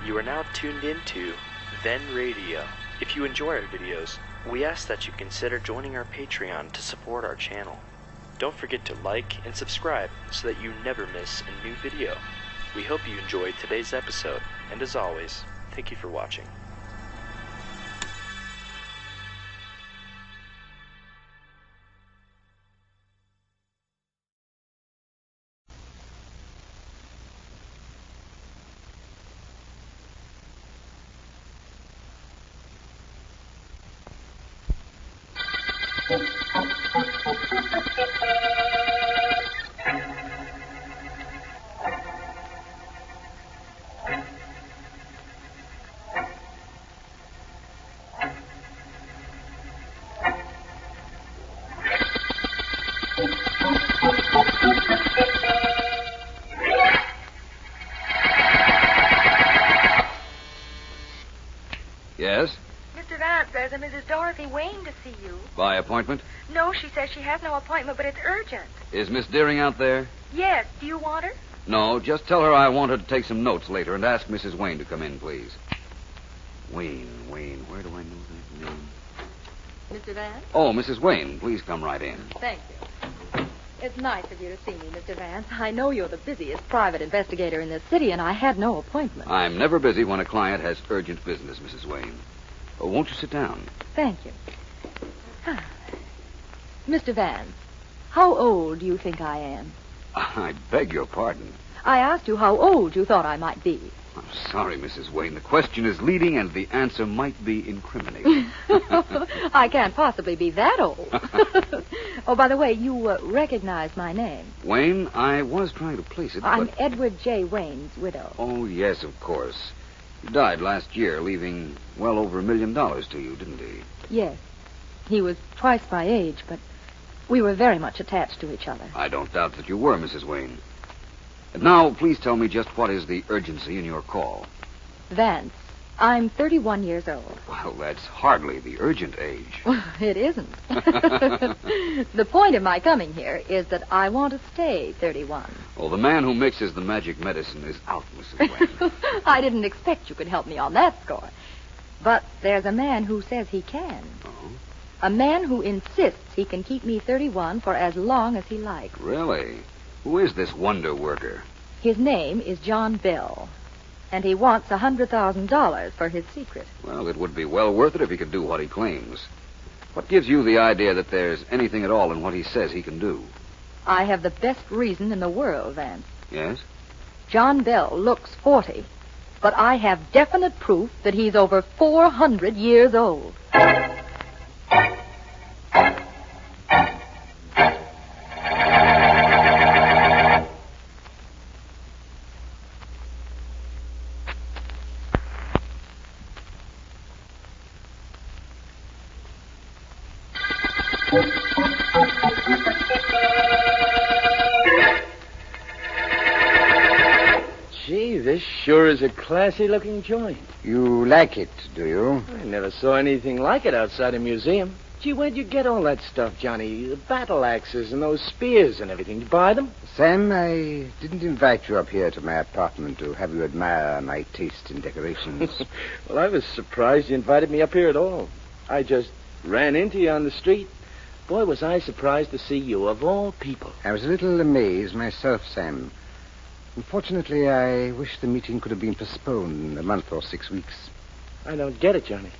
You are now tuned into Then Radio. If you enjoy our videos, we ask that you consider joining our Patreon to support our channel. Don't forget to like and subscribe so that you never miss a new video. We hope you enjoyed today's episode, and as always, thank you for watching. Yes? Mr. Vance, there's a Mrs. Dorothy Wayne to see you. By appointment? No, she says she has no appointment, but it's urgent. Is Miss Deering out there? Yes. Do you want her? No, just tell her I want her to take some notes later and ask Mrs. Wayne to come in, please. Wayne, where do I know that name? Mr. Vance? Oh, Mrs. Wayne, please come right in. Thank you. It's nice of you to see me, Mr. Vance. I know you're the busiest private investigator in this city, and I had no appointment. I'm never busy when a client has urgent business, Mrs. Wayne. Oh, won't you sit down? Thank you. Mr. Vance, how old do you think I am? I beg your pardon. I asked you how old you thought I might be. I'm sorry, Mrs. Wayne. The question is leading, and the answer might be incriminating. I can't possibly be that old. Oh, by the way, you recognize my name. Wayne, I was trying to place it, I'm but... Edward J. Wayne's widow. Oh, yes, of course. He died last year, leaving well over $1 million to you, didn't he? Yes. He was twice my age, but we were very much attached to each other. I don't doubt that you were, Mrs. Wayne. And now, please tell me just what is the urgency in your call. Vance, I'm 31 years old. Well, that's hardly the urgent age. It isn't. The point of my coming here is that I want to stay 31. Well, the man who mixes the magic medicine is out, Mrs. Wayne. I didn't expect you could help me on that score. But there's a man who says he can. Oh? A man who insists he can keep me 31 for as long as he likes. Really? Who is this wonder worker? His name is John Bell, and he wants $100,000 for his secret. Well, it would be well worth it if he could do what he claims. What gives you the idea that there's anything at all in what he says he can do? I have the best reason in the world, Vance. Yes? John Bell looks 40, but I have definite proof that he's over 400 years old. Gee, this sure is a classy-looking joint. You like it, do you? I never saw anything like it outside a museum. Gee, where'd you get all that stuff, Johnny? The battle axes and those spears and everything. Did you buy them? Sam, I didn't invite you up here to my apartment to have you admire my taste in decorations. Well, I was surprised you invited me up here at all. I just ran into you on the street. Boy, was I surprised to see you, of all people. I was a little amazed myself, Sam. Unfortunately, I wish the meeting could have been postponed a month or 6 weeks. I don't get it, Johnny.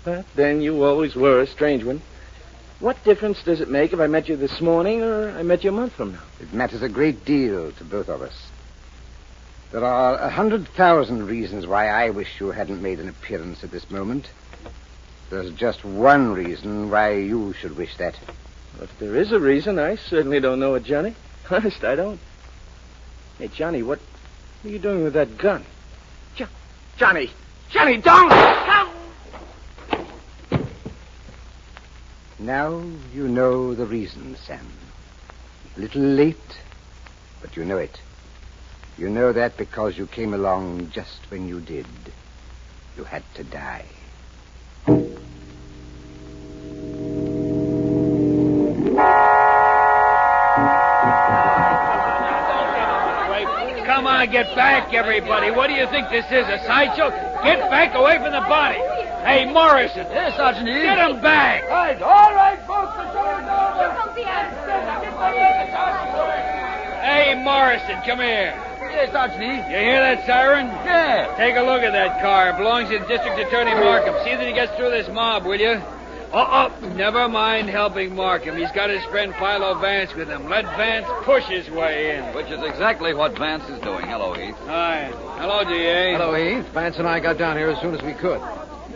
But then you always were a strange one. What difference does it make if I met you this morning or I met you a month from now? It matters a great deal to both of us. There are 100,000 reasons why I wish you hadn't made an appearance at this moment. There's just one reason why you should wish that. If there is a reason, I certainly don't know it, Johnny. Honest, I don't. Hey, Johnny, what are you doing with that gun? Johnny! Johnny, don't! Now you know the reason, Sam. A little late, but you know it. You know that because you came along just when you did. You had to die. Come on, get back, everybody. What do you think this is, a sideshow? Get back away from the body. Hey, Morrison. Yes, Sergeant Eve. Get him back. All right, folks. Hey, Morrison, come here. Yes, Sergeant Eve. You hear that siren? Yeah. Take a look at that car. It belongs to District Attorney Markham. See that he gets through this mob, will you? Never mind helping Markham. He's got his friend Philo Vance with him. Let Vance push his way in. Which is exactly what Vance is doing. Hello, Heath. Hi. Hello, D.A. Hello, Heath. Vance and I got down here as soon as we could.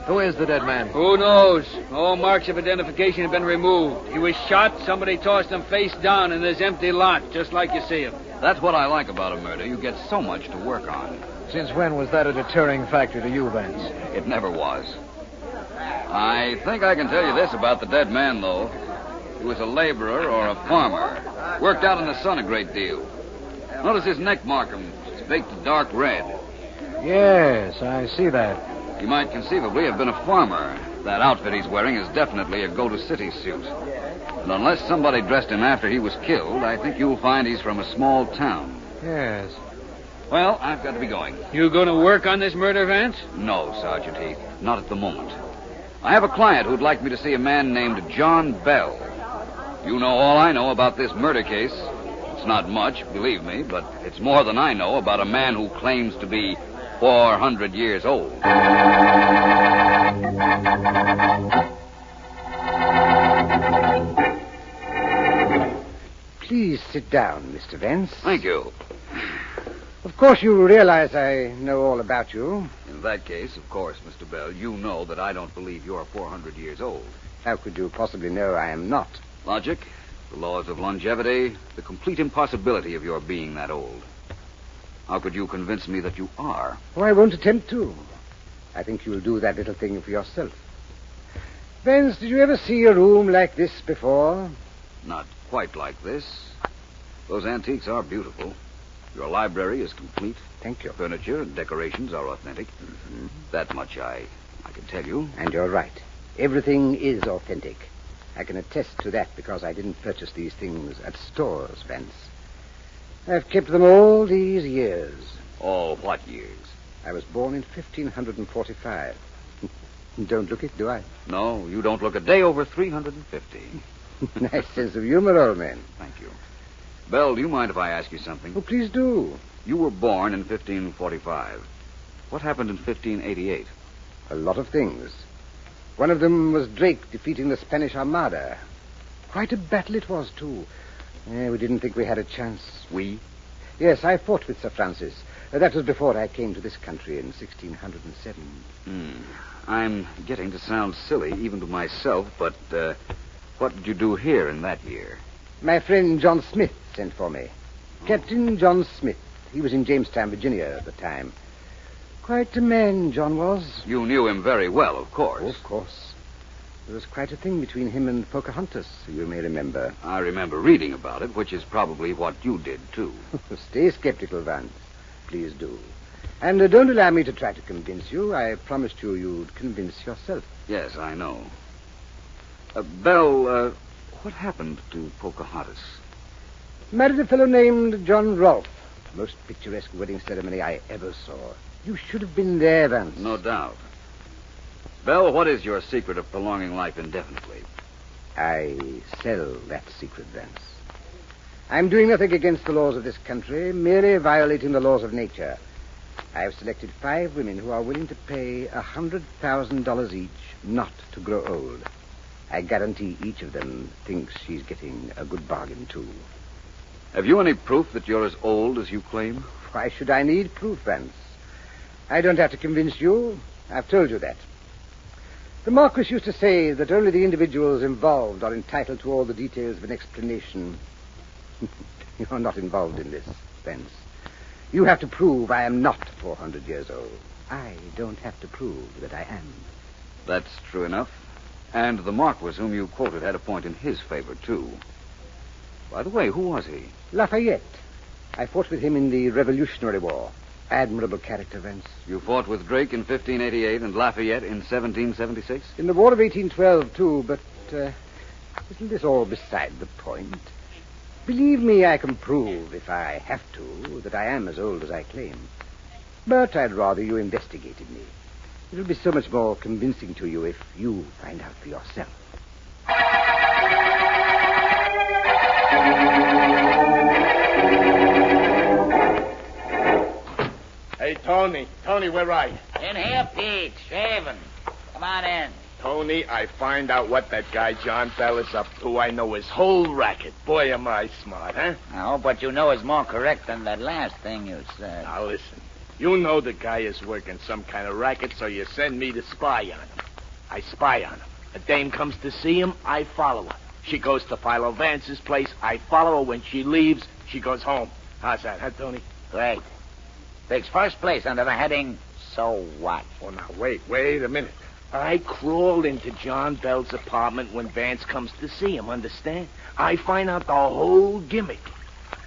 Who is the dead man? Who knows? All marks of identification have been removed. He was shot. Somebody tossed him face down in this empty lot, just like you see him. That's what I like about a murder. You get so much to work on. Since when was that a deterring factor to you, Vance? It never was. I think I can tell you this about the dead man, though. He was a laborer or a farmer. Worked out in the sun a great deal. Notice his neck marking. It's baked a dark red. Yes, I see that. He might conceivably have been a farmer. That outfit he's wearing is definitely a go-to-city suit. And unless somebody dressed him after he was killed, I think you'll find he's from a small town. Yes. Well, I've got to be going. You going to work on this murder, Vance? No, Sergeant Heath. Not at the moment. I have a client who'd like me to see a man named John Bell. You know all I know about this murder case. It's not much, believe me, but it's more than I know about a man who claims to be 400 years old. Please sit down, Mr. Vance. Thank you. Of course, you realize I know all about you. In that case, of course, Mr. Bell, you know that I don't believe you're 400 years old. How could you possibly know I am not? Logic, the laws of longevity, the complete impossibility of your being that old. How could you convince me that you are? Oh, I won't attempt to. I think you'll do that little thing for yourself. Vance, did you ever see a room like this before? Not quite like this. Those antiques are beautiful. Your library is complete. Thank you. Furniture and decorations are authentic. Mm-hmm. That much I can tell you. And you're right. Everything is authentic. I can attest to that because I didn't purchase these things at stores, Vance. I've kept them all these years. All what years? I was born in 1545. Don't look it, do I? No, you don't look a day over 350. Nice sense of humor, old man. Thank you. Bell, do you mind if I ask you something? Oh, please do. You were born in 1545. What happened in 1588? A lot of things. One of them was Drake defeating the Spanish Armada. Quite a battle it was, too. We didn't think we had a chance. We? Yes, I fought with Sir Francis. That was before I came to this country in 1607. I'm getting to sound silly, even to myself, but what did you do here in that year? My friend John Smith sent for me. Captain John Smith. He was in Jamestown, Virginia at the time. Quite a man, John was. You knew him very well, of course. Oh, of course. There was quite a thing between him and Pocahontas, you may remember. I remember reading about it, which is probably what you did, too. Stay skeptical, Vance. Please do. And don't allow me to try to convince you. I promised you'd convince yourself. Yes, I know. Bell, what happened to Pocahontas? Married a fellow named John Rolfe. Most picturesque wedding ceremony I ever saw. You should have been there, Vance. No doubt. Bell, what is your secret of prolonging life indefinitely? I sell that secret, Vance. I'm doing nothing against the laws of this country, merely violating the laws of nature. I've selected 5 women who are willing to pay $100,000 each not to grow old. I guarantee each of them thinks she's getting a good bargain, too. Have you any proof that you're as old as you claim? Why should I need proof, Vance? I don't have to convince you. I've told you that. The Marquis used to say that only the individuals involved are entitled to all the details of an explanation. You're not involved in this, Vance. You have to prove I am not 400 years old. I don't have to prove that I am. That's true enough. And the Marquis whom you quoted had a point in his favor, too. By the way, who was he? Lafayette. I fought with him in the Revolutionary War. Admirable character, Vance. You fought with Drake in 1588 and Lafayette in 1776? In the War of 1812, too, but isn't this all beside the point? Believe me, I can prove, if I have to, that I am as old as I claim. But I'd rather you investigated me. It'll be so much more convincing to you if you find out for yourself. Hey, Tony. Tony, where are you? In here, Pete. Shaving. Come on in. Tony, I find out what that guy John Bell is up to. I know his whole racket. Boy, am I smart, huh? Oh, but you know it's more correct than that last thing you said. Now, listen. You know the guy is working some kind of racket, so you send me to spy on him. I spy on him. A dame comes to see him, I follow her. She goes to Philo Vance's place, I follow her. When she leaves, she goes home. How's that, huh, Tony? Great. Takes first place under the heading, So What? Oh, now, wait a minute. I crawled into John Bell's apartment when Vance comes to see him, understand? I find out the whole gimmick.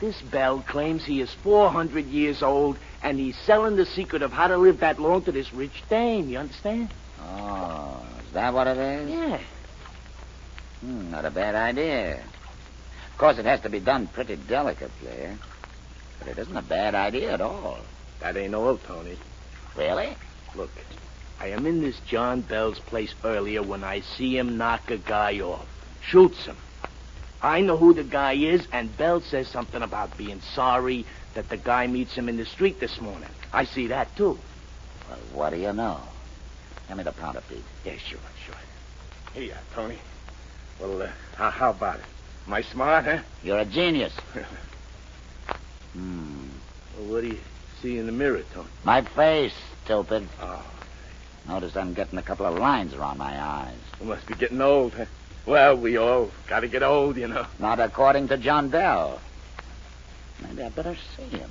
This Bell claims he is 400 years old, and he's selling the secret of how to live that long to this rich dame, you understand? Oh, is that what it is? Yeah. Not a bad idea. Of course, it has to be done pretty delicately, but it isn't a bad idea at all. That ain't all, Tony. Really? Look, I am in this John Bell's place earlier when I see him knock a guy off. Shoots him. I know who the guy is, and Bell says something about being sorry that the guy meets him in the street this morning. I see that, too. Well, what do you know? Give me the powder, Pete. Yeah, sure. Here you are, Tony. Well, how about it? Am I smart, huh? You're a genius. Well, what do you see in the mirror, Tony? My face, stupid. Oh. Notice I'm getting a couple of lines around my eyes. You must be getting old, huh? Well, we all gotta get old, you know. Not according to John Bell. Maybe I better see him.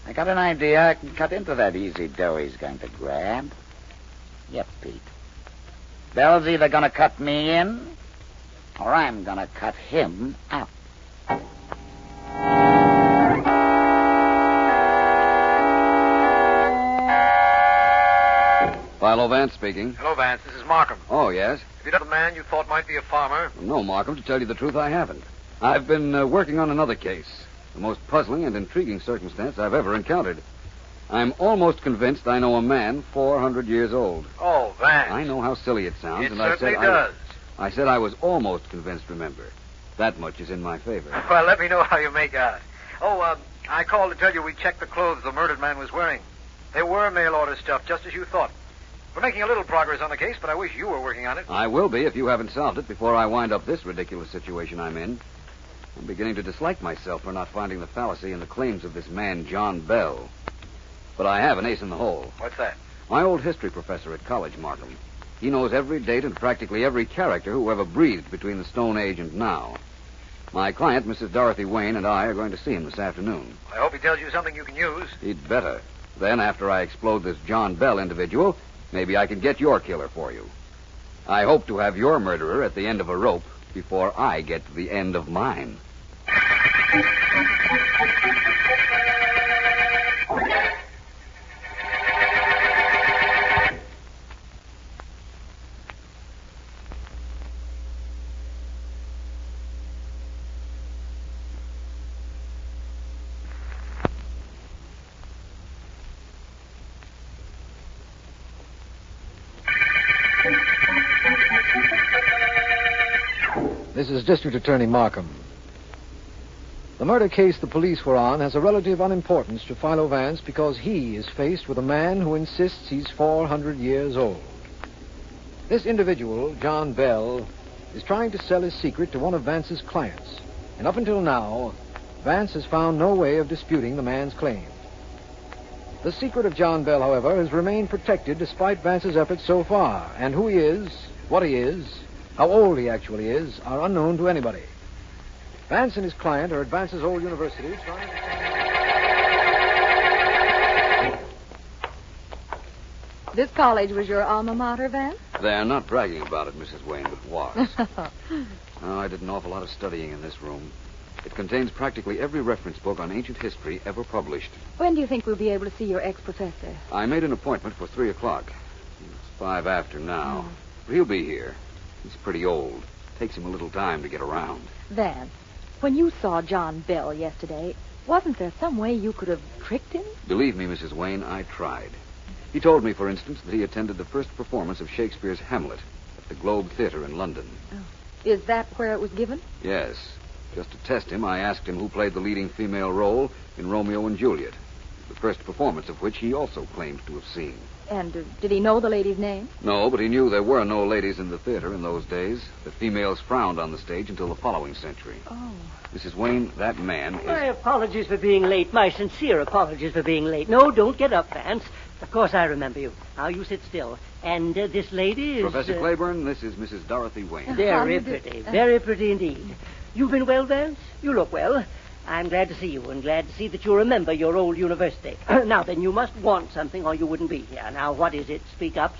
I got an idea I can cut into that easy dough he's going to grab. Yep, Pete. Bell's either going to cut me in, or I'm going to cut him out. Philo Vance speaking. Hello, Vance. This is Markham. Oh, yes? Have you got a man you thought might be a farmer? No, Markham, to tell you the truth, I haven't. I've been working on another case. The most puzzling and intriguing circumstance I've ever encountered. I'm almost convinced I know a man 400 years old. Oh, Vance. I know how silly it sounds. It and certainly I does. I said I was almost convinced, remember. That much is in my favor. Well, let me know how you make out. Oh, I called to tell you we checked the clothes the murdered man was wearing. They were mail-order stuff, just as you thought. We're making a little progress on the case, but I wish you were working on it. I will be if you haven't solved it before I wind up this ridiculous situation I'm in. I'm beginning to dislike myself for not finding the fallacy in the claims of this man, John Bell. But I have an ace in the hole. What's that? My old history professor at college, Markham. He knows every date and practically every character who ever breathed between the Stone Age and now. My client, Mrs. Dorothy Wayne, and I are going to see him this afternoon. I hope he tells you something you can use. He'd better. Then, after I explode this John Bell individual, maybe I can get your killer for you. I hope to have your murderer at the end of a rope before I get to the end of mine. This is District Attorney Markham. The murder case the police were on has a relative unimportance to Philo Vance because he is faced with a man who insists he's 400 years old. This individual, John Bell, is trying to sell his secret to one of Vance's clients. And up until now, Vance has found no way of disputing the man's claim. The secret of John Bell, however, has remained protected despite Vance's efforts so far. And who he is, what he is, how old he actually is, are unknown to anybody. Vance and his client are at Vance's old university trying to... This college was your alma mater, Vance? They're not bragging about it, Mrs. Wayne, but it was. Oh, I did an awful lot of studying in this room. It contains practically every reference book on ancient history ever published. When do you think we'll be able to see your ex-professor? I made an appointment for 3 o'clock. It's 5 after now. He'll be here. He's pretty old. Takes him a little time to get around. Vance, When you saw John Bell yesterday, wasn't there some way you could have tricked him? Believe me, Mrs. Wayne, I tried. He told me, for instance, that he attended the first performance of Shakespeare's Hamlet at the Globe Theatre in London. Oh. Is that where it was given? Yes. Just to test him, I asked him who played the leading female role in Romeo and Juliet, the first performance of which he also claimed to have seen. And did he know the lady's name? No, but he knew there were no ladies in the theater in those days, that females frowned on the stage until the following century. Oh. Mrs. Wayne, that man is... My apologies for being late. My sincere apologies for being late. No, don't get up, Vance. Of course I remember you. Now you sit still. And this lady is... Professor Claiborne, this is Mrs. Dorothy Wayne. Very pretty. Very pretty indeed. You've been well, Vance? You look well. I'm glad to see you, and glad to see that you remember your old university. Now, then, you must want something, or you wouldn't be here. Now, what is it? Speak up,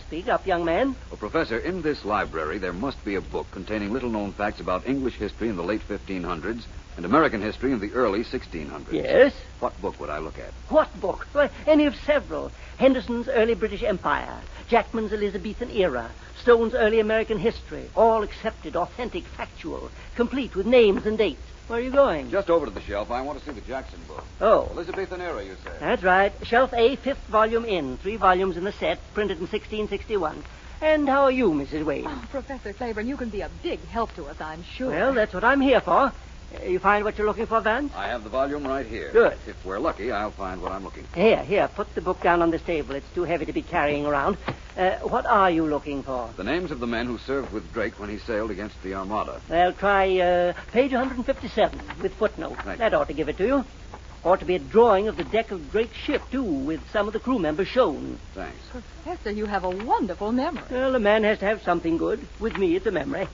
young man. Well, Professor, in this library, there must be a book containing little-known facts about English history in the late 1500s and American history in the early 1600s. Yes? What book would I look at? What book? Well, any of several. Henderson's Early British Empire, Jackman's Elizabethan Era, Stone's Early American History, all accepted, authentic, factual, complete with names and dates. Where are you going? Just over to the shelf. I want to see the Jackson book. Oh. Elizabethan Era, you say? That's right. Shelf A, 5th volume in. 3 volumes in the set, printed in 1661. And how are you, Mrs. Wayne? Oh, Professor Claiborne, you can be a big help to us, I'm sure. Well, that's what I'm here for. You find what you're looking for, Vance? I have the volume right here. Good. If we're lucky, I'll find what I'm looking for. Here, put the book down on this table. It's too heavy to be carrying around. What are you looking for? The names of the men who served with Drake when he sailed against the Armada. Well, try page 157 with footnote. That ought to give it to you. Ought to be a drawing of the deck of Drake's ship, too, with some of the crew members shown. Thanks. Professor, you have a wonderful memory. Well, a man has to have something good. With me, it's a memory.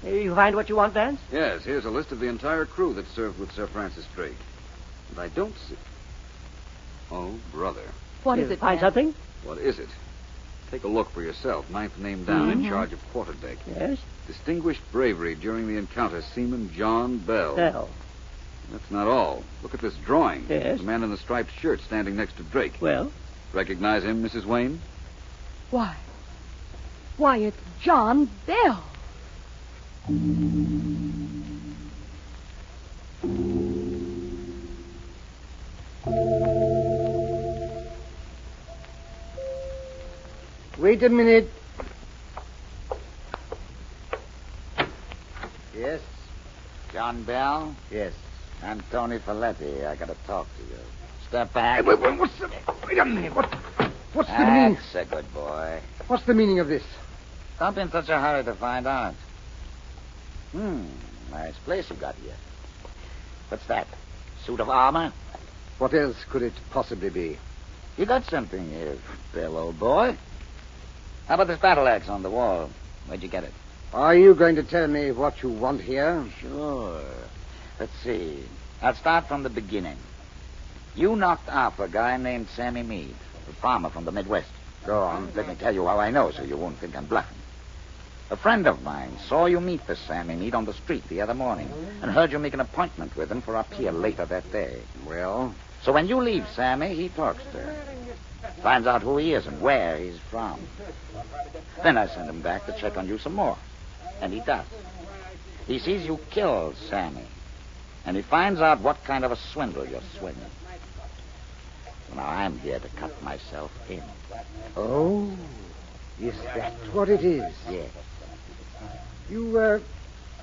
You find what you want, Vance? Yes, here's a list of the entire crew that served with Sir Francis Drake. And I don't see... Oh, brother. What is it, Find Vance? something? What is it? Take a look for yourself. Ninth name down, in charge of quarterdeck. Yes? Distinguished bravery during the encounter, Seaman John Bell. Well. That's not all. Look at this drawing. Yes? The man in the striped shirt standing next to Drake. Well? Recognize him, Mrs. Wayne? Why, it's John Bell. Wait a minute. Yes? John Bell? Yes. I'm Tony Folletti. I got to talk to you. Step back. Wait a minute. What's the meaning? That's a good boy. What's the meaning of this? Don't be in such a hurry to find out. Nice place you got here. What's that? Suit of armor? What else could it possibly be? You got something here, Bill, old boy. How about this battle axe on the wall? Where'd you get it? Are you going to tell me what you want here? Sure. Let's see. I'll start from the beginning. You knocked off a guy named Sammy Meade, a farmer from the Midwest. Go on. Let me tell you how I know so you won't think I'm bluffing. A friend of mine saw you meet this Sammy Meade on the street the other morning and heard you make an appointment with him for up here later that day. Well? So when you leave Sammy, he talks to him. Finds out who he is and where he's from. Then I send him back to check on you some more. And he does. He sees you kill Sammy. And he finds out what kind of a swindle you're swinging. So now I'm here to cut myself in. Oh, is that what it is? Yes. You were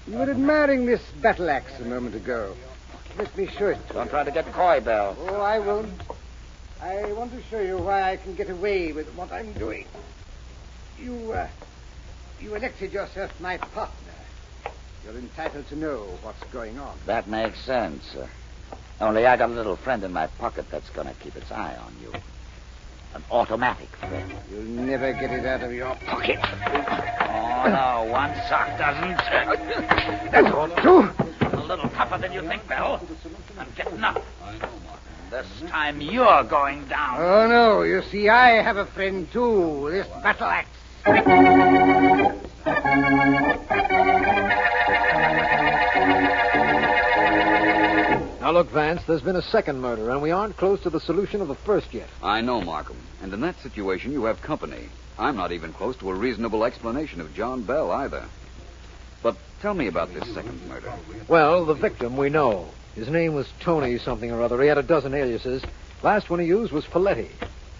admiring this battle axe a moment ago. Let me show it to you. Don't try to get coy, Bell. Oh, I won't. I want to show you why I can get away with what I'm doing. You elected yourself my partner. You're entitled to know what's going on. That makes sense. Only I got a little friend in my pocket that's going to keep its eye on you. An automatic friend. You'll never get it out of your pocket. Oh, no, one sock doesn't. That ought to. A little tougher than you think, Bell. I'm getting up. This time you're going down. Oh, no. You see, I have a friend, too. This battle axe. Now, look, Vance, there's been a second murder, and we aren't close to the solution of the first yet. I know, Markham. And in that situation, you have company. I'm not even close to a reasonable explanation of John Bell, either. But Tell me about this second murder. Well, the victim we know. His name was Tony something or other. He had a dozen aliases. Last one he used was Folletti.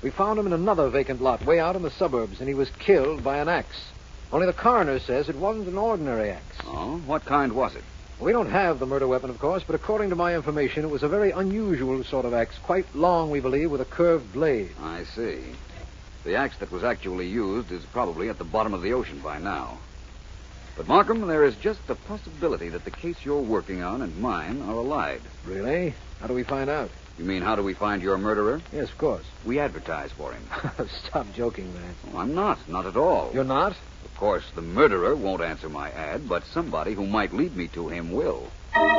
We found him in another vacant lot way out in the suburbs, and he was killed by an axe. Only the coroner says it wasn't an ordinary axe. Oh? What kind was it? We don't have the murder weapon, of course, but according to my information, it was a very unusual sort of axe, quite long, we believe, with a curved blade. I see. The axe that was actually used is probably at the bottom of the ocean by now. But, Markham, there is just the possibility that the case you're working on and mine are allied. Really? How do we find out? You mean, how do we find your murderer? Yes, of course. We advertise for him. Stop joking, man. Oh, I'm not at all. You're not? Of course, the murderer won't answer my ad, but somebody who might lead me to him will. There are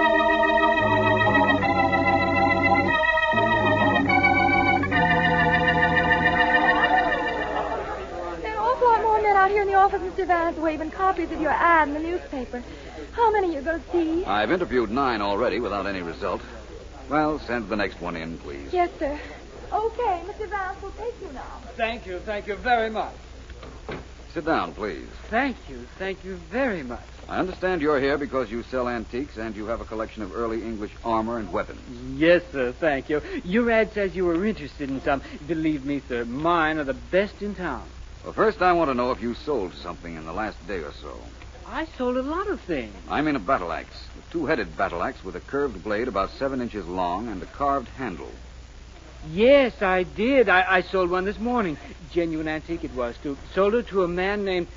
an awful lot more men out here in the office, Mr. Vance, waving copies of your ad in the newspaper. How many are you going to see? I've interviewed 9 already without any result. Well, send the next one in, please. Yes, sir. Okay, Mr. Vance will take you now. Thank you very much. Sit down, please. Thank you very much. I understand you're here because you sell antiques and you have a collection of early English armor and weapons. Yes, sir, thank you. Your ad says you were interested in some. Believe me, sir, mine are the best in town. Well, first I want to know if you sold something in the last day or so. I sold a lot of things. I mean a battle axe. A 2-headed battle axe with a curved blade about 7 inches long and a carved handle. Yes, I did. I sold one this morning. Genuine antique it was, too. Sold it to a man named...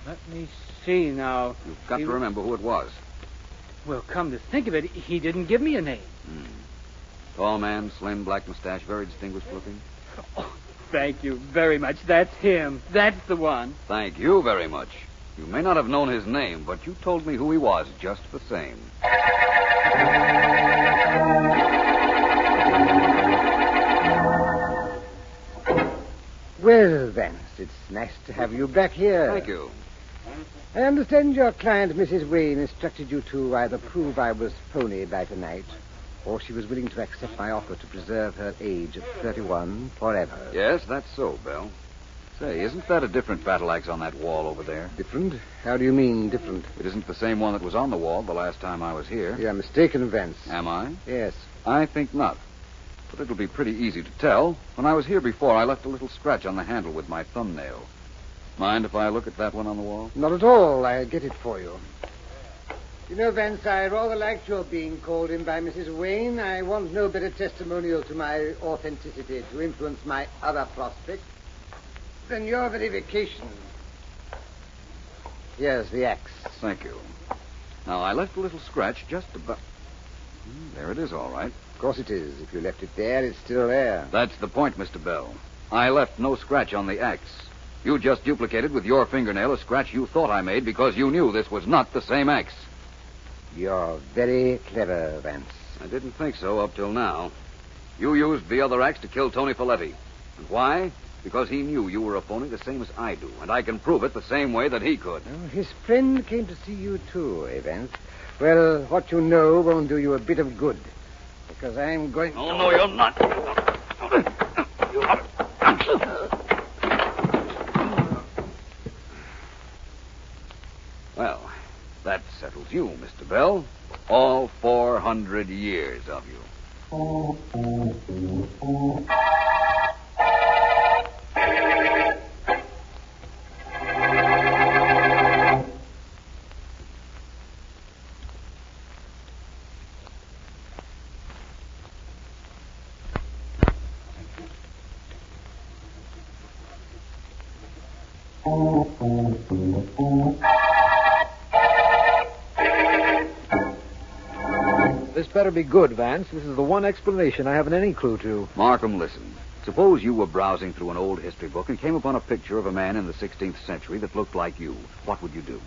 Let me see now. You've got to remember who it was. Well, come to think of it, he didn't give me a name. Tall man, slim, black mustache, very distinguished looking. Oh, thank you very much. That's him. That's the one. Thank you very much. You may not have known his name, but you told me who he was just the same. Well, Vance, it's nice to have you back here. Thank you. I understand your client, Mrs. Wayne, instructed you to either prove I was phony by tonight, or she was willing to accept my offer to preserve her age at 31 forever. Yes, that's so, Belle. Say, isn't that a different battle axe on that wall over there? Different? How do you mean, different? It isn't the same one that was on the wall the last time I was here. You're mistaken, Vance. Am I? Yes. I think not. But it'll be pretty easy to tell. When I was here before, I left a little scratch on the handle with my thumbnail. Mind if I look at that one on the wall? Not at all. I'll get it for you. You know, Vance, I rather liked your being called in by Mrs. Wayne. I want no better testimonial to my authenticity to influence my other prospects than your verification. Here's the axe. Thank you. Now, I left a little scratch just about... There it is, all right. Of course it is. If you left it there, it's still there. That's the point, Mr. Bell. I left no scratch on the axe. You just duplicated with your fingernail a scratch you thought I made because you knew this was not the same axe. You're very clever, Vance. I didn't think so up till now. You used the other axe to kill Tony Folletti. And why? Because he knew you were a phony the same as I do, and I can prove it the same way that he could. Well, his friend came to see you, too, Vance. Well, what you know won't do you a bit of good. Because I'm going... Oh, no, you're not. Well, that settles you, Mr. Bell. All 400 years of you. This better be good, Vance. This is the one explanation I haven't any clue to. Markham, listen. Suppose you were browsing through an old history book and came upon a picture of a man in the 16th century that looked like you. What would you do?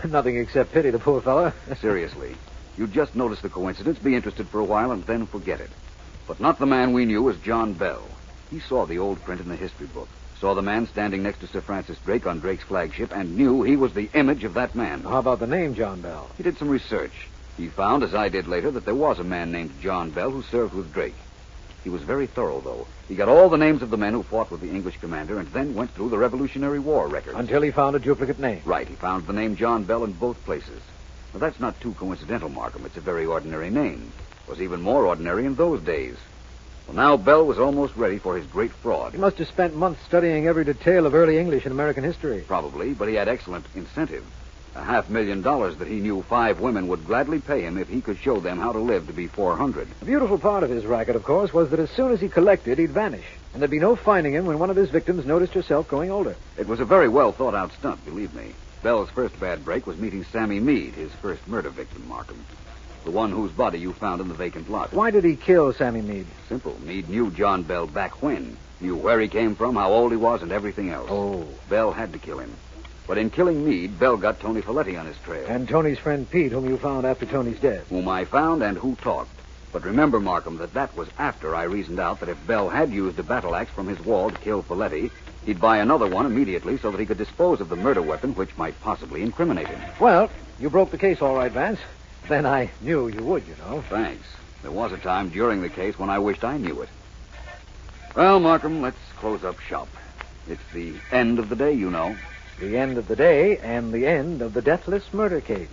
Nothing except pity the poor fella. Seriously. You'd just notice the coincidence, be interested for a while, and then forget it. But not the man we knew as John Bell. He saw the old print in the history book, saw the man standing next to Sir Francis Drake on Drake's flagship, and knew he was the image of that man. How about the name John Bell? He did some research. He found, as I did later, that there was a man named John Bell who served with Drake. He was very thorough, though. He got all the names of the men who fought with the English commander and then went through the Revolutionary War records. Until he found a duplicate name. Right. He found the name John Bell in both places. Well, that's not too coincidental, Markham. It's a very ordinary name. It was even more ordinary in those days. Well, now Bell was almost ready for his great fraud. He must have spent months studying every detail of early English and American history. Probably, but he had excellent incentive. $500,000 that he knew 5 women would gladly pay him if he could show them how to live to be 400. The beautiful part of his racket, of course, was that as soon as he collected, he'd vanish. And there'd be no finding him when one of his victims noticed herself growing older. It was a very well thought out stunt, believe me. Bell's first bad break was meeting Sammy Meade, his first murder victim, Markham. The one whose body you found in the vacant lot. Why did he kill Sammy Meade? Simple. Meade knew John Bell back when. Knew where he came from, how old he was, and everything else. Oh. Bell had to kill him. But in killing Meade, Bell got Tony Folletti on his trail. And Tony's friend Pete, whom you found after Tony's death. Whom I found and who talked. But remember, Markham, that was after I reasoned out that if Bell had used a battle axe from his wall to kill Folletti, he'd buy another one immediately so that he could dispose of the murder weapon which might possibly incriminate him. Well, you broke the case all right, Vance. Then I knew you would, you know. Thanks. There was a time during the case when I wished I knew it. Well, Markham, let's close up shop. It's the end of the day, you know. The end of the day and the end of the Deathless murder case.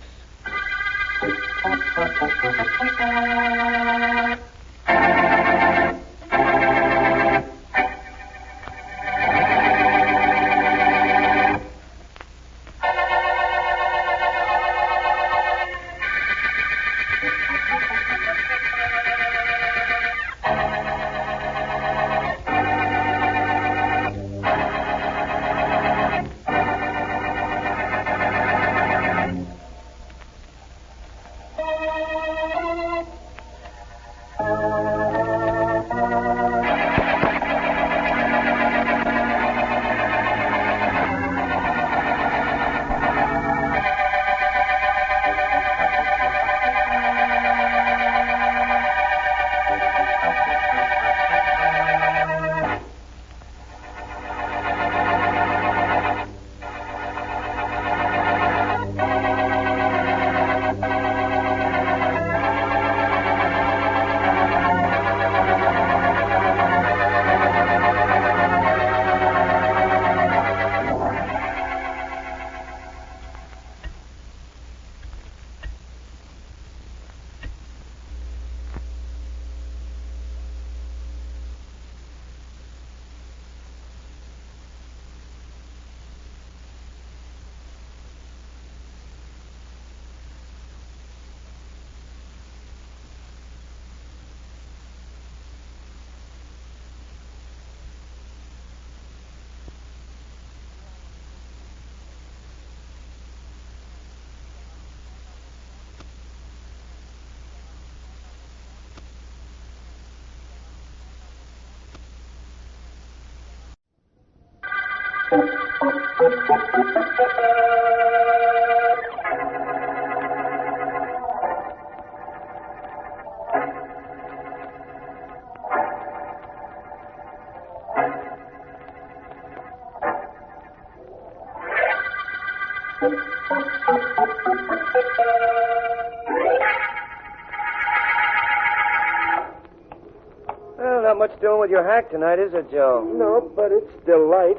Well, not much doing with your hack tonight, is it, Joe? No, but it's still light.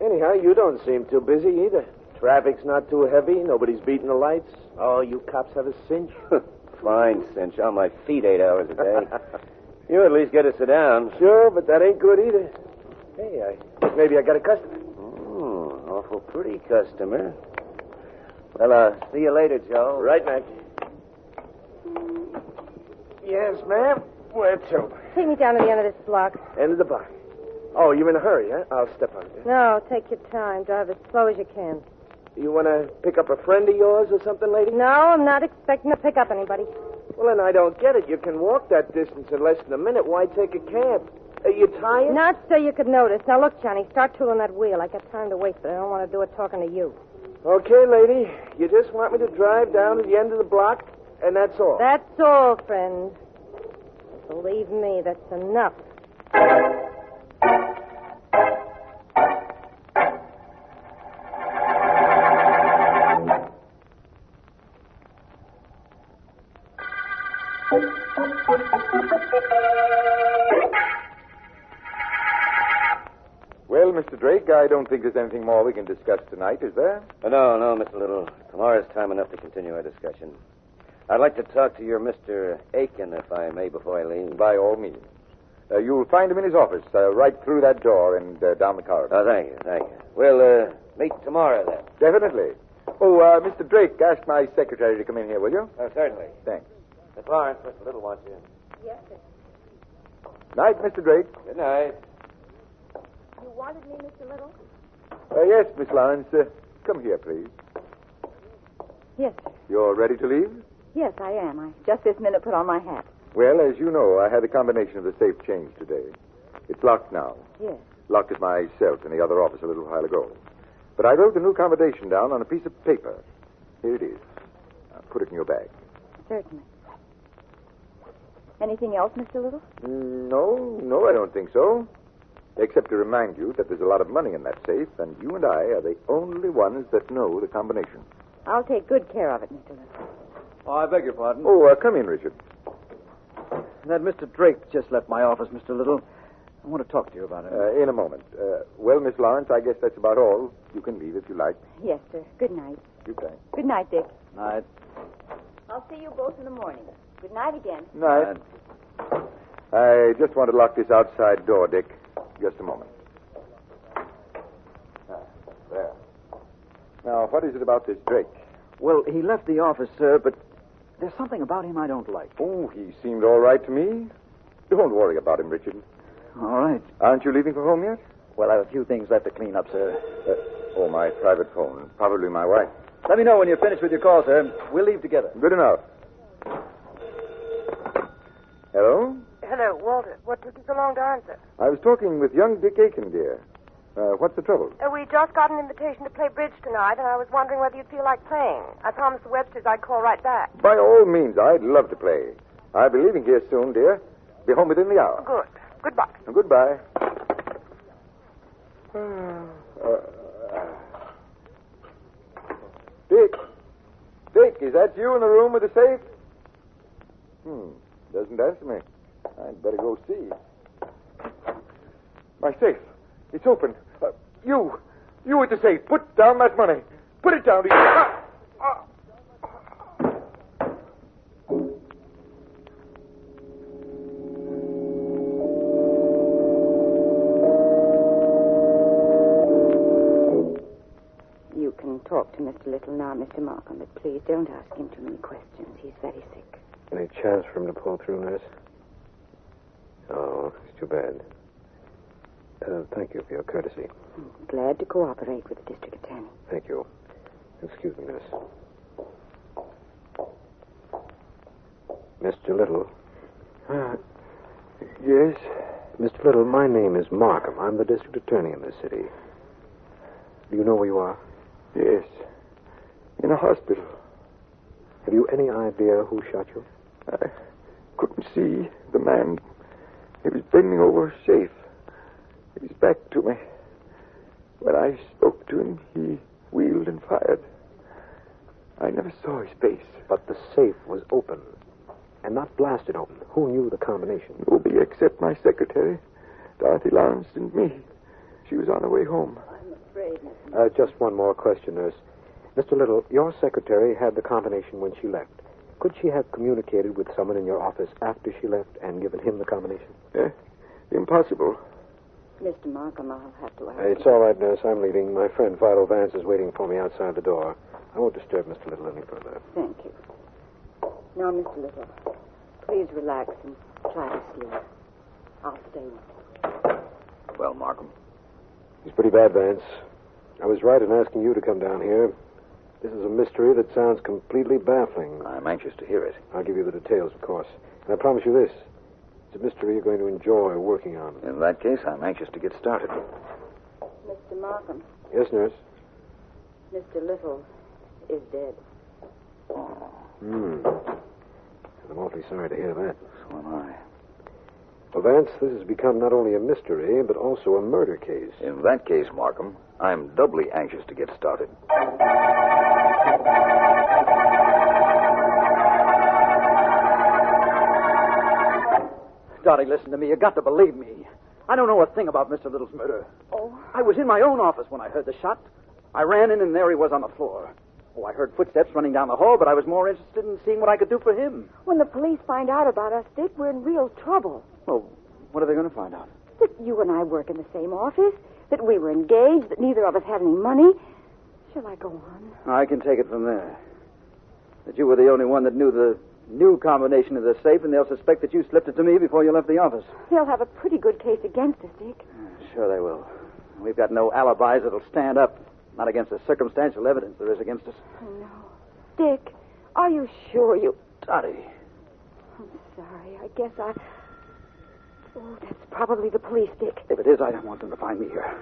Anyhow, you don't seem too busy either. Traffic's not too heavy. Nobody's beating the lights. Oh, you cops have a cinch. Fine cinch. On my feet 8 hours a day. You at least get to sit down. Sure, but that ain't good either. Hey, maybe I got a customer. Awful pretty customer. Well, see you later, Joe. Right, Mac. Yes, ma'am. Where to? Take me down to the end of this block. End of the block. Oh, you're in a hurry, huh? I'll step on it. No, take your time. Drive as slow as you can. You want to pick up a friend of yours or something, lady? No, I'm not expecting to pick up anybody. Well, then I don't get it. You can walk that distance in less than a minute. Why take a cab? Are you tired? Not so you could notice. Now, look, Johnny, start tooling that wheel. I got time to waste, but I don't want to do it talking to you. Okay, lady. You just want me to drive down to the end of the block, and that's all? That's all, friend. Believe me, that's enough. Well, Mr. Drake, I don't think there's anything more we can discuss tonight, is there? No, Mr. Little. Tomorrow's time enough to continue our discussion. I'd like to talk to your Mr. Aiken, if I may, before I leave. By all means. You'll find him in his office, right through that door and down the corridor. Oh, thank you. We'll meet tomorrow, then. Definitely. Oh, Mr. Drake, ask my secretary to come in here, will you? Oh, certainly. Thanks. Miss Lawrence, Mr. Little wants you. Yes, sir. Night, Mr. Drake. Good night. You wanted me, Mr. Little? Yes, Miss Lawrence. Come here, please. Yes, sir. You're ready to leave? Yes, I am. I just this minute put on my hat. Well, as you know, I had the combination of the safe changed today. It's locked now. Yes. Locked at myself in the other office a little while ago. But I wrote the new combination down on a piece of paper. Here it is. Now, put it in your bag. Certainly. Anything else, Mr. Little? No, I don't think so. Except to remind you that there's a lot of money in that safe, and you and I are the only ones that know the combination. I'll take good care of it, Mr. Little. Oh, I beg your pardon. Oh, come in, Richard. That Mr. Drake just left my office, Mr. Little. I want to talk to you about it. In a moment. Well, Miss Lawrence, I guess that's about all. You can leave if you like. Yes, sir. Good night. You can. Good night, Dick. Night. I'll see you both in the morning. Good night again. Night. I just want to lock this outside door, Dick. Just a moment. There. Now, what is it about this Drake? Well, he left the office, sir, but there's something about him I don't like. Oh, he seemed all right to me. Don't worry about him, Richard. All right. Aren't you leaving for home yet? Well, I have a few things left to clean up, sir. My private phone. Probably my wife. Let me know when you're finished with your call, sir. We'll leave together. Good enough. Hello? Hello, Walter. What took you so long to answer? I was talking with young Dick Aiken, dear. What's the trouble? We just got an invitation to play bridge tonight, and I was wondering whether you'd feel like playing. I promised the Websters I'd call right back. By all means, I'd love to play. I'll be leaving here soon, dear. Be home within the hour. Good. Goodbye. Goodbye. Dick, is that you in the room with the safe? Doesn't answer me. I'd better go see. My safe. It's open. You at the safe. Put down that money. Put it down. You can talk to Mr. Little now, Mr. Markham, but please don't ask him too many questions. He's very sick. Any chance for him to pull through, nurse? Oh, it's too bad. Thank you for your courtesy. I'm glad to cooperate with the district attorney. Thank you. Excuse me, nurse. Mr. Little. Yes? Mr. Little, my name is Markham. I'm the district attorney in this city. Do you know where you are? Yes. In a hospital. Have you any idea who shot you? I couldn't see the man. He was bending over safe. His back to me. When I spoke to him, he wheeled and fired. I never saw his face. But the safe was open. And not blasted open. Who knew the combination? Nobody except my secretary, Dorothy Lawrence, and me. She was on her way home. I'm afraid, just one more question, nurse. Mr. Little, your secretary had the combination when she left. Could she have communicated with someone in your office after she left and given him the combination? Impossible. Mr. Markham, I'll have to ask. It's all right, nurse. I'm leaving. My friend Philo Vance is waiting for me outside the door. I won't disturb Mr. Little any further. Thank you. Now, Mr. Little, please relax and try to sleep. I'll stay with you. Well, Markham. He's pretty bad, Vance. I was right in asking you to come down here. This is a mystery that sounds completely baffling. I'm anxious to hear it. I'll give you the details, of course. And I promise you this. It's a mystery you're going to enjoy working on. In that case, I'm anxious to get started. Mr. Markham. Yes, nurse? Mr. Little is dead. I'm awfully sorry to hear that. So am I. Well, Vance, this has become not only a mystery, but also a murder case. In that case, Markham, I'm doubly anxious to get started. Dottie, listen to me. You got to believe me. I don't know a thing about Mr. Little's murder. Oh. I was in my own office when I heard the shot. I ran in, and there he was on the floor. Oh, I heard footsteps running down the hall, but I was more interested in seeing what I could do for him. When the police find out about us, Dick, we're in real trouble. Well, what are they going to find out? That you and I work in the same office, that we were engaged, that neither of us had any money. Shall I go on? I can take it from there. That you were the only one that knew the new combination of the safe, and they'll suspect that you slipped it to me before you left the office. They'll have a pretty good case against us, Dick. Sure they will. We've got no alibis that'll stand up. Not against the circumstantial evidence there is against us. I know. Dick, are you sure you... Dottie. I'm sorry. I guess I... Oh, that's probably the police, Dick. If it is, I don't want them to find me here.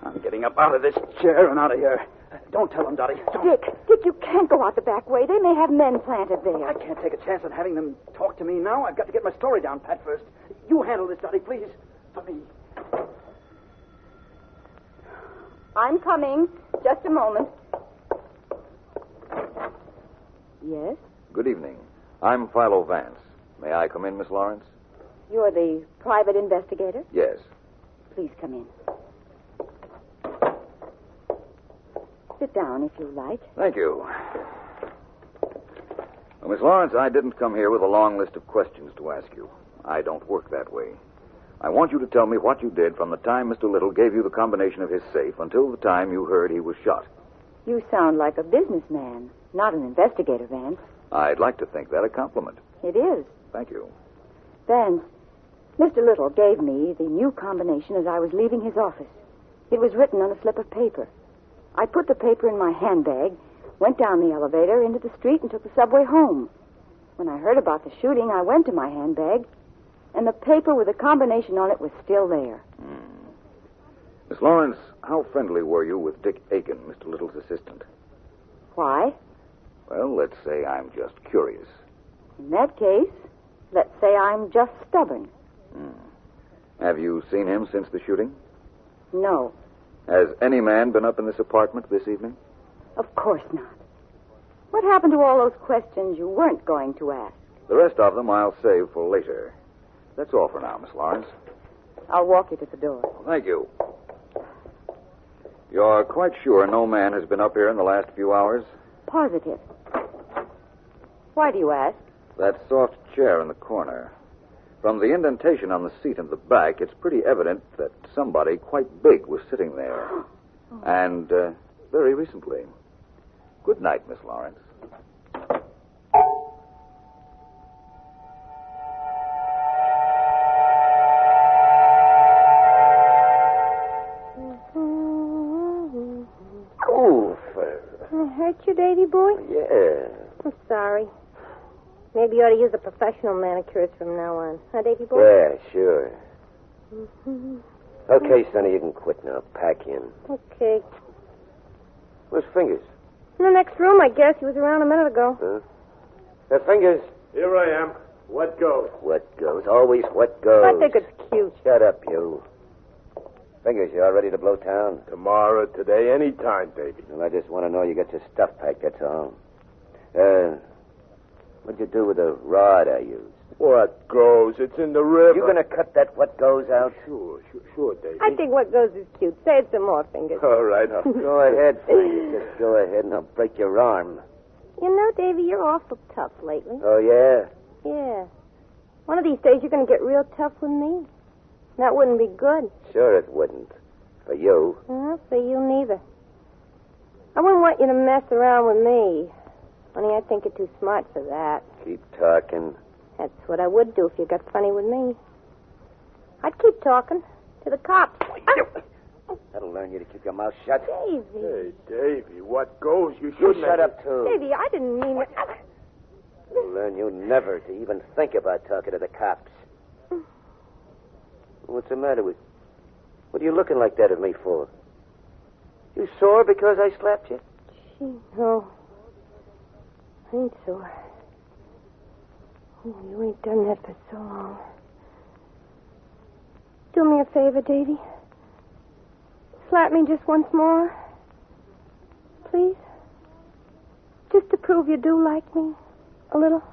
I'm getting up out of this chair and out of here. Don't tell them, Dottie. Don't. Dick, you can't go out the back way. They may have men planted there. I can't take a chance on having them talk to me now. I've got to get my story down pat first. You handle this, Dottie, please. For me. I'm coming. Just a moment. Yes? Good evening. I'm Philo Vance. May I come in, Miss Lawrence? You're the private investigator? Yes. Please come in. Sit down if you like. Thank you. Well, Miss Lawrence, I didn't come here with a long list of questions to ask you. I don't work that way. I want you to tell me what you did from the time Mr. Little gave you the combination of his safe until the time you heard he was shot. You sound like a businessman, not an investigator, Vance. I'd like to think that a compliment. It is. Thank you. Vance, Mr. Little gave me the new combination as I was leaving his office. It was written on a slip of paper. I put the paper in my handbag, went down the elevator into the street, and took the subway home. When I heard about the shooting, I went to my handbag, and the paper with the combination on it was still there. Miss Lawrence, how friendly were you with Dick Aiken, Mr. Little's assistant? Why? Well, let's say I'm just curious. In that case, let's say I'm just stubborn. Have you seen him since the shooting? No. Has any man been up in this apartment this evening? Of course not. What happened to all those questions you weren't going to ask? The rest of them I'll save for later. That's all for now, Miss Lawrence. I'll walk you to the door. Thank you. You're quite sure no man has been up here in the last few hours? Positive. Why do you ask? That soft chair in the corner. From the indentation on the seat in the back, it's pretty evident that somebody quite big was sitting there. And very recently. Good night, Miss Lawrence. Hurt you, Davy boy? Yeah. I'm sorry. Maybe you ought to use a professional manicurist from now on. Huh, Davy boy? Yeah, sure. Okay, Sonny, you can quit now. Pack in. Okay. Where's Fingers? In the next room, I guess. He was around a minute ago. Huh? Fingers. Here I am. What goes? What goes? Always what goes. I think it's cute. Shut up, you. Fingers, you all ready to blow town? Tomorrow, today, any time, baby. Well, I just want to know you got your stuff packed, that's all. What'd you do with the rod I used? What goes? It's in the river. You gonna cut that what goes out? Sure, Davy. I think what goes is cute. Say it some more, Fingers. All right, Go ahead, Fingers. Just go ahead and I'll break your arm. You know, Davy, you're awful tough lately. Oh, yeah? Yeah. One of these days, you're going to get real tough with me. That wouldn't be good. Sure it wouldn't. For you. Well, for you neither. I wouldn't want you to mess around with me. Only I think you're too smart for that. Keep talking. That's what I would do if you got funny with me. I'd keep talking to the cops. That'll learn you to keep your mouth shut. Davy. Hey, Davy, what goes? You You shouldn't shut have... up, too. Davy, I didn't mean it. It'll learn you never to even think about talking to the cops. What's the matter with... What are you looking like that at me for? You sore because I slapped you? Gee, no. I ain't sore. Oh, you ain't done that for so long. Do me a favor, Davy. Slap me just once more. Please. Just to prove you do like me. A little.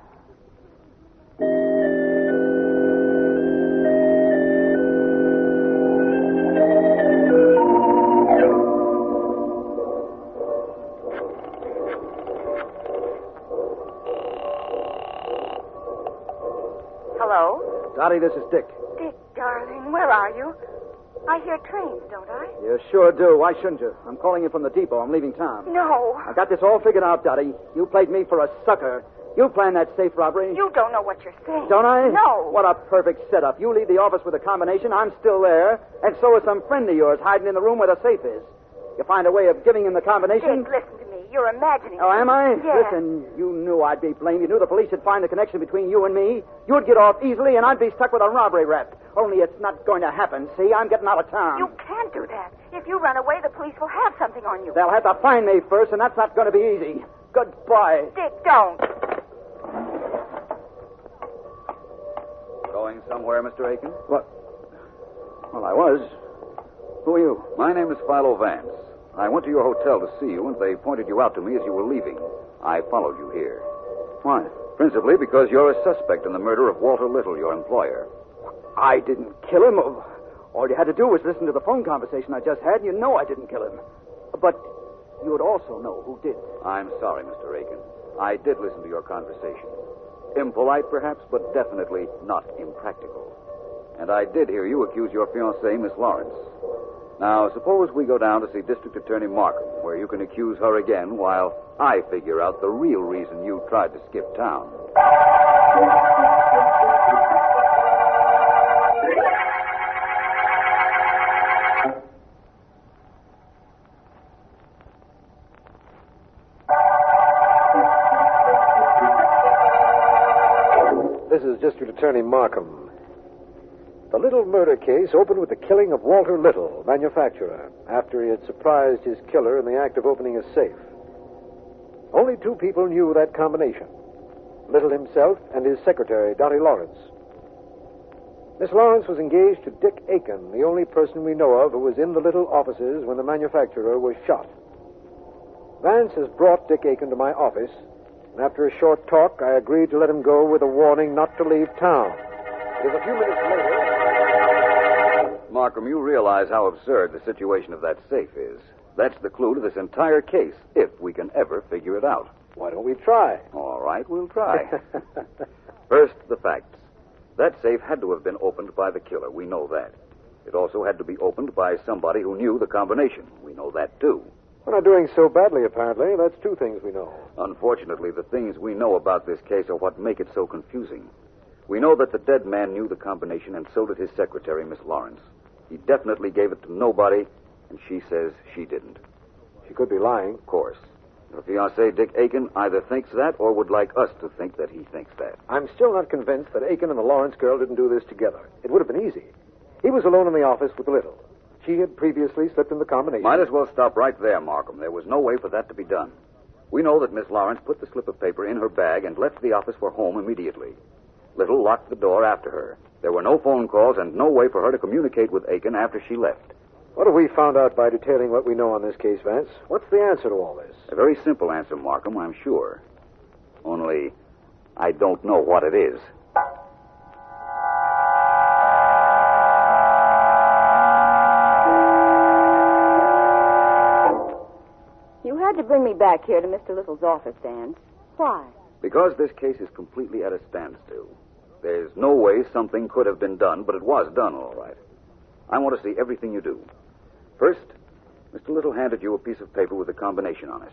Dottie, this is Dick. Dick, darling, where are you? I hear trains, don't I? You sure do. Why shouldn't you? I'm calling you from the depot. I'm leaving town. No. I got this all figured out, Dottie. You played me for a sucker. You planned that safe robbery. You don't know what you're saying. Don't I? No. What a perfect setup. You leave the office with a combination. I'm still there. And so is some friend of yours hiding in the room where the safe is. You find a way of giving him the combination? Dick, listen to me. You're imagining. Oh, am I? Yes. Listen, you knew I'd be blamed. You knew the police would find the connection between you and me. You'd get off easily, and I'd be stuck with a robbery rap. Only it's not going to happen, see? I'm getting out of town. You can't do that. If you run away, the police will have something on you. They'll have to find me first, and that's not going to be easy. Goodbye. Dick, don't. Going somewhere, Mr. Aiken? What? Well, I was. Who are you? My name is Philo Vance. I went to your hotel to see you, and they pointed you out to me as you were leaving. I followed you here. Why? Principally because you're a suspect in the murder of Walter Little, your employer. I didn't kill him. All you had to do was listen to the phone conversation I just had, and you know I didn't kill him. But you would also know who did. I'm sorry, Mr. Aiken. I did listen to your conversation. Impolite, perhaps, but definitely not impractical. And I did hear you accuse your fiancée, Miss Lawrence. Now, suppose we go down to see District Attorney Markham, where you can accuse her again while I figure out the real reason you tried to skip town. This is District Attorney Markham. The Little murder case opened with the killing of Walter Little, manufacturer, after he had surprised his killer in the act of opening a safe. Only two people knew that combination, Little himself and his secretary, Dottie Lawrence. Miss Lawrence was engaged to Dick Aiken, the only person we know of who was in the Little offices when the manufacturer was shot. Vance has brought Dick Aiken to my office, and after a short talk, I agreed to let him go with a warning not to leave town. It is a few minutes later. Markham, you realize how absurd the situation of that safe is. That's the clue to this entire case, if we can ever figure it out. Why don't we try? All right, we'll try. First, the facts. That safe had to have been opened by the killer. We know that. It also had to be opened by somebody who knew the combination. We know that, too. We're not doing so badly, apparently. That's two things we know. Unfortunately, the things we know about this case are what make it so confusing. We know that the dead man knew the combination, and so did his secretary, Miss Lawrence. He definitely gave it to nobody, and she says she didn't. She could be lying. Of course. Her fiancé, Dick Aiken, either thinks that or would like us to think that he thinks that. I'm still not convinced that Aiken and the Lawrence girl didn't do this together. It would have been easy. He was alone in the office with Little. She had previously slipped in the combination. Might as well stop right there, Markham. There was no way for that to be done. We know that Miss Lawrence put the slip of paper in her bag and left the office for home immediately. Little locked the door after her. There were no phone calls and no way for her to communicate with Aiken after she left. What have we found out by detailing what we know on this case, Vance? What's the answer to all this? A very simple answer, Markham, I'm sure. Only, I don't know what it is. You had to bring me back here to Mr. Little's office, Dan. Why? Because this case is completely at a standstill. There's no way something could have been done, but it was done, all right. I want to see everything you do. First, Mr. Little handed you a piece of paper with a combination on it.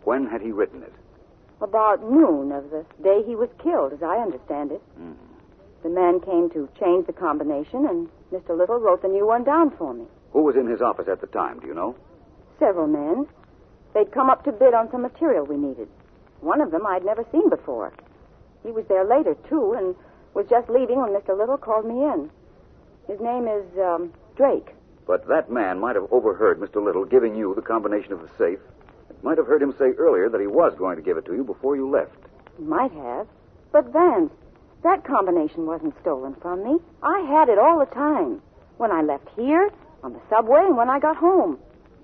When had he written it? About noon of the day he was killed, as I understand it. The man came to change the combination, and Mr. Little wrote the new one down for me. Who was in his office at the time, do you know? Several men. They'd come up to bid on some material we needed. One of them I'd never seen before. He was there later, too, and was just leaving when Mr. Little called me in. His name is, Drake. But that man might have overheard Mr. Little giving you the combination of the safe. It might have heard him say earlier that he was going to give it to you before you left. Might have. But Vance, that combination wasn't stolen from me. I had it all the time. When I left here, on the subway, and when I got home.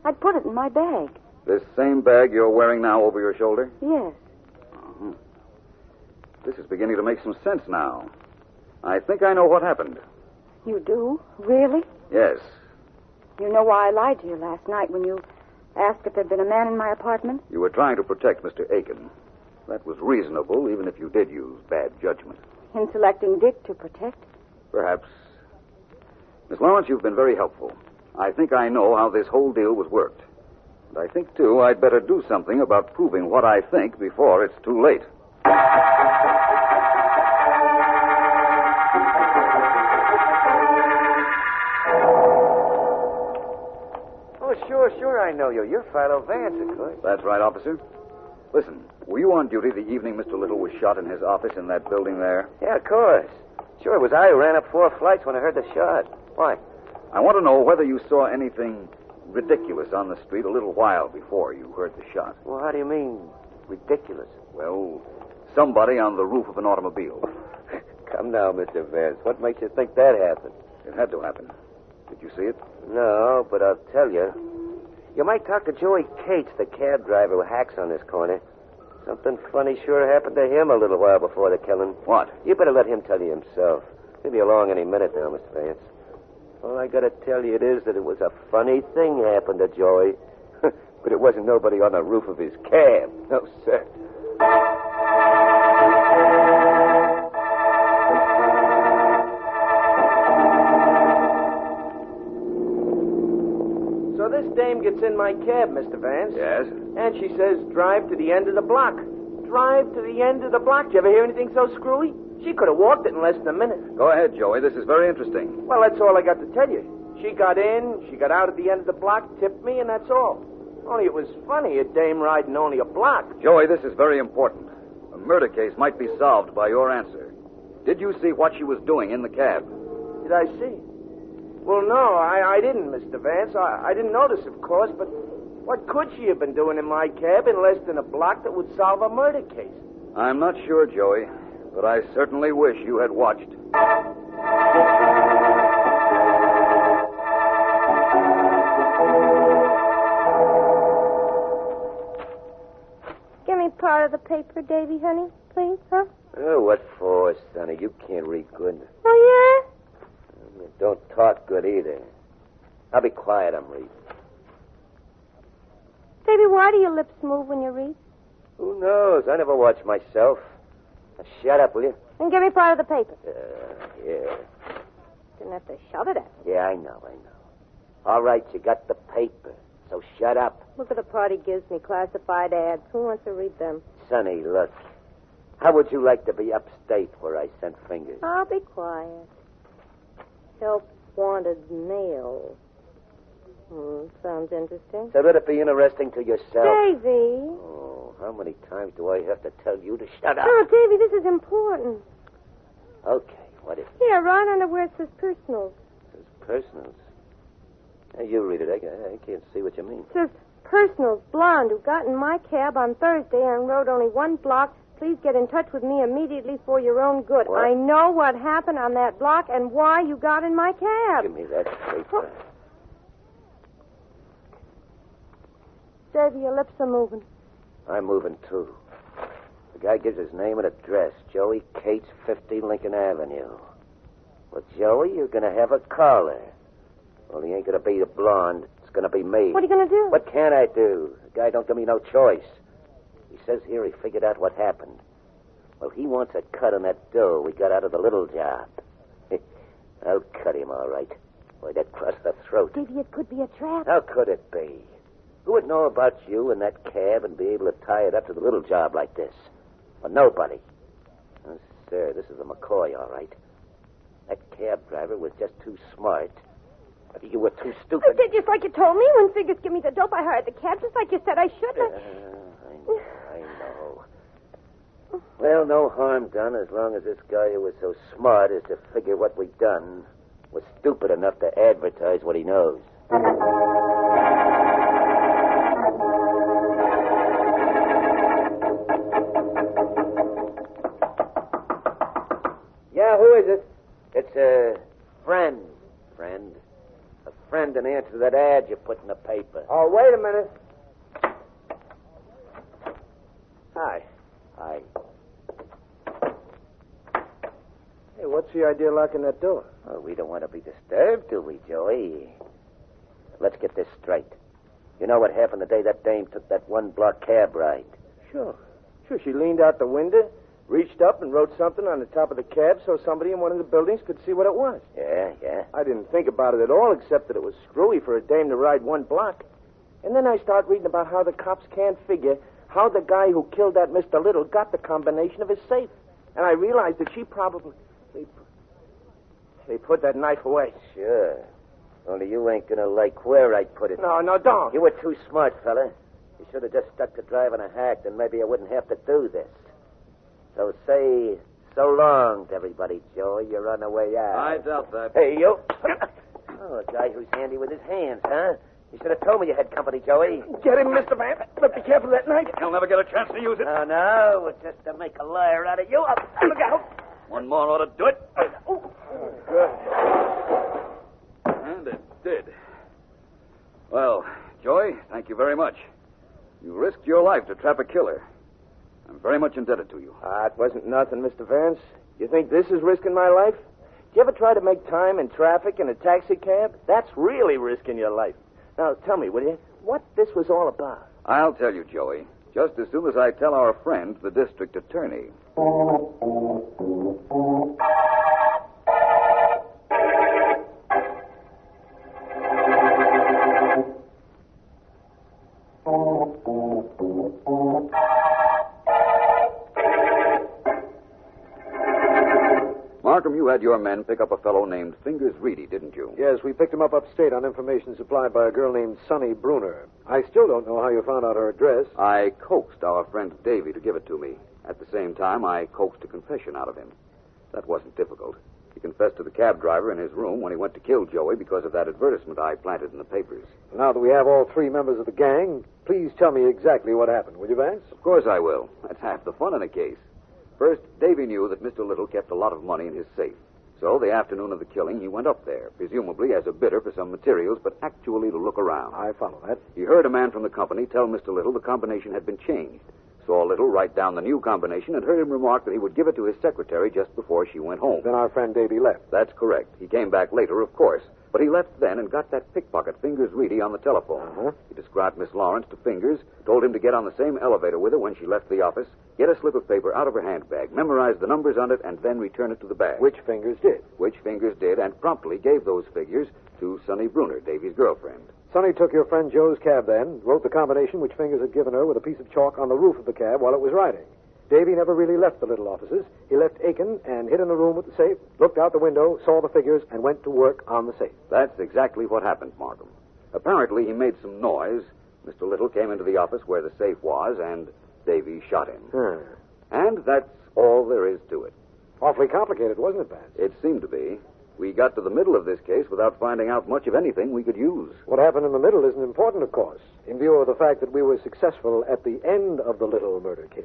I'd put it in my bag. This same bag you're wearing now over your shoulder? Yes. Uh-huh. This is beginning to make some sense now. I think I know what happened. You do? Really? Yes. You know why I lied to you last night when you asked if there'd been a man in my apartment? You were trying to protect Mr. Aiken. That was reasonable, even if you did use bad judgment. In selecting Dick to protect? Perhaps. Miss Lawrence, you've been very helpful. I think I know how this whole deal was worked. And I think, too, I'd better do something about proving what I think before it's too late. Oh, sure, I know you. You're Philo Vance, of course. That's right, officer. Listen, were you on duty the evening Mr. Little was shot in his office in that building there? Yeah, of course. Sure, it was I who ran up 4 flights when I heard the shot. Why? I want to know whether you saw anything ridiculous on the street a little while before you heard the shot. Well, how do you mean, ridiculous? Well, somebody on the roof of an automobile. Come now, Mr. Vance. What makes you think that happened? It had to happen. Did you see it? No, but I'll tell you. You might talk to Joey Cates, the cab driver who hacks on this corner. Something funny sure happened to him a little while before the killing. What? You better let him tell you himself. He'll be along any minute now, Mr. Vance. All I gotta tell you is that it was a funny thing happened to Joey. But it wasn't nobody on the roof of his cab. No, sir. So this dame gets in my cab, Mr. Vance. Yes? And she says, drive to the end of the block. Drive to the end of the block. Did you ever hear anything so screwy? She could have walked it in less than a minute. Go ahead, Joey. This is very interesting. Well, that's all I got to tell you. She got in, she got out at the end of the block, tipped me, and that's all. Only it was funny, a dame riding only a block. Joey, this is very important. A murder case might be solved by your answer. Did you see what she was doing in the cab? Did I see? Well, no, I didn't, Mr. Vance. I didn't notice, of course, but what could she have been doing in my cab in less than a block that would solve a murder case? I'm not sure, Joey, but I certainly wish you had watched. Give me part of the paper, Davy, honey, please, huh? Oh, what for, Sonny? You can't read good. Oh, Don't talk good either. I'll be quiet, I'm reading. yeah? Davy, why do your lips move when you read? Who knows? I never watch myself. Now, shut up, will you? And give me part of the paper. Yeah. Didn't have to shove it at me. Yeah, I know. All right, you got the paper, so shut up. Look at the part he gives me, classified ads. Who wants to read them? Sonny, look. How would you like to be upstate where I sent fingers? I'll be quiet. Help wanted mail. Sounds interesting. So let it be interesting to yourself. Davy. Oh, how many times do I have to tell you to shut up? No, Davy, this is important. Okay, what is it? Here, right under where it says personals. It says personals. Now, you read it. I can't see what you mean. It says personals, blonde, who got in my cab on Thursday and rode only 1 block. Please get in touch with me immediately for your own good. What? I know what happened on that block and why you got in my cab. Give me that paper. Davy, your lips are moving. I'm moving, too. The guy gives his name and address. Joey Cates, 50 Lincoln Avenue. Well, Joey, you're going to have a caller. Well, he ain't going to be the blonde. It's going to be me. What are you going to do? What can I do? The guy don't give me no choice. He says here he figured out what happened. Well, he wants a cut on that dough we got out of the little job. I'll cut him, all right. Boy, that cross the throat. Davy, it could be a trap. How could it be? Who would know about you in that cab and be able to tie it up to the little job like this? Well, nobody. Oh, sir, this is a McCoy, all right. That cab driver was just too smart. You were too stupid. I did just like you told me. When Figures give me the dope, I hired the cab just like you said I should. I know. Well, no harm done as long as this guy who was so smart as to figure what we'd done was stupid enough to advertise what he knows. Yeah, who is it? It's a friend. A friend in answer to that ad you put in the paper. Oh, wait a minute. Hi. Hey, what's the idea locking that door? Oh, we don't want to be disturbed, do we, Joey? Let's get this straight. You know what happened the day that dame took that 1 block cab ride? Sure. She leaned out the window, reached up and wrote something on the top of the cab so somebody in one of the buildings could see what it was. Yeah. I didn't think about it at all, except that it was screwy for a dame to ride one block. And then I start reading about how the cops can't figure how the guy who killed that Mr. Little got the combination of his safe. And I realized that she probably... They put that knife away. Sure. Only you ain't gonna like where I put it. No, don't. You were too smart, fella. You should have just stuck to driving a hack, then maybe I wouldn't have to do this. So say so long to everybody, Joey. You're on the way out. I doubt that. Hey, you. Oh, a guy who's handy with his hands, huh? You should have told me you had company, Joey. Get him, Mr. Vance. But be careful of that knife. He'll never get a chance to use it. No, it's just to make a liar out of you. Look out. One more ought to do it. Good. And it did. Well, Joey, thank you very much. You risked your life to trap a killer. I'm very much indebted to you. It wasn't nothing, Mr. Vance. You think this is risking my life? Do you ever try to make time in traffic in a taxi cab? That's really risking your life. Now, tell me, will you, what this was all about? I'll tell you, Joey, just as soon as I tell our friend, the district attorney. Markham, you had your men pick up a fellow named Fingers Reedy, didn't you? Yes, we picked him up upstate on information supplied by a girl named Sonny Bruner. I still don't know how you found out her address. I coaxed our friend Davy to give it to me. At the same time, I coaxed a confession out of him. That wasn't difficult. He confessed to the cab driver in his room when he went to kill Joey because of that advertisement I planted in the papers. Now that we have all three members of the gang, please tell me exactly what happened, will you, Vance? Of course I will. That's half the fun in a case. First, Davy knew that Mr. Little kept a lot of money in his safe. So, the afternoon of the killing, he went up there, presumably as a bidder for some materials, but actually to look around. I follow that. He heard a man from the company tell Mr. Little the combination had been changed. Saw Little write down the new combination and heard him remark that he would give it to his secretary just before she went home. Then our friend Davy left. That's correct. He came back later, of course. But he left then and got that pickpocket, Fingers Reedy, on the telephone. Uh-huh. He described Miss Lawrence to Fingers, told him to get on the same elevator with her when she left the office, get a slip of paper out of her handbag, memorize the numbers on it, and then return it to the bag. Which Fingers did. Which Fingers did, and promptly gave those figures to Sonny Bruner, Davy's girlfriend. Sonny took your friend Joe's cab then, wrote the combination which Fingers had given her with a piece of chalk on the roof of the cab while it was riding. Davy never really left the little offices. He left Aiken and hid in the room with the safe, looked out the window, saw the figures, and went to work on the safe. That's exactly what happened, Markham. Apparently, he made some noise. Mr. Little came into the office where the safe was, and Davy shot him. And that's all there is to it. Awfully complicated, wasn't it, Vance? It seemed to be. We got to the middle of this case without finding out much of anything we could use. What happened in the middle isn't important, of course, in view of the fact that we were successful at the end of the Little murder case.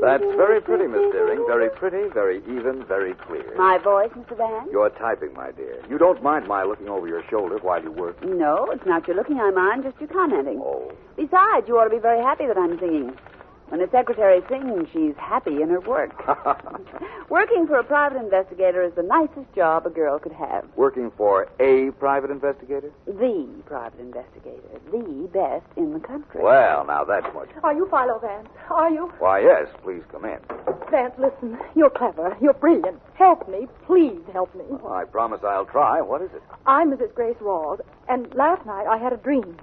That's very pretty, Miss Deering. Very pretty, very even, very clear. My voice, Mr. Vance? You're typing, my dear. You don't mind my looking over your shoulder while you work? No, it's not your looking I mind, just your commenting. Oh. Besides, you ought to be very happy that I'm singing. When the secretary sings, she's happy in her work. Working for a private investigator is the nicest job a girl could have. Working for a private investigator? The private investigator. The best in the country. Well, now that's much. Are you Philo Vance? Are you? Why, yes. Please come in. Vance, listen. You're clever. You're brilliant. Help me. Please help me. Well, I promise I'll try. What is it? I'm Mrs. Grace Rawls, and last night I had a dream.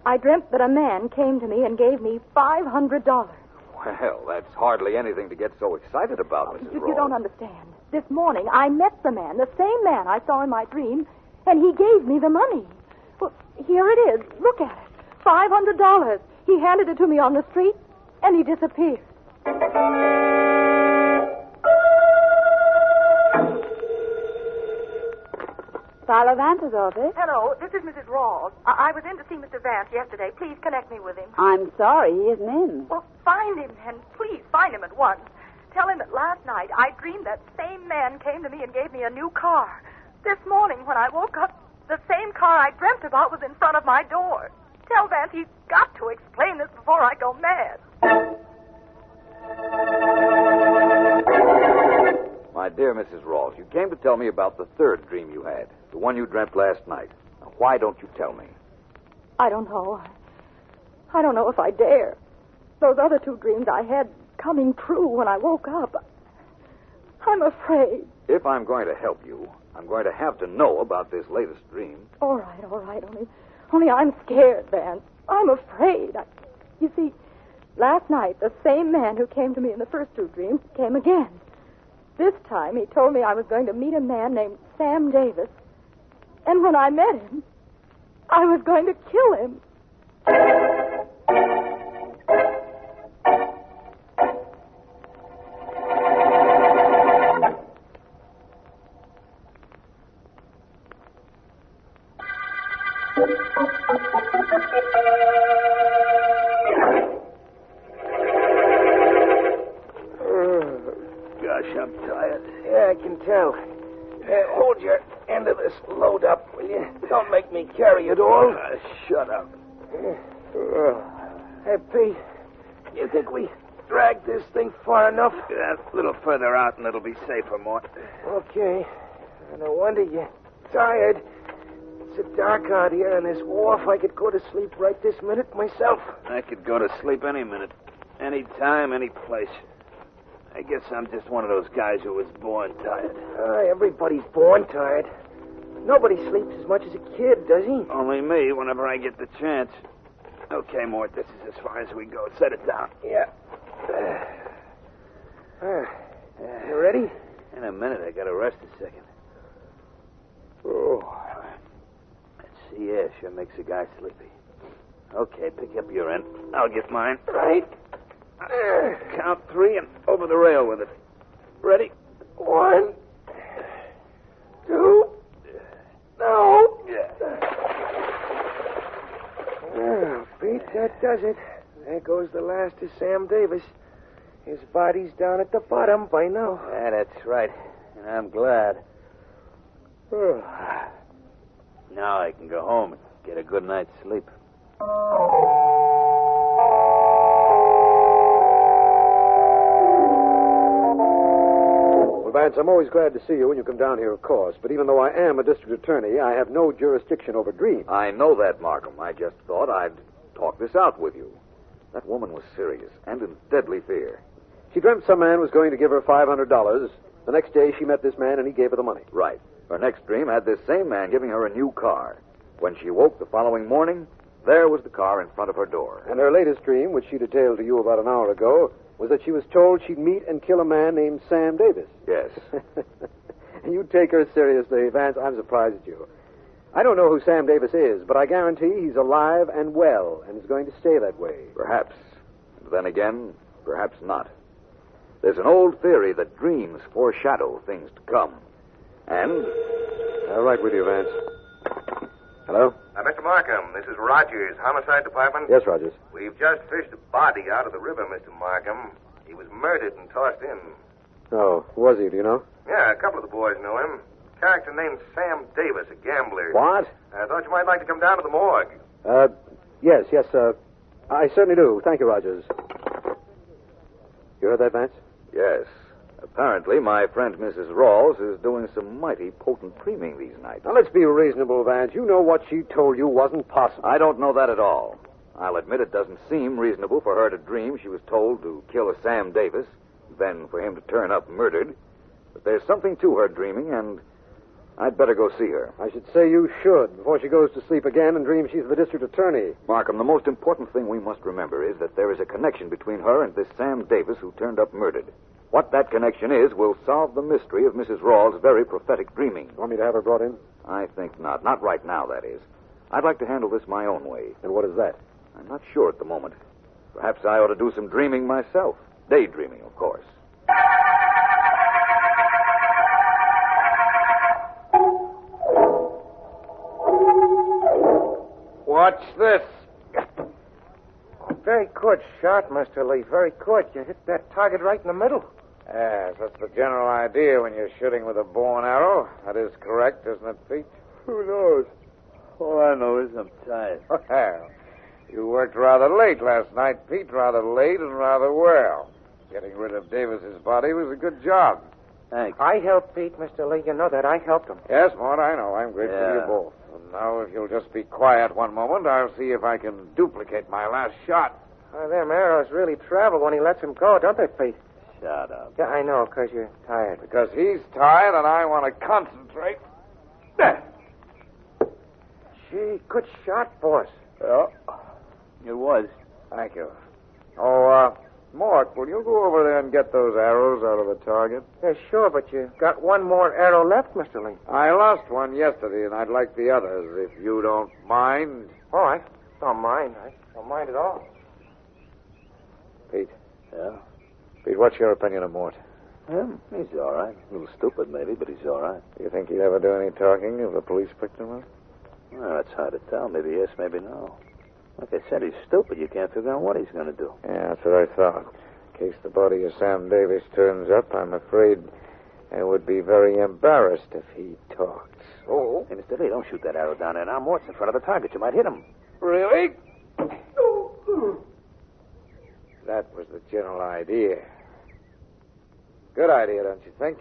I dreamt that a man came to me and gave me $500. Well, that's hardly anything to get so excited about, Mrs. You don't understand. This morning, I met the man, the same man I saw in my dream, and he gave me the money. Well, here it is. Look at it. $500. He handed it to me on the street, and he disappeared. Philo Vance's office? Hello, this is Mrs. Rawls. I was in to see Mr. Vance yesterday. Please connect me with him. I'm sorry, he isn't in. Well, find him, and please find him at once. Tell him that last night I dreamed that same man came to me and gave me a new car. This morning, when I woke up, the same car I dreamt about was in front of my door. Tell Vance he's got to explain this before I go mad. My dear Mrs. Rawls, you came to tell me about the third dream you had, the one you dreamt last night. Now, why don't you tell me? I don't know. I don't know if I dare. Those other two dreams I had coming true when I woke up. I'm afraid. If I'm going to help you, I'm going to have to know about this latest dream. All right. Only I'm scared, Vance. I'm afraid. You see, last night, the same man who came to me in the first two dreams came again. This time, he told me I was going to meet a man named Sam Davis. And when I met him, I was going to kill him. Gosh, I'm tired. Yeah, I can tell. Hold your end of this load up, will you? Don't make me carry it all. Shut up. Hey, Pete, you think we dragged this thing far enough? Yeah, a little further out and it'll be safer, Mort. Okay. No wonder you're tired. It's so dark out here on this wharf. I could go to sleep right this minute myself. I could go to sleep any minute, any time, any place. I guess I'm just one of those guys who was born tired. Everybody's born tired. Nobody sleeps as much as a kid, does he? Only me, whenever I get the chance. Okay, Mort, this is as far as we go. Set it down. Yeah. You ready? In a minute. I gotta rest a second. Oh. Let's see. Yeah, sure makes a guy sleepy. Okay, pick up your end. I'll get mine. Right. Count 3 and over the rail with it. Ready? 1, 2. No. Oh, Pete, that does it. There goes the last of Sam Davis. His body's down at the bottom by now. Yeah, that's right. And I'm glad. Now I can go home and get a good night's sleep. Vance, I'm always glad to see you when you come down here, of course. But even though I am a district attorney, I have no jurisdiction over dreams. I know that, Markham. I just thought I'd talk this out with you. That woman was serious and in deadly fear. She dreamt some man was going to give her $500. The next day, she met this man, and he gave her the money. Right. Her next dream had this same man giving her a new car. When she woke the following morning, there was the car in front of her door. And her latest dream, which she detailed to you about an hour ago, was that she was told she'd meet and kill a man named Sam Davis. Yes. And you take her seriously, Vance. I'm surprised at you. I don't know who Sam Davis is, but I guarantee he's alive and well and is going to stay that way. Perhaps. Then again, perhaps not. There's an old theory that dreams foreshadow things to come. And... Right with you, Vance. Hello? Mr. Markham, this is Rogers, Homicide Department. Yes, Rogers. We've just fished a body out of the river, Mr. Markham. He was murdered and tossed in. Oh, was he? Do you know? Yeah, a couple of the boys know him. Character named Sam Davis, a gambler. What? I thought you might like to come down to the morgue. Yes, I certainly do. Thank you, Rogers. You heard that, Vance? Yes. Apparently, my friend Mrs. Rawls is doing some mighty potent dreaming these nights. Now, let's be reasonable, Vance. You know what she told you wasn't possible. I don't know that at all. I'll admit it doesn't seem reasonable for her to dream she was told to kill a Sam Davis, then for him to turn up murdered. But there's something to her dreaming, and I'd better go see her. I should say you should, before she goes to sleep again and dreams she's the district attorney. Markham, the most important thing we must remember is that there is a connection between her and this Sam Davis who turned up murdered. What that connection is will solve the mystery of Mrs. Rawls' very prophetic dreaming. Want me to have her brought in? I think not. Not right now, that is. I'd like to handle this my own way. And what is that? I'm not sure at the moment. Perhaps I ought to do some dreaming myself. Daydreaming, of course. Watch this. Very good shot, Mr. Lee. Very good. You hit that target right in the middle. Yes, that's the general idea when you're shooting with a bow and arrow. That is correct, isn't it, Pete? Who knows? All I know is I'm tired. Well, you worked rather late last night, Pete. Rather late and rather well. Getting rid of Davis's body was a good job. Thanks. I helped Pete, Mr. Lee. You know that. I helped him. Yes, Mort, I know. I'm grateful to Yeah. you both. And now, if you'll just be quiet one moment, I'll see if I can duplicate my last shot. Them arrows really travel when he lets him go, don't they, Pete? Shut up. Yeah, I know, because you're tired. Because he's tired and I want to concentrate. There. Gee, good shot, boss. Yeah. It was. Thank you. Oh, Mort, will you go over there and get those arrows out of the target? Yeah, sure, but you got one more arrow left, Mr. Lee. I lost one yesterday, and I'd like the others, if you don't mind. Oh, I don't mind. I don't mind at all. Pete. Yeah? Pete, what's your opinion of Mort? Him? He's all right. A little stupid, maybe, but he's all right. Do you think he'd ever do any talking if the police picked him up? Well, it's hard to tell. Maybe yes, maybe no. Like I said, he's stupid. You can't figure out what he's going to do. Yeah, that's what I thought. In case the body of Sam Davis turns up, I'm afraid I would be very embarrassed if he talked. Oh. Hey, Mr. Lee, don't shoot that arrow down there now. Mort's in front of the target. You might hit him. Really? That was the general idea. Good idea, don't you think?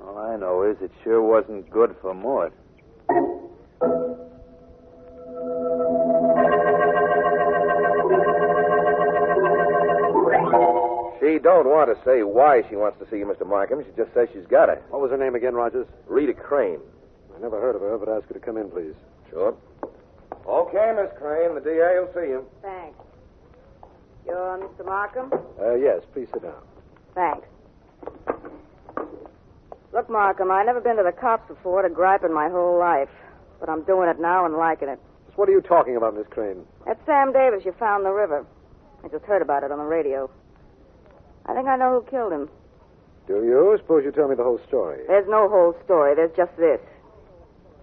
All I know is it sure wasn't good for Mort. She don't want to say why she wants to see you, Mr. Markham. She just says she's got it. What was her name again, Rogers? Rita Crane. I never heard of her, but ask her to come in, please. Sure. Okay, Miss Crane. The DA will see you. Thanks. You're Mr. Markham? Yes, please sit down. Thanks. Look, Markham, I've never been to the cops before to gripe in my whole life. But I'm doing it now and liking it. So what are you talking about, Miss Crane? That's Sam Davis you found in the river. I just heard about it on the radio. I think I know who killed him. Do you? Suppose you tell me the whole story. There's no whole story. There's just this.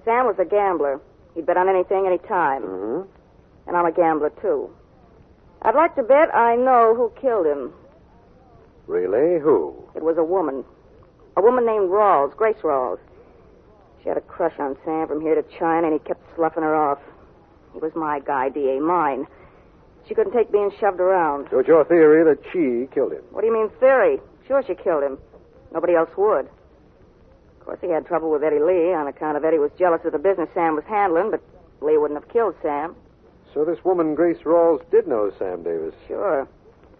Sam was a gambler. He'd bet on anything, any time. Mm-hmm. And I'm a gambler, too. I'd like to bet I know who killed him. Really? Who? It was a woman. A woman named Rawls, Grace Rawls. She had a crush on Sam from here to China, and he kept sloughing her off. He was my guy, D.A., mine. She couldn't take being shoved around. So it's your theory that she killed him? What do you mean, theory? Sure she killed him. Nobody else would. Of course, he had trouble with Eddie Lee on account of Eddie was jealous of the business Sam was handling, but Lee wouldn't have killed Sam. So this woman, Grace Rawls, did know Sam Davis? Sure.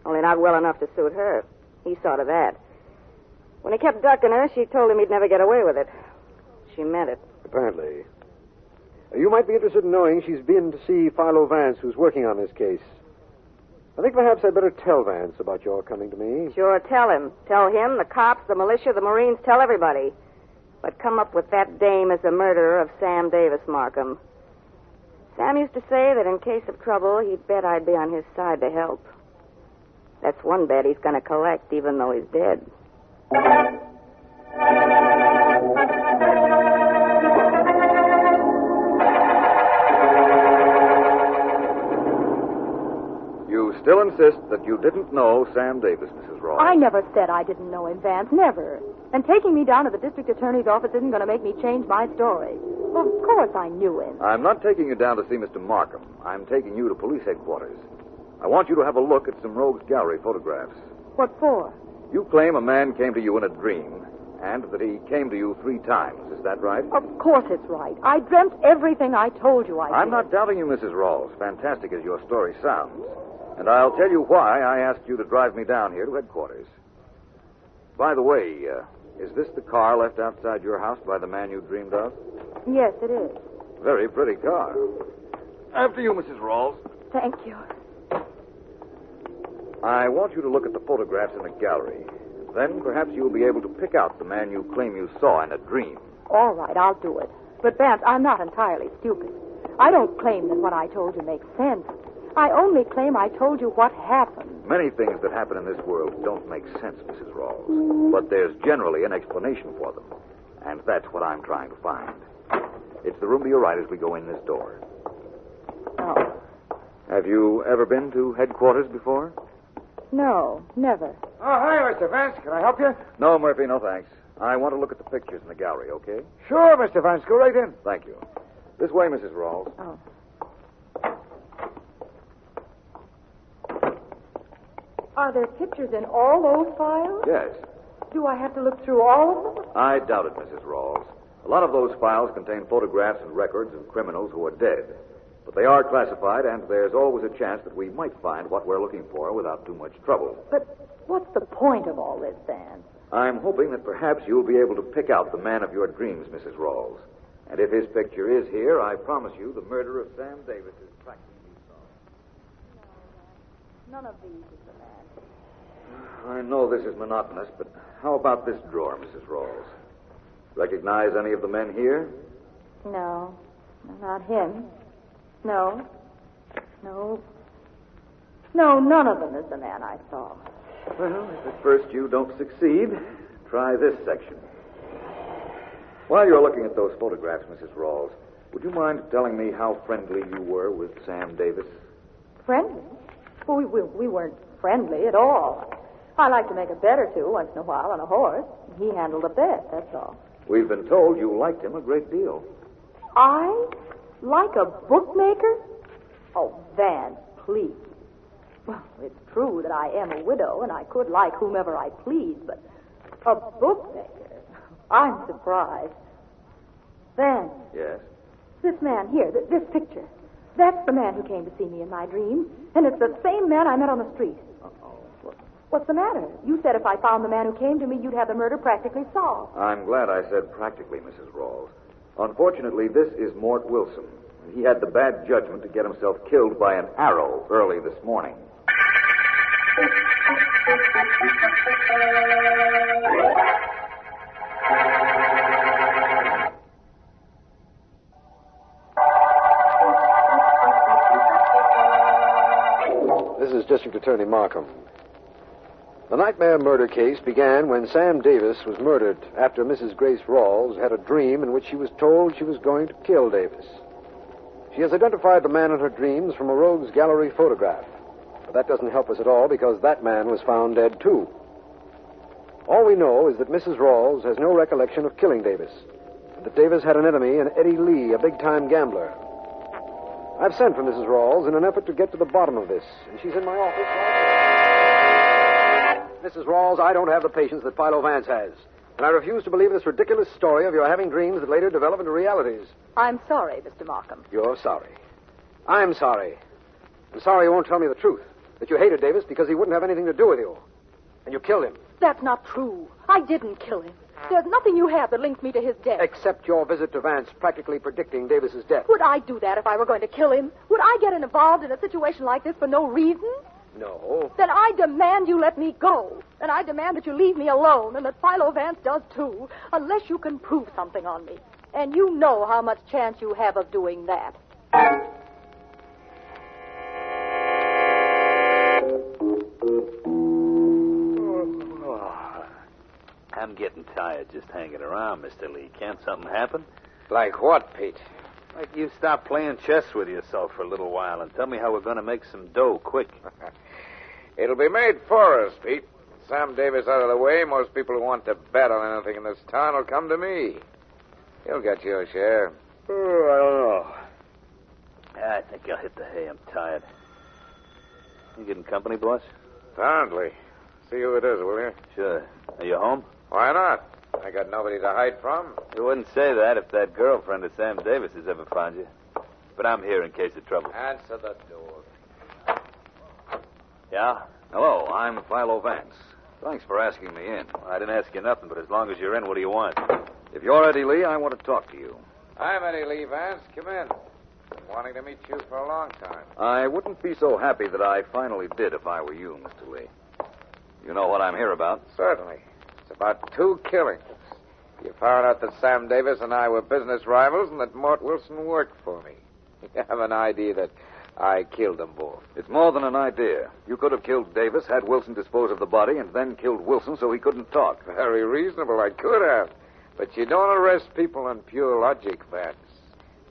Only not well enough to suit her. He saw to that. When he kept ducking her, she told him he'd never get away with it. She meant it. Apparently. You might be interested in knowing she's been to see Philo Vance, who's working on this case. I think perhaps I'd better tell Vance about your coming to me. Sure, tell him. Tell him, the cops, the militia, the Marines, tell everybody. But come up with that dame as the murderer of Sam Davis, Markham. Sam used to say that in case of trouble, he'd bet I'd be on his side to help. That's one bet he's going to collect, even though he's dead. still insist that you didn't know Sam Davis, Mrs. Rawls. I never said I didn't know him, Vance. Never. And taking me down to the district attorney's office isn't going to make me change my story. Well, of course I knew him. I'm not taking you down to see Mr. Markham. I'm taking you to police headquarters. I want you to have a look at some rogues gallery photographs. What for? You claim a man came to you in a dream, and that he came to you 3 times. Is that right? Of course it's right. I dreamt everything I told you I did. I'm not doubting you, Mrs. Rawls, fantastic as your story sounds. And I'll tell you why I asked you to drive me down here to headquarters. By the way, is this the car left outside your house by the man you dreamed of? Yes, it is. Very pretty car. After you, Mrs. Rawls. Thank you. I want you to look at the photographs in the gallery. Then perhaps you'll be able to pick out the man you claim you saw in a dream. All right, I'll do it. But, Vance, I'm not entirely stupid. I don't claim that what I told you makes sense. I only claim I told you what happened. Many things that happen in this world don't make sense, Mrs. Rawls. But there's generally an explanation for them. And that's what I'm trying to find. It's the room to your right as we go in this door. Oh. Have you ever been to headquarters before? No, never. Oh, hi, Mr. Vance. Can I help you? No, Murphy, no thanks. I want to look at the pictures in the gallery, okay? Sure, Mr. Vance. Go right in. Thank you. This way, Mrs. Rawls. Oh. Are there pictures in all those files? Yes. Do I have to look through all of them? I doubt it, Mrs. Rawls. A lot of those files contain photographs and records of criminals who are dead. But they are classified, and there's always a chance that we might find what we're looking for without too much trouble. But what's the point of all this, Dan? I'm hoping that perhaps you'll be able to pick out the man of your dreams, Mrs. Rawls. And if his picture is here, I promise you the murder of Sam Davis is practically solved. No, none of these is the man. I know this is monotonous, but how about this drawer, Mrs. Rawls? Recognize any of the men here? No, not him. No, none of them is the man I saw. Well, if at first you don't succeed, try this section. While you're looking at those photographs, Mrs. Rawls, would you mind telling me how friendly you were with Sam Davis? Friendly? Well, we weren't friendly at all. I like to make a bet or two once in a while on a horse. He handled a bet, that's all. We've been told you liked him a great deal. I? Like a bookmaker? Oh, Vance, please. Well, it's true that I am a widow, and I could like whomever I please, but a bookmaker? I'm surprised. Vance. Yes? This man here, this picture, that's the man who came to see me in my dream, and it's the same man I met on the street. Uh-oh. What's the matter? You said if I found the man who came to me, you'd have the murder practically solved. I'm glad I said practically, Mrs. Rawls. Unfortunately, this is Mort Wilson. He had the bad judgment to get himself killed by an arrow early this morning. This is District Attorney Markham. The nightmare murder case began when Sam Davis was murdered after Mrs. Grace Rawls had a dream in which she was told she was going to kill Davis. She has identified the man in her dreams from a rogues gallery photograph. But that doesn't help us at all because that man was found dead, too. All we know is that Mrs. Rawls has no recollection of killing Davis, and that Davis had an enemy in Eddie Lee, a big-time gambler. I've sent for Mrs. Rawls in an effort to get to the bottom of this, and she's in my office right now. Mrs. Rawls, I don't have the patience that Philo Vance has, and I refuse to believe this ridiculous story of your having dreams that later develop into realities. I'm sorry, Mr. Markham. You're sorry. I'm sorry. I'm sorry you won't tell me the truth, that you hated Davis because he wouldn't have anything to do with you, and you killed him. That's not true. I didn't kill him. There's nothing you have that links me to his death. Except your visit to Vance practically predicting Davis's death. Would I do that if I were going to kill him? Would I get involved in a situation like this for no reason? No. Then I demand you let me go. And I demand that you leave me alone, and that Philo Vance does too, unless you can prove something on me. And you know how much chance you have of doing that. I'm getting tired just hanging around, Mr. Lee. Can't something happen? Like what, Pete? Like you stop playing chess with yourself for a little while and tell me how we're going to make some dough quick. It'll be made for us, Pete. Sam Davis out of the way, most people who want to bet on anything in this town will come to me. You'll get your share. Oh, I don't know. Yeah, I think I'll hit the hay. I'm tired. You getting company, boss? Apparently. See who it is, will you? Sure. Are you home? Why not? I got nobody to hide from. You wouldn't say that if that girlfriend of Sam Davis has ever found you. But I'm here in case of trouble. Answer the door. Yeah? Hello, I'm Philo Vance. Thanks for asking me in. I didn't ask you nothing, but as long as you're in, what do you want? If you're Eddie Lee, I want to talk to you. I'm Eddie Lee Vance. Come in. Been wanting to meet you for a long time. I wouldn't be so happy that I finally did if I were you, Mr. Lee. You know what I'm here about? Certainly. It's about 2 killings. You found out that Sam Davis and I were business rivals and that Mort Wilson worked for me. You have an idea that I killed them both. It's more than an idea. You could have killed Davis, had Wilson dispose of the body, and then killed Wilson so he couldn't talk. Very reasonable. I could have. But you don't arrest people on pure logic, Vance.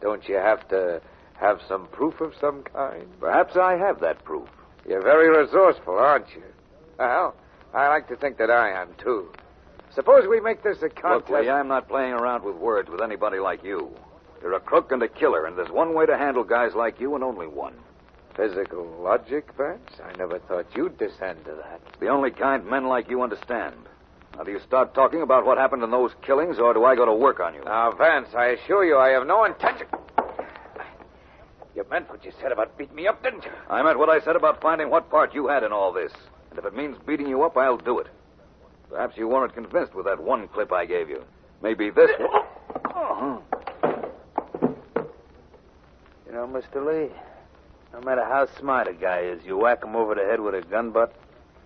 Don't you have to have some proof of some kind? Perhaps I have that proof. You're very resourceful, aren't you? Well, I like to think that I am, too. Suppose we make this a contest. Look, Lee, I'm not playing around with words with anybody like you. You're a crook and a killer, and there's one way to handle guys like you and only one. Physical logic, Vance? I never thought you'd descend to that. It's the only kind men like you understand. Now, do you start talking about what happened in those killings, or do I go to work on you? Now, Vance, I assure you I have no intention. You meant what you said about beating me up, didn't you? I meant what I said about finding what part you had in all this. And if it means beating you up, I'll do it. Perhaps you weren't convinced with that one clip I gave you. Maybe this one. Oh. You know, Mr. Lee, no matter how smart a guy is, you whack him over the head with a gun butt,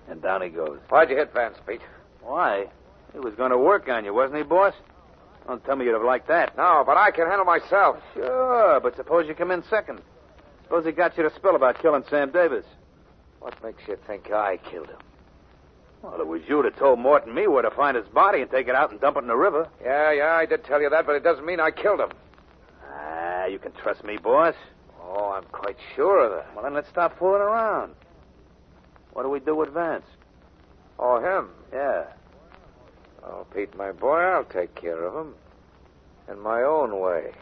and down he goes. Why'd you hit Vance, Pete? Why? He was going to work on you, wasn't he, boss? Don't tell me you'd have liked that. No, but I can handle myself. Sure, but suppose you come in second. Suppose he got you to spill about killing Sam Davis. What makes you think I killed him? Well, it was you that told Mort and me where to find his body and take it out and dump it in the river. Yeah, I did tell you that, but it doesn't mean I killed him. Ah, you can trust me, boss. Oh, I'm quite sure of that. Well, then let's stop fooling around. What do we do with Vance? Oh, him? Yeah. Oh, Pete, my boy, I'll take care of him. In my own way.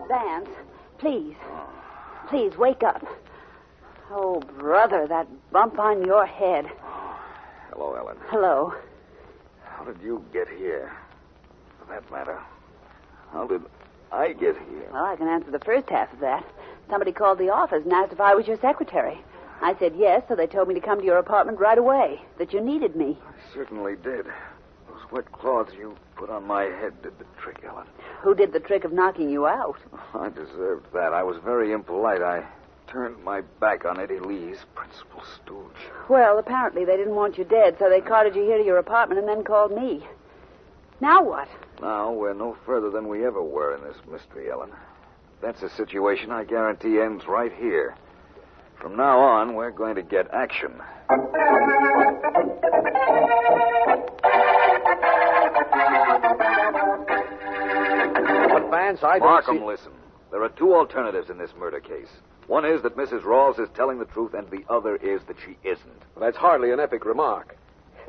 Vance, please. Please, wake up. Oh, brother, that bump on your head. Hello, Ellen. Hello. How did you get here? For that matter, how did I get here? Well, I can answer the first half of that. Somebody called the office and asked if I was your secretary. I said yes, so they told me to come to your apartment right away, that you needed me. I certainly did. Those wet cloths you put on my head did the trick, Ellen. Who did the trick of knocking you out? I deserved that. I was very impolite. I turned my back on Eddie Lee's principal stooge. Well, apparently they didn't want you dead, so they carted you here to your apartment and then called me. Now what? Now we're no further than we ever were in this mystery, Ellen. That's a situation I guarantee ends right here. From now on, we're going to get action. But, Vance, I don't Markham, listen. There are 2 alternatives in this murder case. One is that Mrs. Rawls is telling the truth, and the other is that she isn't. Well, that's hardly an epic remark.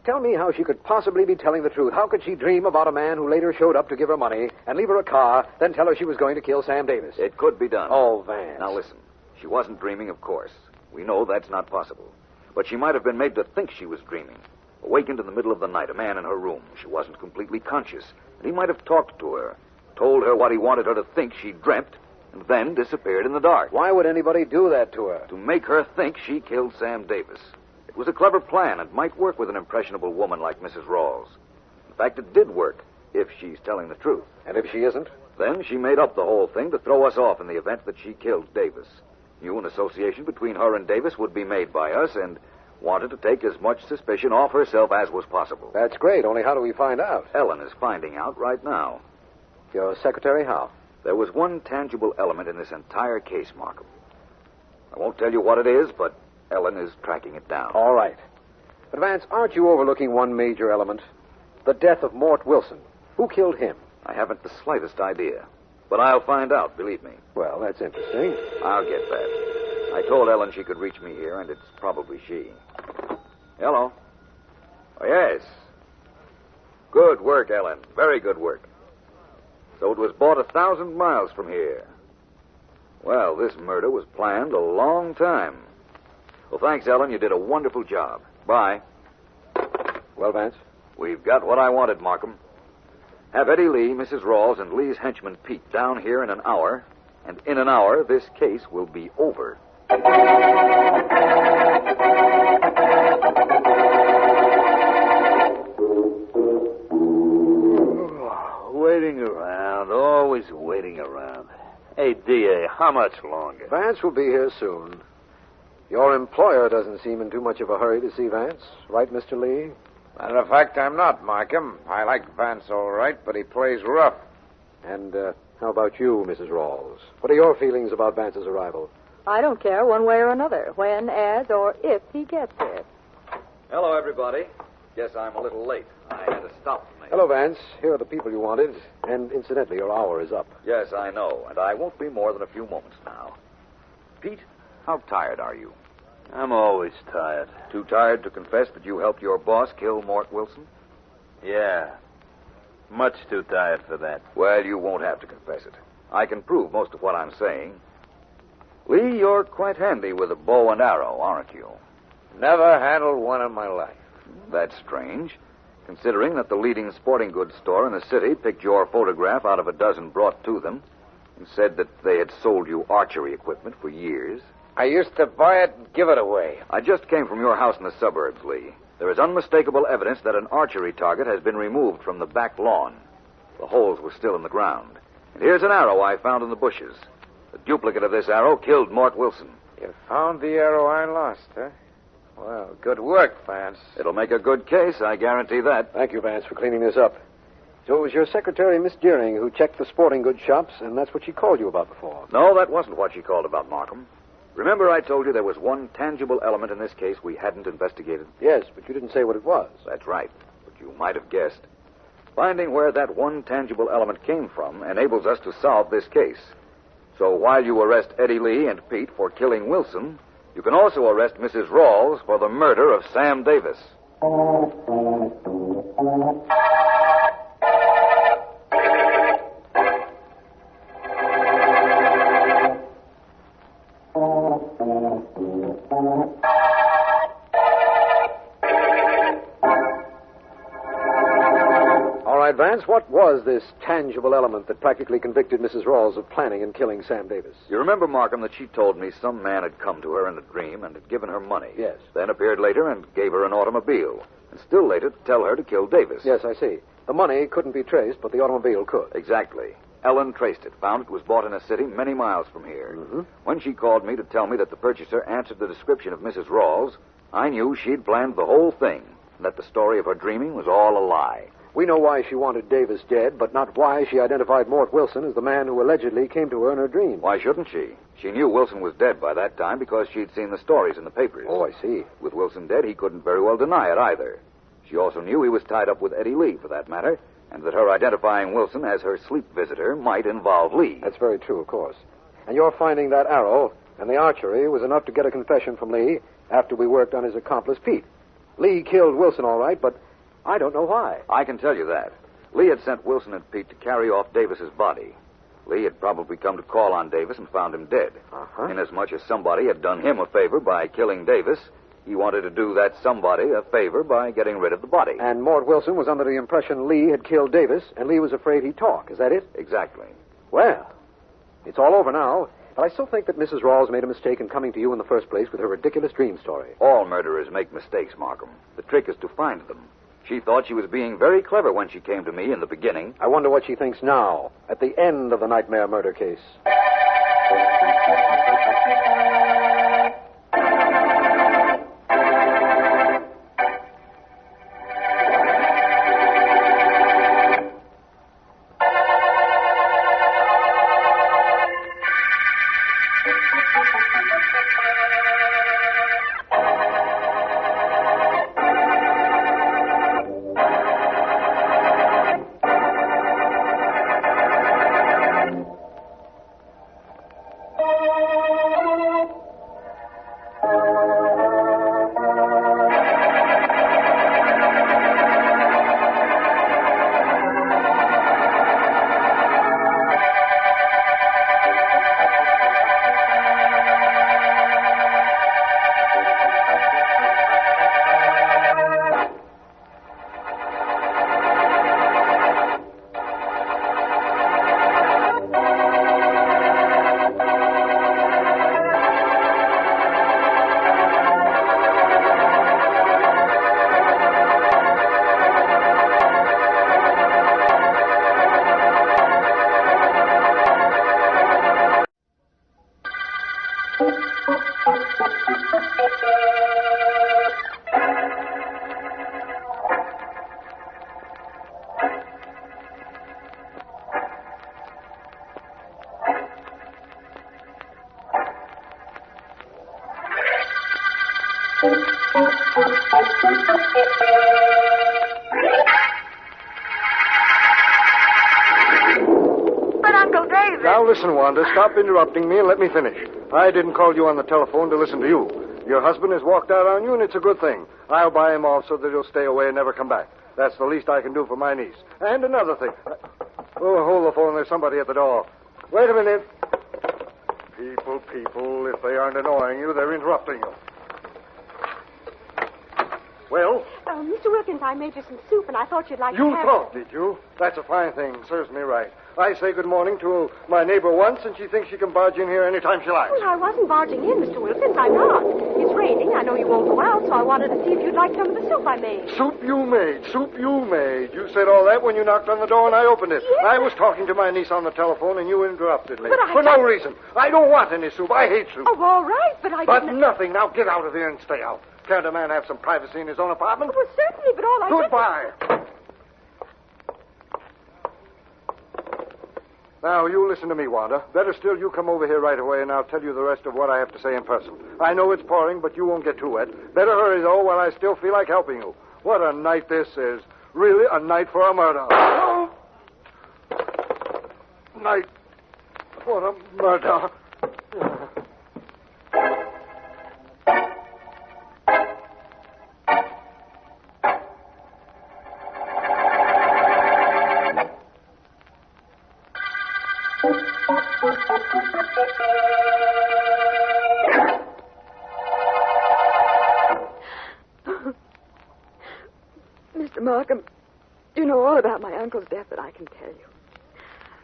Tell me how she could possibly be telling the truth. How could she dream about a man who later showed up to give her money and leave her a car, then tell her she was going to kill Sam Davis? It could be done. Oh, Vance. Now, listen. She wasn't dreaming, of course. We know that's not possible. But she might have been made to think she was dreaming. Awakened in the middle of the night, a man in her room. She wasn't completely conscious. And he might have talked to her, told her what he wanted her to think she dreamt, and then disappeared in the dark. Why would anybody do that to her? To make her think she killed Sam Davis. It was a clever plan and might work with an impressionable woman like Mrs. Rawls. In fact, it did work, if she's telling the truth. And if she isn't? Then she made up the whole thing to throw us off in the event that she killed Davis. Knew an association between her and Davis would be made by us and wanted to take as much suspicion off herself as was possible. That's great, only how do we find out? Ellen is finding out right now. Your secretary, how? There was one tangible element in this entire case, Markham. I won't tell you what it is, but Ellen is tracking it down. All right. But, Vance, aren't you overlooking one major element? The death of Mort Wilson. Who killed him? I haven't the slightest idea. But I'll find out, believe me. Well, that's interesting. I'll get that. I told Ellen she could reach me here, and it's probably she. Hello. Oh, yes. Good work, Ellen. Very good work. So it was bought 1,000 miles from here. Well, this murder was planned a long time. Well, thanks, Ellen. You did a wonderful job. Bye. Well, Vance? We've got what I wanted, Markham. Have Eddie Lee, Mrs. Rawls, and Lee's henchman Pete down here in an hour, and in an hour, this case will be over. Waiting around, always waiting around. Hey, D.A., how much longer? Vance will be here soon. Your employer doesn't seem in too much of a hurry to see Vance. Right, Mr. Lee? Matter of fact, I'm not, Markham. I like Vance all right, but he plays rough. And how about you, Mrs. Rawls? What are your feelings about Vance's arrival? I don't care one way or another, when, as, or if he gets here. Hello, everybody. Guess I'm a little late. I had to stop for me. Hello, Vance. Here are the people you wanted. And incidentally, your hour is up. Yes, I know, and I won't be more than a few moments now. Pete, how tired are you? I'm always tired. Too tired to confess that you helped your boss kill Mort Wilson? Yeah. Much too tired for that. Well, you won't have to confess it. I can prove most of what I'm saying. Lee, you're quite handy with a bow and arrow, aren't you? Never handled one in my life. That's strange, considering that the leading sporting goods store in the city picked your photograph out of a dozen brought to them and said that they had sold you archery equipment for years. I used to buy it and give it away. I just came from your house in the suburbs, Lee. There is unmistakable evidence that an archery target has been removed from the back lawn. The holes were still in the ground. And here's an arrow I found in the bushes. The duplicate of this arrow killed Mort Wilson. You found the arrow I lost, huh? Well, good work, Vance. It'll make a good case, I guarantee that. Thank you, Vance, for cleaning this up. So it was your secretary, Miss Deering, who checked the sporting goods shops, and that's what she called you about before. No, that wasn't what she called about, Markham. Remember I told you there was one tangible element in this case we hadn't investigated? Yes, but you didn't say what it was. That's right, but you might have guessed. Finding where that one tangible element came from enables us to solve this case. So while you arrest Eddie Lee and Pete for killing Wilson, you can also arrest Mrs. Rawls for the murder of Sam Davis. Vance, what was this tangible element that practically convicted Mrs. Rawls of planning and killing Sam Davis? You remember, Markham, that she told me some man had come to her in a dream and had given her money. Yes. Then appeared later and gave her an automobile. And still later to tell her to kill Davis. Yes, I see. The money couldn't be traced, but the automobile could. Exactly. Ellen traced it, found it was bought in a city many miles from here. Mm-hmm. When she called me to tell me that the purchaser answered the description of Mrs. Rawls, I knew she'd planned the whole thing, and that the story of her dreaming was all a lie. We know why she wanted Davis dead, but not why she identified Mort Wilson as the man who allegedly came to her in her dream. Why shouldn't she? She knew Wilson was dead by that time because she'd seen the stories in the papers. Oh, I see. With Wilson dead, he couldn't very well deny it either. She also knew he was tied up with Eddie Lee, for that matter, and that her identifying Wilson as her sleep visitor might involve Lee. That's very true, of course. And your finding that arrow and the archery was enough to get a confession from Lee after we worked on his accomplice, Pete. Lee killed Wilson, all right, but I don't know why. I can tell you that. Lee had sent Wilson and Pete to carry off Davis's body. Lee had probably come to call on Davis and found him dead. Uh-huh. Inasmuch as somebody had done him a favor by killing Davis, he wanted to do that somebody a favor by getting rid of the body. And Mort Wilson was under the impression Lee had killed Davis, and Lee was afraid he'd talk. Is that it? Exactly. Well, it's all over now, but I still think that Mrs. Rawls made a mistake in coming to you in the first place with her ridiculous dream story. All murderers make mistakes, Markham. The trick is to find them. She thought she was being very clever when she came to me in the beginning. I wonder what she thinks now, at the end of the nightmare murder case. listen, Wanda, stop interrupting me and let me finish. I didn't call you on the telephone to listen to you. Your husband has walked out on you, and it's a good thing. I'll buy him off so that he'll stay away and never come back. That's the least I can do for my niece. And another thing. Oh, hold the phone. There's somebody at the door. Wait a minute. People, if they aren't annoying you, they're interrupting you. Well? Mr. Wilkins, I made you some soup, and I thought you'd like to You have thought, did you? That's a fine thing. Serves me right. I say good morning to my neighbor once, and she thinks she can barge in here any time she likes. Well, I wasn't barging in, Mr. Wilkins. I'm not. It's raining. I know you won't go out, so I wanted to see if you'd like some of the soup I made. Soup you made. You said all that when you knocked on the door and I opened it. Yes. I was talking to my niece on the telephone, and you interrupted me. But For no reason. I don't want any soup. I hate soup. Oh, all right, but I But didn't... nothing. Now get out of here and stay out. Can't a man have some privacy in his own apartment? Well, certainly, but all I did... Goodbye. Now, you listen to me, Wanda. Better still, you come over here right away, and I'll tell you the rest of what I have to say in person. I know it's pouring, but you won't get too wet. Better hurry, though, while I still feel like helping you. What a night this is. Really a night for a murder. Night for a murder. Mr. Markham, you know all about my uncle's death that I can tell you.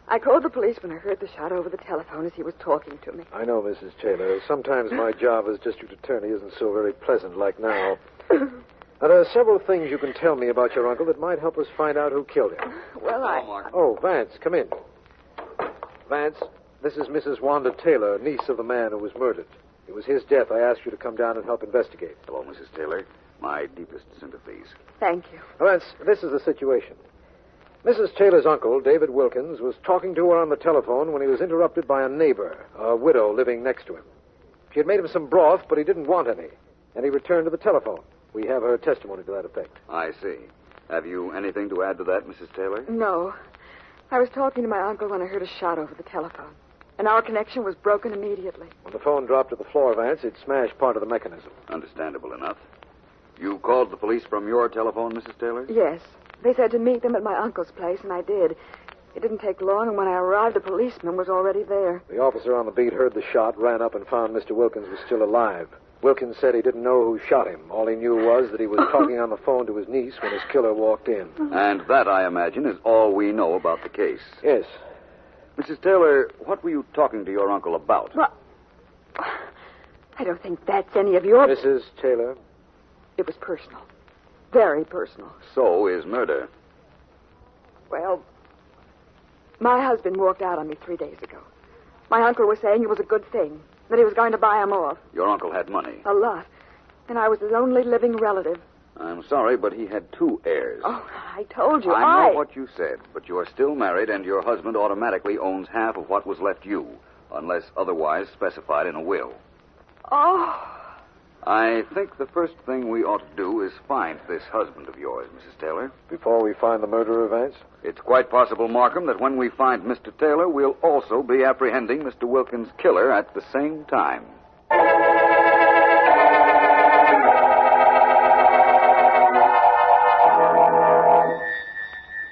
I called the police when I heard the shot over the telephone as he was talking to me. I know, Mrs. Taylor. Sometimes my job as district attorney isn't so very pleasant like now. Now, there are several things you can tell me about your uncle that might help us find out who killed him. Well, Oh, Vance, come in. Vance, this is Mrs. Wanda Taylor, niece of the man who was murdered. It was his death I asked you to come down and help investigate. Hello, Mrs. Taylor. My deepest sympathies. Thank you. Vance, this is the situation. Mrs. Taylor's uncle, David Wilkins, was talking to her on the telephone when he was interrupted by a neighbor, a widow living next to him. She had made him some broth, but he didn't want any, and he returned to the telephone. We have her testimony to that effect. I see. Have you anything to add to that, Mrs. Taylor? No. I was talking to my uncle when I heard a shot over the telephone, and our connection was broken immediately. When the phone dropped to the floor, Vance, it smashed part of the mechanism. Understandable enough. You called the police from your telephone, Mrs. Taylor? Yes. They said to meet them at my uncle's place, and I did. It didn't take long, and when I arrived, a policeman was already there. The officer on the beat heard the shot, ran up, and found Mr. Wilkins was still alive. Wilkins said he didn't know who shot him. All he knew was that he was talking on the phone to his niece when his killer walked in. And that, I imagine, is all we know about the case. Yes. Mrs. Taylor, what were you talking to your uncle about? Well, I don't think that's any of your... Mrs. Taylor? It was personal. Very personal. So is murder. Well, my husband walked out on me 3 days ago. My uncle was saying it was a good thing, that he was going to buy him off. Your uncle had money. A lot. And I was his only living relative. I'm sorry, but he had 2 heirs. Oh, I told you. I know what you said, but you're still married, and your husband automatically owns half of what was left you, unless otherwise specified in a will. Oh. I think the first thing we ought to do is find this husband of yours, Mrs. Taylor. Before we find the murderer, Vance? It's quite possible, Markham, that when we find Mr. Taylor, we'll also be apprehending Mr. Wilkins' killer at the same time.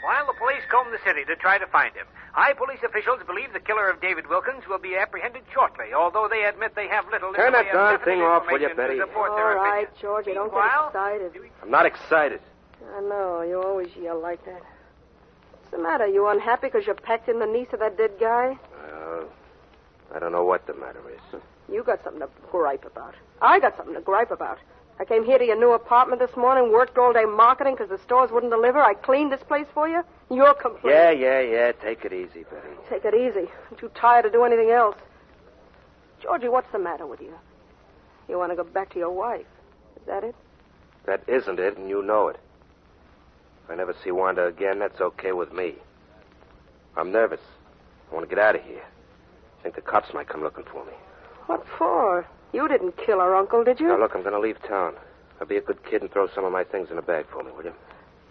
While the police comb the city to try to find him, high police officials believe the killer of David Wilkins will be apprehended shortly, although they admit they have little... Turn that darn thing off, will you, Betty? All right, George, don't get excited. I'm not excited. I know. You always yell like that. What's the matter? You unhappy because you packed in the niece of that dead guy? I don't know what the matter is. You got something to gripe about. I got something to gripe about. I came here to your new apartment this morning, worked all day marketing because the stores wouldn't deliver. I cleaned this place for you. You're complaining. Yeah. Take it easy, Betty. Take it easy. I'm too tired to do anything else. Georgie, what's the matter with you? You want to go back to your wife. Is that it? That isn't it, and you know it. If I never see Wanda again, that's okay with me. I'm nervous. I want to get out of here. I think the cops might come looking for me. What for? You didn't kill her uncle, did you? Now, look, I'm going to leave town. I'll be a good kid and throw some of my things in a bag for me, will you?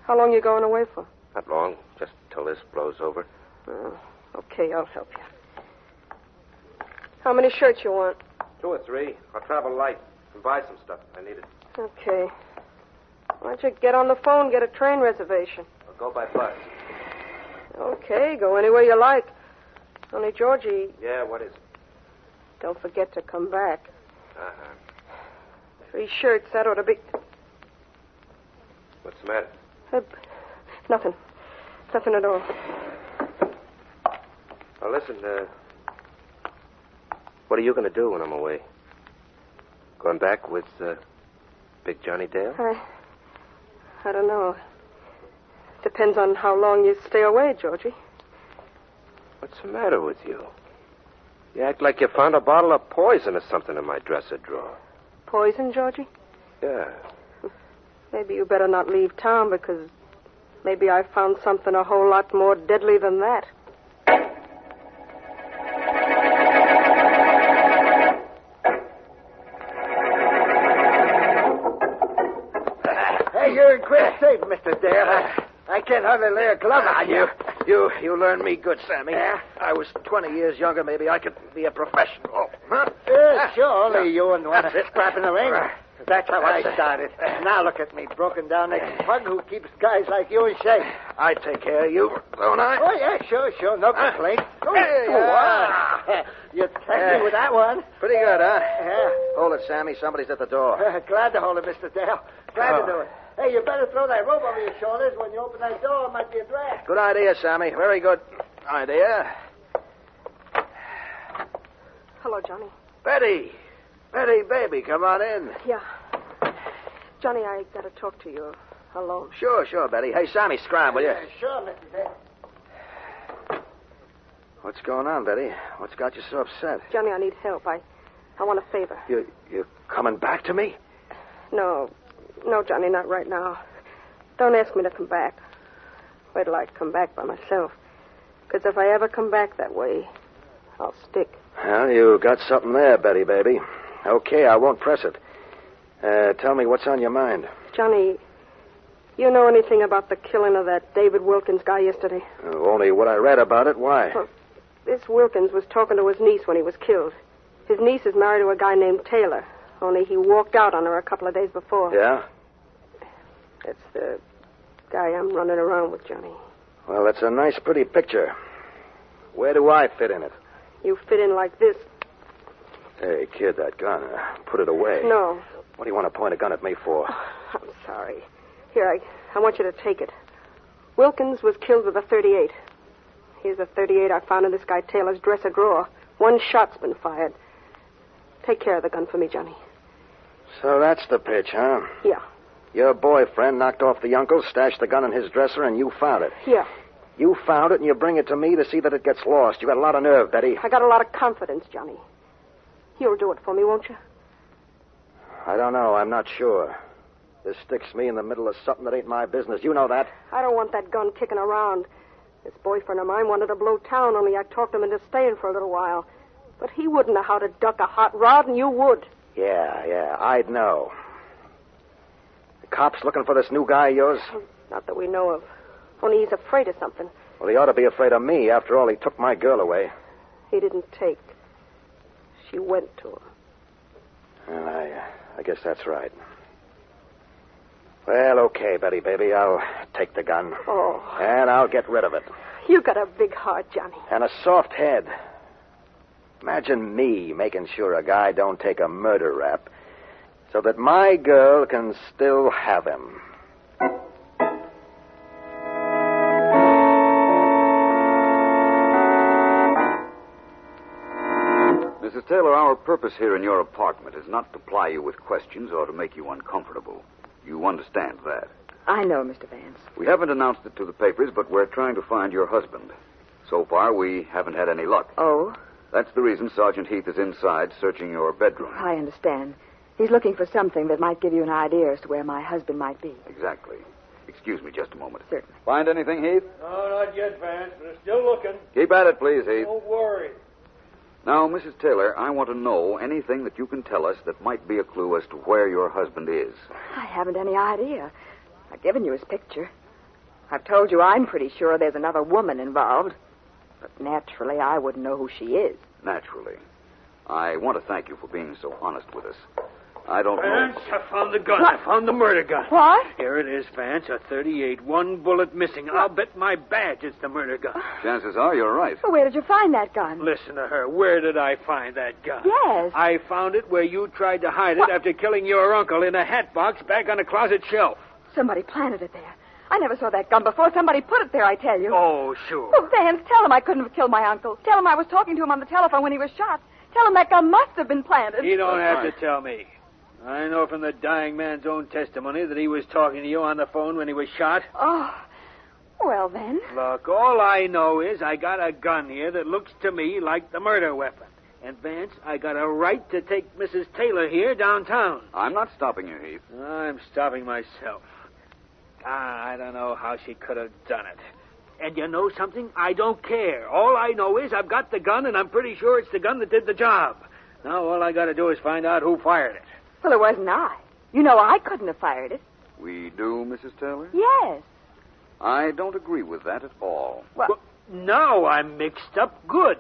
How long you going away for? Not long, just till this blows over. Oh, okay, I'll help you. How many shirts you want? 2 or 3. I'll travel light and buy some stuff if I need it. Okay. Why don't you get on the phone and get a train reservation? I'll go by bus. Okay, go anywhere you like. Only, Georgie, Yeah, what is it? don't forget to come back. Uh-huh. 3 shirts, that ought to be... What's the matter? Nothing. Nothing at all. Now, listen, what are you going to do when I'm away? Going back with Big Johnny Dale? I don't know. Depends on how long you stay away, Georgie. What's the matter with you? You act like you found a bottle of poison or something in my dresser drawer. Poison, Georgie? Yeah. Maybe you better not leave town because maybe I found something a whole lot more deadly than that. Hey, you're in quick shape, Mr. Dale. I can't hardly lay a glove on you. You learned me good, Sammy. Yeah? I was 20 years younger. Maybe I could be a professional. Huh? Sure, only you and one That's it. scrap in the ring. That's how I That's it. started. Now look at me, broken down ex-pug who keeps guys like you in shape. I take care of you, don't I? Oh, yeah, sure. No complaint. Hey, You tagged me with that one. Pretty good, huh? Yeah. Hold it, Sammy. Somebody's at the door. Glad to hold it, Mr. Dale. Glad to do it. Hey, you better throw that rope over your shoulders when you open that door. It might be a drag. Good idea, Sammy. Very good idea. Hello, Johnny. Betty, baby, come on in. Yeah. Johnny, I got to talk to you alone. Sure, Betty. Hey, Sammy, scram, will you? Sure, Mr. Dale. What's going on, Betty? What's got you so upset? Johnny, I need help. I want a favor. You coming back to me? No, Johnny, not right now. Don't ask me to come back. Wait till I come back by myself. Because if I ever come back that way, I'll stick. Well, you got something there, Betty, baby. Okay, I won't press it. Tell me what's on your mind. Johnny, you know anything about the killing of that David Wilkins guy yesterday? Only what I read about it. Why? Well, this Wilkins was talking to his niece when he was killed. His niece is married to a guy named Taylor, only he walked out on her a couple of days before. Yeah? That's the guy I'm running around with, Johnny. Well, that's a nice, pretty picture. Where do I fit in it? You fit in like this. Hey, kid, that gun. Put it away. No. What do you want to point a gun at me for? I'm sorry. Here, I want you to take it. Wilkins was killed with a .38. Here's a .38 I found in this guy Taylor's dresser drawer. 1 shot's been fired. Take care of the gun for me, Johnny. So that's the pitch, huh? Yeah. Your boyfriend knocked off the uncle, stashed the gun in his dresser, and you found it. Yeah. You found it, and you bring it to me to see that it gets lost. You got a lot of nerve, Betty. I got a lot of confidence, Johnny. You'll do it for me, won't you? I don't know. I'm not sure. This sticks me in the middle of something that ain't my business. You know that. I don't want that gun kicking around. This boyfriend of mine wanted to blow town, only I talked him into staying for a little while. But he wouldn't know how to duck a hot rod, and you would. Yeah, I'd know. The cops looking for this new guy of yours? Not that we know of. Only he's afraid of something. Well, he ought to be afraid of me. After all, he took my girl away. He didn't take. She went to him. Well, I guess that's right. Well, okay, Betty, baby. I'll take the gun. Oh. And I'll get rid of it. You got a big heart, Johnny. And a soft head. Imagine me making sure a guy don't take a murder rap so that my girl can still have him. Mrs. Taylor, our purpose here in your apartment is not to ply you with questions or to make you uncomfortable. You understand that. I know, Mr. Vance. We haven't announced it to the papers, but we're trying to find your husband. So far, we haven't had any luck. Oh? That's the reason Sergeant Heath is inside searching your bedroom. I understand. He's looking for something that might give you an idea as to where my husband might be. Exactly. Excuse me just a moment. Certainly. Find anything, Heath? No, not yet, Vance, but I'm still looking. Keep at it, please, Heath. Don't worry. Now, Mrs. Taylor, I want to know anything that you can tell us that might be a clue as to where your husband is. I haven't any idea. I've given you his picture. I've told you I'm pretty sure there's another woman involved. But naturally, I wouldn't know who she is. Naturally. I want to thank you for being so honest with us. I don't Vance, know. I found the gun. What? I found the murder gun. What? Here it is, Vance, a .38, one bullet missing. I'll bet my badge it's the murder gun. Chances are you're right. Well, where did you find that gun? Listen to her. Where did I find that gun? Yes. I found it where you tried to hide it after killing your uncle in a hat box back on a closet shelf. Somebody planted it there. I never saw that gun before. Somebody put it there, I tell you. Oh, sure. Oh, Vance, tell him I couldn't have killed my uncle. Tell him I was talking to him on the telephone when he was shot. Tell him that gun must have been planted. You don't have to tell me. I know from the dying man's own testimony that he was talking to you on the phone when he was shot. Oh, well then. Look, all I know is I got a gun here that looks to me like the murder weapon. And, Vance, I got a right to take Mrs. Taylor here downtown. I'm not stopping you, Heath. I'm stopping myself. I don't know how she could have done it. And you know something? I don't care. All I know is I've got the gun, and I'm pretty sure it's the gun that did the job. Now all I got to do is find out who fired it. Well, it wasn't I. You know I couldn't have fired it. We do, Mrs. Taylor? Yes. I don't agree with that at all. Well, now I'm mixed up good.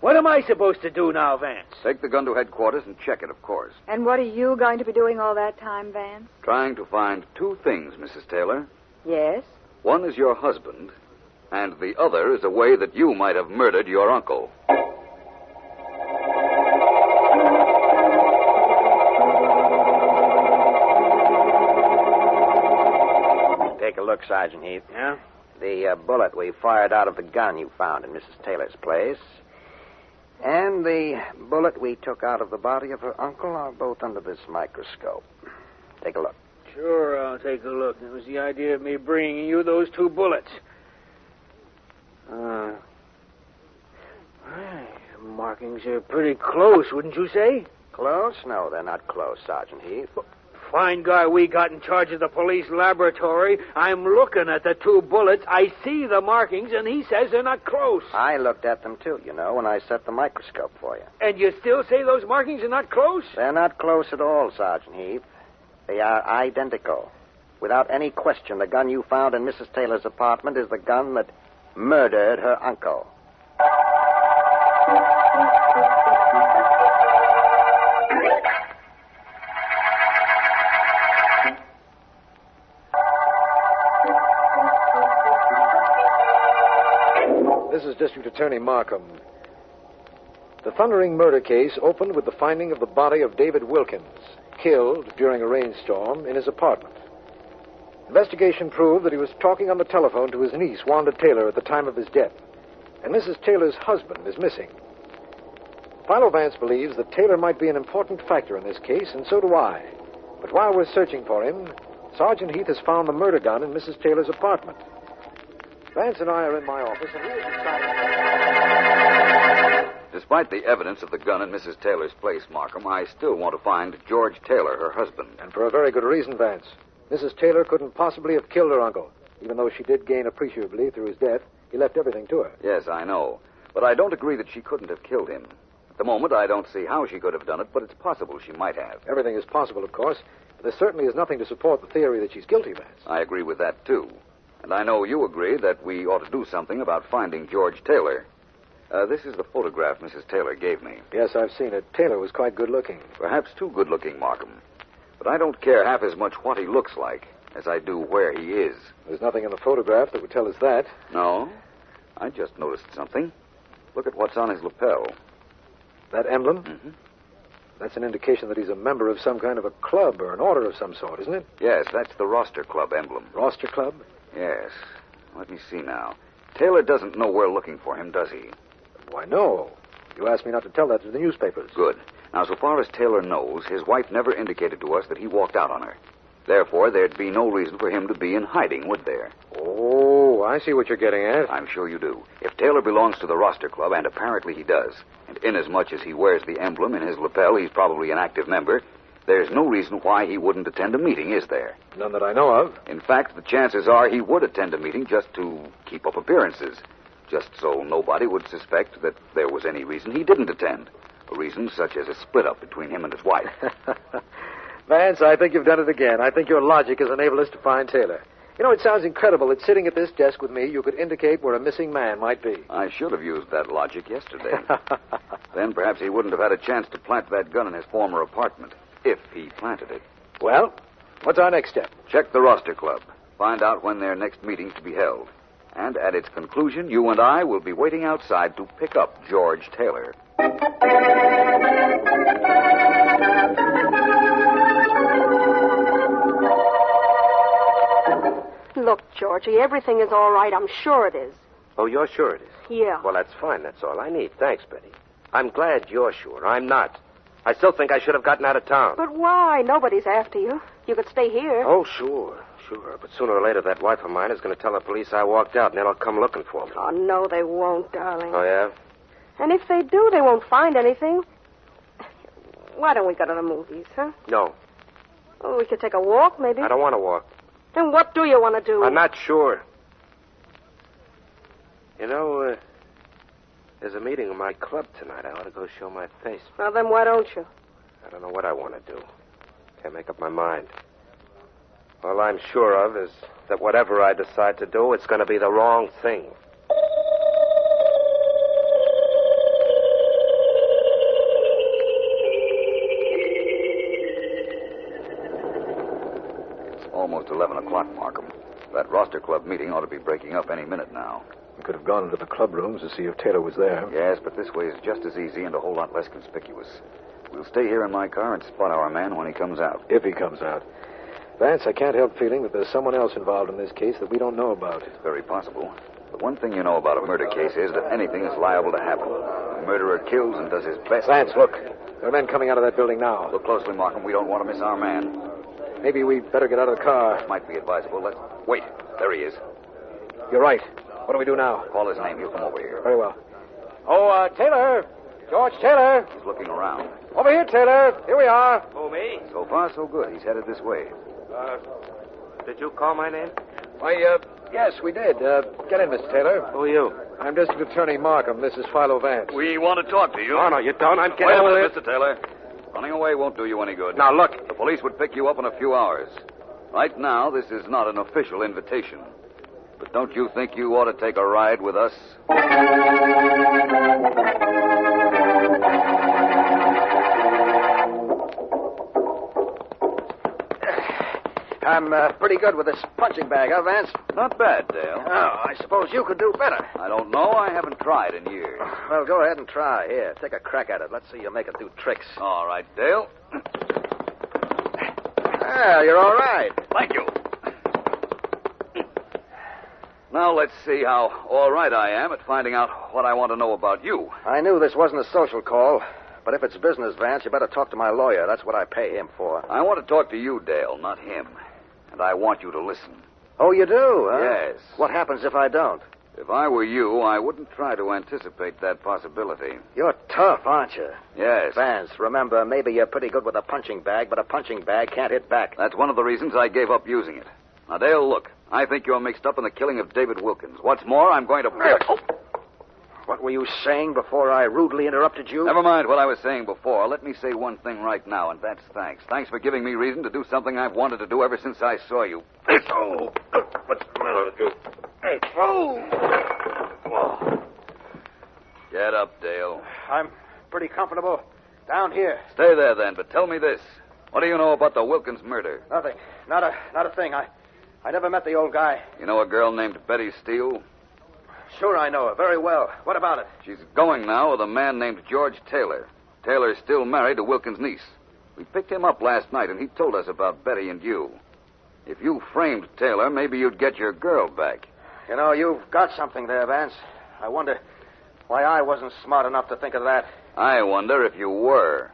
What am I supposed to do now, Vance? Take the gun to headquarters and check it, of course. and what are you going to be doing all that time, Vance? Trying to find two things, Mrs. Taylor. Yes? One is your husband, and the other is a way that you might have murdered your uncle. Take a look, Sergeant Heath. Yeah? The bullet we fired out of the gun you found in Mrs. Taylor's place and the bullet we took out of the body of her uncle are both under this microscope. Take a look. Sure, I'll take a look. It was the idea of me bringing you those two bullets. Markings are pretty close, wouldn't you say? Close? No, they're not close, Sergeant Heath. Fine guy we got in charge of the police laboratory. I'm looking at the two bullets. I see the markings, and he says they're not close. I looked at them, too, when I set the microscope for you. And you still say those markings are not close? They're not close at all, Sergeant Heath. They are identical. Without any question, the gun you found in Mrs. Taylor's apartment is the gun that murdered her uncle. This is District Attorney Markham. The thundering murder case opened with the finding of the body of David Wilkins, killed during a rainstorm in his apartment. Investigation proved that he was talking on the telephone to his niece, Wanda Taylor, at the time of his death, and Mrs. Taylor's husband is missing. Philo Vance believes that Taylor might be an important factor in this case, and so do I. But while we're searching for him, Sergeant Heath has found the murder gun in Mrs. Taylor's apartment. Vance and I are in my office, and we have Despite the evidence of the gun in Mrs. Taylor's place, Markham, I still want to find George Taylor, her husband. And for a very good reason, Vance. Mrs. Taylor couldn't possibly have killed her uncle. Even though she did gain appreciably through his death, he left everything to her. Yes, I know. But I don't agree that she couldn't have killed him. At the moment, I don't see how she could have done it, but it's possible she might have. Everything is possible, of course. But there certainly is nothing to support the theory that she's guilty, Vance. I agree with that, too. And I know you agree that we ought to do something about finding George Taylor. This is the photograph Mrs. Taylor gave me. Yes, I've seen it. Taylor was quite good-looking. Perhaps too good-looking, Markham. But I don't care half as much what he looks like as I do where he is. There's nothing in the photograph that would tell us that. No? I just noticed something. Look at what's on his lapel. That emblem? Mm-hmm. That's an indication that he's a member of some kind of a club or an order of some sort, isn't it? Yes, that's the Roster Club emblem. Roster Club? Yes. Let me see now. Taylor doesn't know we're looking for him, does he? Why, no. You asked me not to tell that to the newspapers. Good. Now, so far as Taylor knows, his wife never indicated to us that he walked out on her. Therefore, there'd be no reason for him to be in hiding, would there? Oh, I see what you're getting at. I'm sure you do. If Taylor belongs to the Roster Club, and apparently he does, and inasmuch as he wears the emblem in his lapel, he's probably an active member, there's no reason why he wouldn't attend a meeting, is there? None that I know of. In fact, the chances are he would attend a meeting just to keep up appearances, just so nobody would suspect that there was any reason he didn't attend, a reason such as a split-up between him and his wife. Vance, I think you've done it again. I think your logic has enabled us to find Taylor. You know, it sounds incredible that sitting at this desk with me, you could indicate where a missing man might be. I should have used that logic yesterday. Then perhaps he wouldn't have had a chance to plant that gun in his former apartment, if he planted it. Well, what's our next step? Check the roster club. Find out when their next meeting's to be held. And at its conclusion, you and I will be waiting outside to pick up George Taylor. Look, Georgie, everything is all right. I'm sure it is. Oh, you're sure it is? Yeah. Well, that's fine. That's all I need. Thanks, Betty. I'm glad you're sure. I'm not. I still think I should have gotten out of town. But why? Nobody's after you. You could stay here. Oh, sure. But sooner or later, that wife of mine is going to tell the police I walked out, and they'll come looking for me. Oh, no, they won't, darling. Oh, yeah? And if they do, they won't find anything. Why don't we go to the movies, huh? No. Oh, we could take a walk, maybe. I don't want to walk. Then what do you want to do? I'm not sure. You know, there's a meeting in my club tonight. I ought to go show my face. Well, then why don't you? I don't know what I want to do. Can't make up my mind. All I'm sure of is that whatever I decide to do, it's going to be the wrong thing. It's almost 11 o'clock, Markham. That roster club meeting ought to be breaking up any minute now. We could have gone into the club rooms to see if Taylor was there. Yes, but this way is just as easy and a whole lot less conspicuous. We'll stay here in my car and spot our man when he comes out. If he comes out. Vance, I can't help feeling that there's someone else involved in this case that we don't know about. It's very possible. But one thing you know about a murder case is that anything is liable to happen. The murderer kills and does his best. Vance, look. There are men coming out of that building now. Look closely, Markham. We don't want to miss our man. Maybe we'd better get out of the car. Might be advisable. Let's wait. There he is. You're right. What do we do now? Call his name. He'll come over here. Very well. Oh, Taylor. George Taylor. He's looking around. Over here, Taylor. Here we are. Oh, me? So far, so good. He's headed this way. Did you call my name? Why, yes, we did. Get in, Mr. Taylor. Who are you? I'm District Attorney Markham. This is Philo Vance. We want to talk to you. Oh, no, you don't. I'm getting... Wait a minute, Mr. Taylor. Running away won't do you any good. Now, look. The police would pick you up in a few hours. Right now, this is not an official invitation. But don't you think you ought to take a ride with us? I'm pretty good with this punching bag, huh, Vance? Not bad, Dale. Oh, I suppose you could do better. I don't know. I haven't tried in years. Well, go ahead and try. Here, take a crack at it. Let's see you make it do tricks. All right, Dale. Well, you're all right. Thank you. Now let's see how all right I am at finding out what I want to know about you. I knew this wasn't a social call, but if it's business, Vance, you better talk to my lawyer. That's what I pay him for. I want to talk to you, Dale, not him. And I want you to listen. Oh, you do, huh? Yes. What happens if I don't? If I were you, I wouldn't try to anticipate that possibility. You're tough, aren't you? Yes. Vance, remember, maybe you're pretty good with a punching bag, but a punching bag can't hit back. That's one of the reasons I gave up using it. Now, Dale, look. I think you're mixed up in the killing of David Wilkins. What's more, I'm going to... Oh. What were you saying before I rudely interrupted you? Never mind what I was saying before. Let me say one thing right now, and that's thanks. Thanks for giving me reason to do something I've wanted to do ever since I saw you. Oh, what's the matter with you? Hey, oh. Get up, Dale. I'm pretty comfortable down here. Stay there, then, but tell me this. What do you know about the Wilkins murder? Nothing. Not a thing. I never met the old guy. You know a girl named Betty Steele? Sure, I know her very well. What about it? She's going now with a man named George Taylor. Taylor's still married to Wilkins' niece. We picked him up last night, and he told us about Betty and you. If you framed Taylor, maybe you'd get your girl back. You know, you've got something there, Vance. I wonder why I wasn't smart enough to think of that. I wonder if you were.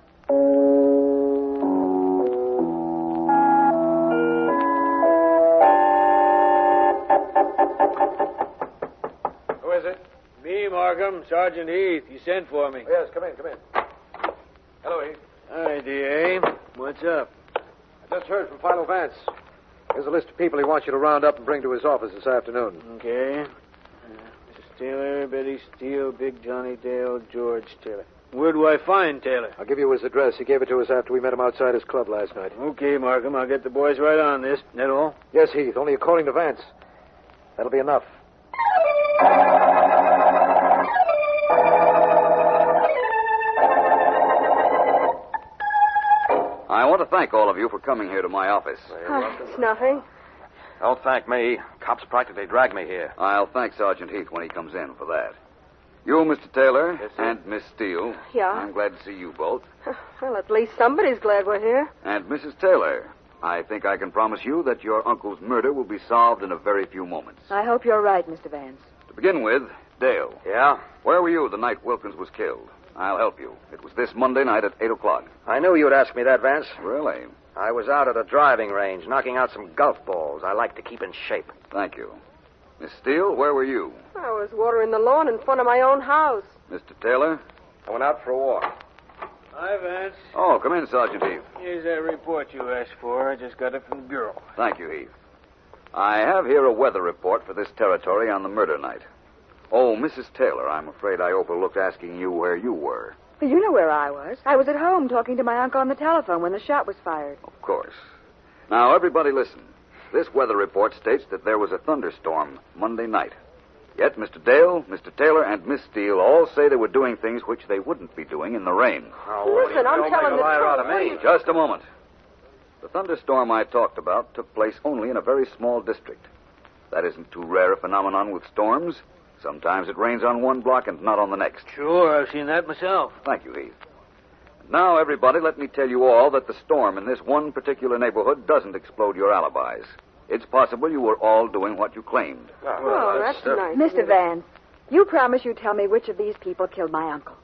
Markham, Sergeant Heath. You sent for me. Yes, come in. Hello, Heath. Hi, D.A. What's up? I just heard from Philo Vance. Here's a list of people he wants you to round up and bring to his office this afternoon. Okay. Mrs. Taylor, Betty Steele, Big Johnny Dale, George Taylor. Where do I find Taylor? I'll give you his address. He gave it to us after we met him outside his club last night. Okay, Markham. I'll get the boys right on this. That all? Yes, Heath, only according to Vance. That'll be enough. I want to thank all of you for coming here to my office. It's nothing. Don't thank me. Cops practically dragged me here. I'll thank Sergeant Heath when he comes in for that. You, Mr. Taylor, and Miss Steele. Yeah. I'm glad to see you both. Well, at least somebody's glad we're here. And Mrs. Taylor, I think I can promise you that your uncle's murder will be solved in a very few moments. I hope you're right, Mr. Vance. To begin with, Dale. Yeah? Where were you the night Wilkins was killed? I'll help you. It was this Monday night at 8 o'clock. I knew you'd ask me that, Vance. Really? I was out at a driving range knocking out some golf balls. I like to keep in shape. Thank you. Miss Steele, where were you? I was watering the lawn in front of my own house. Mr. Taylor? I went out for a walk. Hi, Vance. Oh, come in, Sergeant Heath. Here's that report you asked for. I just got it from the Bureau. Thank you, Heath. I have here a weather report for this territory on the murder night. Oh, Mrs. Taylor, I'm afraid I overlooked asking you where you were. Well, you know where I was. I was at home talking to my uncle on the telephone when the shot was fired. Of course. Now, everybody listen. This weather report states that there was a thunderstorm Monday night. Yet Mr. Dale, Mr. Taylor, and Miss Steele all say they were doing things which they wouldn't be doing in the rain. Listen, I'm telling the truth. Just a moment. The thunderstorm I talked about took place only in a very small district. That isn't too rare a phenomenon with storms. Sometimes it rains on one block and not on the next. Sure, I've seen that myself. Thank you, Heath. Now, everybody, let me tell you all that the storm in this one particular neighborhood doesn't explode your alibis. It's possible you were all doing what you claimed. Oh, that's nice. Mr. Vance, you promise you tell me which of these people killed my uncle.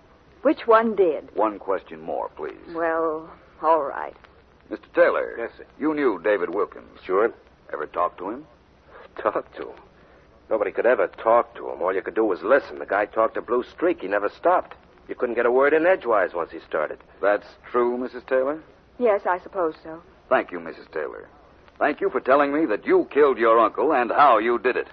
Which one did? One question more, please. Well, all right. Mr. Taylor. Yes, sir. You knew David Wilkins. Sure. Ever talked to him? Talk to him? Nobody could ever talk to him. All you could do was listen. The guy talked a blue streak. He never stopped. You couldn't get a word in edgewise once he started. That's true, Mrs. Taylor? Yes, I suppose so. Thank you, Mrs. Taylor. Thank you for telling me that you killed your uncle and how you did it.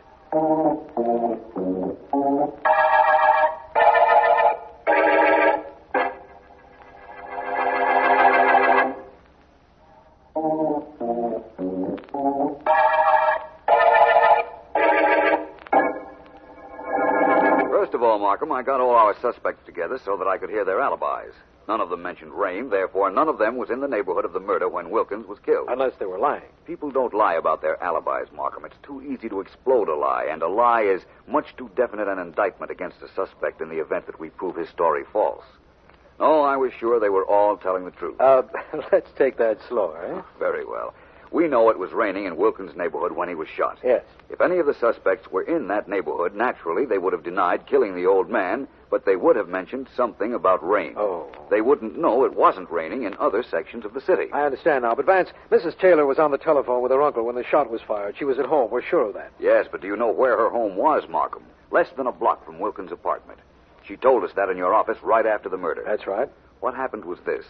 First of all, Markham, I got all our suspects together so that I could hear their alibis. None of them mentioned rain, therefore none of them was in the neighborhood of the murder when Wilkins was killed. Unless they were lying. People don't lie about their alibis, Markham. It's too easy to explode a lie, and a lie is much too definite an indictment against a suspect in the event that we prove his story false. No, I was sure they were all telling the truth. Let's take that slower, eh? Very well. We know it was raining in Wilkins' neighborhood when he was shot. Yes. If any of the suspects were in that neighborhood, naturally they would have denied killing the old man, but they would have mentioned something about rain. Oh. They wouldn't know it wasn't raining in other sections of the city. I understand now, but Vance, Mrs. Taylor was on the telephone with her uncle when the shot was fired. She was at home. We're sure of that. Yes, but do you know where her home was, Markham? Less than a block from Wilkins' apartment. She told us that in your office right after the murder. That's right. What happened was this.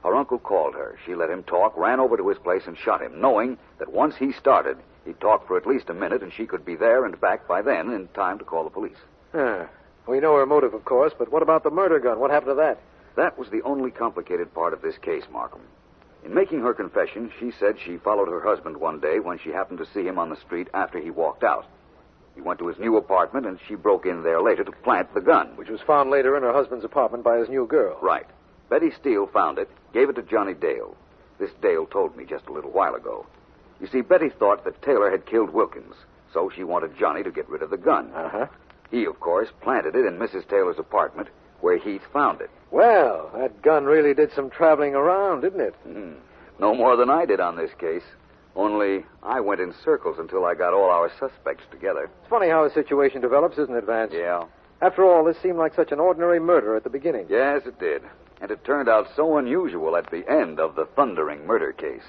Her uncle called her. She let him talk, ran over to his place, and shot him, knowing that once he started, he'd talk for at least a minute, and she could be there and back by then in time to call the police. We know her motive, of course, but what about the murder gun? What happened to that? That was the only complicated part of this case, Markham. In making her confession, she said she followed her husband one day when she happened to see him on the street after he walked out. He went to his new apartment, and she broke in there later to plant the gun. Which was found later in her husband's apartment by his new girl. Right. Betty Steele found it, gave it to Johnny Dale. This Dale told me just a little while ago. You see, Betty thought that Taylor had killed Wilkins, so she wanted Johnny to get rid of the gun. Uh-huh. He, of course, planted it in Mrs. Taylor's apartment, where Heath found it. Well, that gun really did some traveling around, didn't it? No more than I did on this case. Only I went in circles until I got all our suspects together. It's funny how a situation develops, isn't it, Vance? Yeah. After all, this seemed like such an ordinary murder at the beginning. Yes, it did. And it turned out so unusual at the end of the thundering murder case.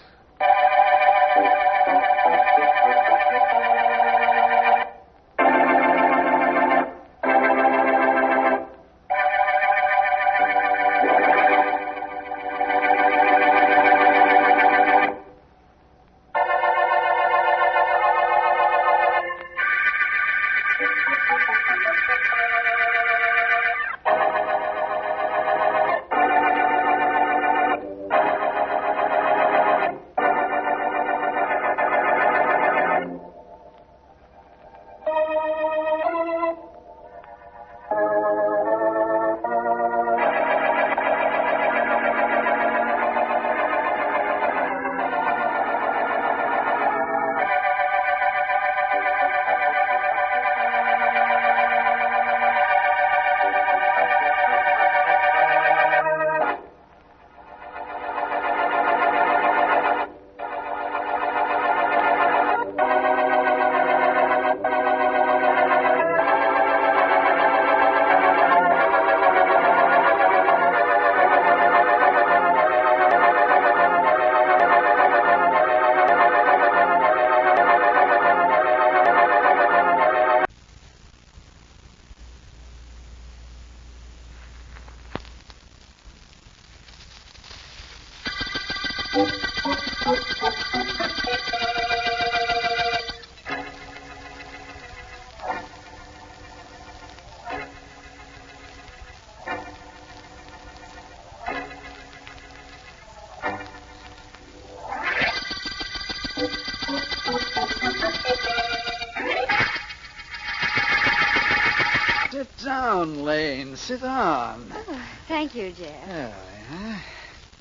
Sit down, Lane. Sit down. Oh, thank you, Jeff. Yeah.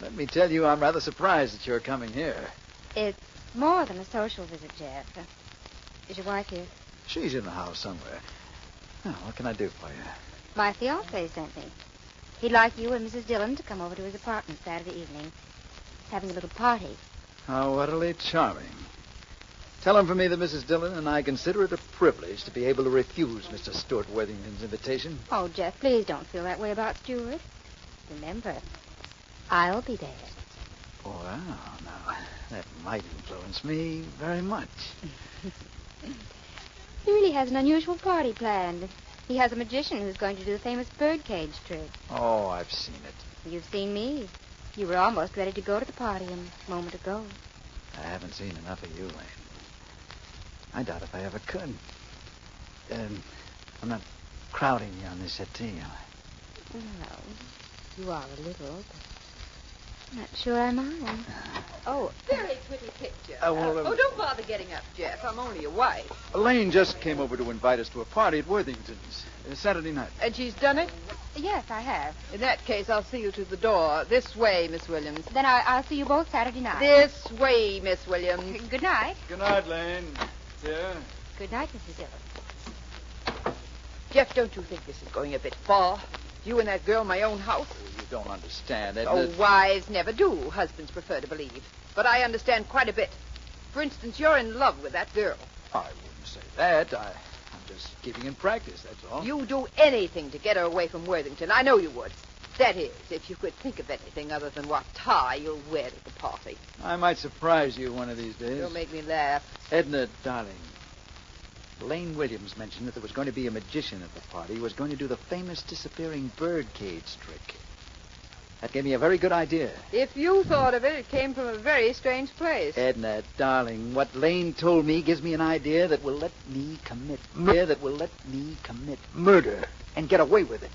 Let me tell you, I'm rather surprised that you're coming here. It's more than a social visit, Jeff. Is your wife here? She's in the house somewhere. Oh, what can I do for you? My fiancé sent me. He'd like you and Mrs. Dillon to come over to his apartment Saturday evening. He's having a little party. How utterly charming. Tell him for me that Mrs. Dillon and I consider it a privilege to be able to refuse Mr. Stuart Worthington's invitation. Oh, Jeff, please don't feel that way about Stuart. Remember, I'll be there. Wow, now, that might influence me very much. He really has an unusual party planned. He has a magician who's going to do the famous Birdcage trick. Oh, I've seen it. You've seen me. You were almost ready to go to the party a moment ago. I haven't seen enough of you, Lane. I doubt if I ever could. I'm not crowding you on this settee, am I? Well, you are a little, but I'm not sure I mind. Oh, very pretty picture. Well, don't bother getting up, Jeff. I'm only your wife. Lane just came over to invite us to a party at Worthington's Saturday night. And she's done it? Yes, I have. In that case, I'll see you to the door. This way, Miss Williams. Then I'll see you both Saturday night. This way, Miss Williams. Good night. Good night, Lane. Yeah. Good night, Mrs. Dillon. Jeff, don't you think this is going a bit far? You and that girl in my own house? Oh, you don't understand, Edna. Oh, wives never do. Husbands prefer to believe. But I understand quite a bit. For instance, you're in love with that girl. I wouldn't say that. I'm just keeping in practice, that's all. You'd do anything to get her away from Worthington. I know you would. That is, if you could think of anything other than what tie you'll wear at the party. I might surprise you one of these days. You'll make me laugh. Edna, darling, Lane Williams mentioned that there was going to be a magician at the party who was going to do the famous disappearing birdcage trick. That gave me a very good idea. If you thought of it, it came from a very strange place. Edna, darling, what Lane told me gives me an idea that will let me commit murder and get away with it.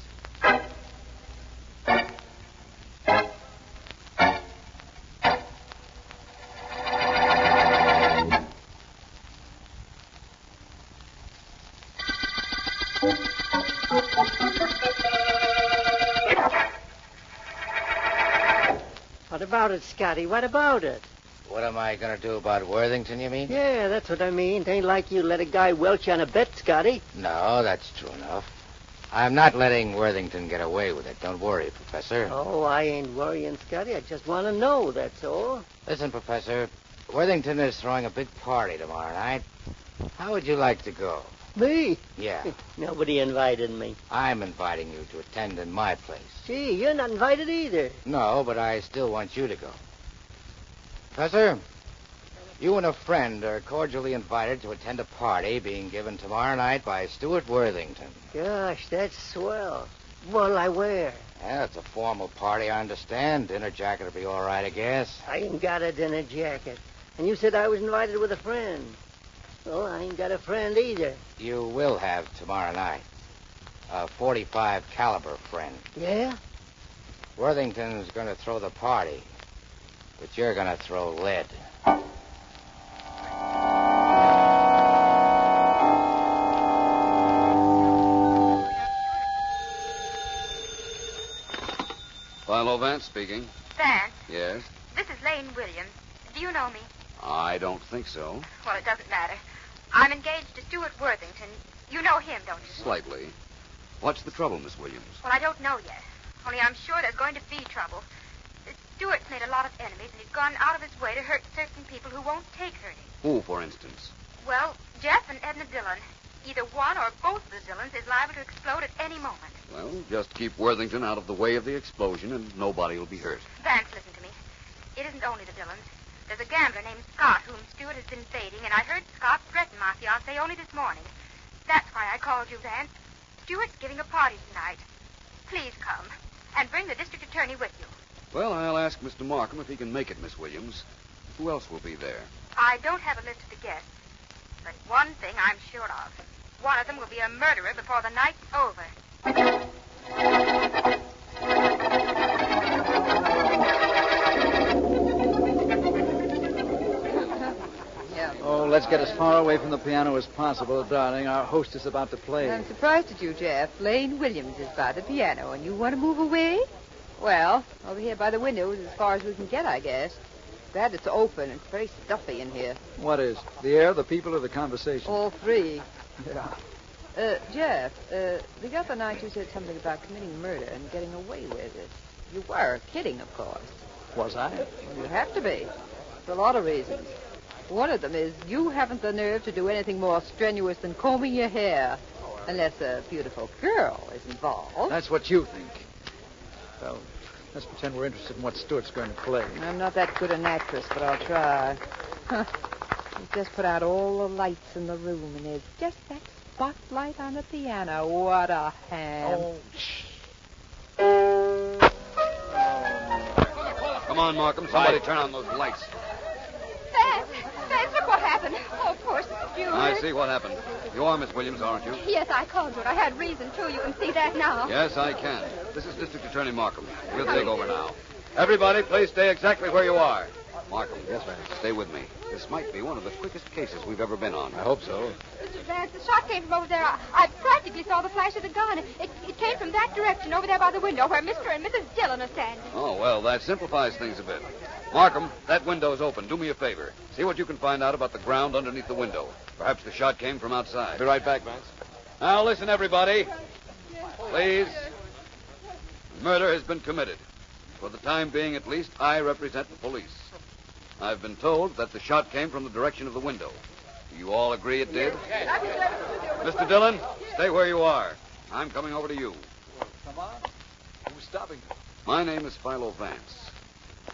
What about it, Scotty? What about it? What am I going to do about Worthington, you mean? Yeah, that's what I mean. It ain't like you let a guy welch on a bet, Scotty. No, that's true enough. I'm not letting Worthington get away with it. Don't worry, Professor. Oh, I ain't worrying, Scotty. I just want to know, that's all. Listen, Professor, Worthington is throwing a big party tomorrow night. How would you like to go? Me? Yeah. Nobody invited me. I'm inviting you to attend in my place. Gee, you're not invited either. No, but I still want you to go. Professor, you and a friend are cordially invited to attend a party being given tomorrow night by Stuart Worthington. Gosh, that's swell. What'll I wear? Yeah, it's a formal party, I understand. Dinner jacket will be all right, I guess. I ain't got a dinner jacket. And you said I was invited with a friend. Well, I ain't got a friend either. You will have tomorrow night. A .45 caliber friend. Yeah? Worthington's going to throw the party, but you're going to throw lead. Philo Vance speaking. Vance, Yes? this is Lane Williams. Do you know me? I don't think so. Well, it doesn't matter. I'm engaged to Stuart Worthington. You know him, don't you? Slightly. What's the trouble, Miss Williams? Well, I don't know yet. Only I'm sure there's going to be trouble. Stuart's made a lot of enemies, and he's gone out of his way to hurt certain people who won't take hurting. Who, for instance? Well, Jeff and Edna Dillon. Either one or both of the Dillons is liable to explode at any moment. Well, just keep Worthington out of the way of the explosion, and nobody will be hurt. Vance, listen to me. It isn't only the Dillons. There's a gambler named Scott whom Stuart has been dating, and I heard Scott threaten my fiancé only this morning. That's why I called you, Vance. Stuart's giving a party tonight. Please come, and bring the district attorney with you. Well, I'll ask Mr. Markham if he can make it, Miss Williams. Who else will be there? I don't have a list of the guests, but one thing I'm sure of. One of them will be a murderer before the night's over. Oh, let's get as far away from the piano as possible, darling. Our host is about to play. I'm surprised at you, Jeff. Lane Williams is by the piano, and you want to move away? Well, over here by the window is as far as we can get, I guess. Glad it's open. It's very stuffy in here. What is? The air, the people, or the conversation? All three. Yeah. Jeff, the other night you said something about committing murder and getting away with it. You were kidding, of course. Was I? Well, you have to be. For a lot of reasons. One of them is you haven't the nerve to do anything more strenuous than combing your hair. Unless a beautiful girl is involved. That's what you think. Well, let's pretend we're interested in what Stuart's going to play. I'm not that good an actress, but I'll try. He's just put out all the lights in the room, and there's just that spotlight on the piano. What a ham. Oh, Come on, Markham. Somebody turn on those lights. Vance, look what happened. Oh, poor Stuart. I see what happened. You are Miss Williams, aren't you? Yes, I called you. I had reason to. You can see that now. Yes, I can. This is District Attorney Markham. We'll take over now. Everybody, please stay exactly where you are. Markham. Yes, Vance. Stay with me. This might be one of the quickest cases we've ever been on. I hope so. Mr. Vance, the shot came from over there. I practically saw the flash of the gun. It came from that direction over there by the window where Mr. and Mrs. Dillon are standing. Oh, well, that simplifies things a bit. Markham, that window's open. Do me a favor. See what you can find out about the ground underneath the window. Perhaps the shot came from outside. Be right back, Vance. Now, listen, everybody. Please. Murder has been committed. For the time being, at least, I represent the police. I've been told that the shot came from the direction of the window. Do you all agree it did? Mr. Dillon, stay where you are. I'm coming over to you. Come on. Who's stopping? My name is Philo Vance.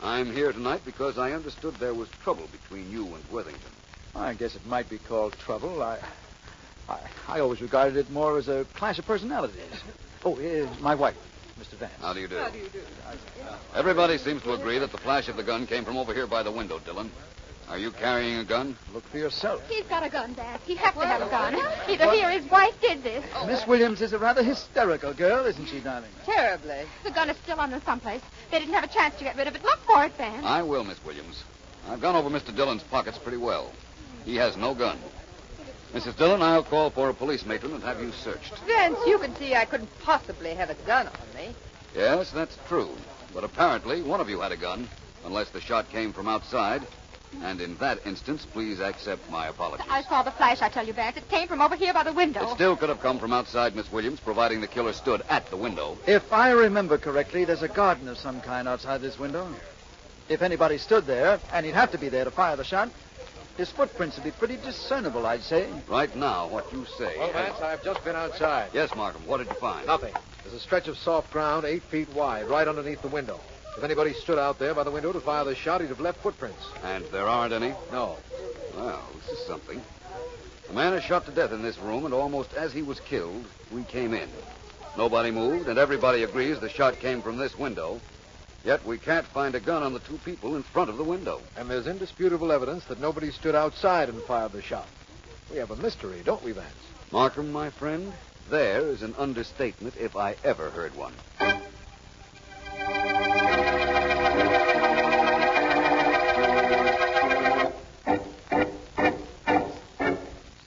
I'm here tonight because I understood there was trouble between you and Worthington. I guess it might be called trouble. I always regarded it more as a clash of personalities. Oh, my wife, Mr. Vance. How do you do? How do you do? Everybody seems to agree that the flash of the gun came from over here by the window, Dillon. Are you carrying a gun? Look for yourself. He's got a gun, Vance. He has to have a gun. Either he or his wife did this. Miss Williams is a rather hysterical girl, isn't she, darling? Terribly. The gun is still on them someplace. They didn't have a chance to get rid of it. Look for it, Vance. I will, Miss Williams. I've gone over Mr. Dillon's pockets pretty well. He has no gun. Mrs. Dillon, I'll call for a police matron and have you searched. Vance, you can see I couldn't possibly have a gun on me. Yes, that's true. But apparently one of you had a gun, unless the shot came from outside. And in that instance, please accept my apologies. I saw the flash, I tell you, Vance. It came from over here by the window. It still could have come from outside, Miss Williams, providing the killer stood at the window. If I remember correctly, there's a garden of some kind outside this window. If anybody stood there, and he'd have to be there to fire the shot, his footprints would be pretty discernible, I'd say. Right now, what you say... Well, Vance, I've just been outside. Yes, Markham. What did you find? Nothing. There's a stretch of soft ground 8 feet wide, right underneath the window. If anybody stood out there by the window to fire the shot, he'd have left footprints. And there aren't any? No. Well, this is something. A man is shot to death in this room, and almost as he was killed, we came in. Nobody moved, and everybody agrees the shot came from this window. Yet we can't find a gun on the two people in front of the window. And there's indisputable evidence that nobody stood outside and fired the shot. We have a mystery, don't we, Vance? Markham, my friend, there is an understatement if I ever heard one.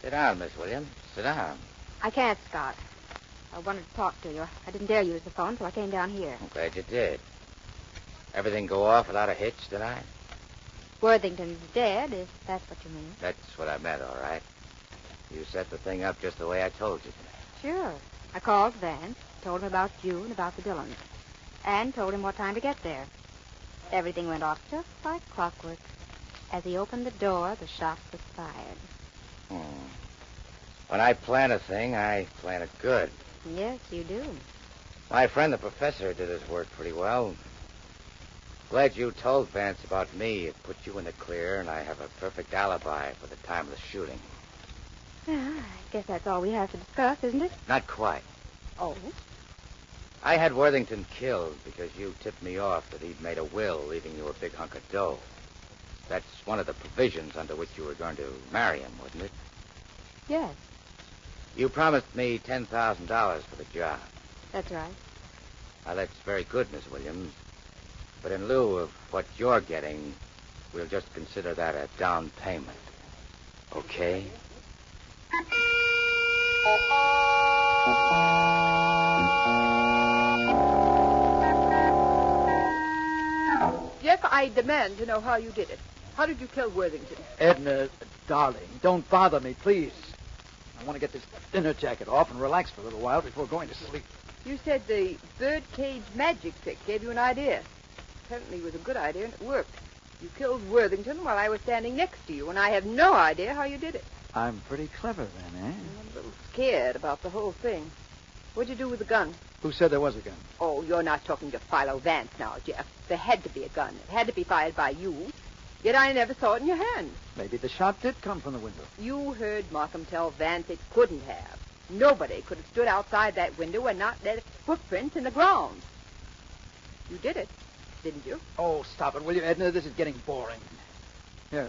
Sit down, Miss Williams. Sit down. I can't, Scott. I wanted to talk to you. I didn't dare use the phone, so I came down here. I'm glad you did. Everything go off without a hitch, did I? Worthington's dead, if that's what you mean. That's what I meant, all right. You set the thing up just the way I told you to. Sure. I called Vance, told him about you and about the Dillons, and told him what time to get there. Everything went off just like clockwork. As he opened the door, the shot was fired. When I plan a thing, I plan it good. Yes, you do. My friend, the professor, did his work pretty well. Glad you told Vance about me. It put you in the clear, and I have a perfect alibi for the time of the shooting. Yeah, I guess that's all we have to discuss, isn't it? Not quite. Oh? I had Worthington killed because you tipped me off that he'd made a will leaving you a big hunk of dough. That's one of the provisions under which you were going to marry him, wasn't it? Yes, You promised me $10,000 for the job. that's right. Now, that's very good, Miss Williams. But in lieu of what you're getting, we'll just consider that a down payment. Okay? Jeff, I demand to know how you did it. How did you kill Worthington? Edna, darling, don't bother me, please. I want to get this dinner jacket off and relax for a little while before going to sleep. You said the Birdcage magic trick gave you an idea. Apparently it was a good idea, and it worked. You killed Worthington while I was standing next to you, and I have no idea how you did it. I'm pretty clever then, eh? I'm a little scared about the whole thing. What'd you do with the gun? Who said there was a gun? Oh, you're not talking to Philo Vance now, Jeff. There had to be a gun. It had to be fired by you. Yet I never saw it in your hand. Maybe the shot did come from the window. You heard Markham tell Vance it couldn't have. Nobody could have stood outside that window and not left footprints in the ground. You did it, didn't you? Oh, stop it, will you, Edna? This is getting boring. Here,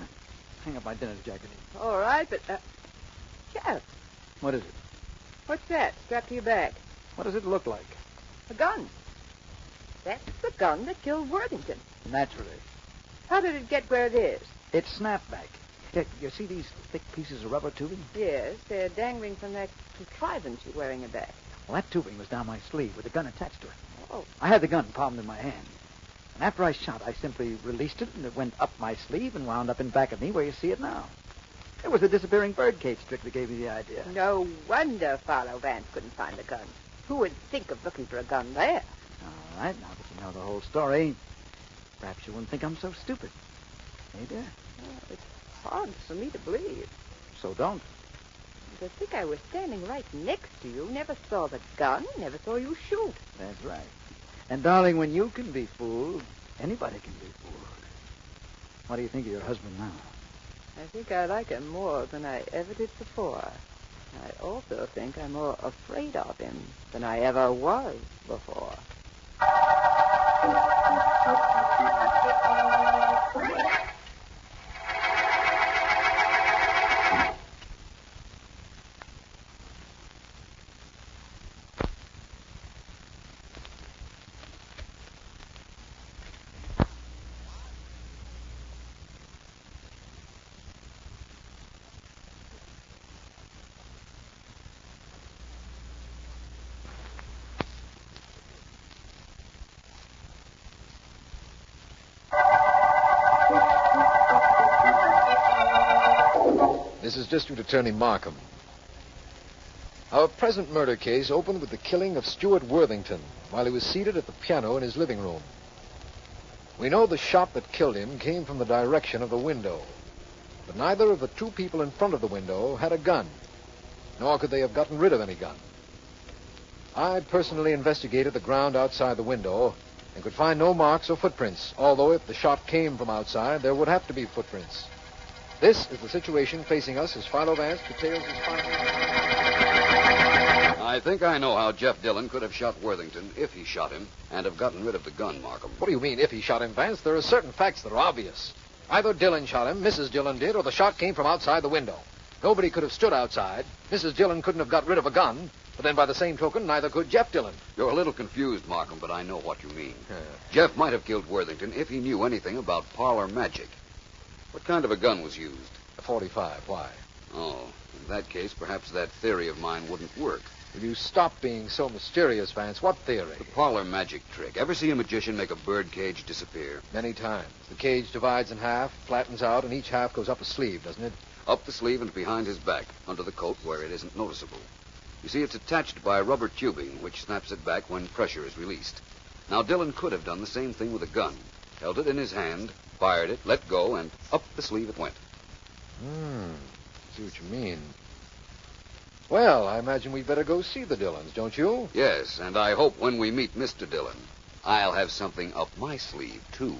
hang up my dinner jacket. All right, but, Jeff, What is it? what's that strapped to your back? What does it look like? A gun. That's the gun that killed Worthington. Naturally. How did it get where it is? It's snapback. Here, you see these thick pieces of rubber tubing? Yes, they're dangling from that contrivance you're wearing your back. Well, that tubing was down my sleeve with the gun attached to it. Oh. I had the gun palmed in my hand. And after I shot, I simply released it, and it went up my sleeve and wound up in back of me where you see it now. It was the disappearing birdcage trick that gave me the idea. No wonder Philo Vance couldn't find the gun. Who would think of looking for a gun there? All right, now that you know the whole story, perhaps you wouldn't think I'm so stupid. Hey, dear? It's hard for me to believe. So don't. To think I was standing right next to you, never saw the gun, never saw you shoot. That's right. And, darling, when you can be fooled, anybody can be fooled. What do you think of your husband now? I think I like him more than I ever did before. I also think I'm more afraid of him than I ever was before. This is District Attorney Markham. Our present murder case opened with the killing of Stuart Worthington while he was seated at the piano in his living room. We know the shot that killed him came from the direction of the window, but neither of the two people in front of the window had a gun, nor could they have gotten rid of any gun. I personally investigated the ground outside the window and could find no marks or footprints, although if the shot came from outside, there would have to be footprints. This is the situation facing us as Philo Vance details his findings. I think I know how Jeff Dillon could have shot Worthington if he shot him and have gotten rid of the gun, Markham. What do you mean, if he shot him, Vance? There are certain facts that are obvious. Either Dillon shot him, Mrs. Dillon did, or the shot came from outside the window. Nobody could have stood outside. Mrs. Dillon couldn't have got rid of a gun. But then by the same token, neither could Jeff Dillon. You're a little confused, Markham, but I know what you mean. Jeff might have killed Worthington if he knew anything about parlor magic. What kind of a gun was used? A .45. Why? Oh, in that case, perhaps that theory of mine wouldn't work. Will you stop being so mysterious, Vance? What theory? The parlor magic trick. Ever see a magician make a birdcage disappear? Many times. The cage divides in half, flattens out, and each half goes up a sleeve, doesn't it? Up the sleeve and behind his back, under the coat where it isn't noticeable. You see, it's attached by rubber tubing, which snaps it back when pressure is released. Now, Dillon could have done the same thing with a gun. Held it in his hand, fired it, let go, and up the sleeve it went. See what you mean. Well, I imagine we'd better go see the Dillons, don't you? Yes, and I hope when we meet Mr. Dillon, I'll have something up my sleeve, too.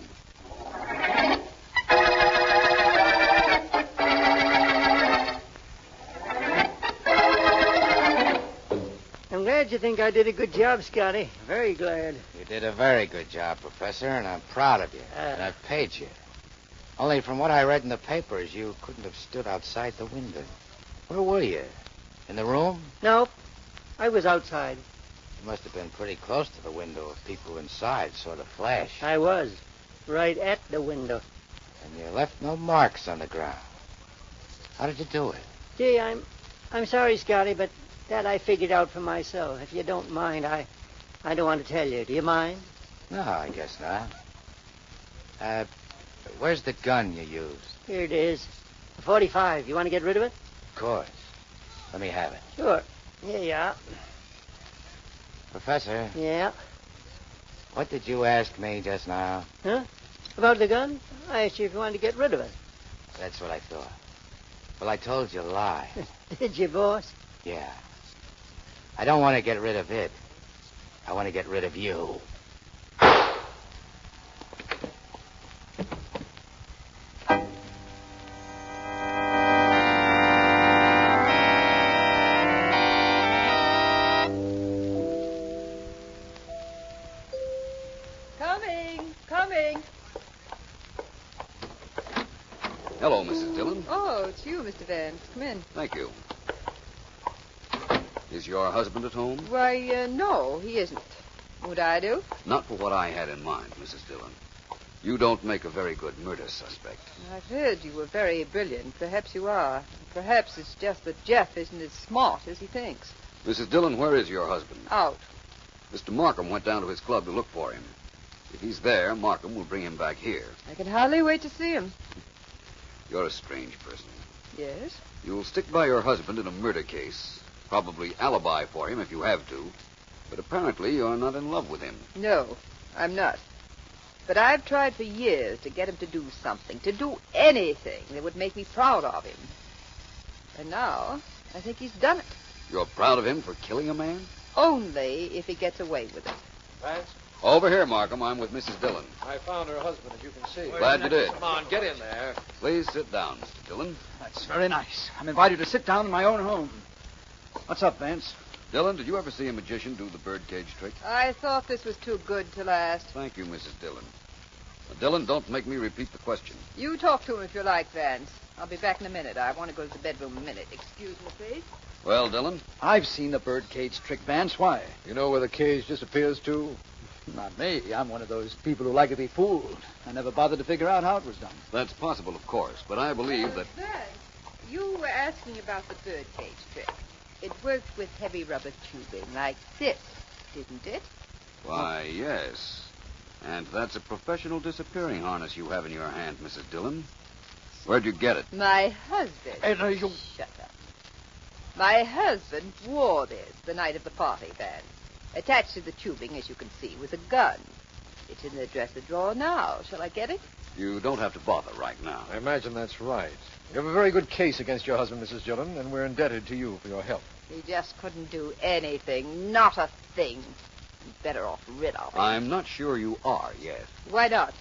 I'm glad you think I did a good job, Scotty. Very glad. You did a very good job, Professor, and I'm proud of you. And I've paid you. Only from what I read in the papers, you couldn't have stood outside the window. Where were you? In the room? No, I was outside. You must have been pretty close to the window if people inside saw the flash. I was. Right at the window. And you left no marks on the ground. How did you do it? Gee, I'm sorry, Scotty, but that I figured out for myself. If you don't mind, I don't want to tell you. Do you mind? No, I guess not. Where's the gun you used? Here it is. A 45. You want to get rid of it? Of course. Let me have it. Sure. Here you are. Professor? Yeah? What did you ask me just now? Huh? About the gun? I asked you if you wanted to get rid of it. That's what I thought. Well, I told you lies. Did you, boss? Yeah. I don't want to get rid of it. I want to get rid of you. Coming. Hello, Mrs. Dillon. Oh, it's you, Mr. Vance. Come in. Thank you. Is your husband at home? Why, no, he isn't. Would I do? Not for what I had in mind, Mrs. Dillon. You don't make a very good murder suspect. I've heard you were very brilliant. Perhaps you are. Perhaps it's just that Jeff isn't as smart as he thinks. Mrs. Dillon, where is your husband? Out. Mr. Markham went down to his club to look for him. If he's there, Markham will bring him back here. I can hardly wait to see him. You're a strange person. Yes? You'll stick by your husband in a murder case. Probably alibi for him if you have to. But apparently you're not in love with him. No, I'm not. But I've tried for years to get him to do something, to do anything that would make me proud of him. And now, I think he's done it. You're proud of him for killing a man? Only if he gets away with it. Vance? Over here, Markham. I'm with Mrs. Dillon. I found her husband, as you can see. Glad you did. Come on, get in there. Please sit down, Mr. Dillon. That's very nice. I'm invited to sit down in my own home. What's up, Vance? Dillon, did you ever see a magician do the birdcage trick? I thought this was too good to last. Thank you, Mrs. Dillon. Now, Dillon, don't make me repeat the question. You talk to him if you like, Vance. I'll be back in a minute. I want to go to the bedroom a minute. Excuse me, please. Well, Dillon? I've seen the birdcage trick, Vance. Why? You know where the cage disappears to? Not me. I'm one of those people who like to be fooled. I never bothered to figure out how it was done. That's possible, of course, but I believe that... Vance, you were asking about the birdcage trick. It worked with heavy rubber tubing like this, didn't it? Why, yes. And that's a professional disappearing harness you have in your hand, Mrs. Dillon. Where'd you get it? My husband. You... Shut up. My husband wore this the night of the party, Vance. Attached to the tubing, as you can see, was a gun. It's in the dresser drawer now. Shall I get it? You don't have to bother right now. I imagine that's right. You have a very good case against your husband, Mrs. Dillon, and we're indebted to you for your help. He just couldn't do anything. Not a thing. Better off rid of him. I'm not sure you are yet. Why not?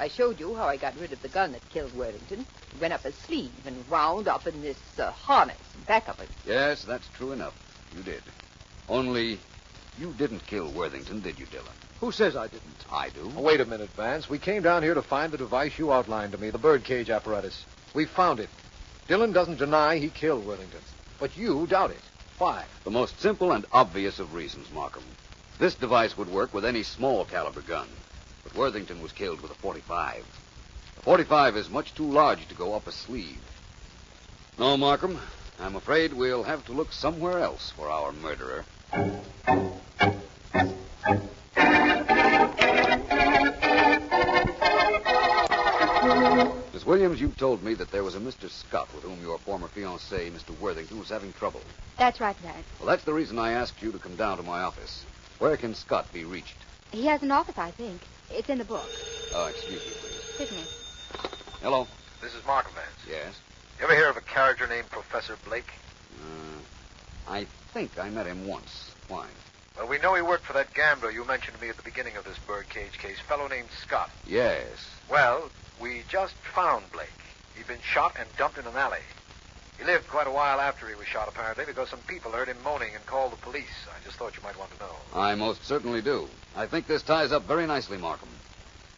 I showed you how I got rid of the gun that killed Worthington. It went up his sleeve and wound up in this harness back of it. Yes, that's true enough. You did. Only you didn't kill Worthington, did you, Dillon? Who says I didn't? I do. Oh, wait a minute, Vance. We came down here to find the device you outlined to me, the birdcage apparatus. We found it. Dillon doesn't deny he killed Worthington. But you doubt it. Why? The most simple and obvious of reasons, Markham. This device would work with any small caliber gun. But Worthington was killed with a 45. A 45 is much too large to go up a sleeve. No, Markham, I'm afraid we'll have to look somewhere else for our murderer. Miss Williams, you told me that there was a Mr. Scott with whom your former fiancé, Mr. Worthington, was having trouble. That's right, Vance. Well, that's the reason I asked you to come down to my office. Where can Scott be reached? He has an office, I think. It's in the book. Oh, excuse me, please. Certainly. Hello? This is Markham Vance. Yes? You ever hear of a character named Professor Blake? I think I met him once. Why? Well, we know he worked for that gambler you mentioned to me at the beginning of this Birdcage case, fellow named Scott. Yes. Well, we just found Blake. He'd been shot and dumped in an alley. He lived quite a while after he was shot, apparently, because some people heard him moaning and called the police. I just thought you might want to know. I most certainly do. I think this ties up very nicely, Markham.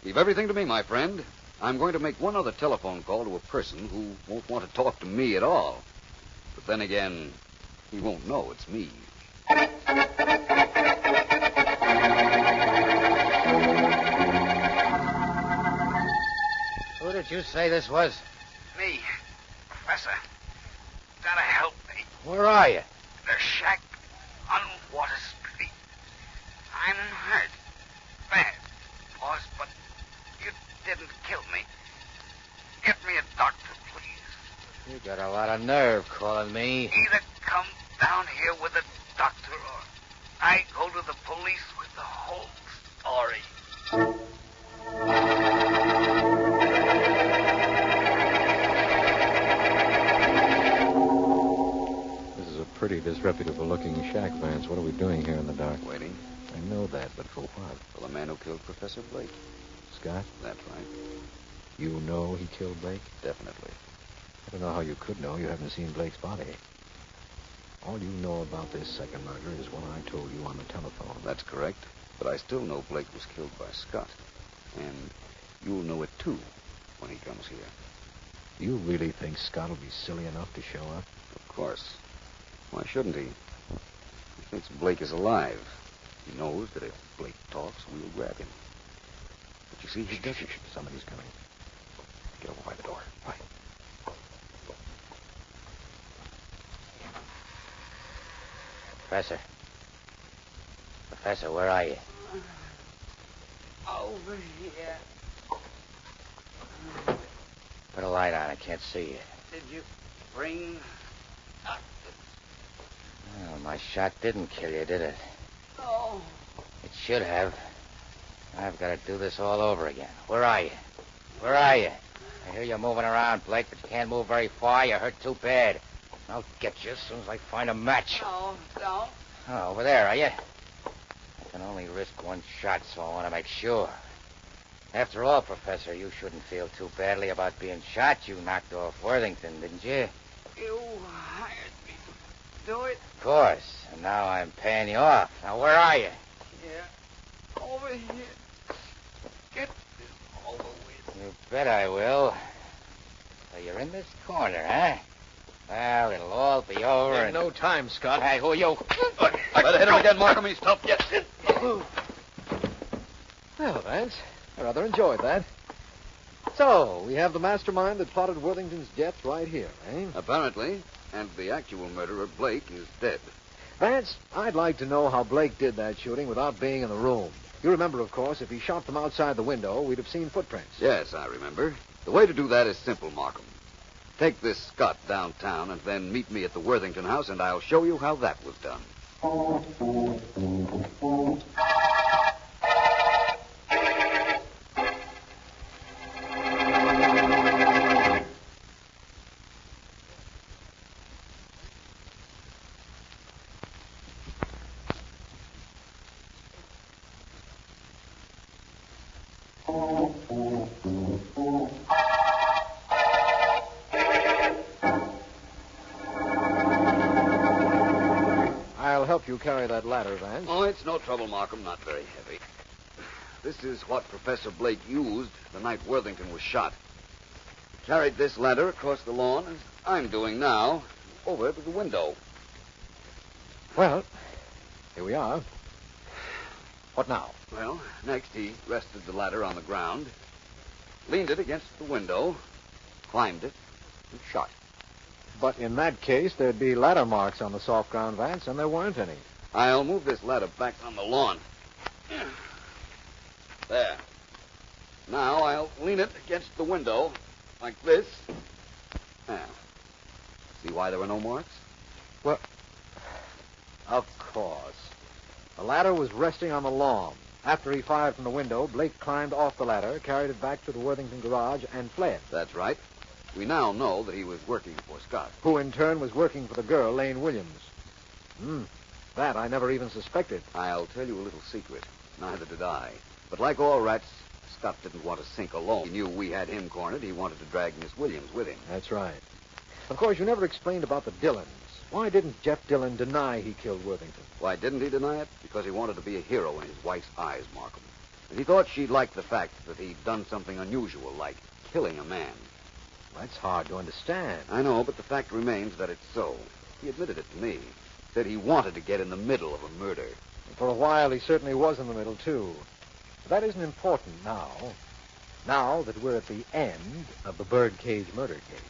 Leave everything to me, my friend. I'm going to make one other telephone call to a person who won't want to talk to me at all. But then again, he won't know it's me. Who did you say this was? Me, Professor. Gotta help me. Where are you? The shack on Water Street. I'm hurt. Bad, boss, but you didn't kill me. Get me a doctor, please. You got a lot of nerve calling me. Either come down here with a doctor or I go to the police with the whole story. This is a pretty disreputable-looking shack, Vance. What are we doing here in the dark? Waiting. I know that, but for what? For the man who killed Professor Blake. Scott? That's right. You know he killed Blake? Definitely. I don't know how you could know. You haven't seen Blake's body. All you know about this second murder is what I told you on the telephone. That's correct. But I still know Blake was killed by Scott. And you'll know it, too, when he comes here. You really think Scott will be silly enough to show up? Of course. Why shouldn't he? He thinks Blake is alive. He knows that if Blake talks, we'll grab him. But you see, he doesn't. Somebody's coming. Get over by the door. Right. Professor. Professor, where are you? Over here. Put a light on. I can't see you. Did you bring... Well, my shot didn't kill you, did it? Oh. It should have. I've got to do this all over again. Where are you? Where are you? I hear you moving around, Blake, but you can't move very far. You're hurt too bad. I'll get you as soon as I find a match. No, don't. Oh, over there, are you? I can only risk one shot, so I want to make sure. After all, Professor, you shouldn't feel too badly about being shot. You knocked off Worthington, didn't you? You hired me to do it? Of course. And now I'm paying you off. Now, where are you? Yeah. Over here. Get this over with. You bet I will. So you're in this corner, huh? Well, it'll all be over in no time, Scott. Hey, who are you? Better hit him again, Markham. He's tough. Yes. Well, Vance, I rather enjoyed that. So, we have the mastermind that plotted Worthington's death right here, eh? Apparently. And the actual murderer, Blake, is dead. Vance, I'd like to know how Blake did that shooting without being in the room. You remember, of course, if he shot from outside the window, we'd have seen footprints. Yes, I remember. The way to do that is simple, Markham. Take this Scott downtown and then meet me at the Worthington house, and I'll show you how that was done. I'll help you carry that ladder, Vance. Oh, it's no trouble, Markham. Not very heavy. This is what Professor Blake used the night Worthington was shot. Carried this ladder across the lawn, as I'm doing now, over to the window. Well, here we are. What now? Well, next he rested the ladder on the ground, leaned it against the window, climbed it, and shot. But in that case, there'd be ladder marks on the soft ground, Vance, and there weren't any. I'll move this ladder back on the lawn. There. Now I'll lean it against the window, like this. Now, see why there were no marks? Well, of course. The ladder was resting on the lawn. After he fired from the window, Blake climbed off the ladder, carried it back to the Worthington garage, and fled. That's right. We now know that he was working for Scott. Who, in turn, was working for the girl, Lane Williams. That I never even suspected. I'll tell you a little secret. Neither did I. But like all rats, Scott didn't want to sink alone. He knew we had him cornered. He wanted to drag Miss Williams with him. That's right. Of course, you never explained about the Dillons. Why didn't Jeff Dillon deny he killed Worthington? Why didn't he deny it? Because he wanted to be a hero in his wife's eyes, Markham. And he thought she'd like the fact that he'd done something unusual, like killing a man. That's hard to understand. I know, but the fact remains that it's so. He admitted it to me. Said he wanted to get in the middle of a murder. For a while, he certainly was in the middle, too. But that isn't important now. Now that we're at the end of the Birdcage murder case.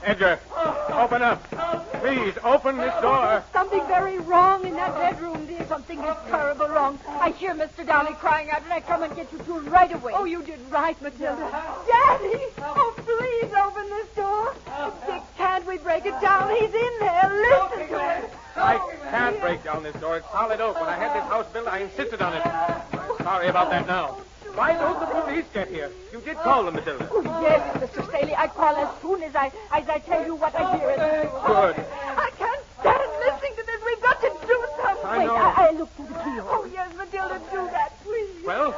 Edgar, open up. Please, open this door. There's something very wrong in that bedroom, dear. Something is terrible wrong. I hear Mr. Downey crying out, and I come and get you two right away. Oh, you did right, Matilda. Daddy! Oh, please open this door. Dick, can't we break it down? He's in there. Listen to him. I can't break down this door. It's solid oak. When I had this house built, I insisted on it. I'm sorry about that now. Why don't the police get here? You did call them, Matilda. Oh, yes, Mr. Staley. I call as soon as I tell you what I hear. Good. I can't stand listening to this. We've got to do something. I Wait, know. I look through the keyhole. Oh, yes, Matilda, do that, please. Well,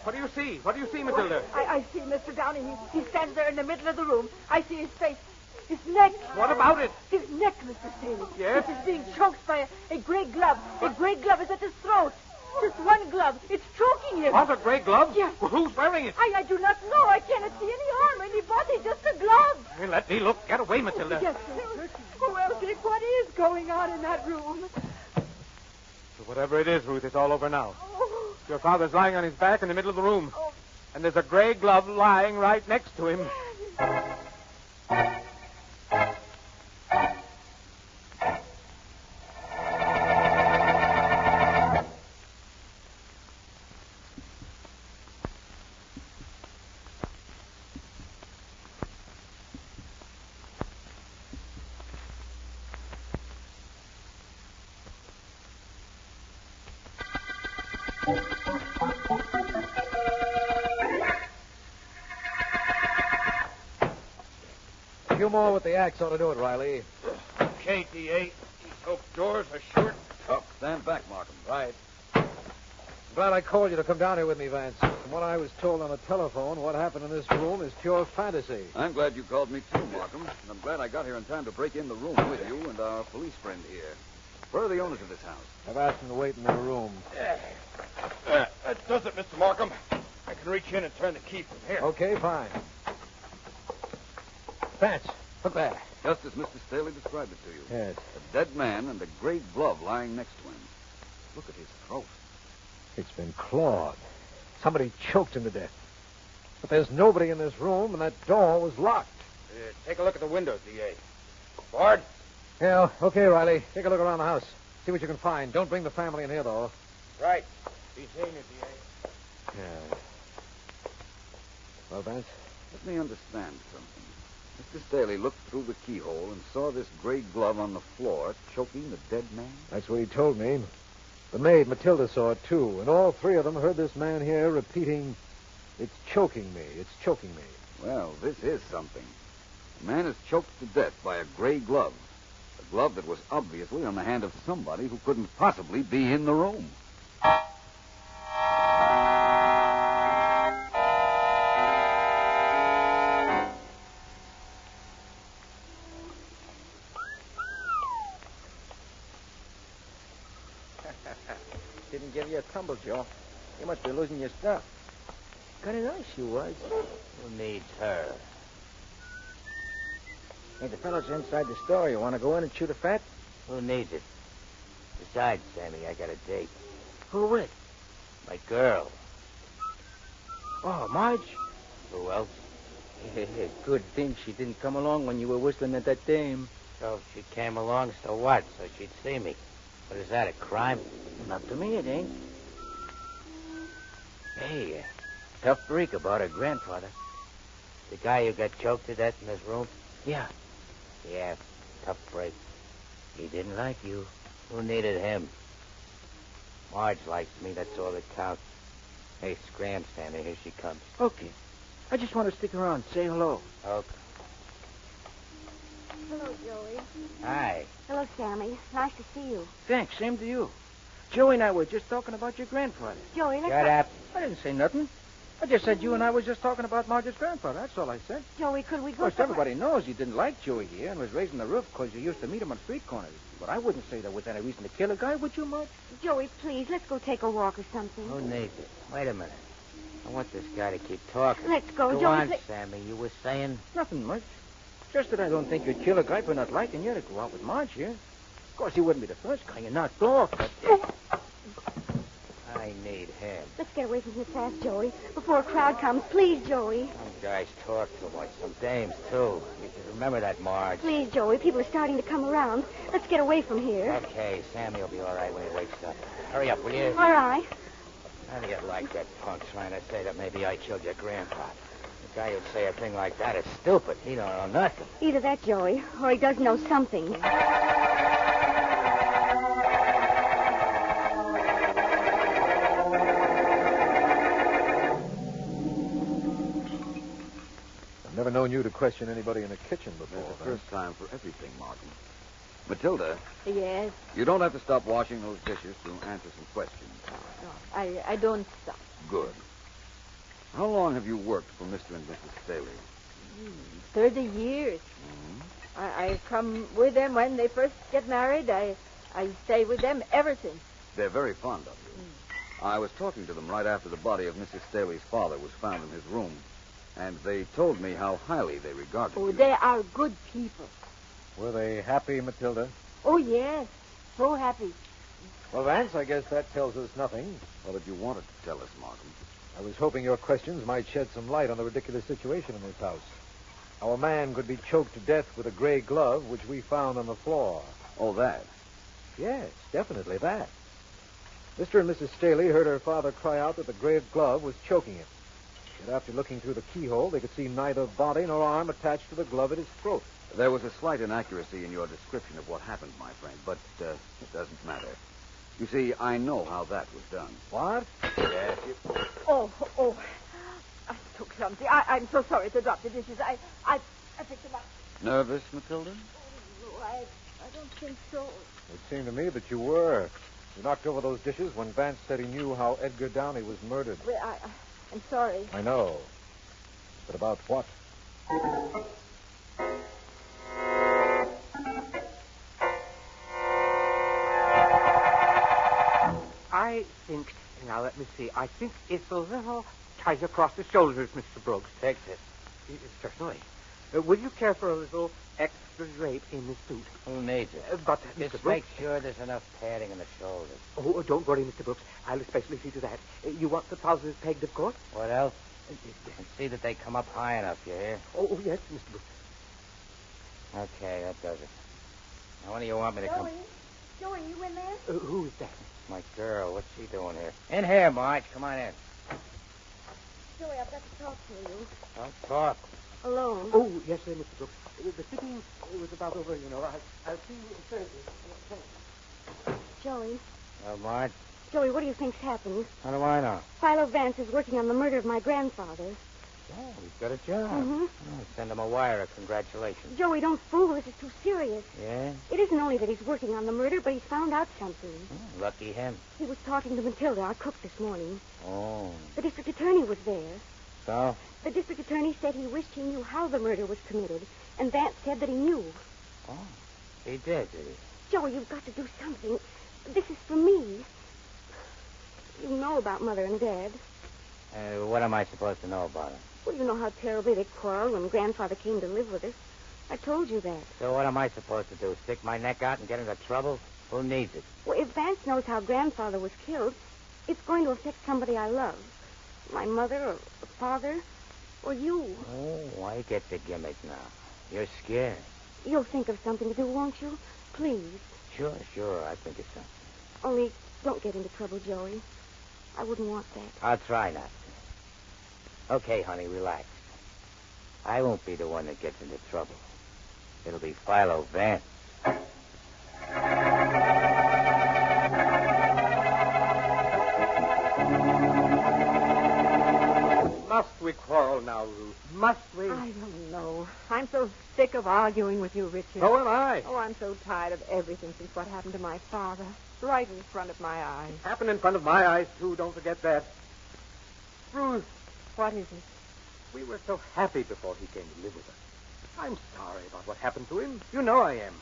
what do you see? What do you see, Matilda? I see Mr. Downey. He stands there in the middle of the room. I see his face. His neck. What about it? His neck, Mr. Staley. Yes? It is being choked by a gray glove. A gray glove is at his throat. Just one glove. It's choking him. What, a gray glove? Yes. Well, who's wearing it? I do not know. I cannot see any arm, any body, just a glove. Hey, let me look. Get away, Matilda. Yes, sir. Well, Dick, what is going on in that room? So whatever it is, Ruth, it's all over now. Your father's lying on his back in the middle of the room. And there's a gray glove lying right next to him. A few more with the axe ought to do it, Riley. Okay, D.A. These oak doors are short. Up. Stand back, Markham. Right. I'm glad I called you to come down here with me, Vance. From what I was told on the telephone, what happened in this room is pure fantasy. I'm glad you called me too, Markham. And I'm glad I got here in time to break in the room with you and our police friend here. Where are the owners of this house? I've asked them to wait in their room. That does it, Mr. Markham. I can reach in and turn the key from here. Okay, fine. Vance, look there. Just as Mr. Staley described it to you. Yes. A dead man and a gray glove lying next to him. Look at his throat. It's been clawed. Somebody choked him to death. But there's nobody in this room, and that door was locked. Take a look at the windows, D.A. Bard? Yeah, okay, Riley. Take a look around the house. See what you can find. Don't bring the family in here, though. Right. Be seeing you, D.A. Yeah. Well, Vance? Let me understand something. Mr. Staley looked through the keyhole and saw this gray glove on the floor choking the dead man? That's what he told me. The maid, Matilda, saw it, too. And all three of them heard this man here repeating, "It's choking me. It's choking me." Well, this is something. A man is choked to death by a gray glove. A glove that was obviously on the hand of somebody who couldn't possibly be in the room. Didn't give you a tumble, Joe. You must be losing your stuff. Kind of nice you was. Who needs her? Hey, the fellow's inside the store. You want to go in and shoot a fat? Who needs it? Besides, Sammy, I got a date. Who with? My girl. Oh, Marge? Who else? Good thing she didn't come along when you were whistling at that dame. So she came along, so what? So she'd see me. But is that a crime? Not to me, it ain't. Hey, tough freak about her grandfather. The guy who got choked to death in this room? Yeah. Yeah, tough break. He didn't like you. Who needed him? Marge likes me, that's all that counts. Hey, scram, Sammy, here she comes. Okay. I just want to stick around, say hello. Okay. Hello, Joey. Hi. Hello, Sammy. Nice to see you. Thanks, same to you. Joey and I were just talking about your grandfather. Joey, let's... Shut up. I didn't say nothing. I just said you and I was just talking about Marge's grandfather. That's all I said. Joey, could we Of go... course, everybody knows you didn't like Joey here and was raising the roof because you used to meet him on street corners. But I wouldn't say there was any reason to kill a guy, would you, Marge? Joey, please, let's go take a walk or something. Who needs it? Wait a minute. I want this guy to keep talking. Let's go, Go Joey. on, Sammy. You were saying? Nothing much. Just that I don't think you'd kill a guy for not liking you to go out with Marge here. Of course, he wouldn't be the first guy you knocked off. But... I need him. Let's get away from here fast, Joey, before a crowd comes. Please, Joey. Some guys talk too much. Some dames, too. You should remember that, Marge. Please, Joey. People are starting to come around. Let's get away from here. Okay, Sammy will be all right when he wakes up. Hurry up, will you? All right. How do you like that punk trying to say that maybe I killed your grandpa? The guy who'd say a thing like that is stupid. He don't know nothing. Either that, Joey, or he does know something. I've never known you to question anybody in the kitchen before. It's the first time for everything, Markham. Matilda, Yes. you don't have to stop washing those dishes to answer some questions. I don't stop. Good. How long have you worked for Mr. and Mrs. Staley? 30 years. I come with them when they first get married. I stay with them ever since. They're very fond of you. I was talking to them right after the body of Mrs. Staley's father was found in his room, and they told me how highly they regarded you. They are good people. Were they happy, Matilda? Oh, yes. So happy. Well, Vance, I guess that tells us nothing. What did you want it to tell us, Markham? I was hoping your questions might shed some light on the ridiculous situation in this house. Our man could be choked to death with a gray glove, which we found on the floor. Oh, that? Yes, definitely that. Mr. and Mrs. Staley heard her father cry out that the gray glove was choking him. Yet after looking through the keyhole, they could see neither body nor arm attached to the glove at his throat. There was a slight inaccuracy in your description of what happened, my friend, but it doesn't matter. You see, I know how that was done. What? Yes, Oh. I took something. I'm so sorry to drop the dishes. I picked them up. Nervous, Matilda? Oh, I don't think so. It seemed to me that you were. You knocked over those dishes when Vance said he knew how Edgar Downey was murdered. Well, I'm sorry. I know. But about what? I think, now let me see, I think it's a little tight across the shoulders, Mr. Brooks. Fix it. Certainly. Will you care for a little extra drape in the suit? Who needs it? But, Just Mr. make Brooks... sure there's enough padding in the shoulders. Oh, don't worry, Mr. Brooks. I'll especially see to that. You want the trousers pegged, of course? What else? And see that they come up high enough, you hear? Oh, yes, Mr. Brooks. Okay, that does it. Now, when do you want me to come? Joey, you in there? Who is that? My girl, what's she doing here? In here, Marge. Come on in. Joey, I've got to talk to you. Don't talk. Alone. Oh, yes, sir, Mr. Brooks. The sitting was about over, you know. I'll see you Thursday. Joey. Well, Marge, Joey, what do you think's happened? how do I know? Philo Vance is working on the murder of my grandfather. Oh, he's got a job. Mm-hmm. Oh, send him a wire of congratulations. Joey, don't fool. This is too serious. Yeah? It isn't only that he's working on the murder, but he's found out something. Oh, lucky him. He was talking to Matilda, our cook, this morning. Oh. The district attorney was there. So? The district attorney said he wished he knew how the murder was committed, and Vance said that he knew. Oh. He did he? Joey, you've got to do something. This is for me. You know about Mother and Dad. What am I supposed to know about him? Well, you know how terribly they quarreled when Grandfather came to live with us. I told you that. So what am I supposed to do? Stick my neck out and get into trouble? Who needs it? Well, if Vance knows how Grandfather was killed, it's going to affect somebody I love. My mother or father or you. Oh, I get the gimmick now. You're scared. You'll think of something to do, won't you? Please. Sure, I think it's something. Only don't get into trouble, Joey. I wouldn't want that. I'll try not to. Okay, honey, relax. I won't be the one that gets into trouble. It'll be Philo Vance. Must we quarrel now, Ruth? Must we? I don't know. I'm so sick of arguing with you, Richard. So am I. Oh, I'm so tired of everything since what happened to my father. Right in front of my eyes. Happened in front of my eyes, too. Don't forget that. Ruth. What is it? We were so happy before he came to live with us. I'm sorry about what happened to him. You know I am.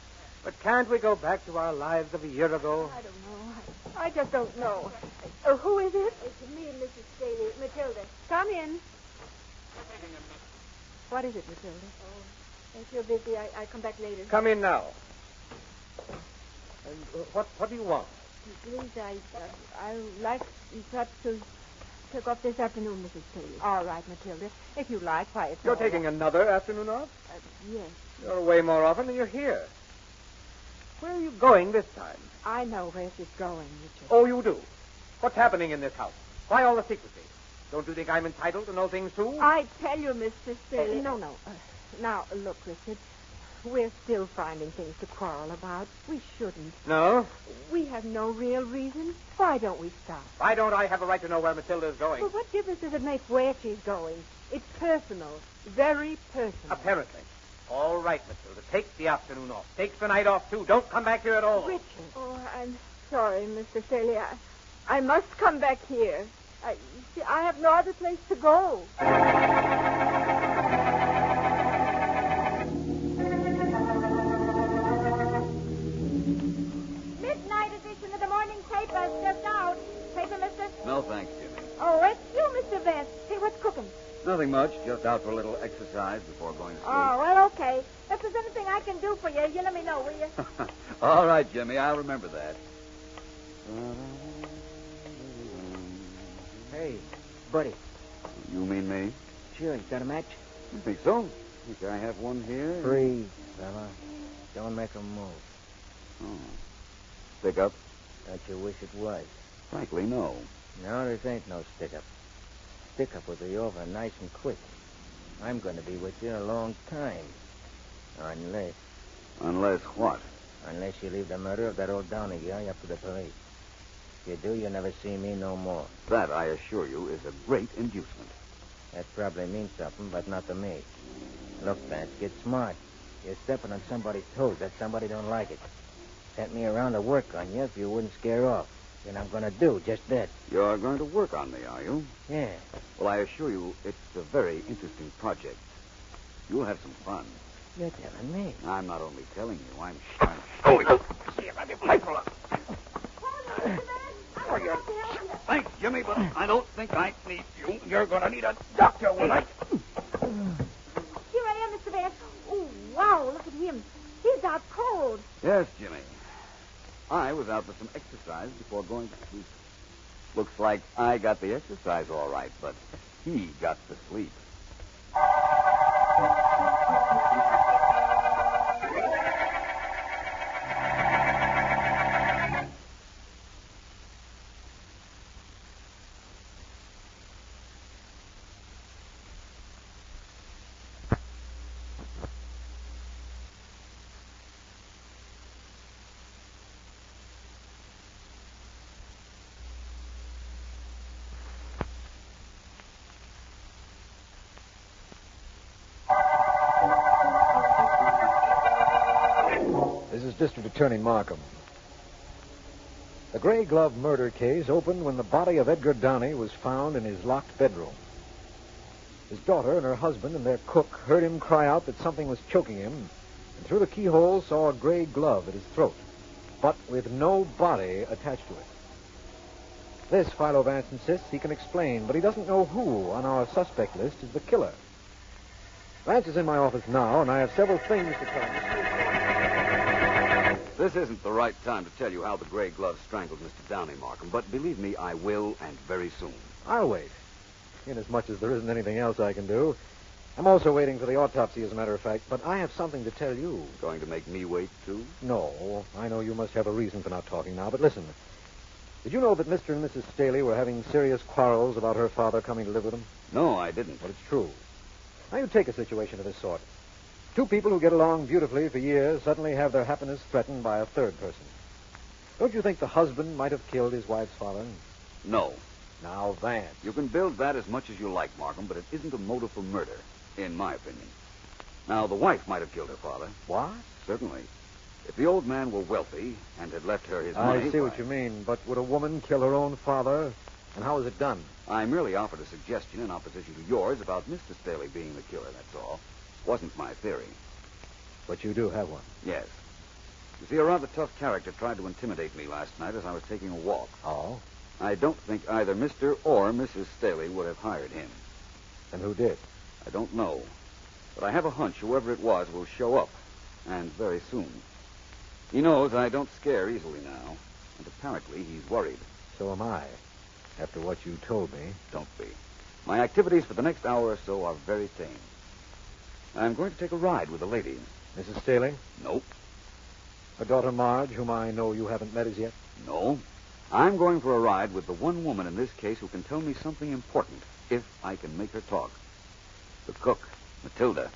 But can't we go back to our lives of a year ago? I don't know. I just don't know. Who is it? It's me and Mrs. Staley. Matilda. Come in. What is it, Matilda? Oh, if you're busy, I come back later. Come in now. And what do you want? Please, I'd like perhaps to take off this afternoon, Mrs. Staley. All right, Matilda. If you like, why, it's You're all taking right. another afternoon off? Yes. You're away more often than you're here. Where are you going this time? I know where she's going, Richard. Oh, you do? What's happening in this house? Why all the secrecy? Don't you think I'm entitled to know things, too? I tell you, Mr. Staley. No. Now, look, Richard. We're still finding things to quarrel about. We shouldn't. No? We have no real reason. Why don't we stop? Why don't I have a right to know where Matilda is going? Well, what difference does it make where she's going? It's personal. Very personal. Apparently. All right, Matilda. Take the afternoon off. Take the night off, too. Don't come back here at all. Richard. Oh, I'm sorry, Mr. Staley. I must come back here. See, I have no other place to go. Yes, just out. Paper, mister? No, thanks, Jimmy. Oh, it's you, Mr. Vance. Hey, what's cooking? Nothing much. Just out for a little exercise before going to sleep. Oh, well, okay. If there's anything I can do for you, you let me know, will you? All right, Jimmy. I'll remember that. Hey, buddy. You mean me? Sure, you got a match? You think so? Think I have one here? Freeze, fella. Don't make a move. Oh. Stick up? Don't you wish it was? Frankly, no. No, this ain't no stick-up. Stick-up will be over nice and quick. I'm going to be with you a long time. Unless... Unless what? Unless you leave the murder of that old Downey guy up to the police. If you do, you'll never see me no more. That, I assure you, is a great inducement. That probably means something, but not to me. Look, Vance, get smart. You're stepping on somebody's toes. That somebody don't like it. Sent me around to work on you if you wouldn't scare off. And I'm going to do just that. You're going to work on me, are you? Yeah. Well, I assure you, it's a very interesting project. You'll have some fun. You're telling me. I'm not only telling you, I'm showing. See if I can pull up. Thanks, Jimmy, but I don't think I need you. You're going to need a doctor when I... Here I am, Mr. Vance. Oh, wow, look at him. He's out cold. Yes, Jimmy. I was out for some exercise before going to sleep. Looks like I got the exercise all right, but he got the sleep. This is District Attorney Markham. The Gray Glove murder case opened when the body of Edgar Downey was found in his locked bedroom. His daughter and her husband and their cook heard him cry out that something was choking him, and through the keyhole saw a gray glove at his throat, but with no body attached to it. This, Philo Vance insists, he can explain, but he doesn't know who on our suspect list is the killer. Vance is in my office now, and I have several things to tell him. This isn't the right time to tell you how the gray glove strangled Mr. Downey, Markham, but believe me, I will, and very soon. I'll wait, inasmuch as there isn't anything else I can do. I'm also waiting for the autopsy, as a matter of fact, but I have something to tell you. Going to make me wait, too? No, I know you must have a reason for not talking now, but listen. Did you know that Mr. and Mrs. Staley were having serious quarrels about her father coming to live with them? No, I didn't. But it's true. Now, you take a situation of this sort. Two people who get along beautifully for years suddenly have their happiness threatened by a third person. Don't you think the husband might have killed his wife's father? No. Now, Vance. You can build that as much as you like, Markham, but it isn't a motive for murder, in my opinion. Now, the wife might have killed her father. What? Certainly. If the old man were wealthy and had left her his money... I see what you mean, but would a woman kill her own father? And how is it done? I merely offered a suggestion in opposition to yours about Mr. Staley being the killer, that's all. Wasn't my theory. But you do have one. Yes. You see, a rather tough character tried to intimidate me last night as I was taking a walk. Oh? I don't think either Mr. or Mrs. Staley would have hired him. And who did? I don't know. But I have a hunch whoever it was will show up. And very soon. He knows I don't scare easily now. And apparently he's worried. So am I. After what you told me. Don't be. My activities for the next hour or so are very tame. I'm going to take a ride with a lady. Mrs. Staley? Nope. Her daughter Marge, whom I know you haven't met as yet? No. I'm going for a ride with the one woman in this case who can tell me something important, if I can make her talk. The cook, Matilda.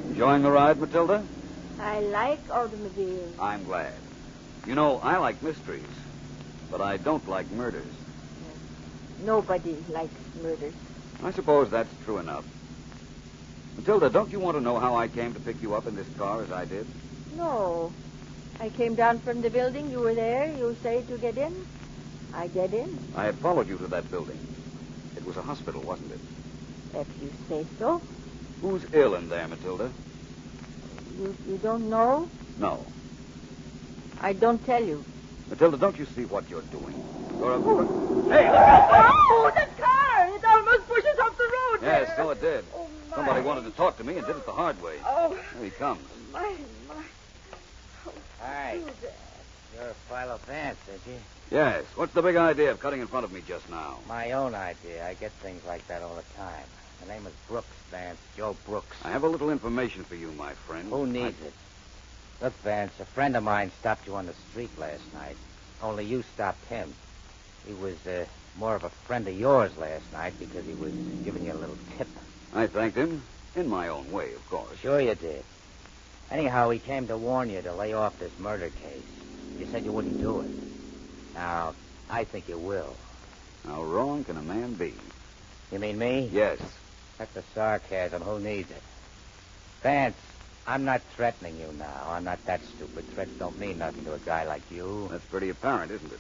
Enjoying the ride, Matilda? I like automobiles. I'm glad. You know, I like mysteries, but I don't like murders. Nobody likes murders. I suppose that's true enough. Matilda, don't you want to know how I came to pick you up in this car as I did? No. I came down from the building. You were there. You say to get in. I get in. I had followed you to that building. It was a hospital, wasn't it? If you say so. Who's ill in there, Matilda? You don't know? No. I don't tell you. Matilda, don't you see what you're doing? You're a... Hey, look out! Oh, the car! It almost pushes off the road. Yes, there. so it did. Oh, my. Somebody wanted to talk to me and did it the hard way. Oh. Here he comes. My. Hi. You're Philo Vance, ain't you? Yes. What's the big idea of cutting in front of me just now? My own idea. I get things like that all the time. The name is Brooks, Vance. Joe Brooks. I have a little information for you, my friend. Who needs it? Look, Vance, a friend of mine stopped you on the street last night. Only you stopped him. He was more of a friend of yours last night because he was giving you a little tip. I thanked him in my own way, of course. Sure you did. Anyhow, he came to warn you to lay off this murder case. You said you wouldn't do it. Now, I think you will. How wrong can a man be? You mean me? Yes. Cut the sarcasm. Who needs it? Vance, I'm not threatening you now. I'm not that stupid. Threats don't mean nothing to a guy like you. That's pretty apparent, isn't it?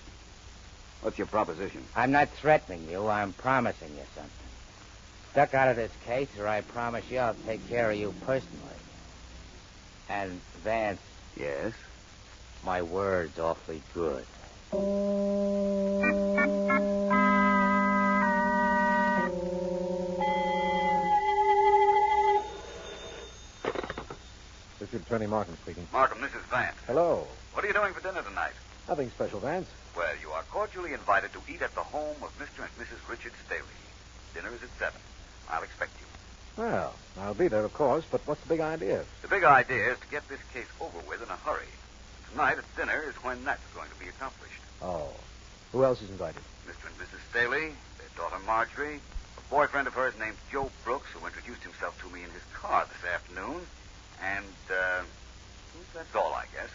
What's your proposition? I'm not threatening you. I'm promising you something. Duck out of this case, or I promise you I'll take care of you personally. And, Vance. Yes? My word's awfully good. District Attorney Markham speaking. Markham, this is Vance. Hello. What are you doing for dinner tonight? Nothing special, Vance. Well, you are cordially invited to eat at the home of Mr. and Mrs. Richard Staley. Dinner is at 7. I'll expect you. Well, I'll be there, of course, but what's the big idea? The big idea is to get this case over with in a hurry. Tonight at dinner is when that's going to be accomplished. Oh. Who else is invited? Mr. and Mrs. Staley, their daughter Marjorie, a boyfriend of hers named Joe Brooks, who introduced himself to me in his car this afternoon, and, that's all, I guess.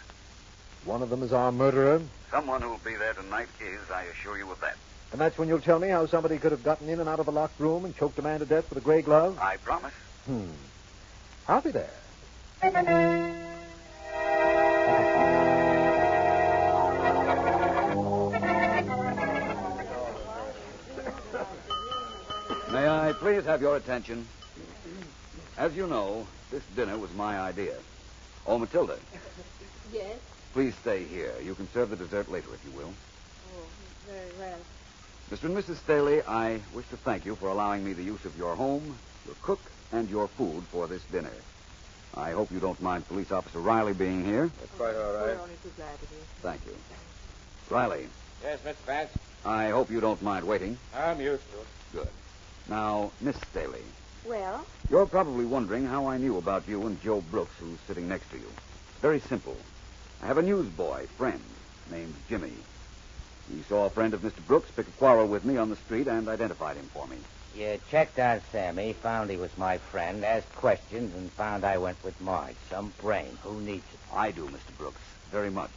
One of them is our murderer. Someone who'll be there tonight is, I assure you of that. And that's when you'll tell me how somebody could have gotten in and out of a locked room and choked a man to death with a gray glove? I promise. I'll be there. May I please have your attention? As you know, this dinner was my idea. Oh, Matilda. Yes? Please stay here. You can serve the dessert later, if you will. Oh, very well. Mr. and Mrs. Staley, I wish to thank you for allowing me the use of your home, your cook, and your food for this dinner. I hope you don't mind Police Officer Riley being here. That's quite all right. We're only too glad to be. Thank you. Riley, Yes, Mr. Vance? I hope you don't mind waiting. I'm used to it. Good. Now, Miss Staley, Well? you're probably wondering how I knew about you and Joe Brooks, who's sitting next to you. Very simple. I have a newsboy friend named Jimmy. He saw a friend of Mr. Brooks pick a quarrel with me on the street and identified him for me. You checked on Sammy, found he was my friend, asked questions, and found I went with Marge. Some brain. Who needs it? I do, Mr. Brooks, very much.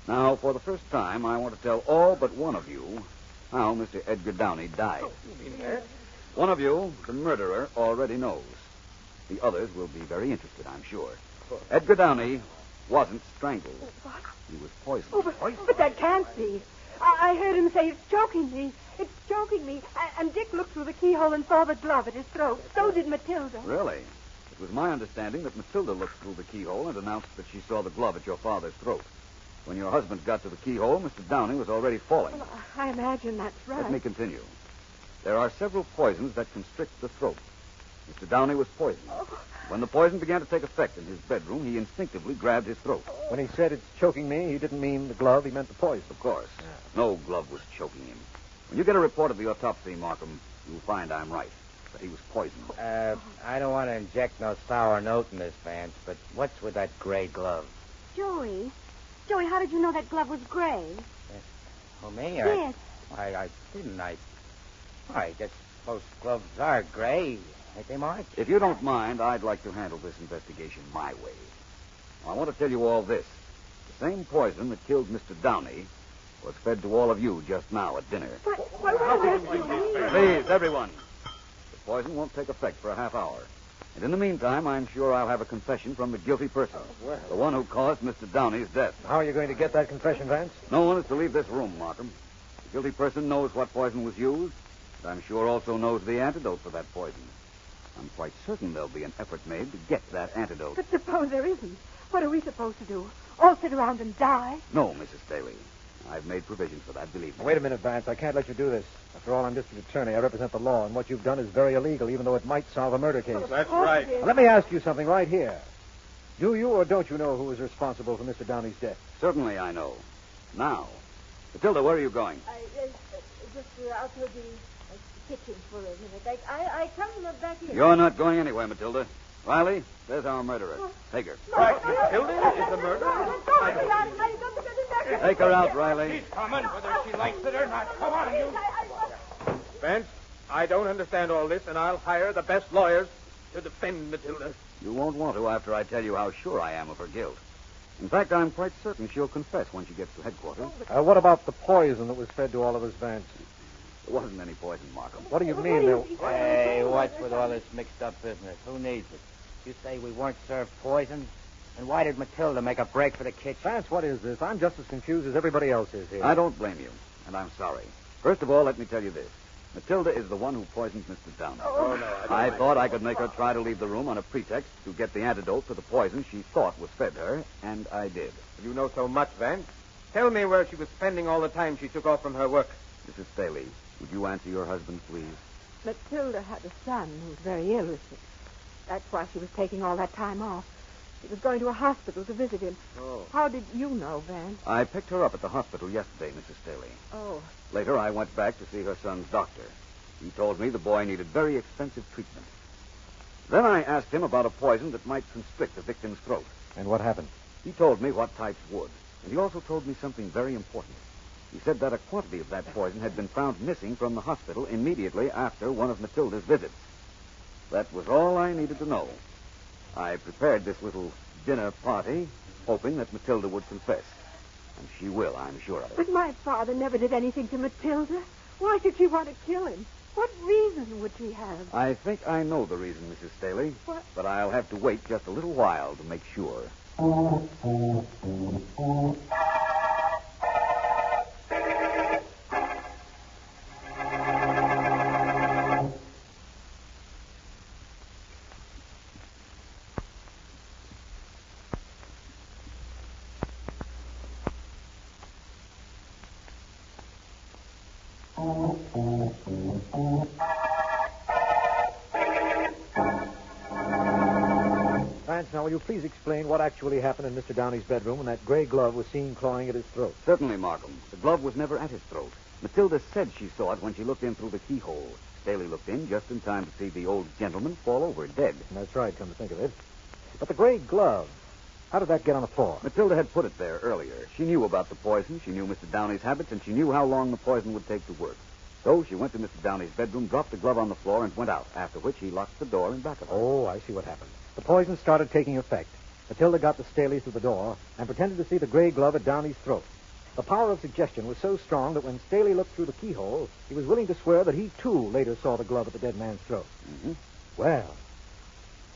Now, for the first time, I want to tell all but one of you how Mr. Edgar Downey died. You mean that? One of you, the murderer, already knows. The others will be very interested, I'm sure. Edgar Downey wasn't strangled. What? He was poisoned. Oh, but that can't be. I heard him say it's choking me. It's choking me. And Dick looked through the keyhole and saw the glove at his throat. So did Matilda. Really? It was my understanding that Matilda looked through the keyhole and announced that she saw the glove at your father's throat. When your husband got to the keyhole, Mr. Downey was already falling. Well, I imagine that's right. Let me continue. There are several poisons that constrict the throat. Mr. Downey was poisoned. When the poison began to take effect in his bedroom, he instinctively grabbed his throat. When he said it's choking me, he didn't mean the glove, he meant the poison. Of course. No glove was choking him. When you get a report of the autopsy, Markham, you'll find I'm right. That he was poisoned. I don't want to inject no sour note in this, Vance, but what's with that gray glove? Joey, how did you know that glove was gray? Oh, me? Yes. I didn't. I guess most gloves are gray. Ain't they, Marge? If you don't mind, I'd like to handle this investigation my way. I want to tell you all this. The same poison that killed Mr. Downey was fed to all of you just now at dinner. Please, everyone. The poison won't take effect for a half hour. And in the meantime, I'm sure I'll have a confession from the guilty person. The one who caused Mr. Downey's death. How are you going to get that confession, Vance? No one is to leave this room, Markham. The guilty person knows what poison was used, And I'm sure also knows the antidote for that poison. I'm quite certain there'll be an effort made to get that antidote. But suppose there isn't. What are we supposed to do? All sit around and die? No, Mrs. Staley. I've made provisions for that, believe me. Wait a minute, Vance. I can't let you do this. After all, I'm district attorney. I represent the law, and what you've done is very illegal, even though it might solve a murder case. That's right. Now, let me ask you something right here. Do you or don't you know who was responsible for Mr. Downey's death? Certainly I know. Now. Matilda, where are you going? Just out to the kitchen for a minute. I come back here. You're not going anywhere, Matilda. Riley, there's our murderer. Take her. Right, Matilda is the murderer. Take her out, Riley. She's coming, whether she likes it or not. Come on, you. Vance, I don't understand all this, and I'll hire the best lawyers to defend Matilda. You won't want to after I tell you how sure I am of her guilt. In fact, I'm quite certain she'll confess when she gets to headquarters. What about the poison that was fed to all of us, Vance? There wasn't any poison, Markham. What do you mean? Hey, what's with all this mixed-up business? Who needs it? You say we weren't served poison? And why did Matilda make a break for the kitchen? Vance, what is this? I'm just as confused as everybody else is here. I don't blame you, and I'm sorry. First of all, let me tell you this. Matilda is the one who poisoned Mr. Downey. Oh, no. I thought I could make her try to leave the room on a pretext to get the antidote for the poison she thought was fed her, and I did. You know so much, Vance. Tell me where she was spending all the time she took off from her work. Mrs. Staley, would you answer your husband, please? Matilda had a son who was very ill, you see. That's why she was taking all that time off. She was going to a hospital to visit him. Oh. How did you know, Vance? I picked her up at the hospital yesterday, Mrs. Staley. Oh. Later, I went back to see her son's doctor. He told me the boy needed very expensive treatment. Then I asked him about a poison that might constrict the victim's throat. And what happened? He told me what types would. And he also told me something very important. He said that a quantity of that poison had been found missing from the hospital immediately after one of Matilda's visits. That was all I needed to know. I prepared this little dinner party, hoping that Matilda would confess. And she will, I'm sure of it. But my father never did anything to Matilda. Why should she want to kill him? What reason would she have? I think I know the reason, Mrs. Staley. What? But I'll have to wait just a little while to make sure. Vance, now will you please explain what actually happened in Mr. Downey's bedroom when that gray glove was seen clawing at his throat? Certainly, Markham. The glove was never at his throat. Matilda said she saw it when she looked in through the keyhole. Staley looked in just in time to see the old gentleman fall over dead. That's right, come to think of it. But the gray glove, how did that get on the floor? Matilda had put it there earlier. She knew about the poison, she knew Mr. Downey's habits, and she knew how long the poison would take to work. So she went to Mr. Downey's bedroom, dropped the glove on the floor, and went out, after which he locked the door in back of her. Oh, I see what happened. The poison started taking effect. Matilda got the Staley through the door and pretended to see the gray glove at Downey's throat. The power of suggestion was so strong that when Staley looked through the keyhole, he was willing to swear that he, too, later saw the glove at the dead man's throat. Mm-hmm. Well,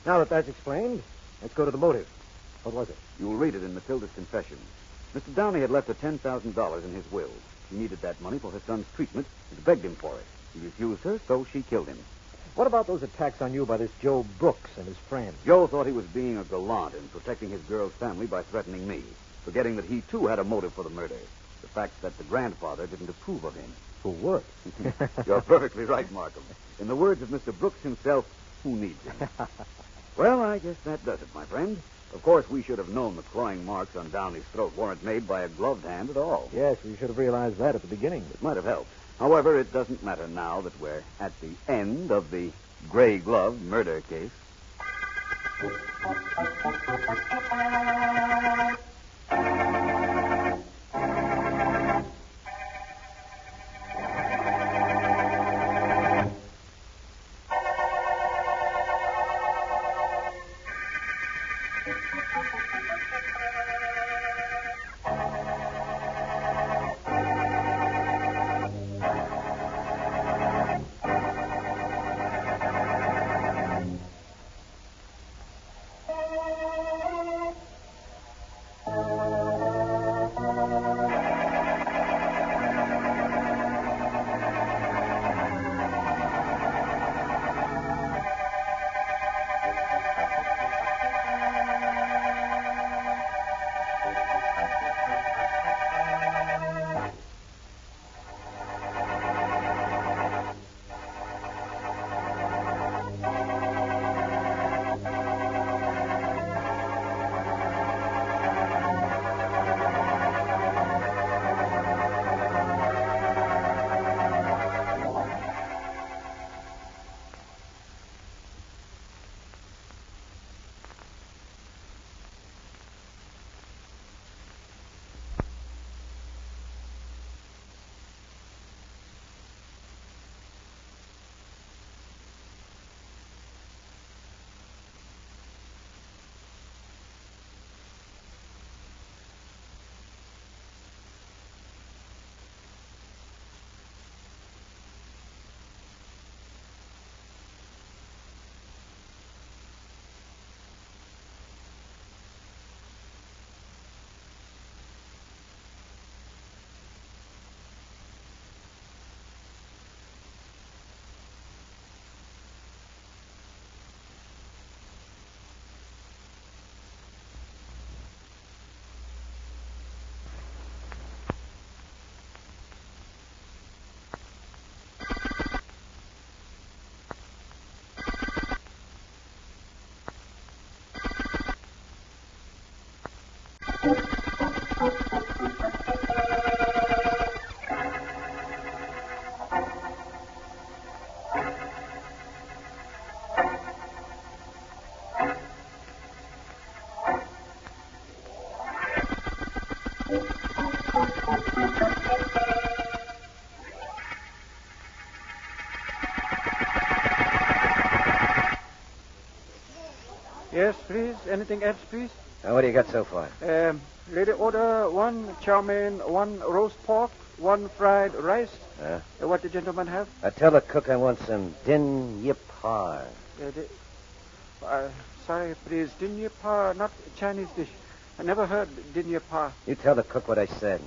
now that that's explained, let's go to the motive. What was it? You'll read it in Matilda's confession. Mr. Downey had left her $10,000 in his will. She needed that money for her son's treatment and begged him for it. He refused her, so she killed him. What about those attacks on you by this Joe Brooks and his friend? Joe thought he was being a gallant and protecting his girl's family by threatening me, forgetting that he, too, had a motive for the murder. The fact that the grandfather didn't approve of him. Who would? You're perfectly right, Markham. In the words of Mr. Brooks himself, who needs him? Well, I guess that does it, my friend. Of course, we should have known the clawing marks on Downey's throat weren't made by a gloved hand at all. Yes, we should have realized that at the beginning. It might have helped. However, it doesn't matter now that we're at the end of the gray glove murder case. Yes, please. Anything else, please? What do you got so far? Lady, order one chow mein, one roast pork, one fried rice. What the gentleman have? Tell the cook I want some din yip har. Sorry, please. Din yip har, not Chinese dish. I never heard din yip har. You tell the cook what I said.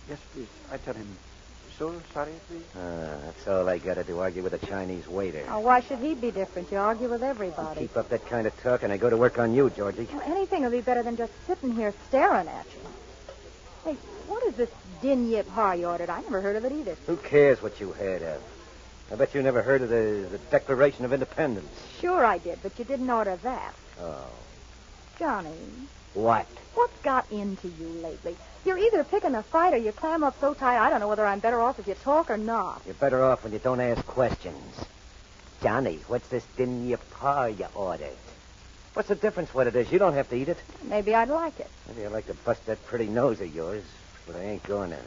Yes, please. I tell him. So sorry, please. That's all I got to do, argue with a Chinese waiter. Oh, why should he be different? You argue with everybody. Keep up that kind of talk, and I go to work on you, Georgie. Well, anything will be better than just sitting here staring at you. Hey, what is this din yip har you ordered? I never heard of it either. Who cares what you heard of? I bet you never heard of the Declaration of Independence. Sure I did, but you didn't order that. Oh. Johnny. What? What's got into you lately? You're either picking a fight or you clam up so tight I don't know whether I'm better off if you talk or not. You're better off when you don't ask questions. Johnny, what's this din yip har you ordered? What's the difference what it is? You don't have to eat it. Maybe I'd like it. Maybe I'd like to bust that pretty nose of yours, but I ain't going to.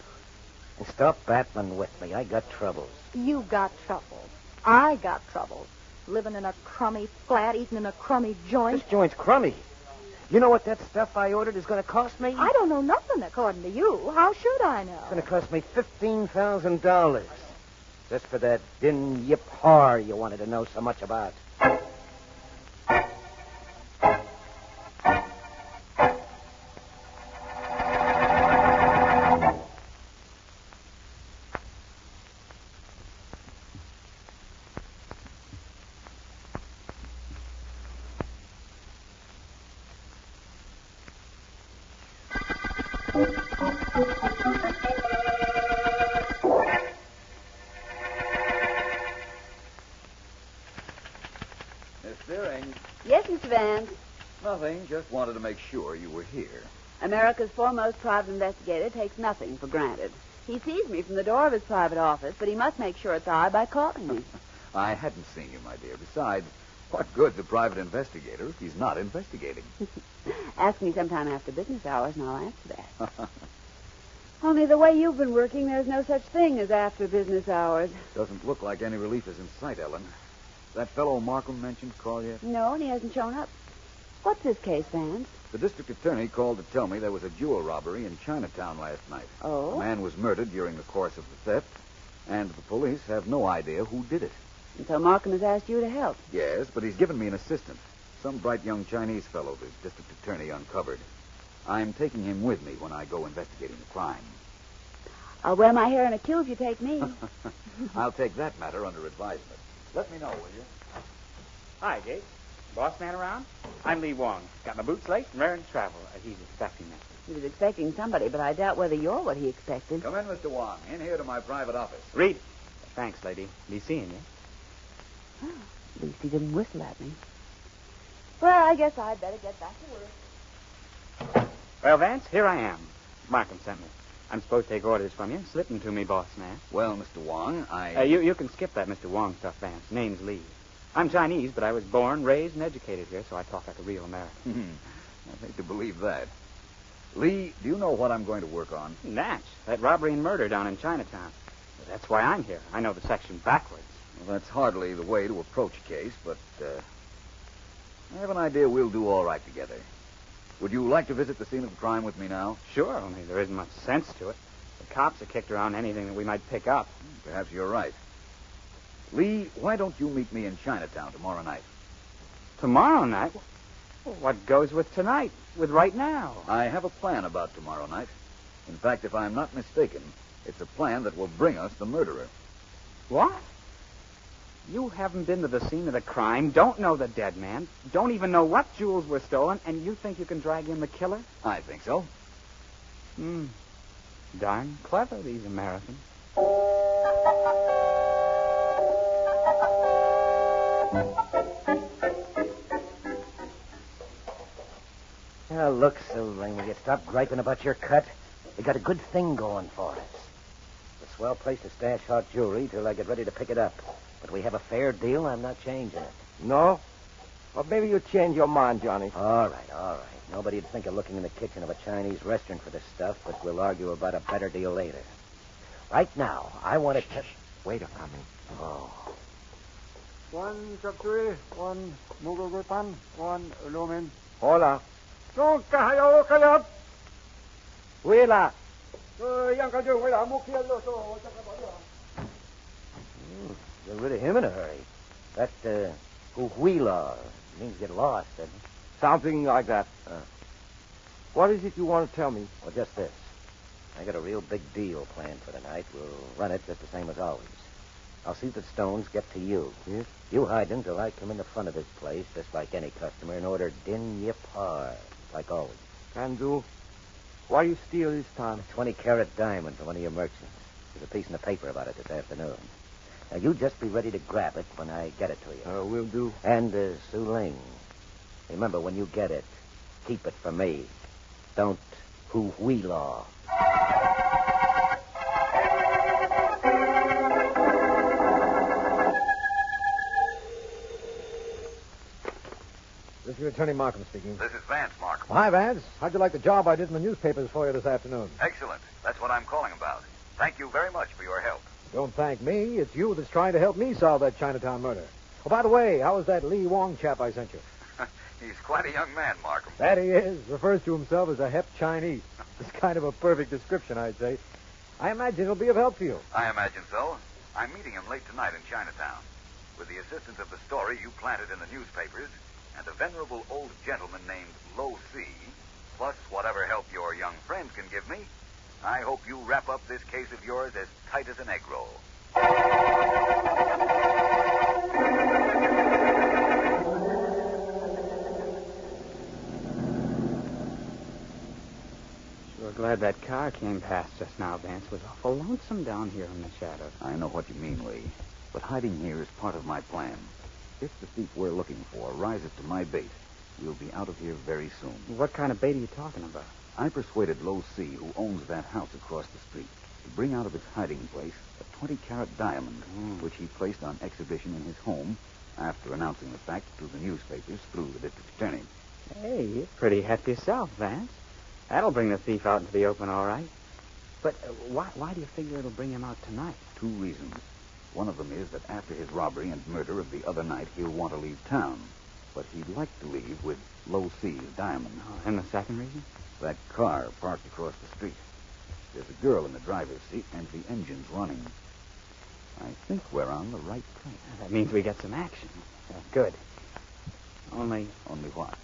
And stop battling with me. I got troubles. You got troubles. I got troubles. Living in a crummy flat, eating in a crummy joint. This joint's crummy. You know what that stuff I ordered is going to cost me? I don't know nothing according to you. How should I know? It's going to cost me $15,000. Just for that din yip har you wanted to know so much about. Yes, Mr. Vance. Nothing. Just wanted to make sure you were here. America's foremost private investigator takes nothing for granted. He sees me from the door of his private office, but he must make sure it's I by calling me. I hadn't seen you, my dear. Besides, what good's a private investigator if he's not investigating? Ask me sometime after business hours, and I'll answer that. Only the way you've been working, there's no such thing as after business hours. Doesn't look like any relief is in sight, Ellen. That fellow Markham mentioned call yet? No, and he hasn't shown up. What's this case, Vance? The district attorney called to tell me there was a jewel robbery in Chinatown last night. Oh? A man was murdered during the course of the theft, and the police have no idea who did it. And so Markham has asked you to help. Yes, but he's given me an assistant. Some bright young Chinese fellow the district attorney uncovered. I'm taking him with me when I go investigating the crime. I'll wear my hair in a queue if you take me. I'll take that matter under advisement. Let me know, will you? Hi, Jake. Boss man around? I'm Lee Wong. Got my boots laced and raring to travel. He's expecting me. He was expecting somebody, but I doubt whether you're what he expected. Come in, Mr. Wong. In here to my private office. Read. Thanks, lady. Be seeing you. Oh, at least he didn't whistle at me. Well, I guess I'd better get back to work. Well, Vance, here I am. Markham sent me. I'm supposed to take orders from you. Slip them to me, boss man. Well, Mr. Wong, You can skip that Mr. Wong stuff, Vance. Name's Lee. I'm Chinese, but I was born, raised, and educated here, so I talk like a real American. I hate to believe that. Lee, do you know what I'm going to work on? Natch. That robbery and murder down in Chinatown. Well, that's why I'm here. I know the section backwards. Well, that's hardly the way to approach a case, but I have an idea we'll do all right together. Would you like to visit the scene of the crime with me now? Sure, only there isn't much sense to it. The cops have kicked around anything that we might pick up. Perhaps you're right. Lee, why don't you meet me in Chinatown tomorrow night? Tomorrow night? Well, what goes with tonight? With right now? I have a plan about tomorrow night. In fact, if I'm not mistaken, it's a plan that will bring us the murderer. What? You haven't been to the scene of the crime, don't know the dead man, don't even know what jewels were stolen, and you think you can drag in the killer? I think so. Darn clever, these Americans. Oh, look, Suey, will you stop griping about your cut? We got a good thing going for us. It's a swell place to stash hot jewelry till I get ready to pick it up. But we have a fair deal. I'm not changing it. No? Well, maybe you change your mind, Johnny. All right. Nobody'd think of looking in the kitchen of a Chinese restaurant for this stuff, but we'll argue about a better deal later. Right now, I want to... Waiter coming. Oh. 1 chop suey, 1 mugugutan, 1 lumen. Hola. No kahayo kayat. Wila. Yang kaju wila mukia lo so. Get rid of him in a hurry. That, Huila means get lost, doesn't it? Something like that. What is it you want to tell me? Well, just this. I got a real big deal planned for tonight. We'll run it just the same as always. I'll see that stones get to you. Yes? You hide them till I come in the front of this place, just like any customer, and order din yipar, like always. Can do. Why you steal this time? A 20-carat diamond from one of your merchants. There's a piece in the paper about it this afternoon. Now, you just be ready to grab it when I get it to you. Will do. And, Su Ling, remember, when you get it, keep it for me. Don't Hu-Hui-Law. This is your Attorney Markham speaking. This is Vance, Markham. Hi, Vance. How'd you like the job I did in the newspapers for you this afternoon? Excellent. That's what I'm calling about. Thank you very much for your help. Don't thank me. It's you that's trying to help me solve that Chinatown murder. Oh, by the way, how was that Lee Wong chap I sent you? He's quite a young man, Markham. That he is. Refers to himself as a hep Chinese. It's kind of a perfect description, I'd say. I imagine it'll be of help to you. I imagine so. I'm meeting him late tonight in Chinatown. With the assistance of the story you planted in the newspapers and a venerable old gentleman named Lo Si, plus whatever help your young friends can give me, I hope you wrap up this case of yours as tight as an egg roll. Sure glad that car came past just now, Vance. It was awful lonesome down here in the shadows. I know what you mean, Lee. But hiding here is part of my plan. If the thief we're looking for rises to my bait, we'll be out of here very soon. What kind of bait are you talking about? I persuaded Lo Si, who owns that house across the street, to bring out of its hiding place a 20-carat diamond, which he placed on exhibition in his home after announcing the fact to the newspapers through the district attorney. Hey, you're pretty hep yourself, Vance. That'll bring the thief out into the open, all right. But why do you figure it'll bring him out tonight? 2 reasons. One of them is that after his robbery and murder of the other night, he'll want to leave town. But he'd like to leave with Lo Si's diamond. Oh, and the second reason? That car parked across the street. There's a girl in the driver's seat, and the engine's running. I think we're on the right track. That means we get some action. Good. Only what?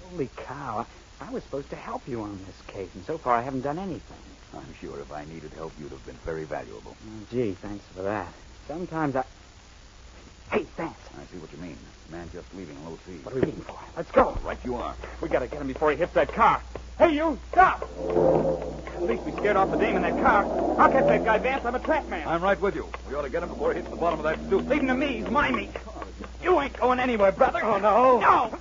Holy cow. I was supposed to help you on this case, and so far I haven't done anything. I'm sure if I needed help, you'd have been very valuable. Oh, gee, thanks for that. Sometimes I... Hey, Vance. I see what you mean. Man just leaving Lo Si. What are we waiting for? Let's go. Right you are. We gotta get him before he hits that car. Hey, you, stop! At least we scared off the dame in that car. I'll catch that guy, Vance. I'm a trap man. I'm right with you. We ought to get him before he hits the bottom of that stoop. Leave him to me. He's my meat. You ain't going anywhere, brother. Oh, no. No!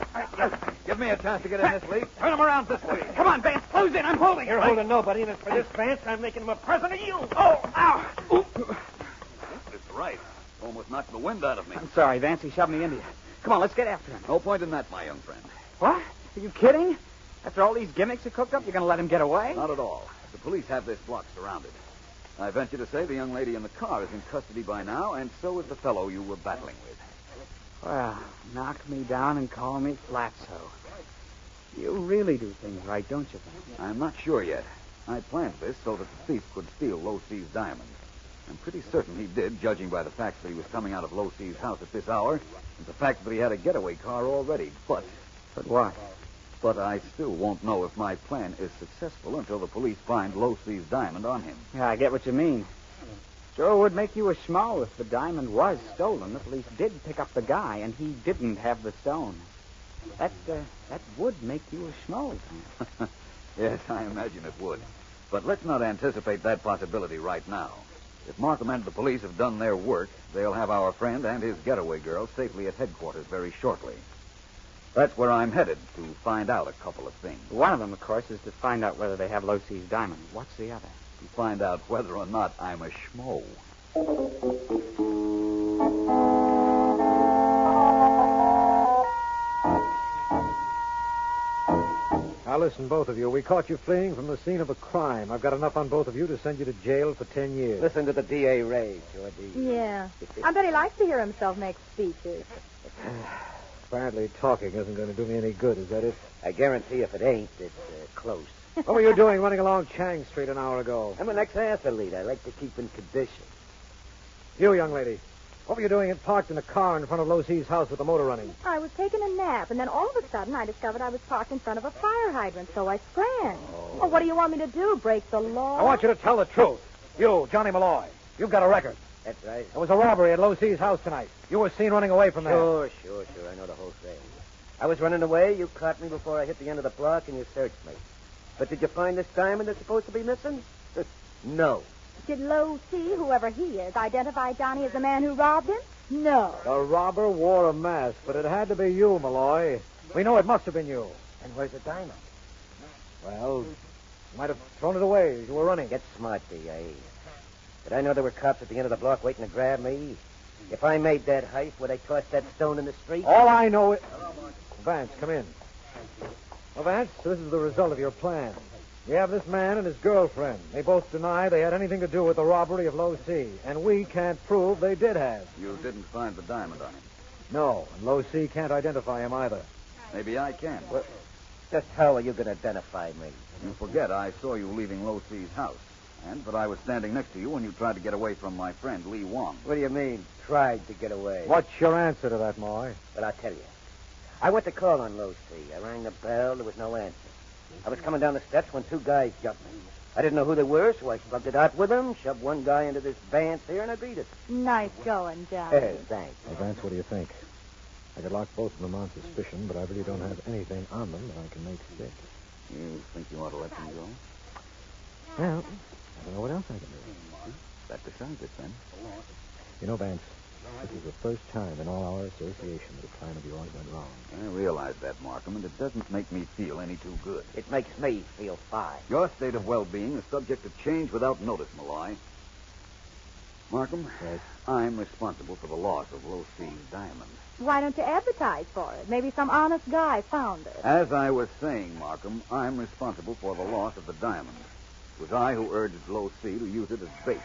Give me a chance to get in this, Lee. Turn him around this way. Come on, Vance. Close in. I'm holding. You're holding nobody, and as for this, Vance, I'm making him a present of you. Oh, ow. It's right. Almost knocked the wind out of me. I'm sorry, Vance. He shoved me into you. Come on, let's get after him. No point in that, my young friend. What? Are you kidding? After all these gimmicks are cooked up, you're going to let him get away? Not at all. The police have this block surrounded. I venture to say the young lady in the car is in custody by now, and so is the fellow you were battling with. Well, knock me down and call me Flatso. You really do things right, don't you, Vance? I'm not sure yet. I planned this so that the thief could steal Lo Si's diamond. I'm pretty certain he did, judging by the fact that he was coming out of Lo Si's house at this hour, and the fact that he had a getaway car already. But what? But I still won't know if my plan is successful until the police find Lo Si's diamond on him. Yeah, I get what you mean. Sure would make you a schmo if the diamond was stolen. The police did pick up the guy, and he didn't have the stone. That would make you a schmo. Yes, I imagine it would. But let's not anticipate that possibility right now. If Markham and the police have done their work, they'll have our friend and his getaway girl safely at headquarters very shortly. That's where I'm headed to find out a couple of things. One of them, of course, is to find out whether they have Low Seas diamond. What's the other? To find out whether or not I'm a schmo. Now, listen, both of you. We caught you fleeing from the scene of a crime. I've got enough on both of you to send you to jail for 10 years. Listen to the D.A. rage, Georgie. Yeah. I bet he likes to hear himself make speeches. Apparently, talking isn't going to do me any good. Is that it? I guarantee if it ain't, it's close. What were you doing running along Chang Street an hour ago? I'm an ex-athlete. I like to keep in condition. You, young lady. What were you doing parked in a car in front of Low C's house with the motor running? I was taking a nap, and then all of a sudden I discovered I was parked in front of a fire hydrant, so I scrammed. Oh. Well, what do you want me to do, break the law? I want you to tell the truth. You, Johnny Malloy. You've got a record. That's right. There was a robbery at Low C's house tonight. You were seen running away from there. Sure. I know the whole thing. I was running away. You caught me before I hit the end of the block, and you searched me. But did you find this diamond that's supposed to be missing? No. Did Low C, whoever he is, identify Johnny as the man who robbed him? No. The robber wore a mask, but it had to be you, Malloy. We know it must have been you. And where's the diamond? Well, you might have thrown it away as you were running. Get smart, D.A. Did I know there were cops at the end of the block waiting to grab me? If I made that heist, would I toss that stone in the street? All I know is... Vance, come in. Well, Vance, this is the result of your plan. We have this man and his girlfriend. They both deny they had anything to do with the robbery of Low C, and we can't prove they did have. You didn't find the diamond on him. No, and Low C can't identify him either. Maybe I can. Well, just how are you going to identify me? You forget I saw you leaving Low C's house, and that I was standing next to you when you tried to get away from my friend, Lee Wong. What do you mean, tried to get away? What's your answer to that, Malloy? Well, I'll tell you. I went to call on Low C. I rang the bell. There was no answer. I was coming down the steps when two guys jumped me. I didn't know who they were, so I slugged it out with them, shoved one guy into this Vance here, and I beat it. Nice going, John. Hey, thanks. Well, Vance, what do you think? I could lock both of them on suspicion, but I really don't have anything on them that I can make stick. You think you ought to let them go? Well, I don't know what else I can do. That decides it, then. You know, Vance, this is the first time in all our association that a plan of yours went wrong. I realize that, Markham, and it doesn't make me feel any too good. It makes me feel fine. Your state of well-being is subject to change without notice, Malloy. Markham, yes? I'm responsible for the loss of Low C's diamond. Why don't you advertise for it? Maybe some honest guy found it. As I was saying, Markham, I'm responsible for the loss of the diamond. It was I who urged Low C to use it as bait.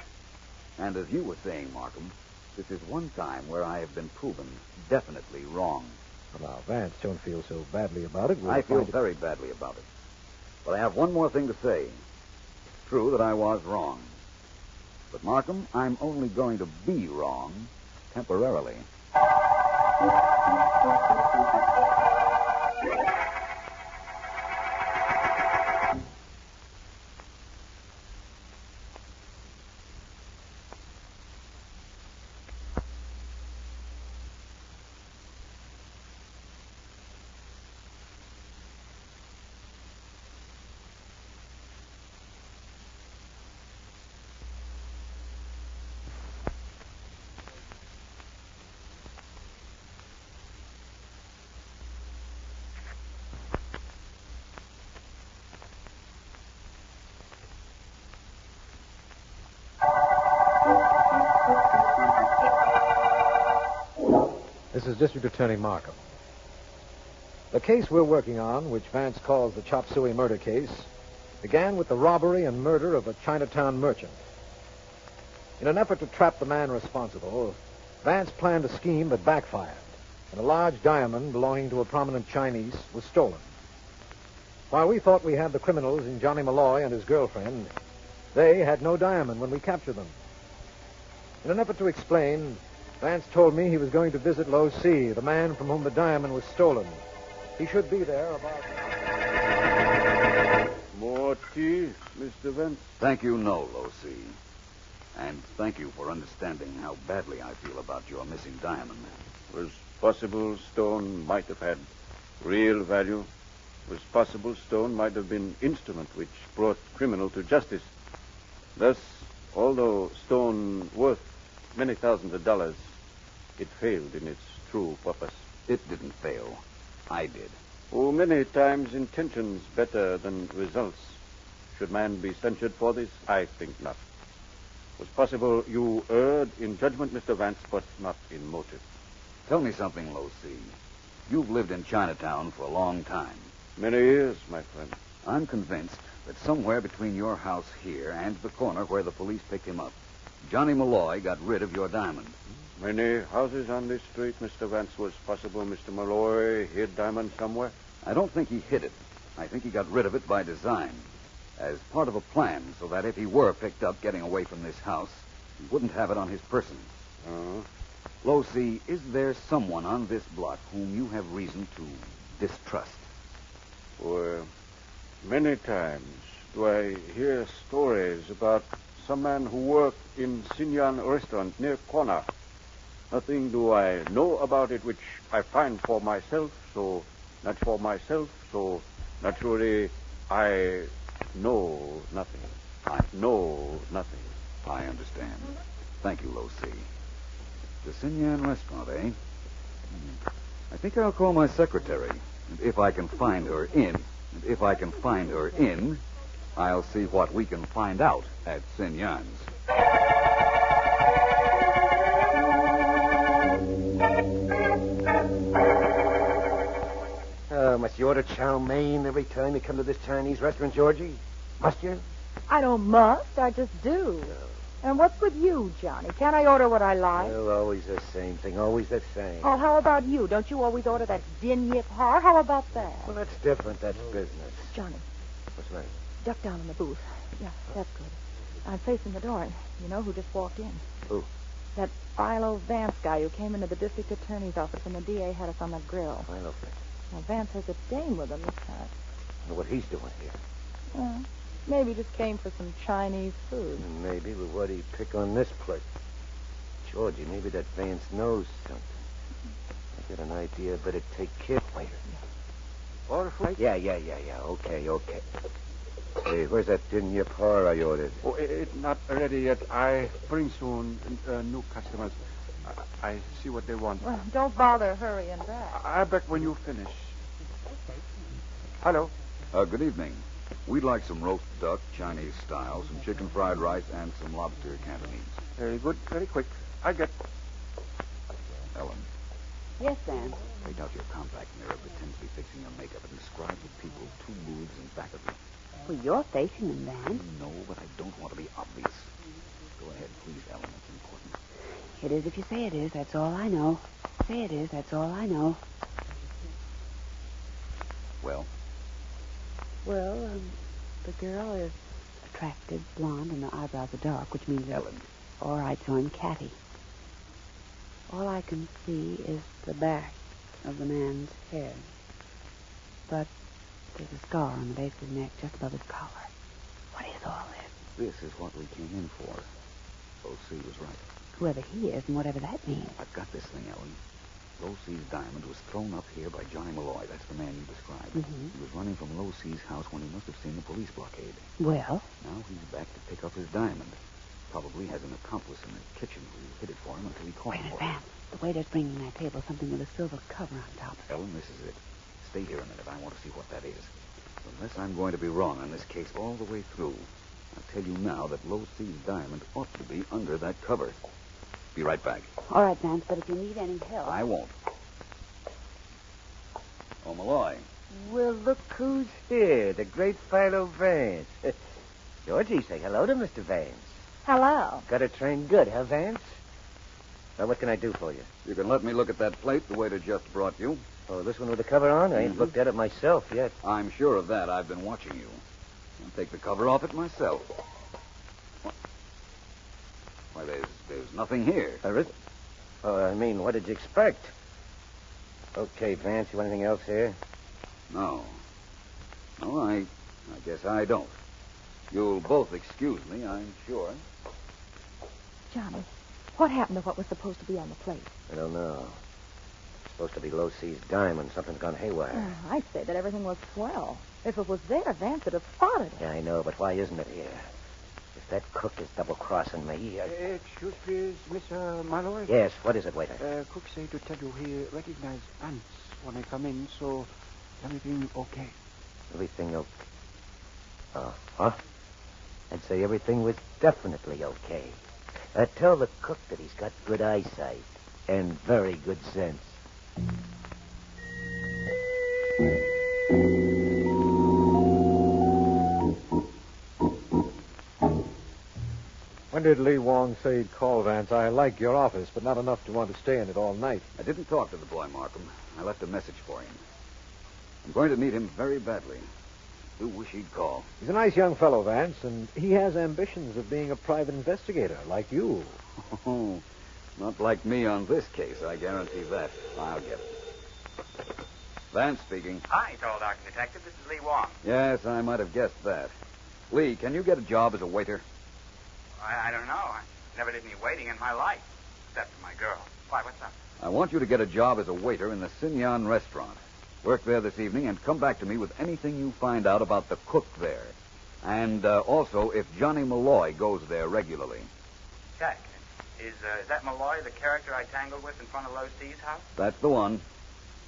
And as you were saying, Markham, this is one time where I have been proven definitely wrong. Well, now, Vance, don't feel so badly about it. I feel very badly about it. But I have one more thing to say. It's true that I was wrong. But, Markham, I'm only going to be wrong temporarily. This is District Attorney Markham. The case we're working on, which Vance calls the Chop Suey murder case, began with the robbery and murder of a Chinatown merchant. In an effort to trap the man responsible, Vance planned a scheme that backfired, and a large diamond belonging to a prominent Chinese was stolen. While we thought we had the criminals in Johnny Malloy and his girlfriend, they had no diamond when we captured them. In an effort to explain, Vance told me he was going to visit Low C, the man from whom the diamond was stolen. He should be there about... More tea, Mr. Vance? Thank you, no, Low C. And thank you for understanding how badly I feel about your missing diamond. It was possible stone might have had real value. It was possible stone might have been instrument which brought criminal to justice. Thus, although stone worth many thousands of dollars, it failed in its true purpose. It didn't fail. I did. Oh, many times intentions better than results. Should man be censured for this? I think not. It was possible you erred in judgment, Mr. Vance, but not in motive. Tell me something, Lo C. You've lived in Chinatown for a long time. Many years, my friend. I'm convinced that somewhere between your house here and the corner where the police picked him up, Johnny Malloy got rid of your diamond. Many houses on this street, Mr. Vance. Was possible Mr. Malloy hid diamond somewhere? I don't think he hid it. I think he got rid of it by design, as part of a plan, so that if he were picked up getting away from this house, he wouldn't have it on his person. Oh? Lo C, is there someone on this block whom you have reason to distrust? Well, many times do I hear stories about some man who worked in Sinyan restaurant near corner. Nothing do I know about it which I find for myself, so not for myself, so naturally I know nothing. I know nothing. I understand. Thank you, Lo C. The Sinyan restaurant, eh? I think I'll call my secretary. And if I can find her in, I'll see what we can find out at Sinyan's. Must you order chow mein every time you come to this Chinese restaurant, Georgie? Must you? I don't must. I just do. And what's with you, Johnny? Can't I order what I like? Well, always the same thing. Always the same. Oh, how about you? Don't you always order that din yip har? How about that? Well, that's different. That's business. Johnny, What's the matter? duck down in the booth. Yeah, that's good. I'm facing the door, and you know who just walked in? Who? That Philo Vance guy who came into the district attorney's office when the DA had us on the grill. Philo Vance. Now, Vance has a dame with him this time. I wonder what he's doing here. Well, maybe just came for some Chinese food. Maybe, but what'd he pick on this place? Georgie, maybe that Vance knows something. I got an idea. Better take care. Wait. Order for? Yeah. Okay. Hey, where's that din yip har I ordered? Oh, it's not ready yet. I bring soon new customers. I see what they want. Well, don't bother hurrying back. I'll back when you finish. Hello. Good evening. We'd like some roast duck, Chinese style, some chicken fried rice, and some lobster Cantonese. Very good. Very quick. I get. Ellen, Yes, Vance. take out your compact mirror, pretend to be fixing your makeup, and describe to people two booths in back of you. Well, you're facing them, Vance. No, but I don't want to be obvious. Go ahead, please, Ellen. It's important. It is if you say it is. That's all I know. Say it is. That's all I know. Well? Well, the girl is attractive, blonde, and her eyebrows are dark, which means... Ellen. All right, so I'm Catty. All I can see is the back of the man's head. But there's a scar on the base of his neck just above his collar. What is all this? This is what we came in for. O.C. was right. Whoever he is and whatever that means. I've got this thing, Ellen. Lo-C's diamond was thrown up here by Johnny Malloy. That's the man you described. Mm-hmm. He was running from Lo-C's house when he must have seen the police blockade. Well? Now he's back to pick up his diamond. Probably has an accomplice in the kitchen who hid it for him until he caught him. Wait a minute, Vance. The waiter's bringing my table something with a silver cover on top. Ellen, this is it. Stay here a minute. I want to see what that is. Unless I'm going to be wrong on this case all the way through, I'll tell you now that Lo-C's diamond ought to be under that cover. Be right back. All right, Vance, but if you need any help... I won't. Oh, Malloy. Well, look who's here. The great Philo Vance. Georgie, say hello to Mr. Vance. Hello. Got her trained good, huh, Vance? Now, what can I do for you? You can let me look at that plate the waiter just brought you. Oh, this one with the cover on? I ain't looked at it myself yet. I'm sure of that. I've been watching you. I'll take the cover off it myself. Why, there's nothing here. There isn't? Oh, I mean, what did you expect? Okay, Vance, you anything else here? No. No, I guess I don't. You'll both excuse me, I'm sure. Johnny, what happened to what was supposed to be on the plate? I don't know. It's supposed to be Lo-C's diamond. Something's gone haywire. I'd say that everything was swell. If it was there, Vance would have spotted it. Yeah, I know, but why isn't it here? If that cook is double-crossing me. Excuse please, Mr. Malloy? Yes, what is it, waiter? Cook say to tell you he recognize ants when I come in, so everything okay. Everything okay? Huh? I'd say everything was definitely okay. Tell the cook that he's got good eyesight and very good sense. When did Lee Wong say he'd call, Vance? I like your office, but not enough to want to stay in it all night. I didn't talk to the boy, Markham. I left a message for him. I'm going to need him very badly. I do wish he'd call. He's a nice young fellow, Vance, and he has ambitions of being a private investigator, like you. Oh, not like me on this case, I guarantee that. I'll get it. Vance speaking. Hi, tall dark detective. This is Lee Wong. Yes, I might have guessed that. Lee, can you get a job as a waiter? I don't know. I never did any waiting in my life, except for my girl. Why, what's up? I want you to get a job as a waiter in the Sinyan restaurant. Work there this evening and come back to me with anything you find out about the cook there. And also if Johnny Malloy goes there regularly. Jack, is that Malloy the character I tangled with in front of Low C's house? That's the one.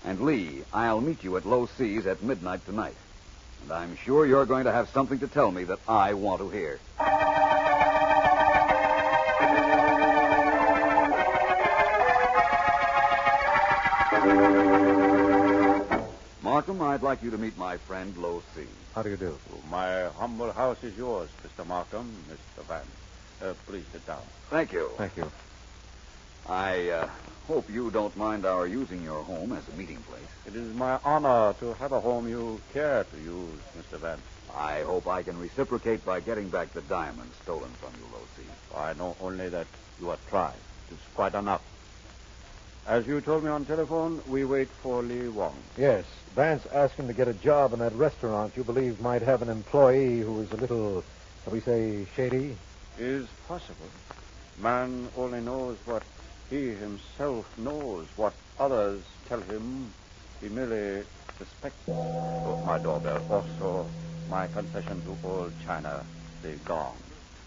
And Lee, I'll meet you at Low C's at midnight tonight. And I'm sure you're going to have something to tell me that I want to hear. Markham, I'd like you to meet my friend, Low C. How do you do? My humble house is yours, Mr. Markham, Mr. Vance. Please sit down. Thank you. Thank you. I hope you don't mind our using your home as a meeting place. It is my honor to have a home you care to use, Mr. Vance. I hope I can reciprocate by getting back the diamonds stolen from you, Low C. I know only that you are tried. It's quite enough. As you told me on telephone, we wait for Lee Wong. Yes. Vance asked him to get a job in that restaurant you believe might have an employee who is a little, shall we say, shady? Is possible. Man only knows what he himself knows. What others tell him, he merely suspects. Oh, my doorbell. Also, my confession to old China, the gong.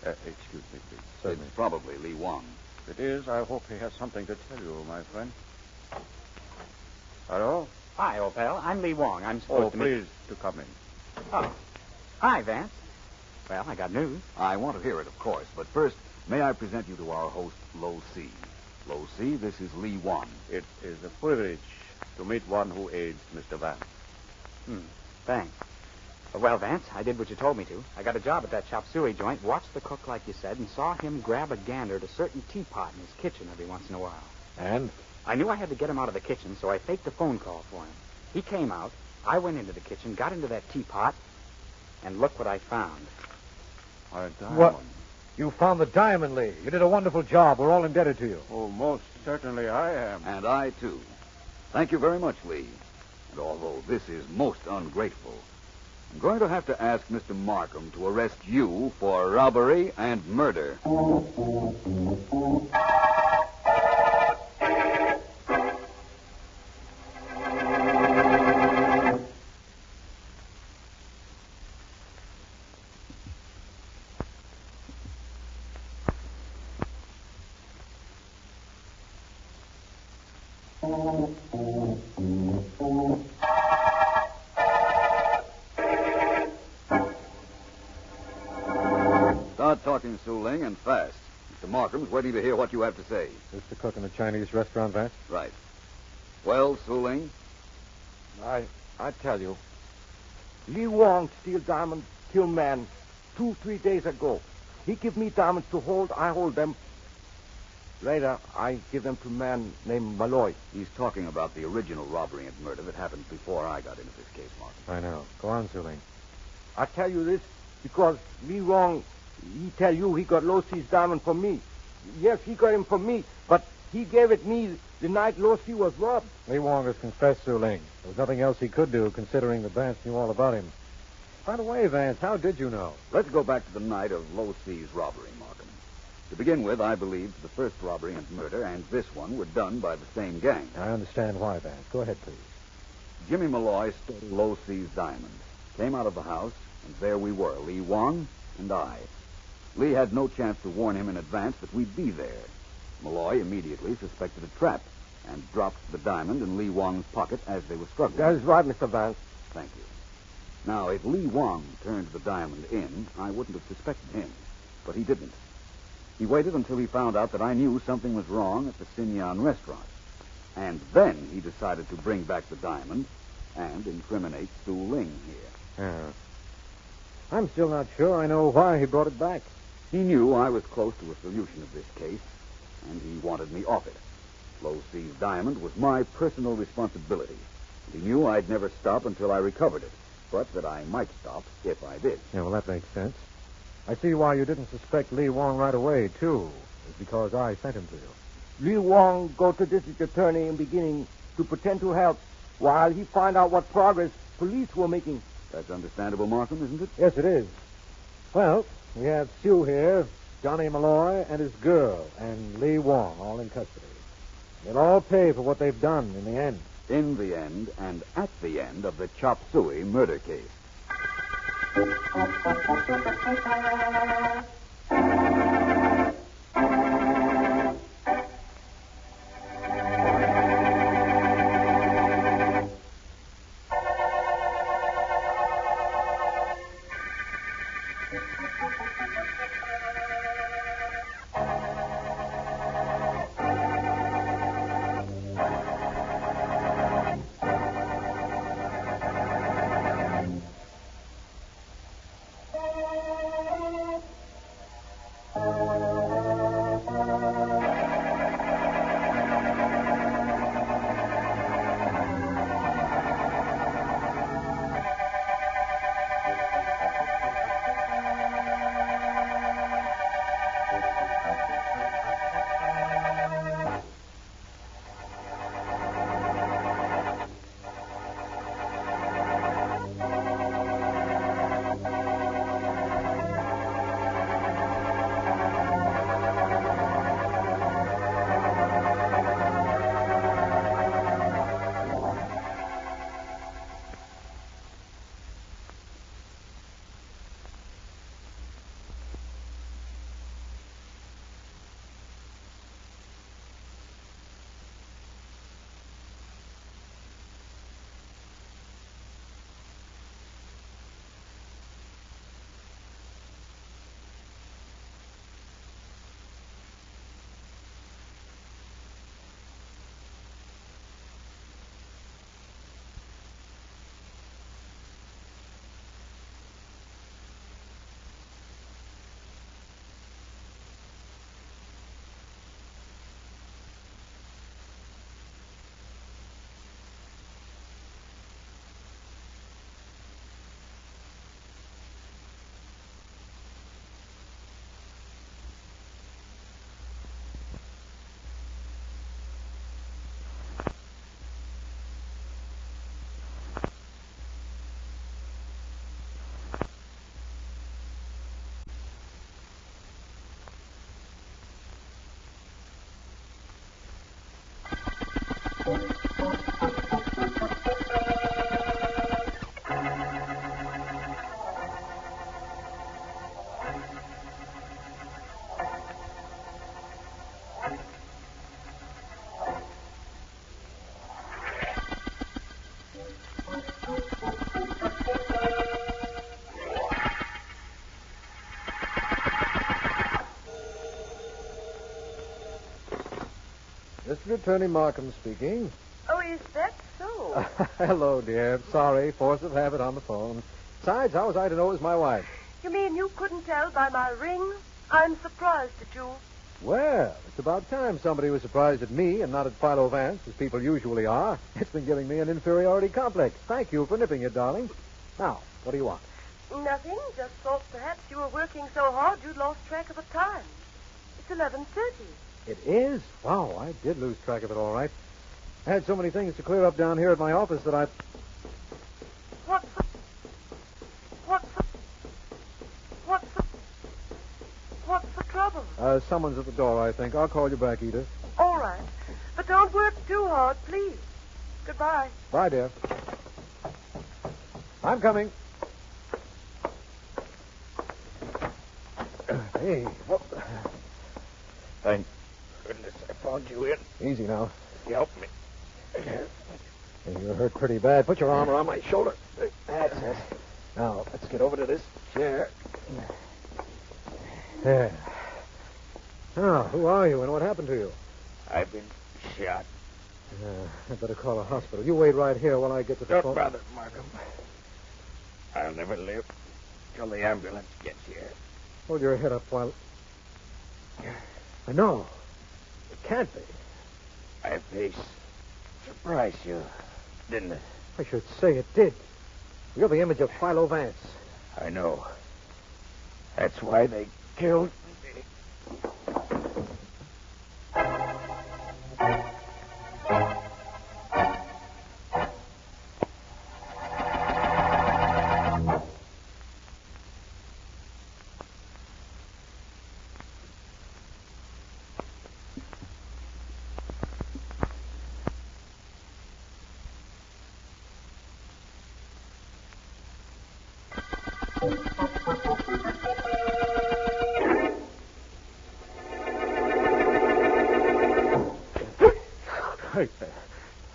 Excuse me, please. Certainly. It's probably Lee Wong. If it is, I hope he has something to tell you, my friend. Hello? Hi, old pal. I'm Lee Wong. I'm supposed to meet... please, to come in. Oh. Hi, Vance. Well, I got news. I want to hear it, of course. But first, may I present you to our host, Low C. Low C, this is Lee Wong. It is a privilege to meet one who aids Mr. Vance. Thanks. Well, Vance, I did what you told me to. I got a job at that chop suey joint, watched the cook like you said, and saw him grab a gander at a certain teapot in his kitchen every once in a while. And? I knew I had to get him out of the kitchen, so I faked a phone call for him. He came out, I went into the kitchen, got into that teapot, and look what I found. A diamond. What? You found the diamond, Lee. You did a wonderful job. We're all indebted to you. Oh, most certainly I am. And I, too. Thank you very much, Lee. And although this is most ungrateful, I'm going to have to ask Mr. Markham to arrest you for robbery and murder. Start talking, Suling, and fast. Mr. Markham's waiting to hear what you have to say. Is this the cook in the Chinese restaurant, Vance? Right. Well, Suling? I tell you, Lee Wong steal diamond, kill man 2-3 days ago. He give me diamonds to hold, I hold them. Later, I give them to a man named Malloy. He's talking about the original robbery and murder that happened before I got into this case, Markham. I know. Go on, Suling. I tell you this because Lee Wong, he tell you he got Low C's diamond from me. Yes, he got him from me, but he gave it me the night Low C was robbed. Lee Wong has confessed, Suling. There was nothing else he could do, considering that Vance knew all about him. By the way, Vance, how did you know? Let's go back to the night of Low C's robbery, Markham. To begin with, I believed the first robbery and murder and this one were done by the same gang. I understand why, Vance. Go ahead, please. Jimmy Malloy stole Low C's diamond, came out of the house, and there we were, Lee Wong and I. Lee had no chance to warn him in advance that we'd be there. Malloy immediately suspected a trap and dropped the diamond in Lee Wong's pocket as they were struggling. That is right, Mr. Vance. Thank you. Now, if Lee Wong turned the diamond in, I wouldn't have suspected him. But he didn't. He waited until he found out that I knew something was wrong at the Sinyan restaurant. And then he decided to bring back the diamond and incriminate Su Ling here. Yeah. I'm still not sure I know why he brought it back. He knew I was close to a solution of this case, and he wanted me off it. Low C's diamond was my personal responsibility. He knew I'd never stop until I recovered it, but that I might stop if I did. Yeah, well, that makes sense. I see why you didn't suspect Lee Wong right away, too. It's because I sent him to you. Lee Wong go to district attorney in beginning to pretend to help while he find out what progress police were making. That's understandable, Markham, isn't it? Yes, it is. Well, we have Sue here, Johnny Malloy and his girl, and Lee Wong all in custody. They'll all pay for what they've done in the end. In the end and at the end of the Chop Suey murder case. Mr. Attorney Markham speaking. Oh, is that so? Hello, dear. Sorry, force of habit on the phone. Besides, how was I to know it was my wife? You mean you couldn't tell by my ring? I'm surprised at you. Well, it's about time somebody was surprised at me and not at Philo Vance, as people usually are. It's been giving me an inferiority complex. Thank you for nipping it, darling. Now, what do you want? Nothing. Just thought perhaps you were working so hard you'd lost track of the time. It's 11:30. It is? Wow, I did lose track of it all right. I had so many things to clear up down here at my office that I... What's the trouble? Someone's at the door, I think. I'll call you back, Edith. All right. But don't work too hard, please. Goodbye. Bye, dear. I'm coming. Hey, thank goodness I found you in. Easy now. You helped me. You're hurt pretty bad. Put your arm around my shoulder. That's it. Now, let's get over to this chair. There. Now, who are you and what happened to you? I've been shot. I'd better call a hospital. You wait right here while I get to the phone. Don't bother, Markham. I'll never live till the ambulance gets here. Hold your head up while... No. It can't be. My face surprised you, didn't it? I should say it did. You're the image of Philo Vance. I know. That's why they killed me.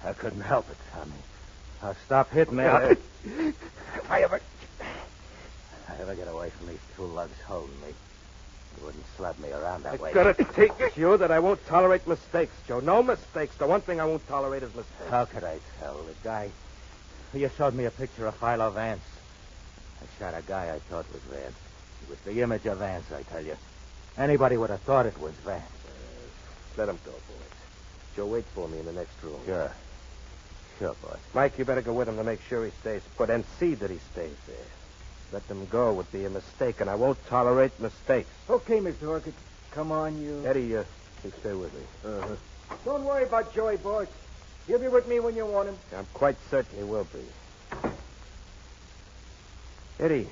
I couldn't help it, Tommy. Now stop hitting me. If I ever get away from these two lugs holding me, you wouldn't slap me around that way. It's gonna take you that I won't tolerate mistakes, Joe. No mistakes. The one thing I won't tolerate is mistakes. How could I tell? The guy... You showed me a picture of Philo Vance. I shot a guy I thought was Vance. He was the image of Vance, I tell you. Anybody would have thought it was Vance. Let him go, boys. Joe, wait for me in the next room. Sure. Sure, boss. Mike, you better go with him to make sure he stays put and see that he stays there. Let them go would be a mistake, and I won't tolerate mistakes. Okay, Mr. Orchid. Come on, you. Eddie, you stay with me. Don't worry about Joey, boss. He'll be with me when you want him. I'm quite certain he will be. Eddie.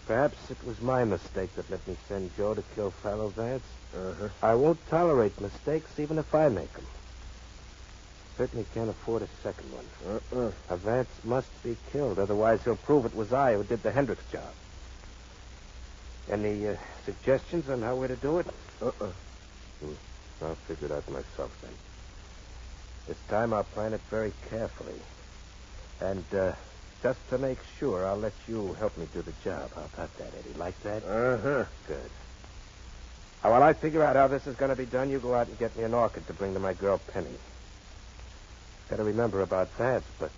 Perhaps it was my mistake that let me send Joe to kill Philo Vance. I won't tolerate mistakes even if I make them. Certainly can't afford a second one. A Vance must be killed, otherwise he'll prove it was I who did the Hendricks job. Any suggestions on how we're to do it? I'll figure it out myself then. This time I'll plan it very carefully. And just to make sure, I'll let you help me do the job. How about that, Eddie? Like that? Good. Now, while I figure out how this is going to be done, you go out and get me an orchid to bring to my girl Penny. Got to remember about Vance, but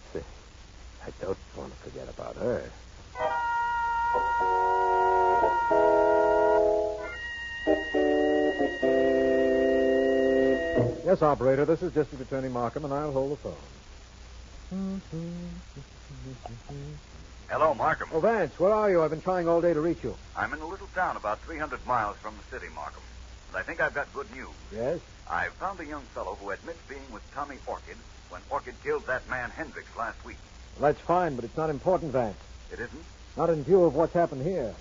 I don't want to forget about her. Yes, operator, this is District Attorney Markham, and I'll hold the phone. Hello, Markham. Oh, Vance, where are you? I've been trying all day to reach you. I'm in a little town about 300 miles from the city, Markham. And I think I've got good news. Yes? I've found a young fellow who admits being with Tommy Orchid when Orchid killed that man Hendricks last week. Well, that's fine, but it's not important, Vance. It isn't? Not in view of what's happened here.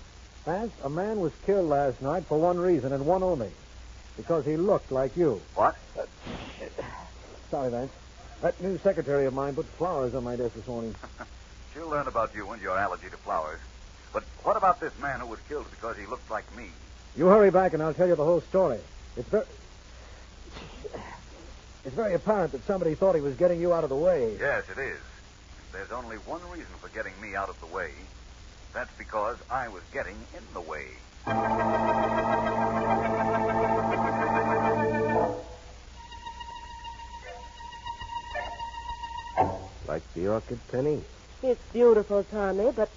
Vance, a man was killed last night for one reason and one only. Because he looked like you. What? Sorry, Vance. That new secretary of mine put flowers on my desk this morning. She'll learn about you and your allergy to flowers. But what about this man who was killed because he looked like me? You hurry back and I'll tell you the whole story. It's very apparent that somebody thought he was getting you out of the way. Yes, it is. There's only one reason for getting me out of the way. That's because I was getting in the way. Like the orchid, Penny? It's beautiful, Tommy, but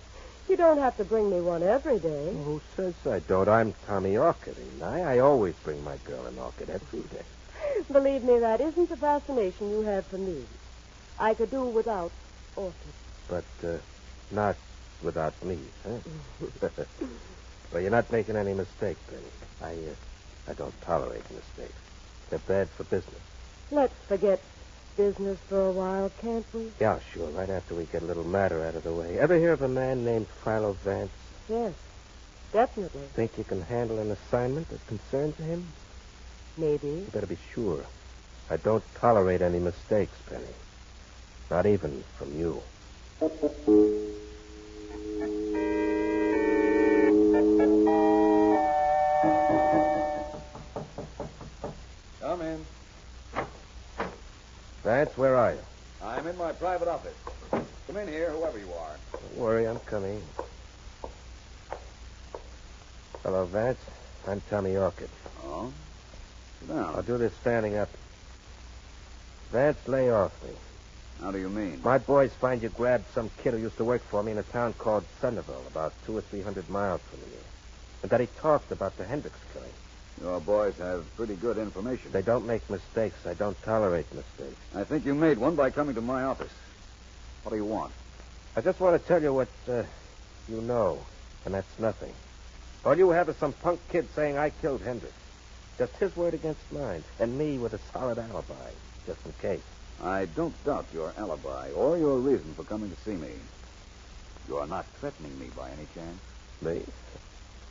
you don't have to bring me one every day. Well, who says I don't? I'm Tommy Orchid, ain't I always bring my girl an orchid every day. Believe me, that isn't the fascination you have for me. I could do without orchids. But not without me, huh? Well, you're not making any mistake, Penny. I don't tolerate mistakes. They're bad for business. Let's forget business for a while, can't we? Yeah, sure, right after we get a little matter out of the way. Ever hear of a man named Philo Vance? Yes, definitely. Think you can handle an assignment that concerns him? Maybe. You better be sure. I don't tolerate any mistakes, Penny. Not even from you. private office. Come in here, whoever you are. Don't worry, I'm coming. Hello, Vance. I'm Tommy Orchid. Oh? Sit down. I'll do this standing up. Vance, lay off me. How do you mean? My boys find you grabbed some kid who used to work for me in a town called Centerville, about 200 or 300 miles from here. And that he talked about the Hendricks killing. Your boys have pretty good information. They don't make mistakes. I don't tolerate mistakes. I think you made one by coming to my office. What do you want? I just want to tell you what you know, and that's nothing. All you have is some punk kid saying I killed Hendricks. Just his word against mine, and me with a solid alibi, just in case. I don't doubt your alibi or your reason for coming to see me. You are not threatening me by any chance? Me?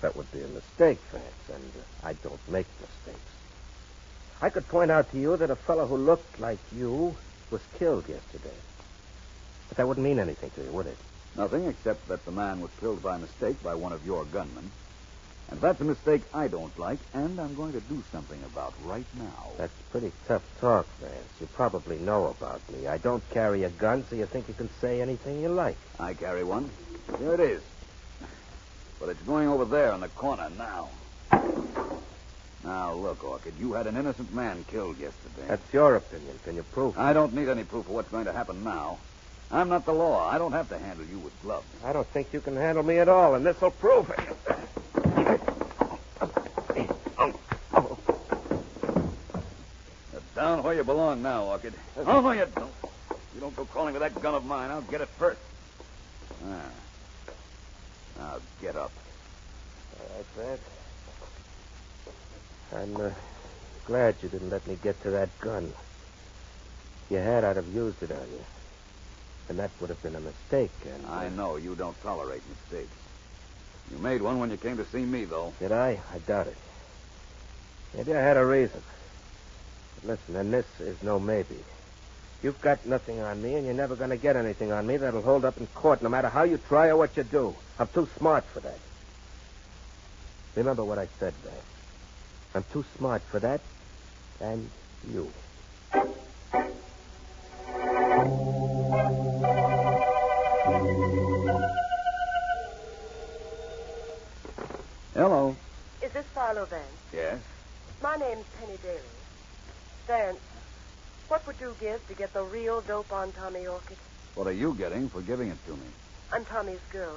That would be a mistake, Vance, and I don't make mistakes. I could point out to you that a fellow who looked like you was killed yesterday. But that wouldn't mean anything to you, would it? Nothing, except that the man was killed by mistake by one of your gunmen. And that's a mistake I don't like, and I'm going to do something about right now. That's pretty tough talk, Vance. You probably know about me. I don't carry a gun, so you think you can say anything you like. I carry one. Here it is. But it's going over there in the corner now. Now, look, Orchid, you had an innocent man killed yesterday. That's your opinion. Can you prove it? I don't need any proof of what's going to happen now. I'm not the law. I don't have to handle you with gloves. I don't think you can handle me at all, and this'll prove it. Get down where you belong now, Orchid. Oh, no, you don't. You don't go crawling with that gun of mine. I'll get it first. Now, get up. All right, Vance. I'm glad you didn't let me get to that gun. If you had, I'd have used it on you. And that would have been a mistake. And I know you don't tolerate mistakes. You made one when you came to see me, though. Did I? I doubt it. Maybe I had a reason. But listen, and this is no maybe. You've got nothing on me, and you're never going to get anything on me that'll hold up in court, no matter how you try or what you do. I'm too smart for that. Remember what I said, Vance. I'm too smart for that, and you. Hello. Is this Philo Vance? Yes? My name's Penny Daly. Vance, what would you give to get the real dope on Tommy Orchid? What are you getting for giving it to me? I'm Tommy's girl,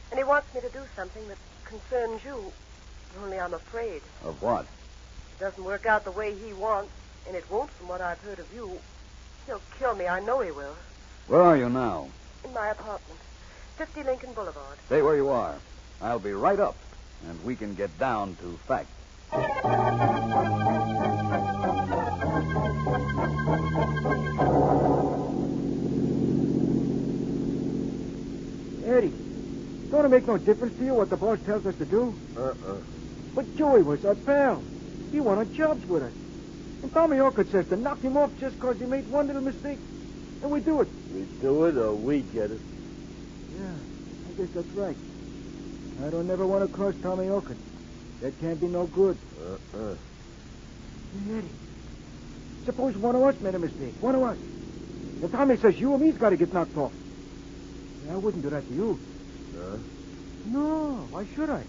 and he wants me to do something that concerns you. Only I'm afraid. Of what? It doesn't work out the way he wants, and it won't from what I've heard of you. He'll kill me. I know he will. Where are you now? In my apartment, 50 Lincoln Boulevard. Stay where you are. I'll be right up, and we can get down to facts. Eddie, don't it make no difference to you what the boss tells us to do? But Joey was our pal. He wanted jobs with us. And Tommy Orchid says to knock him off just because he made one little mistake. And we do it. We do it or we get it. Yeah, I guess that's right. I don't never want to cross Tommy Orchid. That can't be no good. Hey, Eddie, suppose one of us made a mistake. One of us. And Tommy says you or me's got to get knocked off. Yeah, I wouldn't do that to you. No, why should I?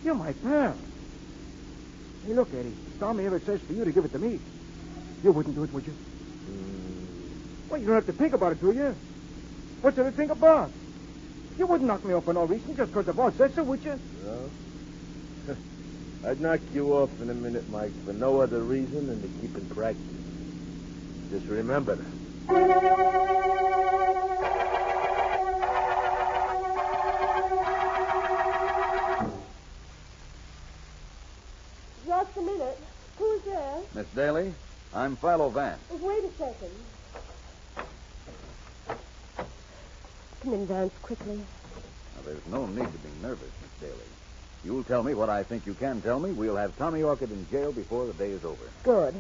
You're my pal. Hey, look, Eddie, if Tommy ever says for you to give it to me, you wouldn't do it, would you? Well, you don't have to think about it, do you? What's there to think about? You wouldn't knock me off for no reason just because the boss says so, would you? No. I'd knock you off in a minute, Mike, for no other reason than to keep in practice. Just remember that. Just a minute. Who's there? Miss Daly, I'm Philo Vance. Wait a second. Come in, Vance, quickly. Now, there's no need to be nervous, Miss Daly. You'll tell me what I think you can tell me. We'll have Tommy Orchid in jail before the day is over. Good.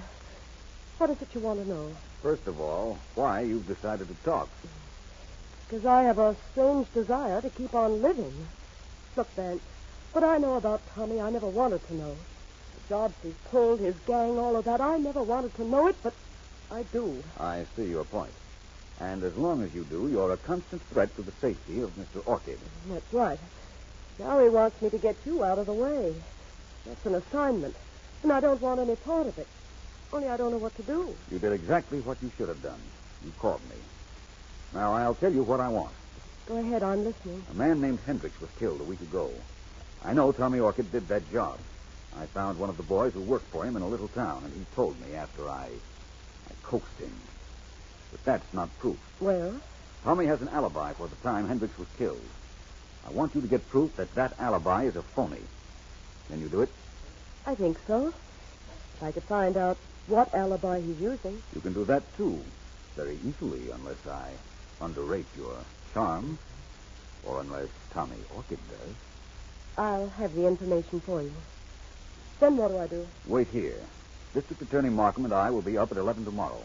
What is it you want to know? First of all, why you've decided to talk. Because I have a strange desire to keep on living. Look, Vance, what I know about Tommy, I never wanted to know. The jobs he's pulled, his gang, all of that, I never wanted to know it, but I do. I see your point. And as long as you do, you're a constant threat to the safety of Mr. Orchid. That's right. Now he wants me to get you out of the way. That's an assignment, and I don't want any part of it. Only I don't know what to do. You did exactly what you should have done. You called me. Now, I'll tell you what I want. Go ahead, I'm listening. A man named Hendricks was killed a week ago. I know Tommy Orchid did that job. I found one of the boys who worked for him in a little town, and he told me after I coaxed him. But that's not proof. Well? Tommy has an alibi for the time Hendricks was killed. I want you to get proof that that alibi is a phony. Can you do it? I think so. If I could find out what alibi he's using. You can do that, too. Very easily, unless I underrate your charm. Or unless Tommy Orchid does. I'll have the information for you. Then what do I do? Wait here. District Attorney Markham and I will be up at 11 tomorrow.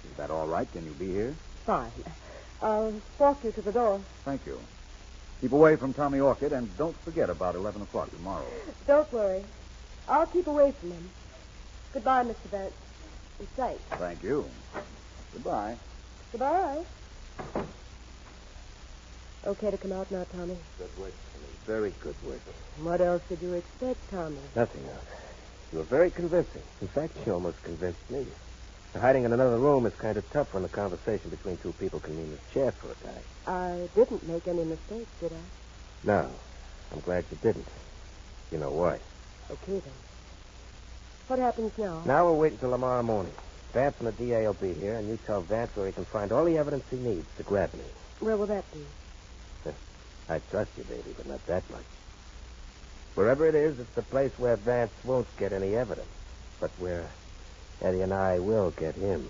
Is that all right? Can you be here? Fine. I'll walk you to the door. Thank you. Keep away from Tommy Orchid, and don't forget about 11 o'clock tomorrow. Don't worry. I'll keep away from him. Goodbye, Mr. Vance. Be safe. Thank you. Goodbye. Goodbye. Okay to come out now, Tommy? Good work, Tommy. Very good work. What else did you expect, Tommy? Nothing else. You were very convincing. In fact, you almost convinced me. Hiding in another room is kind of tough when the conversation between two people can mean a chair for a guy. I didn't make any mistakes, did I? No. I'm glad you didn't. You know why. Okay, then. What happens now? Now we'll wait until tomorrow morning. Vance and the DA will be here, and you tell Vance where he can find all the evidence he needs to grab me. Where will that be? I trust you, baby, but not that much. Wherever it is, it's the place where Vance won't get any evidence, but where Eddie and I will get him.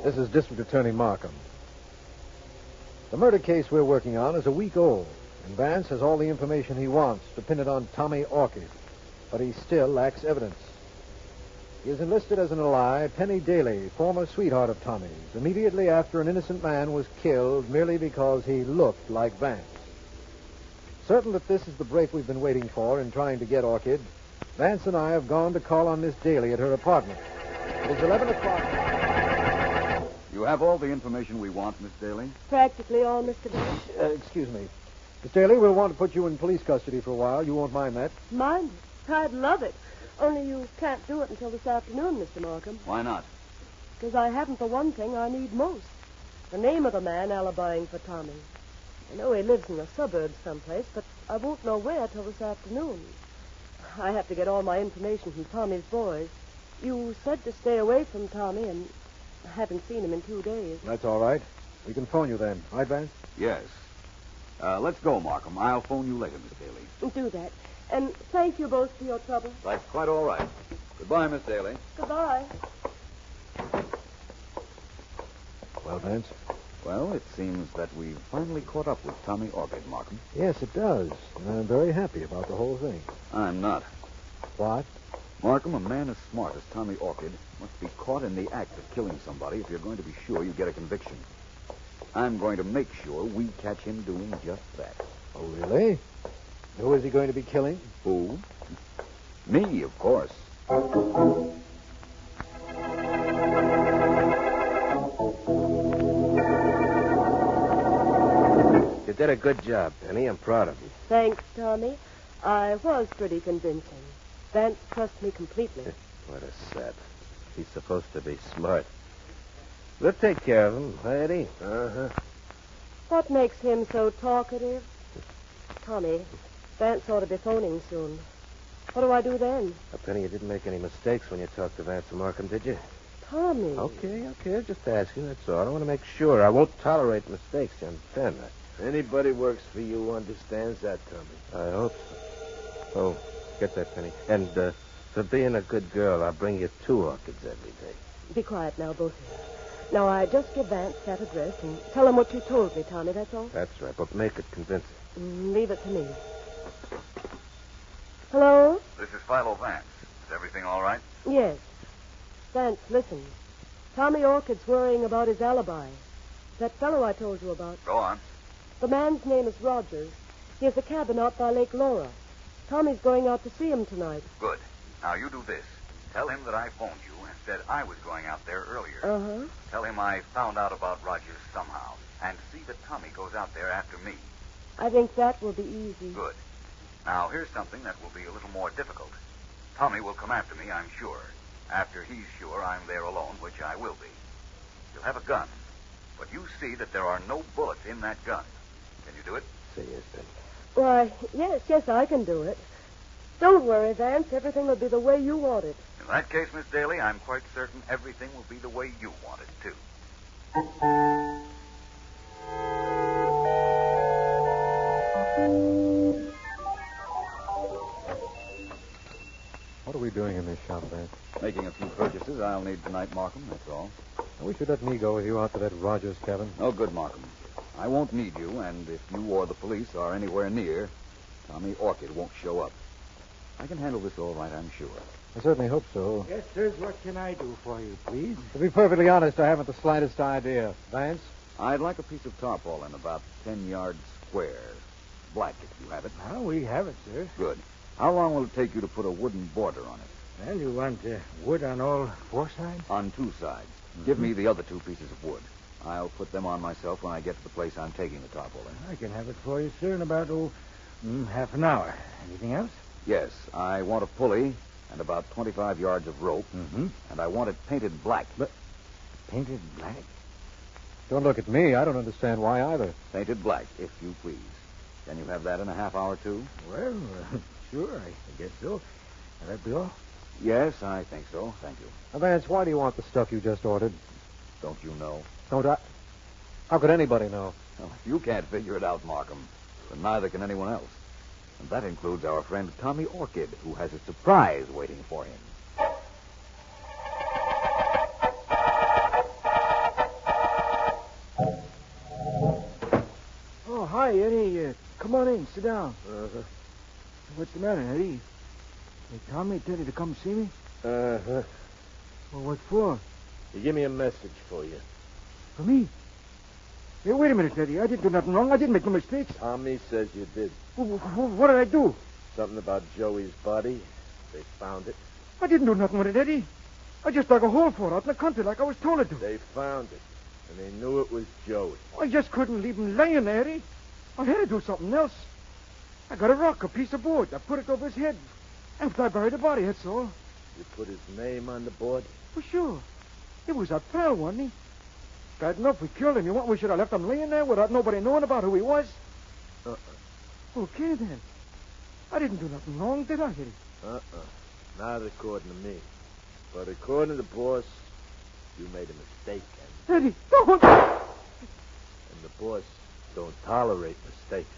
This is District Attorney Markham. The murder case we're working on is a week old, and Vance has all the information he wants to pin it on Tommy Orchid, but he still lacks evidence. He is enlisted as an ally Penny Daly, former sweetheart of Tommy's, immediately after an innocent man was killed merely because he looked like Vance. Certain that this is the break we've been waiting for in trying to get Orchid, Vance and I have gone to call on Miss Daly at her apartment. It is 11 o'clock. You have all the information we want, Miss Daly? Practically all, Mr. Vance. Excuse me. Miss Daly, we'll want to put you in police custody for a while. You won't mind that? Mind it? I'd love it. Only you can't do it until this afternoon, Mr. Markham. Why not? Because I haven't the one thing I need most. The name of the man alibying for Tommy. I know he lives in the suburbs someplace, but I won't know where till this afternoon. I have to get all my information from Tommy's boys. You said to stay away from Tommy, and I haven't seen him in 2 days. That's all right. We can phone you then. Right, Vance? Yes. Let's go, Markham. I'll phone you later, Miss Daly. Do that. And thank you both for your trouble. That's quite all right. Goodbye, Miss Daly. Goodbye. Well, Vance? Well, it seems that we've finally caught up with Tommy Orchid, Markham. Yes, it does. And I'm very happy about the whole thing. I'm not. What? Markham, a man as smart as Tommy Orchid must be caught in the act of killing somebody if you're going to be sure you get a conviction. I'm going to make sure we catch him doing just that. Oh, really? Who is he going to be killing? Who? Me, of course. You did a good job, Penny. I'm proud of you. Thanks, Tommy. I was pretty convincing. Vance trusts me completely. What a sap. He's supposed to be smart. We'll take care of him, Eddie. Uh-huh. What makes him so talkative? Tommy, Vance ought to be phoning soon. What do I do then? Now, Penny, you didn't make any mistakes when you talked to Vance and Markham, did you? Tommy. Okay. Just asking, that's all. I want to make sure. I won't tolerate mistakes, you understand that? Anybody works for you understands that, Tommy. I hope so. Oh, get that, Penny. And for being a good girl, I'll bring you 2 orchids every day. Be quiet now, both of you. Now, I just give Vance that address and tell him what you told me, Tommy, that's all. That's right, but make it convincing. Leave it to me. Hello? This is Philo Vance. Is everything all right? Yes. Vance, listen. Tommy Orchid's worrying about his alibi. That fellow I told you about. Go on. The man's name is Rogers. He has a cabin out by Lake Laura. Tommy's going out to see him tonight. Good. Now, you do this. Tell him that I phoned you and said I was going out there earlier. Uh-huh. Tell him I found out about Rogers somehow. And see that Tommy goes out there after me. I think that will be easy. Good. Now, here's something that will be a little more difficult. Tommy will come after me, I'm sure. After he's sure I'm there alone, which I will be. He'll have a gun. But you see that there are no bullets in that gun. Can you do it? Say yes, then. Why, yes, I can do it. Don't worry, Vance. Everything will be the way you want it. In that case, Miss Daly, I'm quite certain everything will be the way you want it, too. What are we doing in this shop, Vance? Making a few purchases I'll need tonight, Markham, that's all. We should let me go with you out to that Rogers cabin. No good, Markham. I won't need you, and if you or the police are anywhere near, Tommy Orchid won't show up. I can handle this all right, I'm sure. I certainly hope so. Yes, sirs. What can I do for you, please? To be perfectly honest, I haven't the slightest idea. Vance? I'd like a piece of tarpaulin about 10 yards square. Black, if you have it. Oh, we have it, sir. Good. How long will it take you to put a wooden border on it? Well, you want wood on all four sides? On 2 sides. Give me the other 2 pieces of wood. I'll put them on myself when I get to the place I'm taking the tarpaulin. I can have it for you, sir, in about, half an hour. Anything else? Yes, I want a pulley and about 25 yards of rope. Mm-hmm. And I want it painted black. But painted black? Don't look at me. I don't understand why either. Painted black, if you please. Can you have that in a half hour, too? Well, sure, I guess so. Will that be all? Yes, I think so. Thank you. Now, Vance, why do you want the stuff you just ordered? Don't you know? Don't I? How could anybody know? Well, you can't figure it out, Markham. But neither can anyone else. And that includes our friend Tommy Orchid, who has a surprise waiting for him. Oh, hi, Eddie. Come on in. Sit down. Uh-huh. What's the matter, Eddie? Hey, Tommy tell you to come see me? Uh-huh. Well, what for? He gave me a message for you. For me? Hey, wait a minute, Eddie. I didn't do nothing wrong. I didn't make no mistakes. Tommy says you did. What did I do? Something about Joey's body. They found it. I didn't do nothing with it, Eddie. I just dug a hole for it out in the country like I was told to. They found it. And they knew it was Joey. I just couldn't leave him laying there, Eddie. I had to do something else. I got a rock, a piece of board. I put it over his head. After I buried the body, that's all. You put his name on the board? Well, sure. It was that fell, wasn't he? Bad enough we killed him. You want we should have left him laying there without nobody knowing about who he was? Okay, then. I didn't do nothing wrong, did I, Eddie? Not according to me. But according to the boss, you made a mistake. Eddie, don't! And the boss don't tolerate mistakes.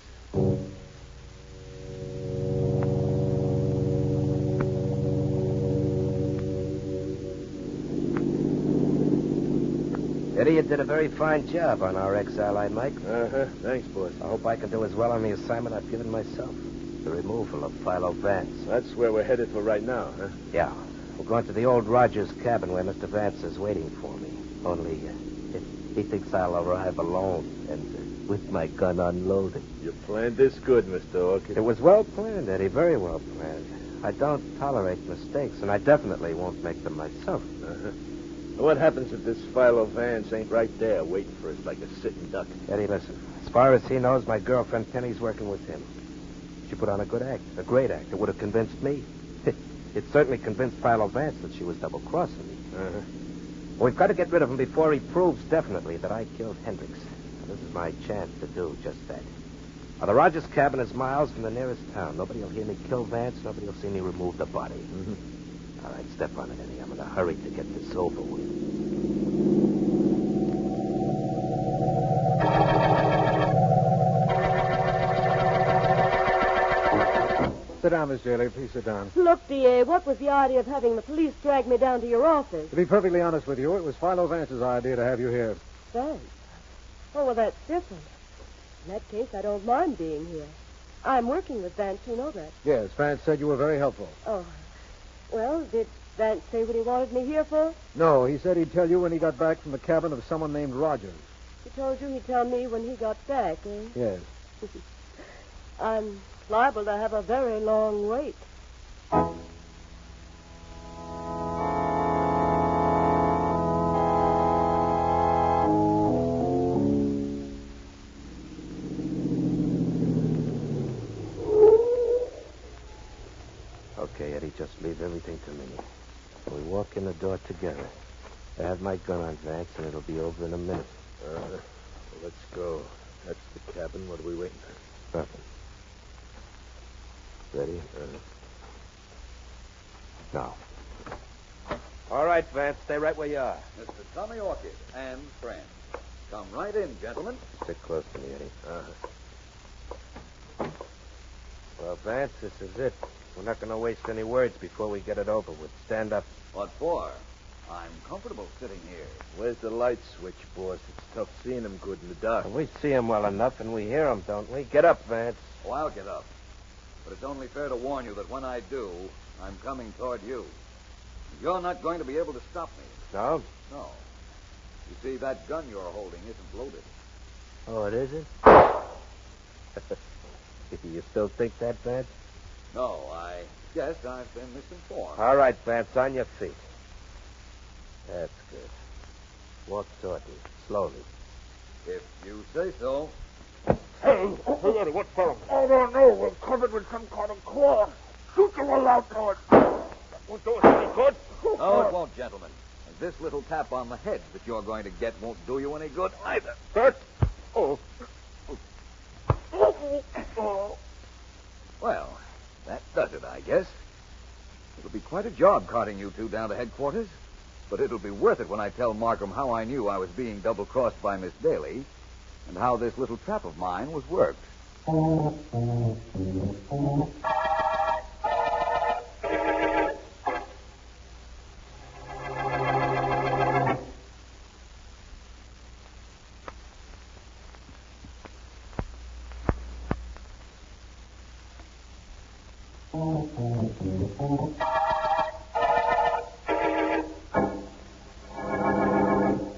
Eddie, you did a very fine job on our ex-ally, Mike. Uh-huh. Thanks, boss. I hope I can do as well on the assignment I've given myself. The removal of Philo Vance. That's where we're headed for right now, huh? Yeah. We're going to the old Rogers cabin where Mr. Vance is waiting for me. Only, he thinks I'll arrive alone and with my gun unloaded. You planned this good, Mr. Orchid. It was well planned, Eddie. Very well planned. I don't tolerate mistakes, and I definitely won't make them myself. Uh-huh. What happens if this Philo Vance ain't right there waiting for us like a sitting duck? Eddie, listen. As far as he knows, my girlfriend Penny's working with him. She put on a good act, a great act. It would have convinced me. It certainly convinced Philo Vance that she was double-crossing me. Uh-huh. We've got to get rid of him before he proves definitely that I killed Hendricks. And this is my chance to do just that. Now, the Rogers cabin is miles from the nearest town. Nobody will hear me kill Vance. Nobody will see me remove the body. Mm-hmm. All right, step on it, Eddie. I'm in a hurry to get this over with. sit down, Miss Daly. Please sit down. Look, D.A., what was the idea of having the police drag me down to your office? To be perfectly honest with you, it was Philo Vance's idea to have you here. Vance? Oh, well, that's different. In that case, I don't mind being here. I'm working with Vance, you know that. Yes, Vance said you were very helpful. Oh. Well, did Vance say what he wanted me here for? No, he said he'd tell you when he got back from the cabin of someone named Rogers. He told you he'd tell me when he got back, eh? Yes. I'm liable to have a very long wait. Okay, Eddie, just leave everything to me. We walk in the door together. I have my gun on Vance, and it'll be over in a minute. Let's go. That's the cabin. What are we waiting for? Nothing. Ready? Now. All right, Vance. Stay right where you are. Mr. Tommy Orchid and friends. Come right in, gentlemen. Stick close to me, Eddie. Well, Vance, this is it. We're not going to waste any words before we get it over with. Stand up. What for? I'm comfortable sitting here. Where's the light switch, boss? It's tough seeing him good in the dark. We see him well enough, and we hear him, don't we? Get up, Vance. Oh, I'll get up. But it's only fair to warn you that when I do, I'm coming toward you. You're not going to be able to stop me. No? No. You see, that gun you're holding isn't loaded. Oh, it isn't? You still think that, Vance? No, I guess I've been misinformed. All right, Vance, on your feet. That's good. Walk toward me, slowly. If you say so. Hey, Eddie, what's wrong? I don't know. We're covered with some kind of cloth. Shoot the roll out noise. That won't do us any good. No, it won't, gentlemen. And this little tap on the head that you're going to get won't do you any good either. That? Oh. Well, that does it, I guess. It'll be quite a job carting you two down to headquarters, but it'll be worth it when I tell Markham how I knew I was being double-crossed by Miss Daly and how this little trap of mine was worked.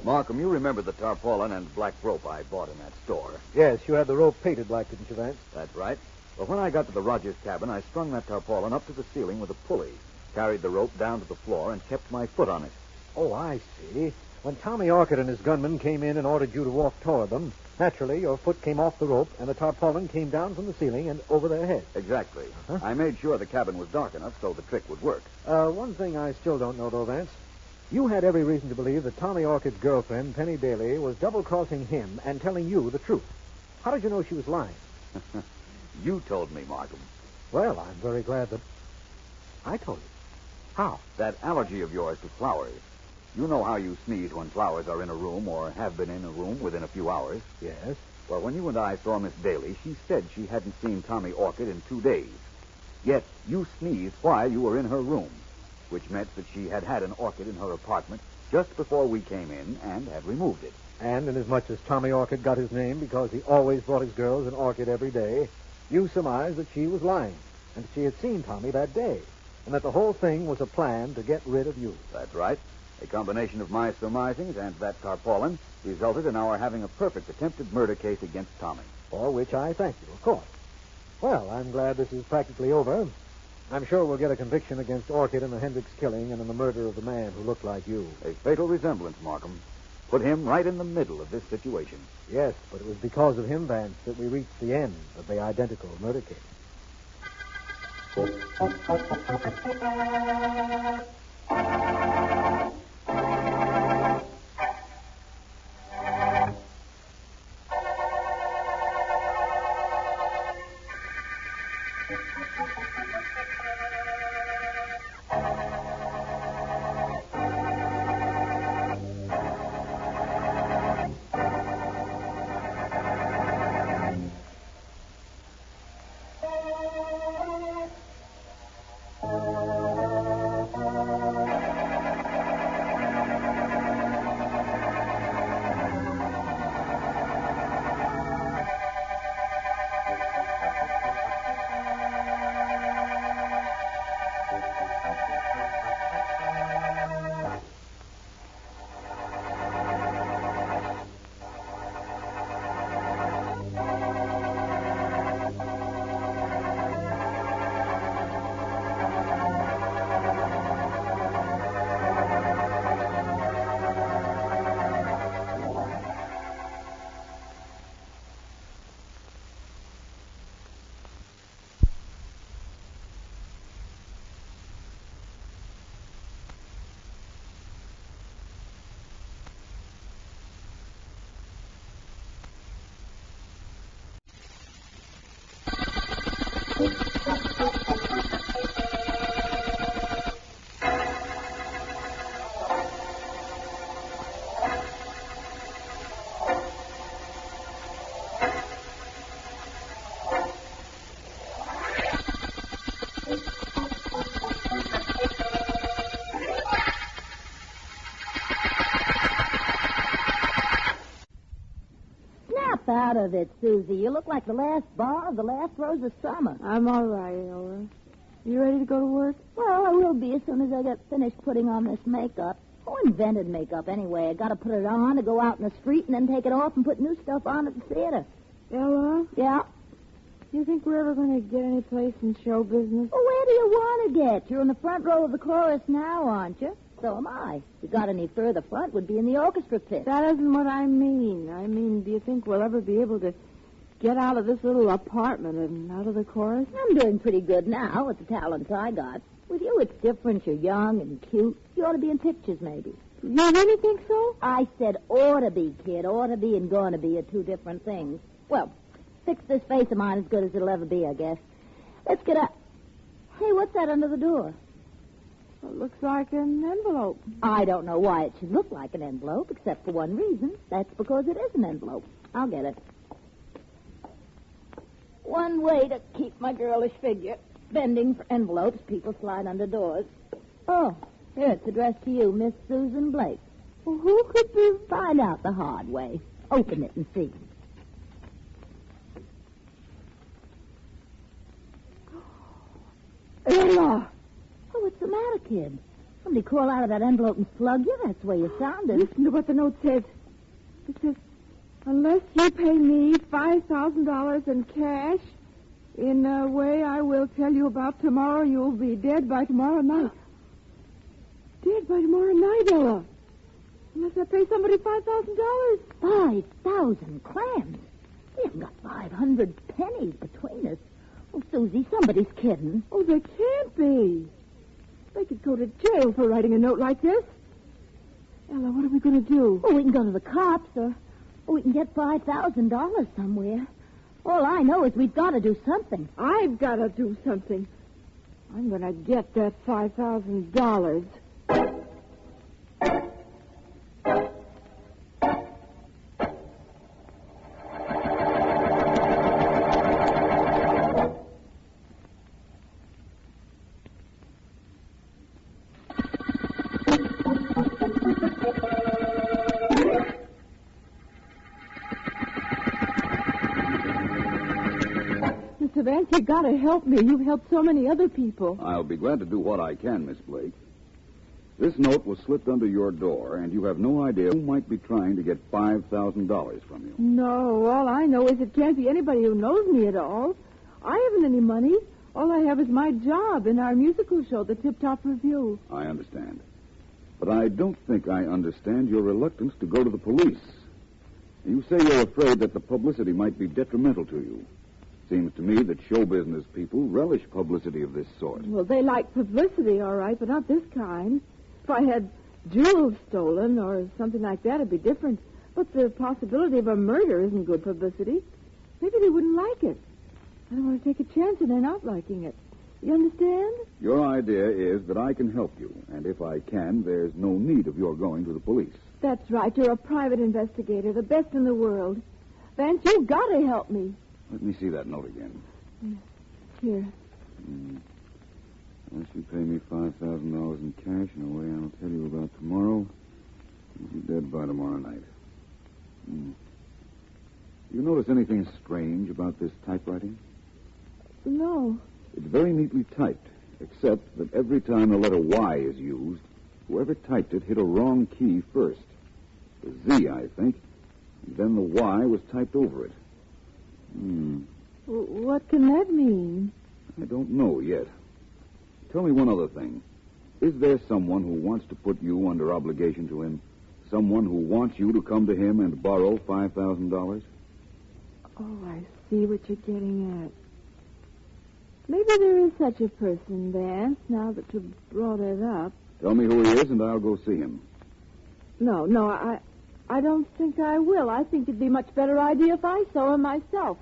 Markham, you remember the tarpaulin and black rope I bought in that store. Yes, you had the rope painted black, didn't you, Vance? That's right. Well, when I got to the Rogers cabin, I strung that tarpaulin up to the ceiling with a pulley, carried the rope down to the floor, and kept my foot on it. Oh, I see. When Tommy Orchid and his gunmen came in and ordered you to walk toward them, naturally, your foot came off the rope and the tarpaulin came down from the ceiling and over their heads. Exactly. Uh-huh. I made sure the cabin was dark enough so the trick would work. One thing I still don't know, though, Vance. You had every reason to believe that Tommy Orchid's girlfriend, Penny Daly, was double-crossing him and telling you the truth. How did you know she was lying? You told me, Markham. Well, I'm very glad that I told you. How? That allergy of yours to flowers. You know how you sneeze when flowers are in a room or have been in a room within a few hours. Yes. Well, when you and I saw Miss Daly, she said she hadn't seen Tommy Orchid in 2 days. Yet you sneezed while you were in her room, which meant that she had had an orchid in her apartment just before we came in and had removed it. And inasmuch as Tommy Orchid got his name because he always brought his girls an orchid every day, you surmised that she was lying and that she had seen Tommy that day and that the whole thing was a plan to get rid of you. That's right. A combination of my surmisings and that tarpaulin resulted in our having a perfect attempted murder case against Tommy. For which I thank you, of course. Well, I'm glad this is practically over. I'm sure we'll get a conviction against Orchid in the Hendricks killing and in the murder of the man who looked like you. A fatal resemblance, Markham. Put him right in the middle of this situation. Yes, but it was because of him, Vance, that we reached the end of the identical murder case. Out of it, Susie. You look like the last bar of the last rose of summer. I'm all right, Ella. You ready to go to work? Well, I will be as soon as I get finished putting on this makeup. Who invented makeup anyway? I got to put it on to go out in the street and then take it off and put new stuff on at the theater. Ella? Yeah? You think we're ever going to get any place in show business? Well, where do you want to get? You're in the front row of the chorus now, aren't you? So am I. If you got any further front, would be in the orchestra pit. That isn't what I mean. I mean, do you think we'll ever be able to get out of this little apartment and out of the chorus? I'm doing pretty good now with the talents I got. With you, it's different. You're young and cute. You ought to be in pictures, maybe. You really think so? I said ought to be, kid. Ought to be and going to be are two different things. Well, fix this face of mine as good as it'll ever be, I guess. Let's get up. Hey, what's that under the door? It looks like an envelope. I don't know why it should look like an envelope, except for one reason. That's because it is an envelope. I'll get it. One way to keep my girlish figure. Bending for envelopes, people slide under doors. Oh, here, it's addressed to you, Miss Susan Blake. Well, who could be? Find out the hard way. Open it and see. Ella! Oh, what's the matter, kid? Somebody crawl out of that envelope and slug you? That's the way you sounded. Listen to what the note says. It says, unless you pay me $5,000 in cash, in a way I will tell you about tomorrow, you'll be dead by tomorrow night. Dead by tomorrow night, Ella. Unless I pay somebody $5,000. 5,000 clams? We haven't got 500 pennies between us. Oh, Susie, somebody's kidding. Oh, they can't be. They could go to jail for writing a note like this. Ella, what are we going to do? Oh, we can go to the cops, or we can get $5,000 somewhere. All I know is we've got to do something. I've got to do something. I'm going to get that $5,000. Mr. Vance, you got to help me. You've helped so many other people. I'll be glad to do what I can, Miss Blake. This note was slipped under your door, and you have no idea who might be trying to get $5,000 from you. No, all I know is it can't be anybody who knows me at all. I haven't any money. All I have is my job in our musical show, the Tip Top Review. I understand. But I don't think I understand your reluctance to go to the police. You say you're afraid that the publicity might be detrimental to you. Seems to me that show business people relish publicity of this sort. Well, they like publicity, all right, but not this kind. If I had jewels stolen or something like that, it'd be different. But the possibility of a murder isn't good publicity. Maybe they wouldn't like it. I don't want to take a chance in their not liking it. You understand? Your idea is that I can help you, and if I can, there's no need of your going to the police. That's right. You're a private investigator, the best in the world. Vance, you've got to help me. Let me see that note again. Here. Unless you pay me $5,000 in cash in a way I'll tell you about tomorrow, you'll be dead by tomorrow night. You notice anything strange about this typewriting? No. It's very neatly typed, except that every time the letter Y is used, whoever typed it hit a wrong key first. The Z, I think, and then the Y was typed over it. What can that mean? I don't know yet. Tell me one other thing. Is there someone who wants to put you under obligation to him? Someone who wants you to come to him and borrow $5,000? Oh, I see what you're getting at. Maybe there is such a person, Vance, now that you brought it up. Tell me who he is, and I'll go see him. No, I don't think I will. I think it'd be a much better idea if I saw him myself.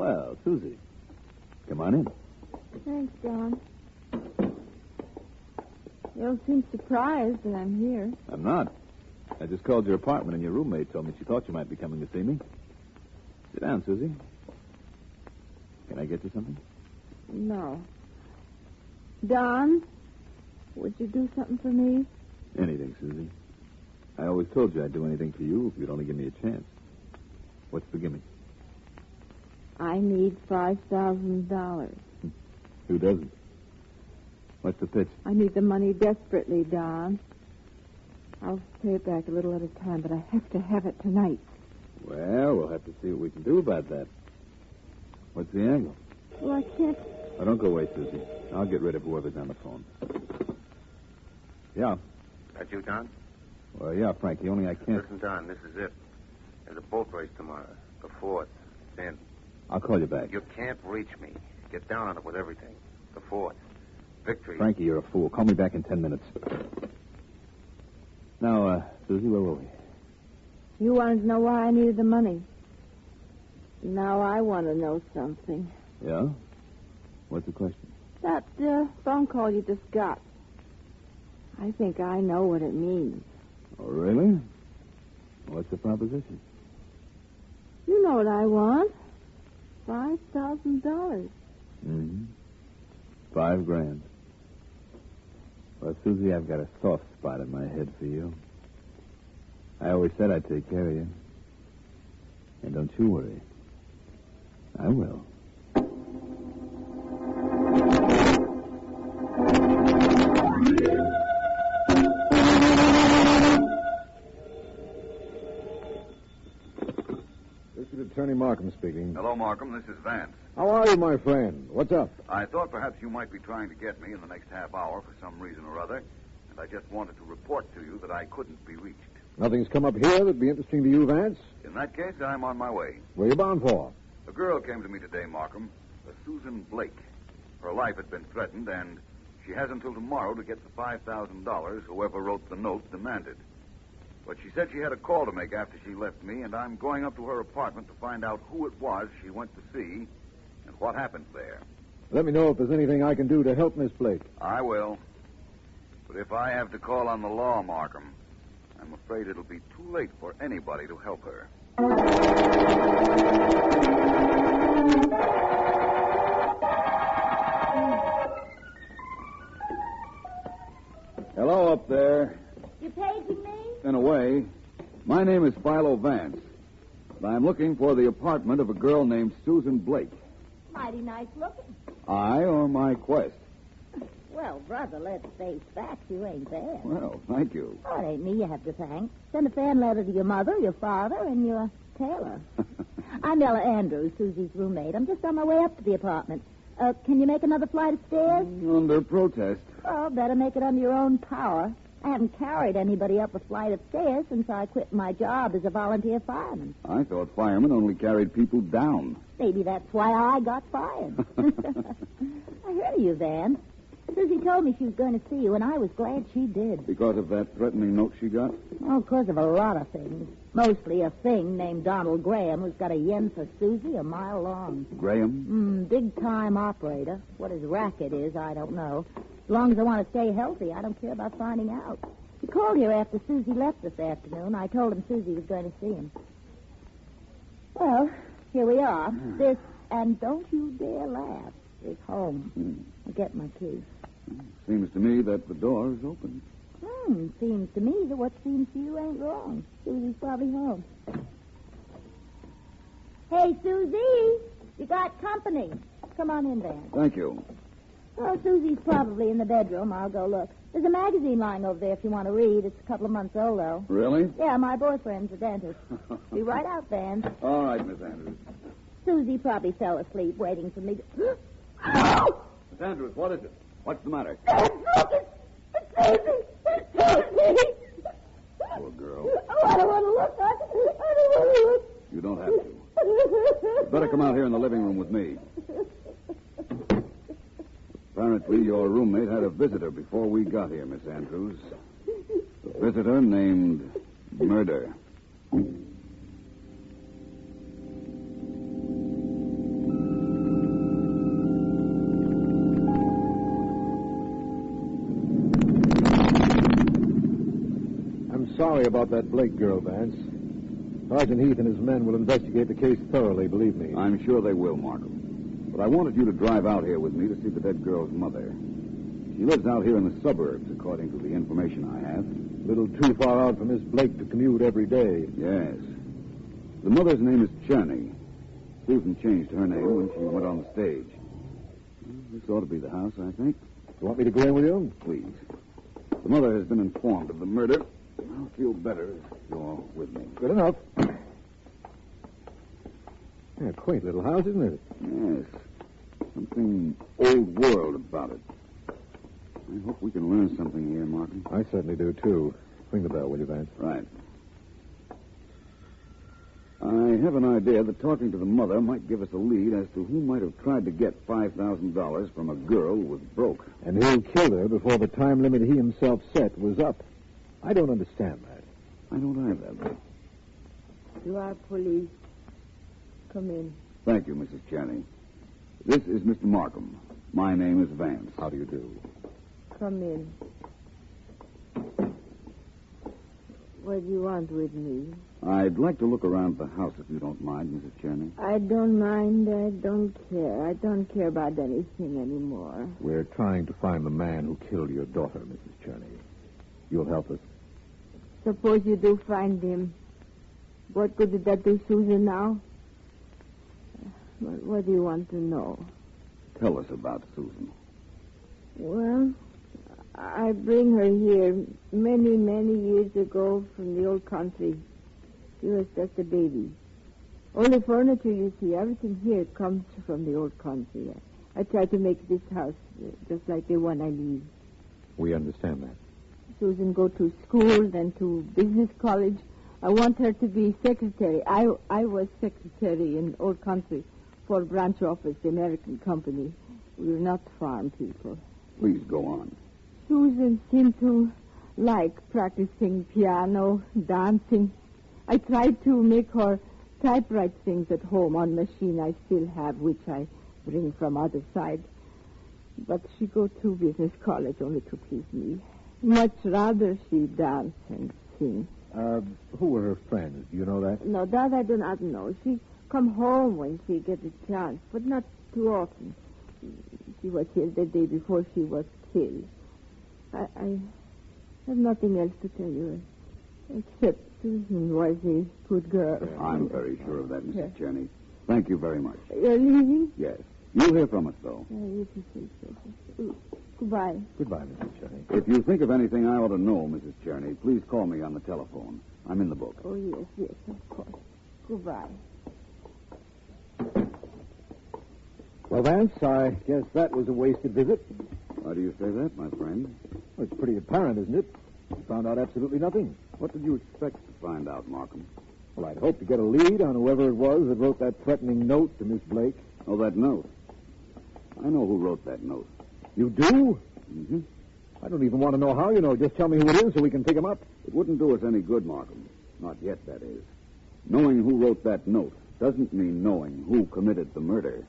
Well, Susie, come on in. Thanks, John. You don't seem surprised that I'm here. I'm not. I just called your apartment, and your roommate told me she thought you might be coming to see me. Sit down, Susie. Can I get you something? No. Don, would you do something for me? Anything, Susie. I always told you I'd do anything for you if you'd only give me a chance. What's the gimme? I need $5,000. Who doesn't? What's the pitch? I need the money desperately, Don. I'll pay it back a little at a time, but I have to have it tonight. Well, we'll have to see what we can do about that. What's the angle? Well, I can't... Oh, don't go away, Susie. I'll get rid of whoever's on the phone. Yeah. That you, Don? Well, yeah, Frankie, only I can't... Listen, Don, this is it. There's a boat race tomorrow. The 4th. It's in. I'll call you back. You can't reach me. Get down on it with everything. The 4th. Victory. Frankie, you're a fool. Call me back in 10 minutes. Now, Susie, where were we? You wanted to know why I needed the money. Now I want to know something. Yeah? What's the question? That phone call you just got. I think I know what it means. Oh, really? What's the proposition? You know what I want. $5,000. Mm-hmm. $5,000. Well, Susie, I've got a soft spot in my head for you. I always said I'd take care of you. And don't you worry. I will. District Attorney Markham speaking. Hello, Markham. This is Vance. How are you, my friend? What's up? I thought perhaps you might be trying to get me in the next half hour for some reason or other, and I just wanted to report to you that I couldn't be reached. Nothing's come up here that'd be interesting to you, Vance? In that case, I'm on my way. Where you bound for? A girl came to me today, Markham, a Susan Blake. Her life had been threatened, and she has until tomorrow to get the $5,000 whoever wrote the note demanded. But she said she had a call to make after she left me, and I'm going up to her apartment to find out who it was she went to see and what happened there. Let me know if there's anything I can do to help Miss Blake. I will. But if I have to call on the law, Markham, I'm afraid it'll be too late for anybody to help her. Hello up there. You paging me? In a way. My name is Philo Vance. And I'm looking for the apartment of a girl named Susan Blake. Mighty nice looking. I or my quest? Well, brother, let's face facts. You ain't bad. Well, thank you. Oh, it ain't me you have to thank. Send a fan letter to your mother, your father, and your tailor. I'm Ella Andrews, Susie's roommate. I'm just on my way up to the apartment. Can you make another flight of stairs? Under protest. Oh, better make it under your own power. I haven't carried anybody up a flight of stairs since I quit my job as a volunteer fireman. I thought firemen only carried people down. Maybe that's why I got fired. I heard of you, Van. Susie told me she was going to see you, and I was glad she did. Because of that threatening note she got? Oh, because of a lot of things. Mostly a thing named Donald Graham who's got a yen for Susie a mile long. Graham? Big-time operator. What his racket is, I don't know. As long as I want to stay healthy, I don't care about finding out. He called here after Susie left this afternoon. I told him Susie was going to see him. Well, here we are. This, and don't you dare laugh, is home. I'll get my key. Seems to me that the door is open. Seems to me that what seems to you ain't wrong. Susie's probably home. Hey, Susie, you got company. Come on in, Van. Thank you. Oh, Susie's probably in the bedroom. I'll go look. There's a magazine lying over there if you want to read. It's a couple of months old, though. Really? Yeah, my boyfriend's a dentist. Be right out, Van. All right, Miss Andrews. Susie probably fell asleep waiting for me to... Miss Andrews, what is it? What's the matter? It's Susie! It's Susie! Poor girl. Oh, I don't want to look. I don't want to look. You don't have to. You better come out here in the living room with me. Apparently, your roommate had a visitor before we got here, Miss Andrews. A visitor named Murder. sorry about that Blake girl, Vance. Sergeant Heath and his men will investigate the case thoroughly, believe me. I'm sure they will, Markham. But I wanted you to drive out here with me to see the dead girl's mother. She lives out here in the suburbs, according to the information I have. A little too far out for Miss Blake to commute every day. Yes. The mother's name is Cherney. Susan changed her name when she went on the stage. This ought to be the house, I think. You want me to go in with you? Please. The mother has been informed of the murder. I'll feel better if you're with me. Good enough. Yeah, quaint little house, isn't it? Yes. Something old world about it. I hope we can learn something here, Martin. I certainly do, too. Ring the bell, will you, Vance? Right. I have an idea that talking to the mother might give us a lead as to who might have tried to get $5,000 from a girl who was broke. And who killed her before the time limit he himself set was up. I don't understand that. I don't either. You are police. Come in. Thank you, Mrs. Channing. This is Mr. Markham. My name is Vance. How do you do? Come in. What do you want with me? I'd like to look around the house, if you don't mind, Mrs. Channing. I don't mind. I don't care. I don't care about anything anymore. We're trying to find the man who killed your daughter, Mrs. Cherney. You'll help us? Suppose you do find him. What good did that do Susan now? What do you want to know? Tell us about Susan. Well, I bring her here many, many years ago from the old country. She was just a baby. All the furniture you see, everything here comes from the old country. I try to make this house just like the one I leave. We understand that. Susan go to school, then to business college. I want her to be secretary. I was secretary in old country for branch office, the American company. We were not farm people. Please go on. Susan seemed to like practicing piano, dancing. I tried to make her typewrite things at home on machine I still have, which I bring from other side. But she go to business college only to please me. Much rather she dance and sing. Who were her friends? Do you know that? No, that I do not know. She come home when she get a chance, but not too often. She was here the day before she was killed. I have nothing else to tell you, except Susan was a good girl. I'm very sure of that, Mrs. Cherney. Thank you very much. You're leaving? Yes. You'll hear from us, though. If you say so. Goodbye. Goodbye, Mrs. Cherney. If you think of anything I ought to know, Mrs. Cherney, please call me on the telephone. I'm in the book. Oh, yes, of course. Goodbye. Well, Vance, I guess that was a wasted visit. Why do you say that, my friend? Well, it's pretty apparent, isn't it? You found out absolutely nothing. What did you expect to find out, Markham? Well, I'd hoped to get a lead on whoever it was that wrote that threatening note to Miss Blake. Oh, that note. I know who wrote that note. You do? Mm-hmm. I don't even want to know how you know. Just tell me who it is so we can pick him up. It wouldn't do us any good, Markham. Not yet, that is. Knowing who wrote that note doesn't mean knowing who committed the murder.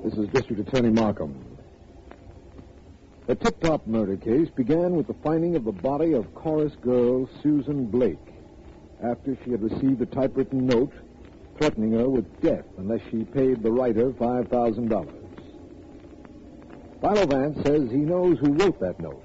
This is District Attorney Markham. The Tip-Top murder case began with the finding of the body of chorus girl Susan Blake after she had received a typewritten note threatening her with death unless she paid the writer $5,000. Philo Vance says he knows who wrote that note,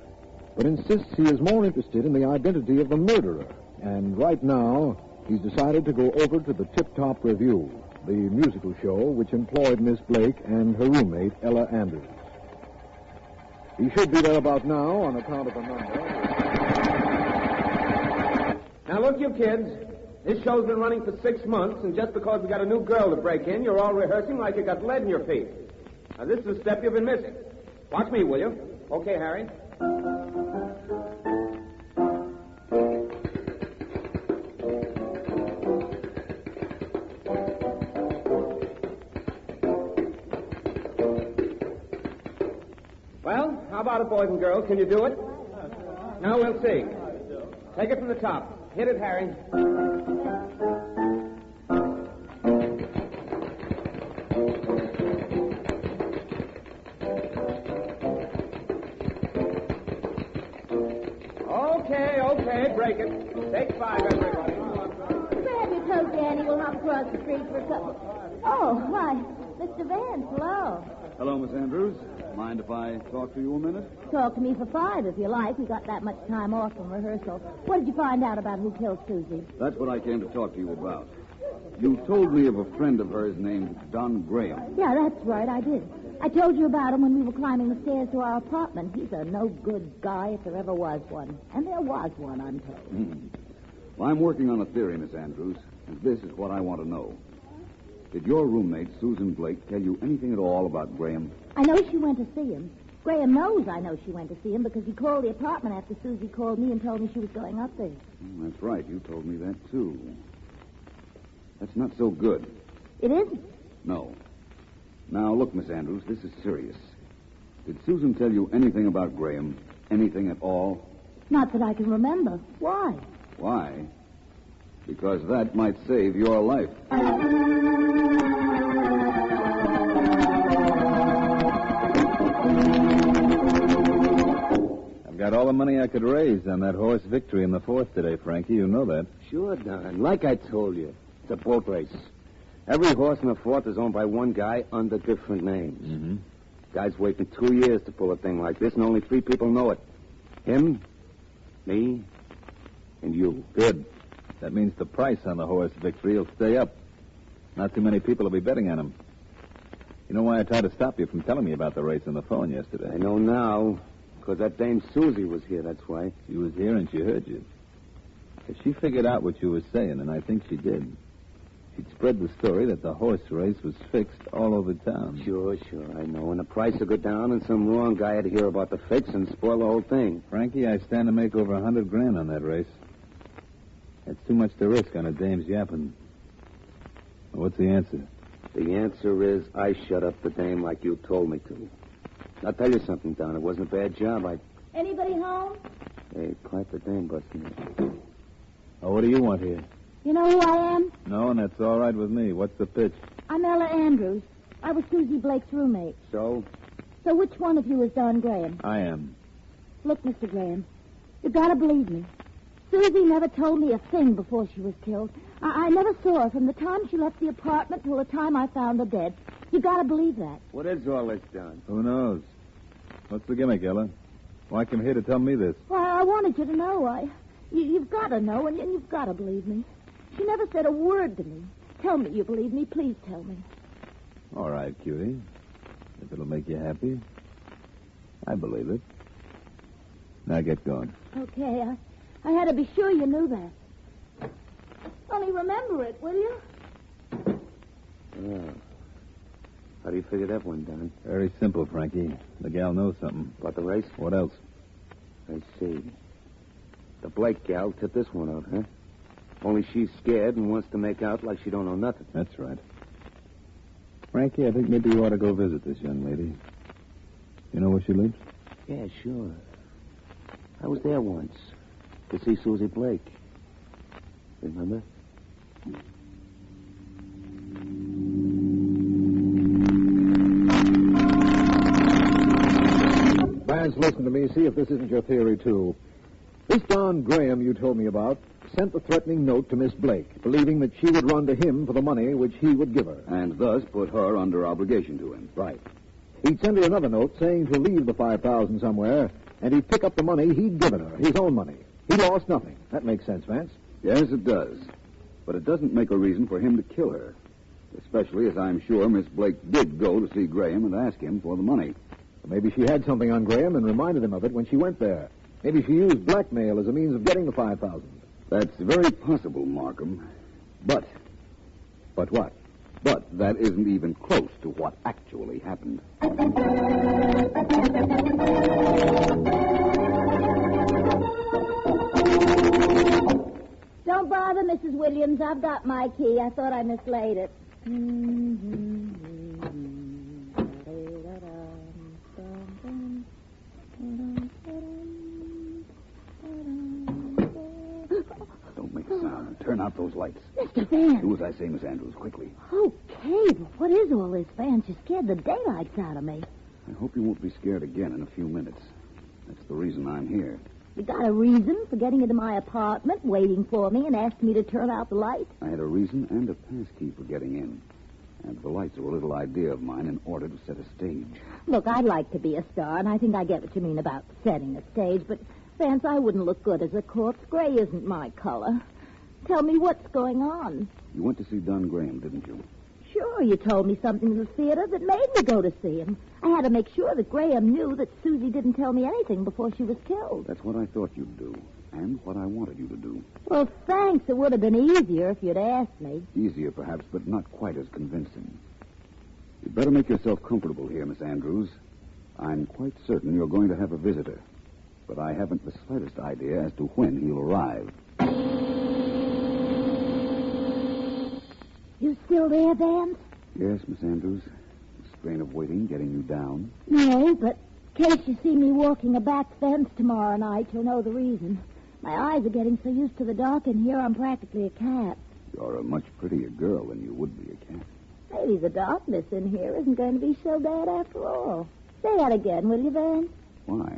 but insists he is more interested in the identity of the murderer. And right now, he's decided to go over to the Tip-Top Review, the musical show which employed Miss Blake and her roommate, Ella Andrews. He should be there about now on account of the number. Now, look, you kids. This show's been running for 6 months, and just because we got a new girl to break in, you're all rehearsing like you got lead in your feet. Now, this is a step you've been missing. Watch me, will you? Okay, Harry. Well, how about it, boys and girls? Can you do it? Now we'll see. Take it from the top. Hit it, Harry. Okay, break it. Take 5, everybody. Grab your coat, Danny. We'll hop across the street for a couple. Oh, why, Mr. Vance, hello. Hello, Miss Andrews. Mind if I talk to you a minute? Talk to me for 5 if you like. We got that much time off from rehearsal. What did you find out about who killed Susie? That's what I came to talk to you about. You told me of a friend of hers named Don Graham. Yeah, that's right, I did. I told you about him when we were climbing the stairs to our apartment. He's a no-good guy if there ever was one. And there was one, I'm told. Well, I'm working on a theory, Miss Andrews, and this is what I want to know. Did your roommate, Susan Blake, tell you anything at all about Graham? I know she went to see him. Graham knows I know she went to see him because he called the apartment after Susie called me and told me she was going up there. That's right. You told me that, too. That's not so good. It isn't? No. Now, look, Miss Andrews, this is serious. Did Susan tell you anything about Graham? Anything at all? Not that I can remember. Why? Why? Because that might save your life. I've got all the money I could raise on that horse victory in the 4th today, Frankie. You know that. Sure, Don. Like I told you, it's a boat race. Every horse in the 4th is owned by one guy under different names. Mm-hmm. Guy's waiting 2 years to pull a thing like this, and only 3 people know it. Him, me, and you. Good. That means the price on the horse victory will stay up. Not too many people will be betting on him. You know why I tried to stop you from telling me about the race on the phone yesterday? I know now, because that dame Susie was here, that's why. She was here and she heard you. She figured out what you were saying, and I think she did. She'd spread the story that the horse race was fixed all over town. Sure, I know. And the price will go down, and some wrong guy had to hear about the fix and spoil the whole thing. Frankie, I stand to make over $100,000 on that race. That's too much to risk on a dame's yapping. What's the answer? The answer is I shut up the dame like you told me to. I'll tell you something, Don. It wasn't a bad job. Anybody home? Hey, quite the dame busting in. Oh, what do you want here? You know who I am? No, and that's all right with me. What's the pitch? I'm Ella Andrews. I was Susie Blake's roommate. So? So which one of you is Don Graham? I am. Look, Mr. Graham, you gotta believe me. Susie never told me a thing before she was killed. I never saw her from the time she left the apartment till the time I found her dead. You gotta believe that. What is all this, Don? Who knows? What's the gimmick, Ella? Why come here to tell me this? Well, I wanted you to know. You've gotta know, and you've gotta believe me. She never said a word to me. Tell me you believe me. Please tell me. All right, cutie. If it'll make you happy, I believe it. Now get going. Okay, I had to be sure you knew that. Only remember it, will you? Yeah. How do you figure that one, Don? Very simple, Frankie. The gal knows something. About the race? What else? I see. The Blake gal tipped this one out, huh? Only she's scared and wants to make out like she don't know nothing. That's right. Frankie, I think maybe you ought to go visit this young lady. You know where she lives? Yeah, sure. I was there once to see Susie Blake. Remember? Vance, listen to me. See if this isn't your theory, too. This Don Graham you told me about sent the threatening note to Miss Blake, believing that she would run to him for the money which he would give her. And thus put her under obligation to him. Right. He'd send her another note saying to leave the $5,000 somewhere, and he'd pick up the money he'd given her, his own money. He lost nothing. That makes sense, Vance. Yes, it does. But it doesn't make a reason for him to kill her. Especially as I'm sure Miss Blake did go to see Graham and ask him for the money. Maybe she had something on Graham and reminded him of it when she went there. Maybe she used blackmail as a means of getting the $5,000. That's very possible, Markham. But what? But that isn't even close to what actually happened. Don't bother, Mrs. Williams. I've got my key. I thought I mislaid it. turn out those lights. Mr. Vance. Do as I say, Miss Andrews, quickly. Okay, but what is all this, Vance? You scared the daylights out of me. I hope you won't be scared again in a few minutes. That's the reason I'm here. You got a reason for getting into my apartment, waiting for me, and asking me to turn out the light? I had a reason and a pass key for getting in. And the lights were a little idea of mine in order to set a stage. Look, I'd like to be a star, and I think I get what you mean about setting a stage, but, Vance, I wouldn't look good as a corpse. Gray isn't my color. Tell me what's going on. You went to see Don Graham, didn't you? Sure, you told me something in the theater that made me go to see him. I had to make sure that Graham knew that Susie didn't tell me anything before she was killed. That's what I thought you'd do, and what I wanted you to do. Well, thanks. It would have been easier if you'd asked me. Easier, perhaps, but not quite as convincing. You'd better make yourself comfortable here, Miss Andrews. I'm quite certain you're going to have a visitor, but I haven't the slightest idea as to when he'll arrive. You still there, Vance? Yes, Miss Andrews. The strain of waiting getting you down. No, but in case you see me walking a back fence tomorrow night, you'll know the reason. My eyes are getting so used to the dark, and here I'm practically a cat. You're a much prettier girl than you would be a cat. Maybe the darkness in here isn't going to be so bad after all. Say that again, will you, Vance? Why?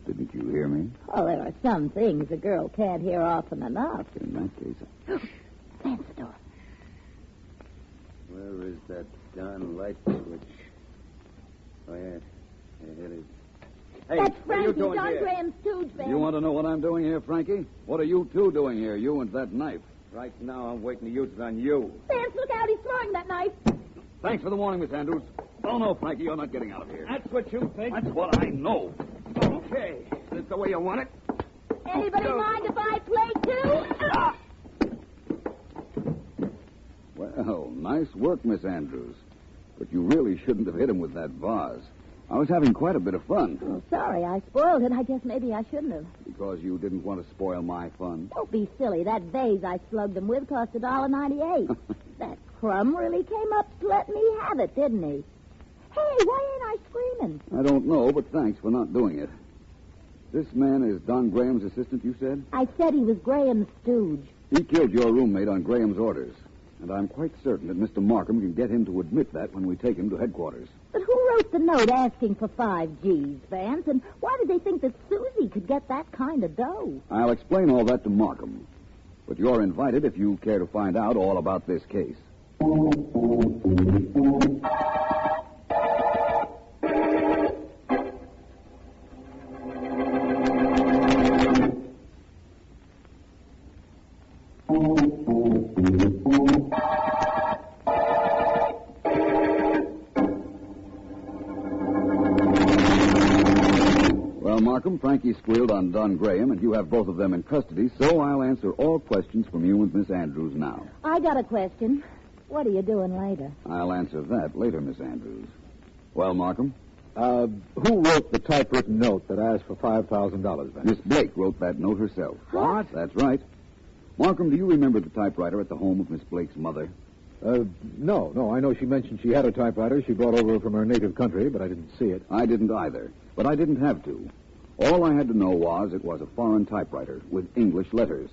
Didn't you hear me? Oh, there are some things a girl can't hear often enough. In that case... Vance, the door. Where is that darn light switch? Oh, yeah. Yeah, it is. Hey, That's what are you Frankie, doing Don here? Graham's stooge, Vance. You want to know what I'm doing here, Frankie? What are you two doing here, you and that knife? Right now, I'm waiting to use it on you. Vance, look out. He's throwing that knife. Thanks for the warning, Miss Andrews. Oh, no, Frankie, you're not getting out of here. That's what you think? That's what I know. Okay. Is this the way you want it? Anybody mind if I play, too? Ah! Well, nice work, Miss Andrews. But you really shouldn't have hit him with that vase. I was having quite a bit of fun. Oh, sorry, I spoiled it. I guess maybe I shouldn't have. Because you didn't want to spoil my fun. Don't be silly. That vase I slugged him with cost $1.98. That crumb really came up to let me have it, didn't he? Hey, why ain't I screaming? I don't know, but thanks for not doing it. This man is Don Graham's assistant, you said? I said he was Graham's stooge. He killed your roommate on Graham's orders. And I'm quite certain that Mr. Markham can get him to admit that when we take him to headquarters. But who wrote the note asking for 5 G's, Vance? And why did they think that Susie could get that kind of dough? I'll explain all that to Markham. But you're invited if you care to find out all about this case. Markham, Frankie squealed on Don Graham, and you have both of them in custody, so I'll answer all questions from you and Miss Andrews now. I got a question. What are you doing later? I'll answer that later, Miss Andrews. Well, Markham? Who wrote the typewritten note that asked for $5,000, Vance? Miss Blake wrote that note herself. What? That's right. Markham, do you remember the typewriter at the home of Miss Blake's mother? No. I know she mentioned she had a typewriter she brought over from her native country, but I didn't see it. I didn't either, but I didn't have to. All I had to know was it was a foreign typewriter with English letters.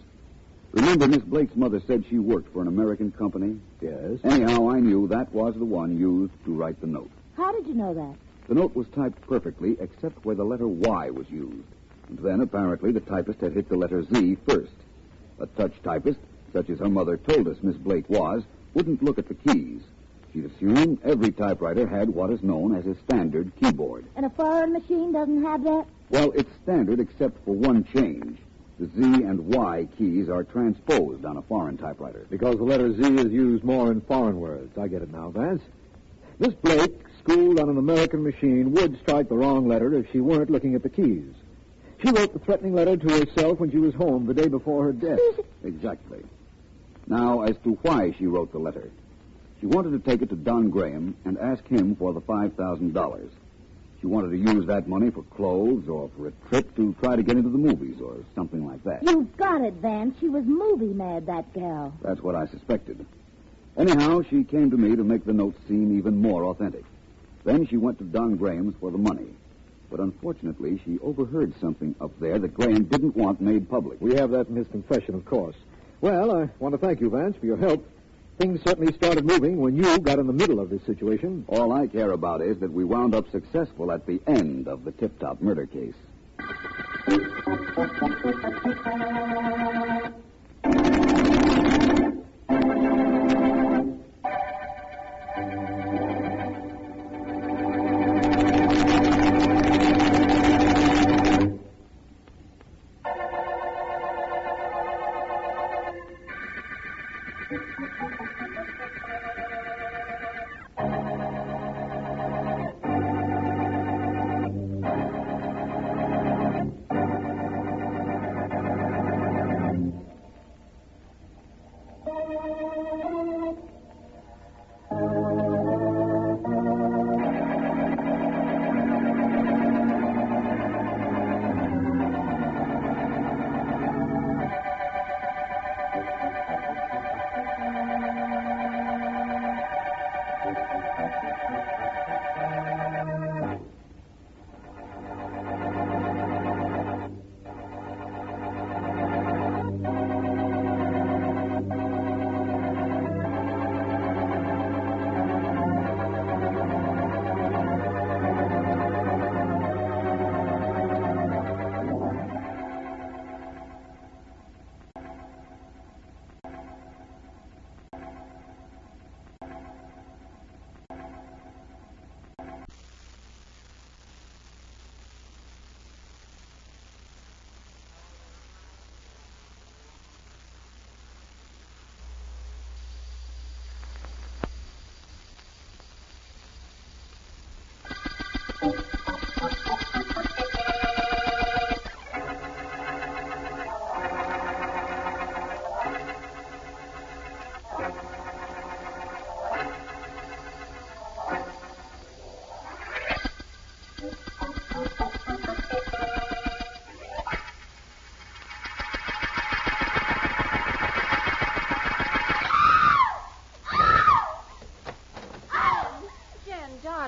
Remember, Miss Blake's mother said she worked for an American company? Yes. Anyhow, I knew that was the one used to write the note. How did you know that? The note was typed perfectly, except where the letter Y was used. And then, apparently, the typist had hit the letter Z first. A touch typist, such as her mother told us Miss Blake was, wouldn't look at the keys. She'd assume every typewriter had what is known as a standard keyboard. And a foreign machine doesn't have that? Well, it's standard except for one change. The Z and Y keys are transposed on a foreign typewriter. Because the letter Z is used more in foreign words. I get it now, Vance. Miss Blake, schooled on an American machine, would strike the wrong letter if she weren't looking at the keys. She wrote the threatening letter to herself when she was home the day before her death. Exactly. Now, as to why she wrote the letter. She wanted to take it to Don Graham and ask him for the $5,000. She wanted to use that money for clothes or for a trip to try to get into the movies or something like that. You've got it, Vance. She was movie mad, that gal. That's what I suspected. Anyhow, she came to me to make the note seem even more authentic. Then she went to Don Graham's for the money. But unfortunately, she overheard something up there that Graham didn't want made public. We have that in his confession, of course. Well, I want to thank you, Vance, for your help. Things certainly started moving when you got in the middle of this situation. All I care about is that we wound up successful at the end of the Tip-Top murder case.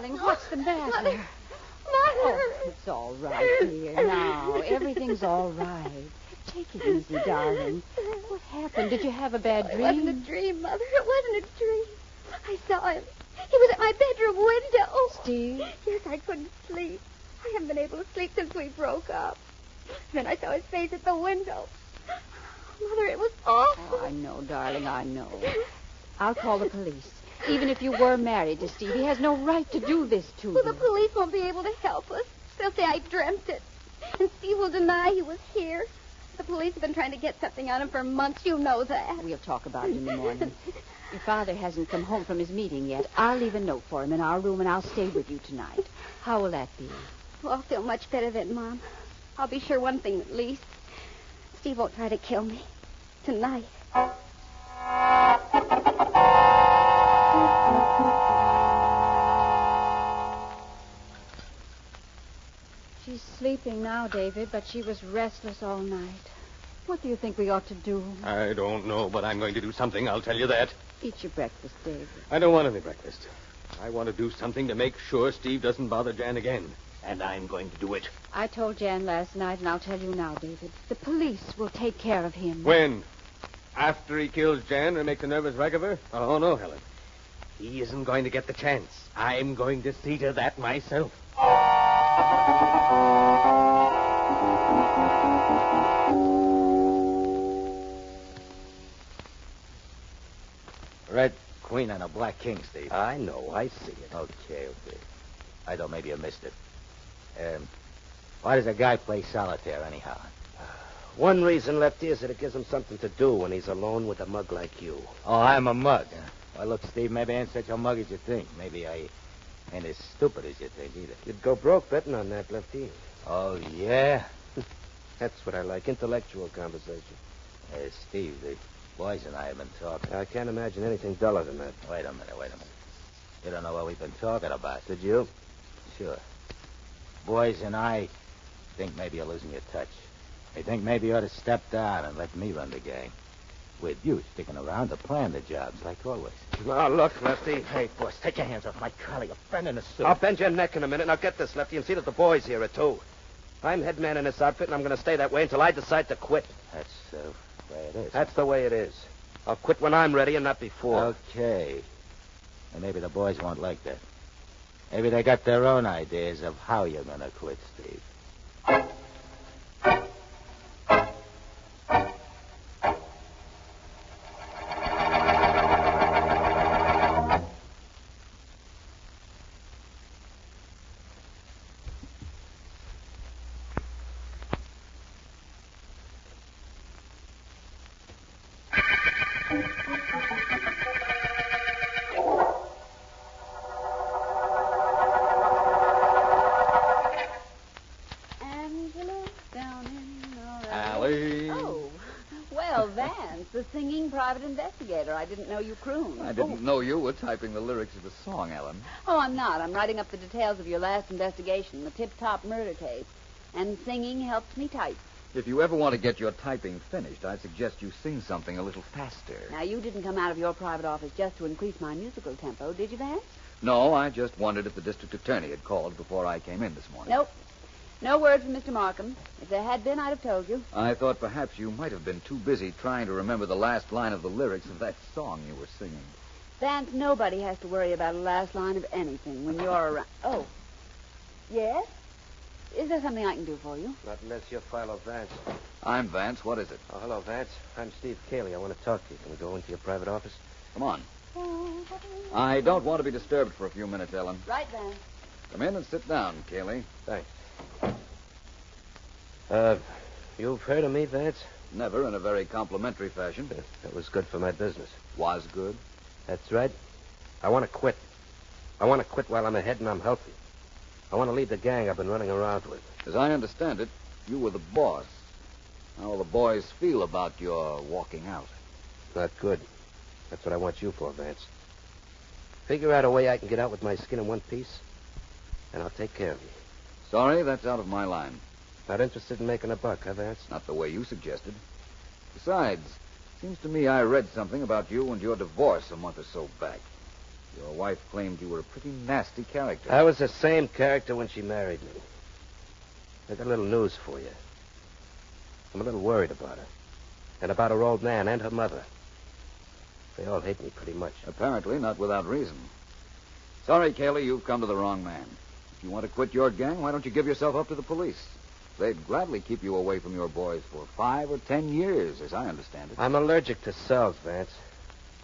What's the matter? Mother! Oh, it's all right, dear. Now, everything's all right. Take it easy, darling. What happened? Did you have a bad dream? It wasn't a dream, Mother. It wasn't a dream. I saw him. He was at my bedroom window. Steve? Yes, I couldn't sleep. I haven't been able to sleep since we broke up. Then I saw his face at the window. Mother, it was awful. Oh, I know, darling, I know. I'll call the police. Even if you were married to Steve, he has no right to do this to you. Well, the police won't be able to help us. They'll say I dreamt it. And Steve will deny he was here. The police have been trying to get something on him for months. You know that. We'll talk about it in the morning. Your father hasn't come home from his meeting yet. I'll leave a note for him in our room, and I'll stay with you tonight. How will that be? Well, I'll feel much better then, Mom. I'll be sure one thing at least. Steve won't try to kill me. Tonight. She's sleeping now, David, but she was restless all night. What do you think we ought to do? I don't know, but I'm going to do something, I'll tell you that. Eat your breakfast, David. I don't want any breakfast. I want to do something to make sure Steve doesn't bother Jan again. And I'm going to do it. I told Jan last night, and I'll tell you now, David. The police will take care of him. When? After he kills Jan and makes a nervous wreck of her? Oh, no, Helen. He isn't going to get the chance. I'm going to see to that myself. Red queen and a black king, Steve. I know. I see it. Okay. I thought maybe you missed it. Why does a guy play solitaire anyhow? One reason, Lefty, is that it gives him something to do when he's alone with a mug like you. Oh, I'm a mug. Huh? Well, look, Steve, maybe I ain't such a mug as you think. Maybe I ain't as stupid as you think either. You'd go broke betting on that, Lefty. Oh, yeah? That's what I like, intellectual conversation. Steve, the boys and I have been talking. I can't imagine anything duller than that. Wait a minute. You don't know what we've been talking about. Did you? Sure. Boys and I think maybe you're losing your touch. They think maybe you ought to step down and let me run the gang. With you sticking around to plan the jobs, like always. Now, look, Lefty. Hey, boss, take your hands off my collar. You're bending the suit. I'll bend your neck in a minute. Now, get this, Lefty, and see that the boys hear it, too. I'm head man in this outfit, and I'm going to stay that way until I decide to quit. That's so. the way it is. That's the way it is. I'll quit when I'm ready and not before. Okay. And maybe the boys won't like that. Maybe they got their own ideas of how you're going to quit, Steve. The singing private investigator. I didn't know you crooned. I didn't know you were typing the lyrics of the song, Ellen. Oh, I'm not. I'm writing up the details of your last investigation, the tip-top murder case. And singing helps me type. If you ever want to get your typing finished, I'd suggest you sing something a little faster. Now, you didn't come out of your private office just to increase my musical tempo, did you, Vance? No, I just wondered if the district attorney had called before I came in this morning. Nope. No word from Mr. Markham. If there had been, I'd have told you. I thought perhaps you might have been too busy trying to remember the last line of the lyrics of that song you were singing. Vance, nobody has to worry about a last line of anything when you're around. Oh. Yes? Is there something I can do for you? Not unless you're Philo Vance. I'm Vance. What is it? Oh, hello, Vance. I'm Steve Cayley. I want to talk to you. Can we go into your private office? Come on. I don't want to be disturbed for a few minutes, Ellen. Right, Vance. Come in and sit down, Cayley. Thanks. You've heard of me, Vance? Never in a very complimentary fashion. That was good for my business. Was good? That's right. I want to quit. I want to quit while I'm ahead and I'm healthy. I want to leave the gang I've been running around with. As I understand it, you were the boss. How will the boys feel about your walking out? Not good. That's what I want you for, Vance. Figure out a way I can get out with my skin in one piece, and I'll take care of you. Sorry, that's out of my line. Not interested in making a buck, huh, Vance? Not the way you suggested. Besides, seems to me I read something about you and your divorce a month or so back. Your wife claimed you were a pretty nasty character. I was the same character when she married me. I got a little news for you. I'm a little worried about her. And about her old man and her mother. They all hate me pretty much. Apparently not without reason. Sorry, Cayley, you've come to the wrong man. If you want to quit your gang, why don't you give yourself up to the police? They'd gladly keep you away from your boys for 5 or 10 years, as I understand it. I'm allergic to cells, Vance.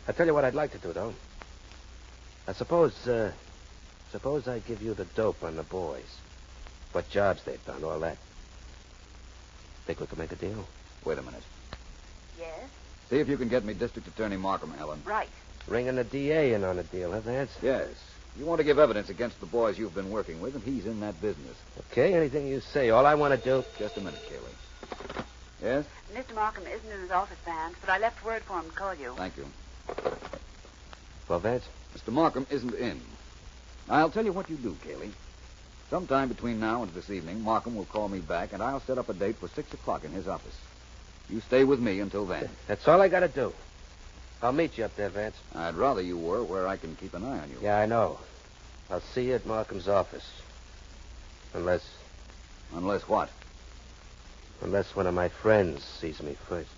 I tell you what I'd like to do, though. I suppose I give you the dope on the boys. What jobs they've done, all that. Think we can make a deal? Wait a minute. Yes? See if you can get me District Attorney Markham, Ellen. Right. Ringing the DA in on a deal, huh, Vance? Yes. You want to give evidence against the boys you've been working with, and he's in that business. Okay, anything you say. All I want to do... Just a minute, Cayley. Yes? Mr. Markham isn't in his office, Vance, but I left word for him to call you. Thank you. Well, Vance? Mr. Markham isn't in. I'll tell you what you do, Cayley. Sometime between now and this evening, Markham will call me back, and I'll set up a date for 6 o'clock in his office. You stay with me until then. That's all I got to do. I'll meet you up there, Vance. I'd rather you were where I can keep an eye on you. Yeah, I know. I'll see you at Markham's office. Unless... Unless what? Unless one of my friends sees me first.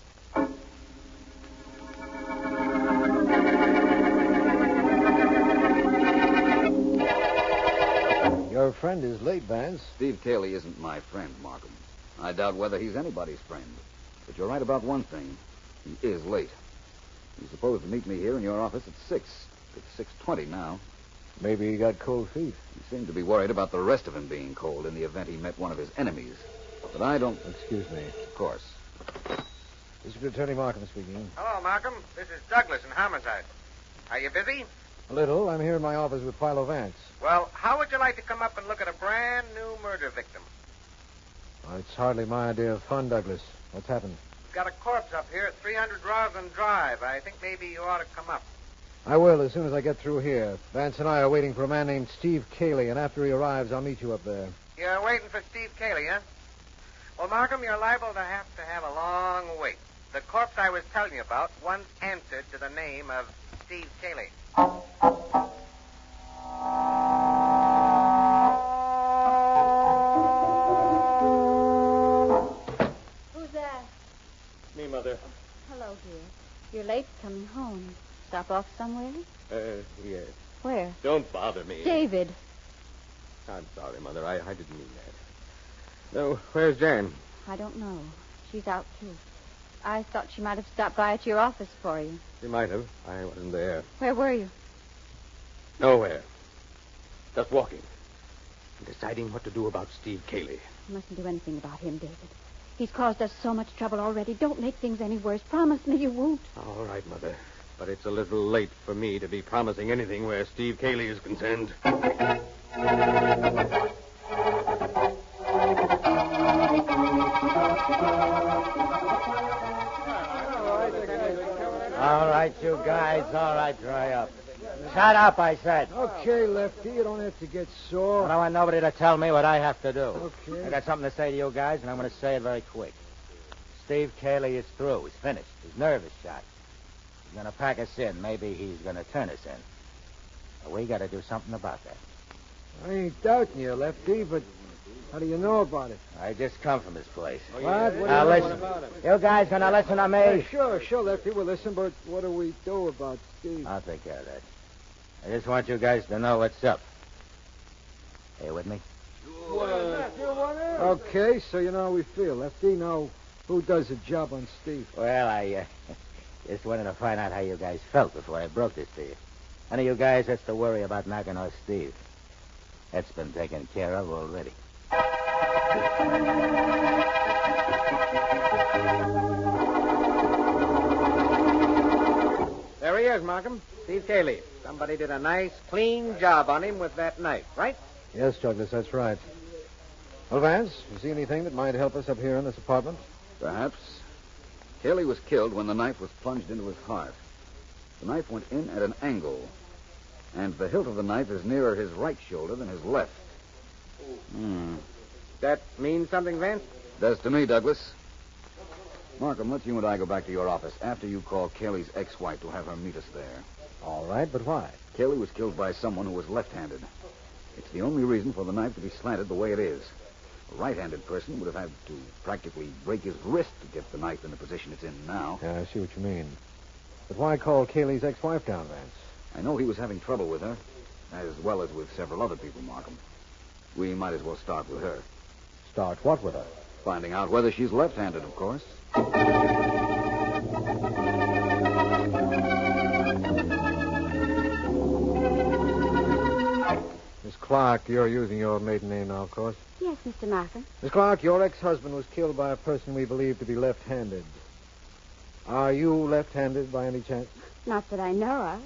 Your friend is late, Vance. Steve Cayley isn't my friend, Markham. I doubt whether he's anybody's friend. But you're right about one thing. He is late. He's supposed to meet me here in your office at 6. It's 6:20 now. Maybe he got cold feet. He seemed to be worried about the rest of him being cold in the event he met one of his enemies. But I don't... Excuse me. Of course. District Attorney Markham speaking. Hello, Markham. This is Douglas in Homicide. Are you busy? A little. I'm here in my office with Philo Vance. Well, how would you like to come up and look at a brand new murder victim? Oh, it's hardly my idea of fun, Douglas. What's happened? We've got a corpse up here at 300 Roslyn Drive. I think maybe you ought to come up. I will as soon as I get through here. Vance and I are waiting for a man named Steve Cayley, and after he arrives, I'll meet you up there. You're waiting for Steve Cayley, huh? Well, Markham, you're liable to have a long wait. The corpse I was telling you about once answered to the name of Steve Cayley. Who's that? Me, Mother. Don't bother me. David. I'm sorry, Mother. I didn't mean that. No, where's Jan? I don't know. She's out, too. I thought she might have stopped by at your office for you. She might have. I wasn't there. Where were you? Nowhere. Just walking. And deciding what to do about Steve Cayley. You mustn't do anything about him, David. He's caused us so much trouble already. Don't make things any worse. Promise me you won't. All right, Mother. But it's a little late for me to be promising anything where Steve Cayley is concerned. All right, you guys. All right, dry up. Shut up, I said. Okay, Lefty, you don't have to get sore. I don't want nobody to tell me what I have to do. Okay. I got something to say to you guys, and I'm going to say it very quick. Steve Cayley is through. He's finished. His nerve is shot. He's going to pack us in. Maybe he's going to turn us in. But we got to do something about that. I ain't doubting you, Lefty, but how do you know about it? I just come from his place. What? What do Now, you listen. know about it? You guys going to listen to me? Hey, sure, Lefty, we'll listen, but what do we do about Steve? I'll take care of that. I just want you guys to know what's up. Are you with me? Okay, so you know how we feel, Lefty. Now, who does the job on Steve? Well, I just wanted to find out how you guys felt before I broke this to you. None of you guys has to worry about knocking off Steve. That's been taken care of already. There he is, Markham. Steve Cayley. Somebody did a nice, clean job on him with that knife, right? Yes, Douglas, that's right. Well, Vance, you see anything that might help us up here in this apartment? Perhaps. Cayley was killed when the knife was plunged into his heart. The knife went in at an angle, and the hilt of the knife is nearer his right shoulder than his left. That means something, Vance? Does to me, Douglas. Markham, let's you and I go back to your office after you call Cayley's ex-wife to have her meet us there. All right, but why? Cayley was killed by someone who was left-handed. It's the only reason for the knife to be slanted the way it is. A right-handed person would have had to practically break his wrist to get the knife in the position it's in now. Yeah, I see what you mean. But why call Cayley's ex-wife down, Vance? I know he was having trouble with her, as well as with several other people, Markham. We might as well start with her. Start what with her? Finding out whether she's left-handed, of course. Miss Clark, you're using your maiden name now, of course. Yes, Mr. Markham. Miss Clark, your ex-husband was killed by a person we believe to be left-handed. Are you left-handed by any chance? Not that I know of.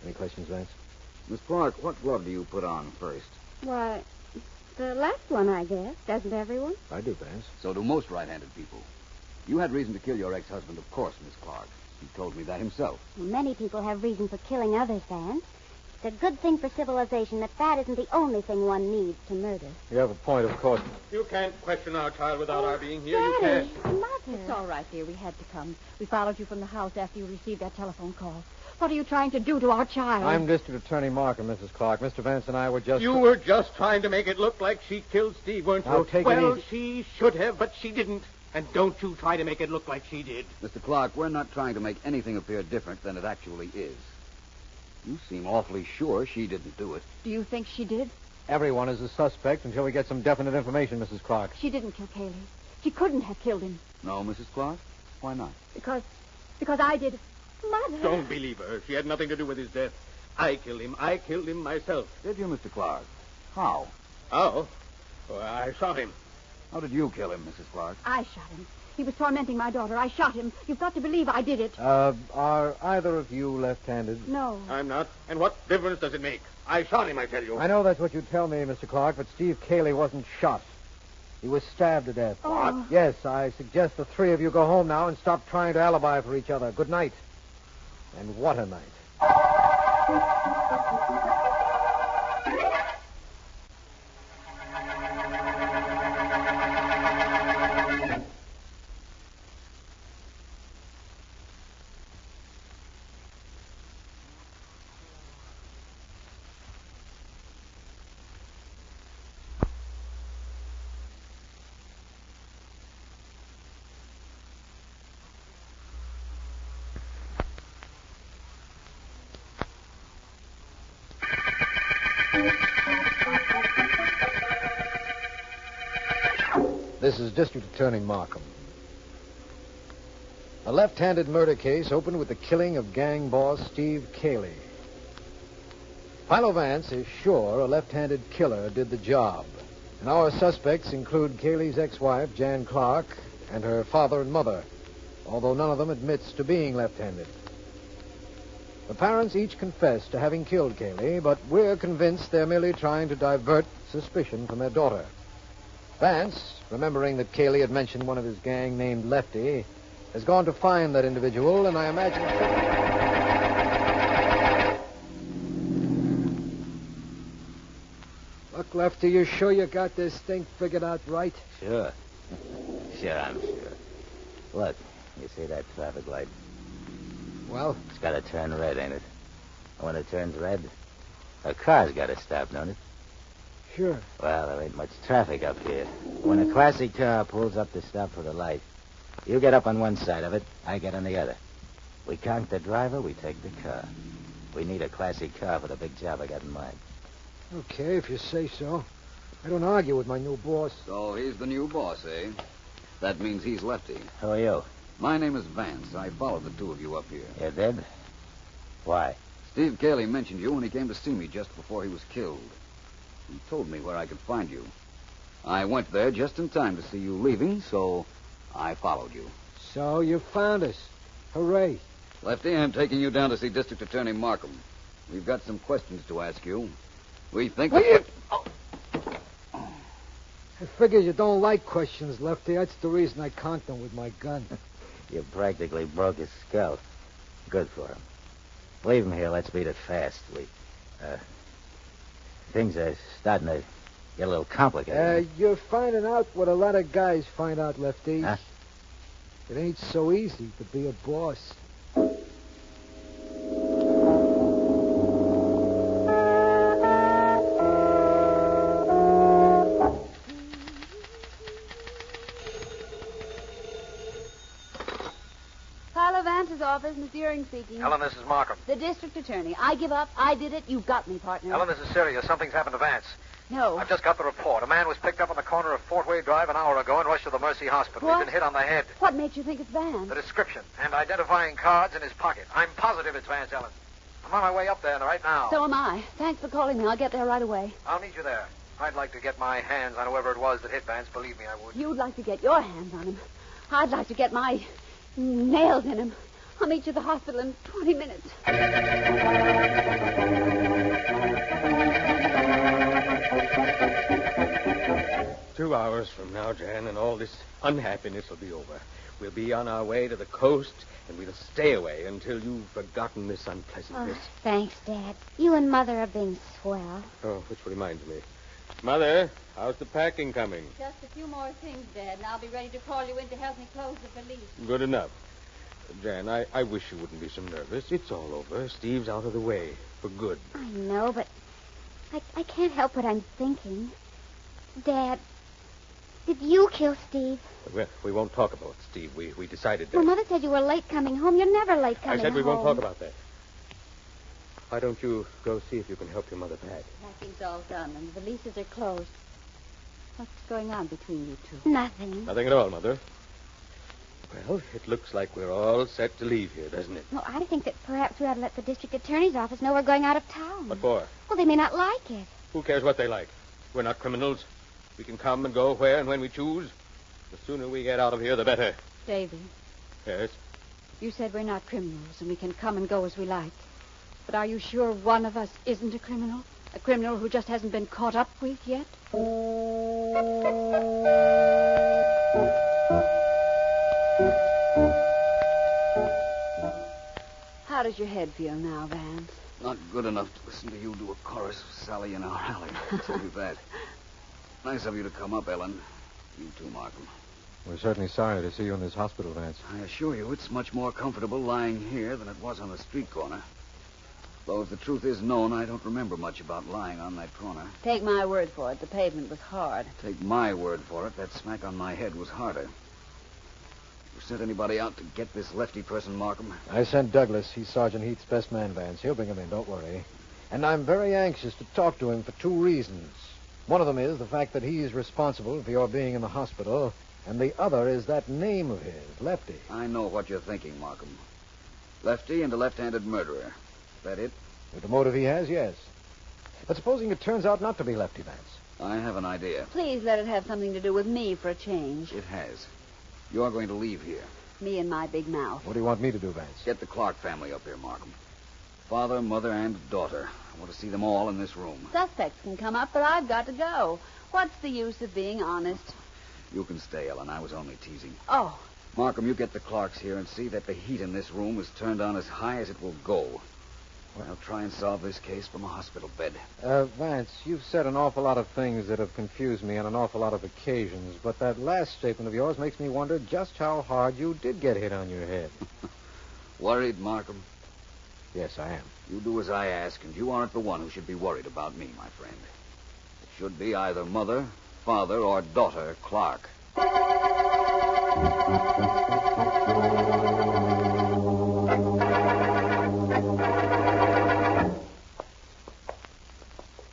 Any questions, Vance? Miss Clark, what glove do you put on first? Why, the left one, I guess. Doesn't everyone? I do, Vance. So do most right-handed people. You had reason to kill your ex-husband, of course, Miss Clark. He told me that himself. Well, many people have reason for killing others, Vance. It's a good thing for civilization that isn't the only thing one needs to murder. You have a point, of course. You can't question our child without our being here. You Daddy, can't. Mother. It's all right, dear. We had to come. We followed you from the house after you received that telephone call. What are you trying to do to our child? I'm District Attorney Markham, Mrs. Clark. Mr. Vance and I were just... You were just trying to make it look like she killed Steve, weren't you? Now, take it well, easy. she should have, but she didn't. And don't you try to make it look like she did. Mr. Clark, we're not trying to make anything appear different than it actually is. You seem awfully sure she didn't do it. Do you think she did? Everyone is a suspect until we get some definite information, Mrs. Clark. She didn't kill Cayley. She couldn't have killed him. No, Mrs. Clark? Why not? Because I did. Mother. Don't believe her. She had nothing to do with his death. I killed him. I killed him myself. Did you, Mr. Clark? How? How? Oh, I shot him. How did you kill him, Mrs. Clark? I shot him. He was tormenting my daughter. I shot him. You've got to believe I did it. Are either of you left-handed? No. I'm not. And what difference does it make? I shot him, I tell you. I know that's what you tell me, Mr. Clark, but Steve Cayley wasn't shot. He was stabbed to death. What? Yes, I suggest the three of you go home now and stop trying to alibi for each other. Good night. And what a night. This is District Attorney Markham. A left-handed murder case opened with the killing of gang boss Steve Cayley. Philo Vance is sure a left-handed killer did the job. And our suspects include Cayley's ex-wife, Jan Clark, and her father and mother, although none of them admits to being left-handed. The parents each confess to having killed Cayley, but we're convinced they're merely trying to divert suspicion from their daughter. Vance, remembering that Cayley had mentioned one of his gang named Lefty, has gone to find that individual, and I imagine... Look, Lefty, you sure you got this thing figured out right? Sure. Sure, I'm sure. Look, you see that traffic light? Well? It's got to turn red, ain't it? And when it turns red, a car's got to stop, don't it? Sure. Well, there ain't much traffic up here. When a classy car pulls up to stop for the light, you get up on one side of it, I get on the other. We conk the driver, we take the car. We need a classy car for the big job I got in mind. Okay, if you say so. I don't argue with my new boss. So he's the new boss, eh? That means he's Lefty. Who are you? My name is Vance. I followed the two of you up here. You did? Why? Steve Cayley mentioned you when he came to see me just before he was killed. He told me where I could find you. I went there just in time to see you leaving, so I followed you. So you found us. Hooray. Lefty, I'm taking you down to see District Attorney Markham. We've got some questions to ask you. We think... I figure you don't like questions, Lefty. That's the reason I conked them with my gun. You practically broke his skull. Good for him. Leave him here. Let's beat it fast. Things are starting to get a little complicated. You're finding out what a lot of guys find out, Lefty. Huh? It ain't so easy to be a boss. Philo Vance's office, Miss Deering speaking. Ellen, this is Markham. The district attorney. I give up. I did it. You've got me, partner. Ellen, this is serious. Something's happened to Vance. No. I've just got the report. A man was picked up on the corner of Fort Wayne Drive an hour ago and rushed to the Mercy Hospital. What? He's been hit on the head. What makes you think it's Vance? The description and identifying cards in his pocket. I'm positive it's Vance, Ellen. I'm on my way up there right now. So am I. Thanks for calling me. I'll get there right away. I'll meet you there. I'd like to get my hands on whoever it was that hit Vance. Believe me, I would. You'd like to get your hands on him. I'd like to get my nails in him. I'll meet you at the hospital in 20 minutes. 2 hours from now, Jan, and all this unhappiness will be over. We'll be on our way to the coast, and we'll stay away until you've forgotten this unpleasantness. Oh, thanks, Dad. You and Mother have been swell. Oh, which reminds me. Mother, how's the packing coming? Just a few more things, Dad, and I'll be ready to call you in to help me close the valise. Good enough. Jan, I wish you wouldn't be so nervous. It's all over. Steve's out of the way for good. I know, but I can't help what I'm thinking. Dad, did you kill Steve? Well, we won't talk about Steve. We decided that. Well, Mother said you were late coming home. You're never late coming home. I said we won't talk about that. Why don't you go see if you can help your mother pack? Packing's all done, and the valises are closed. What's going on between you two? Nothing. Nothing at all, Mother. Well, it looks like we're all set to leave here, doesn't it? Well, I think that perhaps we ought to let the district attorney's office know we're going out of town. What for? Well, they may not like it. Who cares what they like? We're not criminals. We can come and go where and when we choose. The sooner we get out of here, the better. Davy, Yes? you said we're not criminals and we can come and go as we like. But are you sure one of us isn't a criminal? A criminal who just hasn't been caught up with yet? How does your head feel now, Vance? Not good enough to listen to you do a chorus of Sally in our alley. I'll tell you that. Nice of you to come up, Ellen. You too, Markham. We're certainly sorry to see you in this hospital, Vance. I assure you, it's much more comfortable lying here than it was on the street corner. Though if the truth is known, I don't remember much about lying on that corner. Take my word for it. The pavement was hard. Take my word for it, that smack on my head was harder. You sent anybody out to get this Lefty person, Markham? I sent Douglas. He's Sergeant Heath's best man, Vance. He'll bring him in, don't worry. And I'm very anxious to talk to him for two reasons. One of them is the fact that he's responsible for your being in the hospital, and the other is that name of his, Lefty. I know what you're thinking, Markham. Lefty and a left-handed murderer. Is that it? With the motive he has, yes. But supposing it turns out not to be Lefty Vance? I have an idea. Please let it have something to do with me for a change. It has. You're going to leave here. Me and my big mouth. What do you want me to do, Vance? Get the Clark family up here, Markham. Father, mother, and daughter. I want to see them all in this room. Suspects can come up, but I've got to go. What's the use of being honest? You can stay, Ellen. I was only teasing. Oh. Markham, you get the Clarks here and see that the heat in this room is turned on as high as it will go. I'll try and solve this case from a hospital bed. Vance, you've said an awful lot of things that have confused me on an awful lot of occasions, but that last statement of yours makes me wonder just how hard you did get hit on your head. Worried, Markham? Yes, I am. You do as I ask, and you aren't the one who should be worried about me, my friend. It should be either mother, father, or daughter Clark.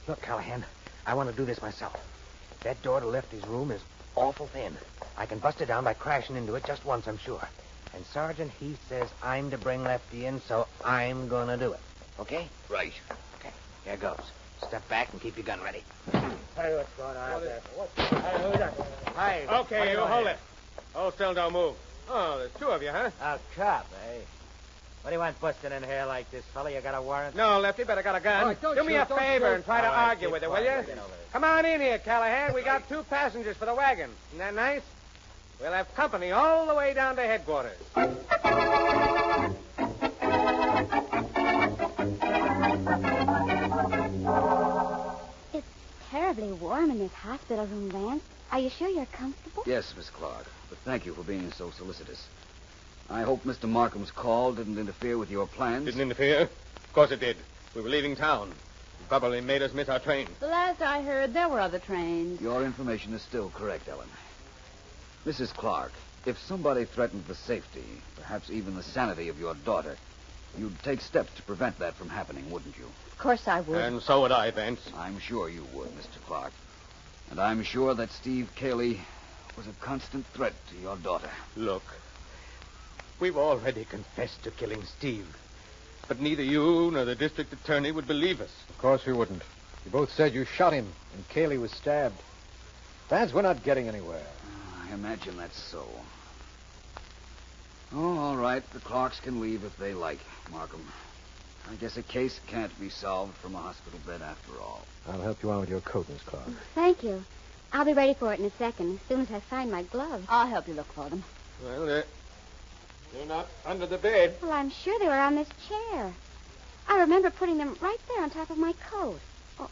Look, Callahan, I want to do this myself. That door to Lefty's room is awful thin. I can bust it down by crashing into it just once, I'm sure. And Sergeant Heath says I'm to bring Lefty in, so I'm going to do it. Okay? Right. Okay, here goes. Step back and keep your gun ready. Hey, what's going on out there? Hey, who's that? Hey. Okay, you hold it. Hold still, don't move. Oh, there's two of you, huh? A cop, eh? What do you want busting in here like this, fella? You got a warrant? No, Lefty, but I got a gun. All right, don't do me shoot, a don't favor shoot. and try to All right, argue keep with it, will quiet. you? Get over there. Come on in here, Callahan. We got 2 passengers for the wagon. Isn't that nice? We'll have company all the way down to headquarters. It's terribly warm in this hospital room, Vance. Are you sure you're comfortable? Yes, Miss Clark, but thank you for being so solicitous. I hope Mr. Markham's call didn't interfere with your plans. Didn't interfere? Of course it did. We were leaving town. It probably made us miss our train. The last I heard, there were other trains. Your information is still correct, Ellen. Mrs. Clark, if somebody threatened the safety, perhaps even the sanity of your daughter, you'd take steps to prevent that from happening, wouldn't you? Of course I would. And so would I, Vance. I'm sure you would, Mr. Clark. And I'm sure that Steve Cayley was a constant threat to your daughter. Look, we've already confessed to killing Steve. But neither you nor the district attorney would believe us. Of course we wouldn't. You both said you shot him, and Cayley was stabbed. Vance, we're not getting anywhere. I imagine that's so. Oh, all right. The Clarks can leave if they like, Markham. I guess a case can't be solved from a hospital bed after all. I'll help you out with your coat, Miss Clark. Thank you. I'll be ready for it in a second, as soon as I find my gloves. I'll help you look for them. Well, they're not under the bed. Well, I'm sure they were on this chair. I remember putting them right there on top of my coat. Oh,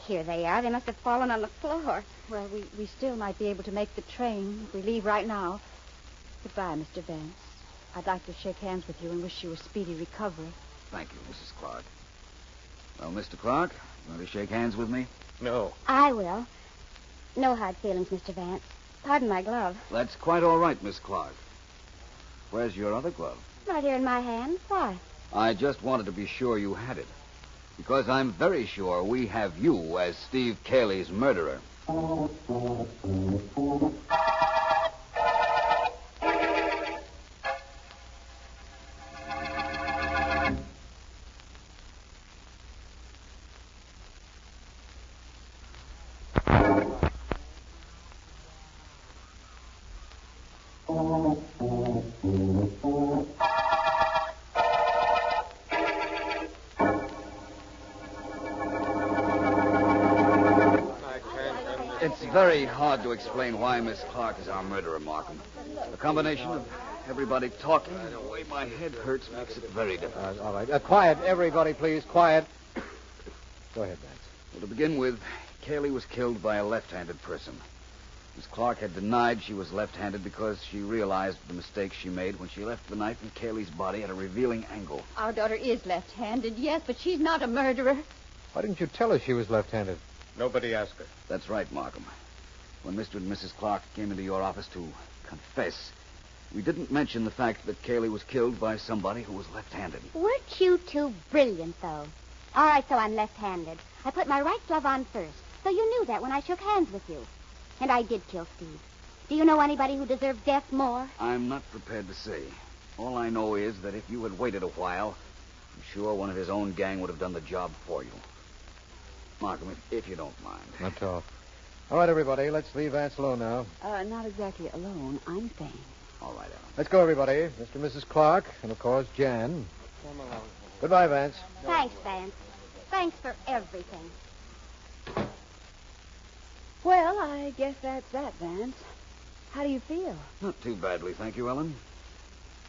here they are. They must have fallen on the floor. Well, we still might be able to make the train if we leave right now. Goodbye, Mr. Vance. I'd like to shake hands with you and wish you a speedy recovery. Thank you, Mrs. Clark. Well, Mr. Clark, you want to shake hands with me? No. I will. No hard feelings, Mr. Vance. Pardon my glove. That's quite all right, Miss Clark. Where's your other glove? Right here in my hand. Why? I just wanted to be sure you had it. Because I'm very sure we have you as Steve Cayley's murderer. It's very hard to explain why Miss Clark is our murderer, Markham. The combination of everybody talking and the way my head hurts makes it very difficult. All right. Quiet, everybody, please. Quiet. Go ahead, Vance. Well, to begin with, Cayley was killed by a left-handed person. Miss Clark had denied she was left-handed because she realized the mistake she made when she left the knife in Cayley's body at a revealing angle. Our daughter is left-handed, yes, but she's not a murderer. Why didn't you tell us she was left-handed? Nobody asked her. That's right, Markham. When Mr. and Mrs. Clark came into your office to confess, we didn't mention the fact that Cayley was killed by somebody who was left-handed. Weren't you two brilliant, though? All right, so I'm left-handed. I put my right glove on first. So you knew that when I shook hands with you. And I did kill Steve. Do you know anybody who deserved death more? I'm not prepared to say. All I know is that if you had waited a while, I'm sure one of his own gang would have done the job for you. Markham, if you don't mind. Not at all. All right, everybody, let's leave Vance alone now. Not exactly alone. I'm staying. All right, Ellen. Let's go, everybody. Mr. and Mrs. Clark, and, of course, Jan. Come along. Goodbye, Vance. Thanks, Vance. Thanks for everything. Well, I guess that's that, Vance. How do you feel? Not too badly, thank you, Ellen.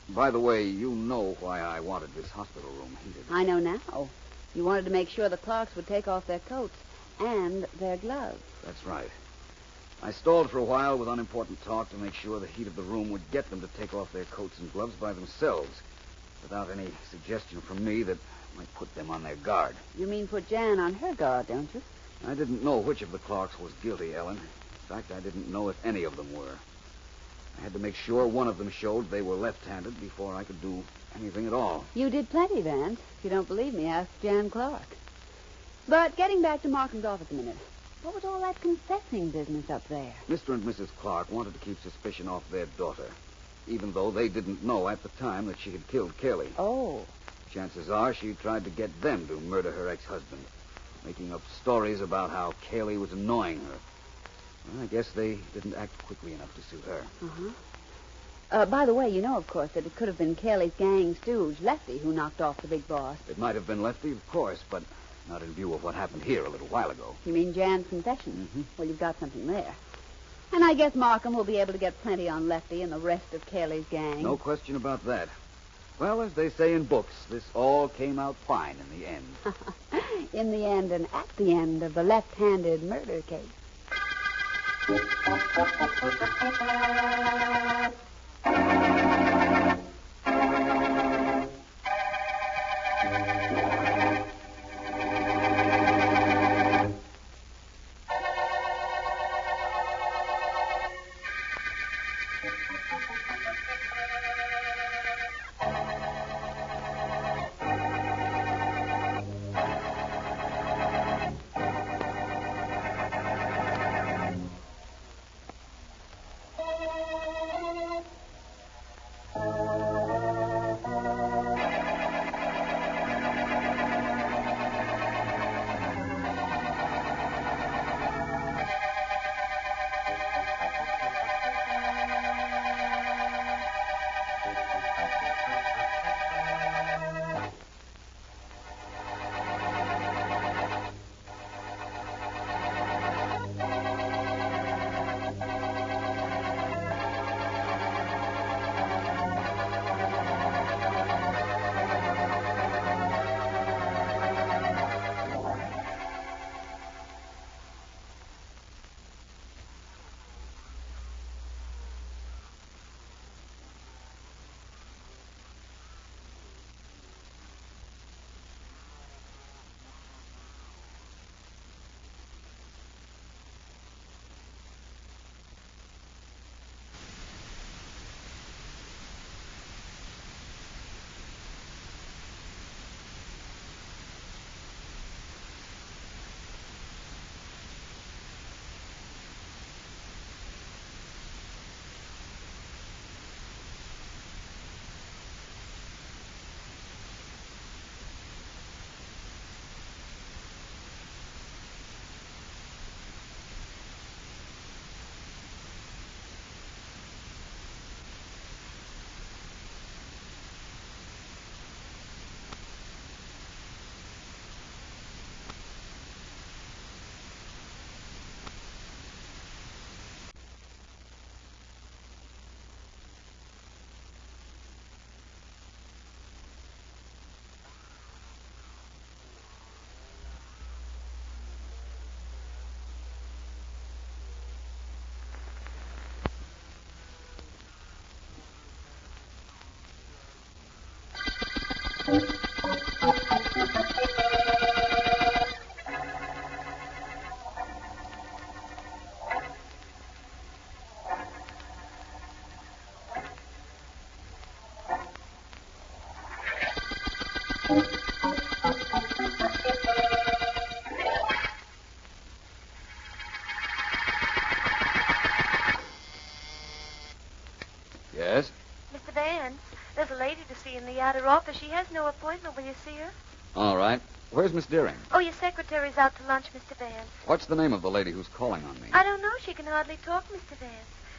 By the way, you know why I wanted this hospital room heated. I know now. You wanted to make sure the Clarks would take off their coats and their gloves. That's right. I stalled for a while with unimportant talk to make sure the heat of the room would get them to take off their coats and gloves by themselves, without any suggestion from me that might put them on their guard. You mean put Jan on her guard, don't you? I didn't know which of the Clarks was guilty, Ellen. In fact, I didn't know if any of them were. I had to make sure one of them showed they were left-handed before I could do anything at all. You did plenty, Vance. If you don't believe me, ask Jan Clark. But getting back to Markham's office a minute. What was all that confessing business up there? Mr. and Mrs. Clark wanted to keep suspicion off their daughter, even though they didn't know at the time that she had killed Kelly. Oh. Chances are she tried to get them to murder her ex-husband, making up stories about how Kelly was annoying her. Well, I guess they didn't act quickly enough to suit her. Uh-huh. By the way, you know, of course, that it could have been Kelly's gang stooge, Lefty, who knocked off the big boss. It might have been Lefty, of course, but not in view of what happened here a little while ago. You mean Jan's confession? Mm-hmm. Well, you've got something there. And I guess Markham will be able to get plenty on Lefty and the rest of Kelly's gang. No question about that. Well, as they say in books, this all came out fine in the end. In the end and at the end of the left-handed murder case. her office. She has no appointment. Will you see her? All right. Where's Miss Deering? Oh, your secretary's out to lunch, Mr. Vance. What's the name of the lady who's calling on me? I don't know. She can hardly talk, Mr. Vance.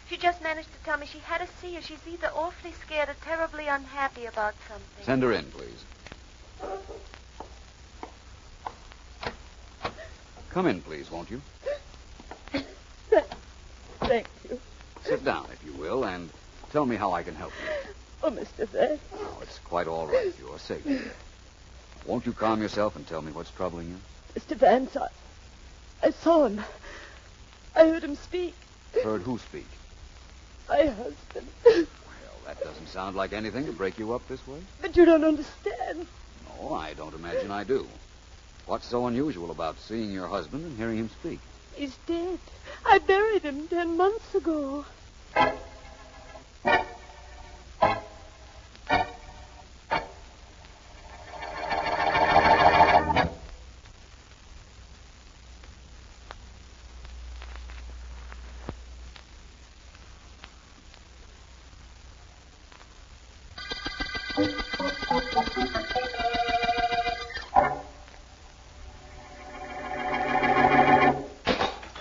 She just managed to tell me she had to see you. She's either awfully scared or terribly unhappy about something. Send her in, please. Come in, please, won't you? Thank you. Sit down, if you will, and tell me how I can help you. Oh, Mr. Vance. Oh, it's quite all right. You're safe here. Won't you calm yourself and tell me what's troubling you? Mr. Vance, I saw him. I heard him speak. Heard who speak? My husband. Well, that doesn't sound like anything to break you up this way. But you don't understand. No, I don't imagine I do. What's so unusual about seeing your husband and hearing him speak? He's dead. I buried him 10 months ago.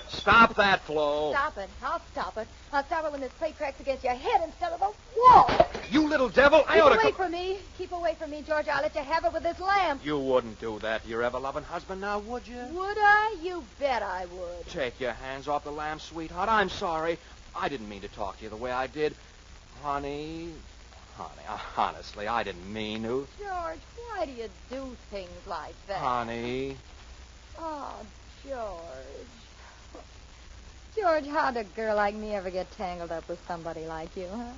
Stop that, Flo. Stop it. I'll stop it. I'll stop it when this plate cracks against your head instead of the wall. You little devil. I ought to... Keep away from me. Keep away from me, George. I'll let you have it with this lamp. You wouldn't do that to your ever-loving husband now, would you? Would I? You bet I would. Take your hands off the lamp, sweetheart. I'm sorry. I didn't mean to talk to you the way I did. Honey, honestly, I didn't mean to. George, why do you do things like that? Honey. Oh, George. George, how'd a girl like me ever get tangled up with somebody like you, huh?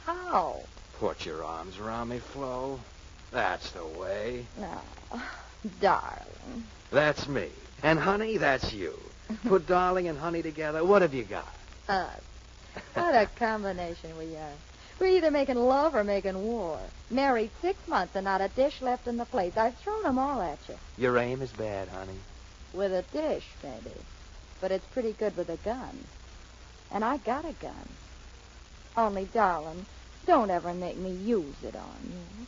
How? Put your arms around me, Flo. That's the way. No, darling. That's me. And, honey, that's you. Put darling and honey together. What have you got? Us. What a combination we are. We're either making love or making war. Married 6 months and not a dish left in the plates. I've thrown them all at you. Your aim is bad, honey. With a dish, maybe. But it's pretty good with a gun. And I got a gun. Only, darling, don't ever make me use it on you.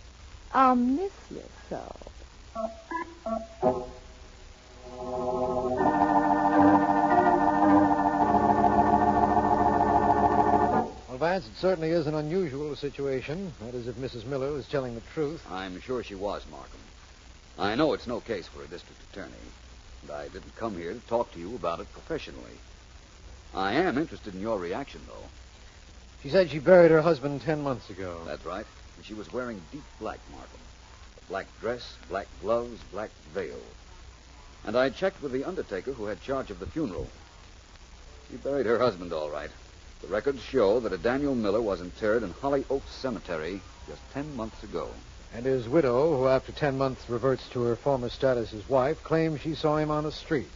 I'll miss you so. Well, Vance, it certainly is an unusual situation. That is, if Mrs. Miller was telling the truth. I'm sure she was, Markham. I know it's no case for a district attorney. And I didn't come here to talk to you about it professionally. I am interested in your reaction, though. She said she buried her husband 10 months ago. That's right. And she was wearing deep black, Markham. A black dress, black gloves, black veil. And I checked with the undertaker who had charge of the funeral. She buried her husband, all right. The records show that a Daniel Miller was interred in Holly Oaks Cemetery just 10 months ago. And his widow, who after 10 months reverts to her former status as wife, claims she saw him on the street.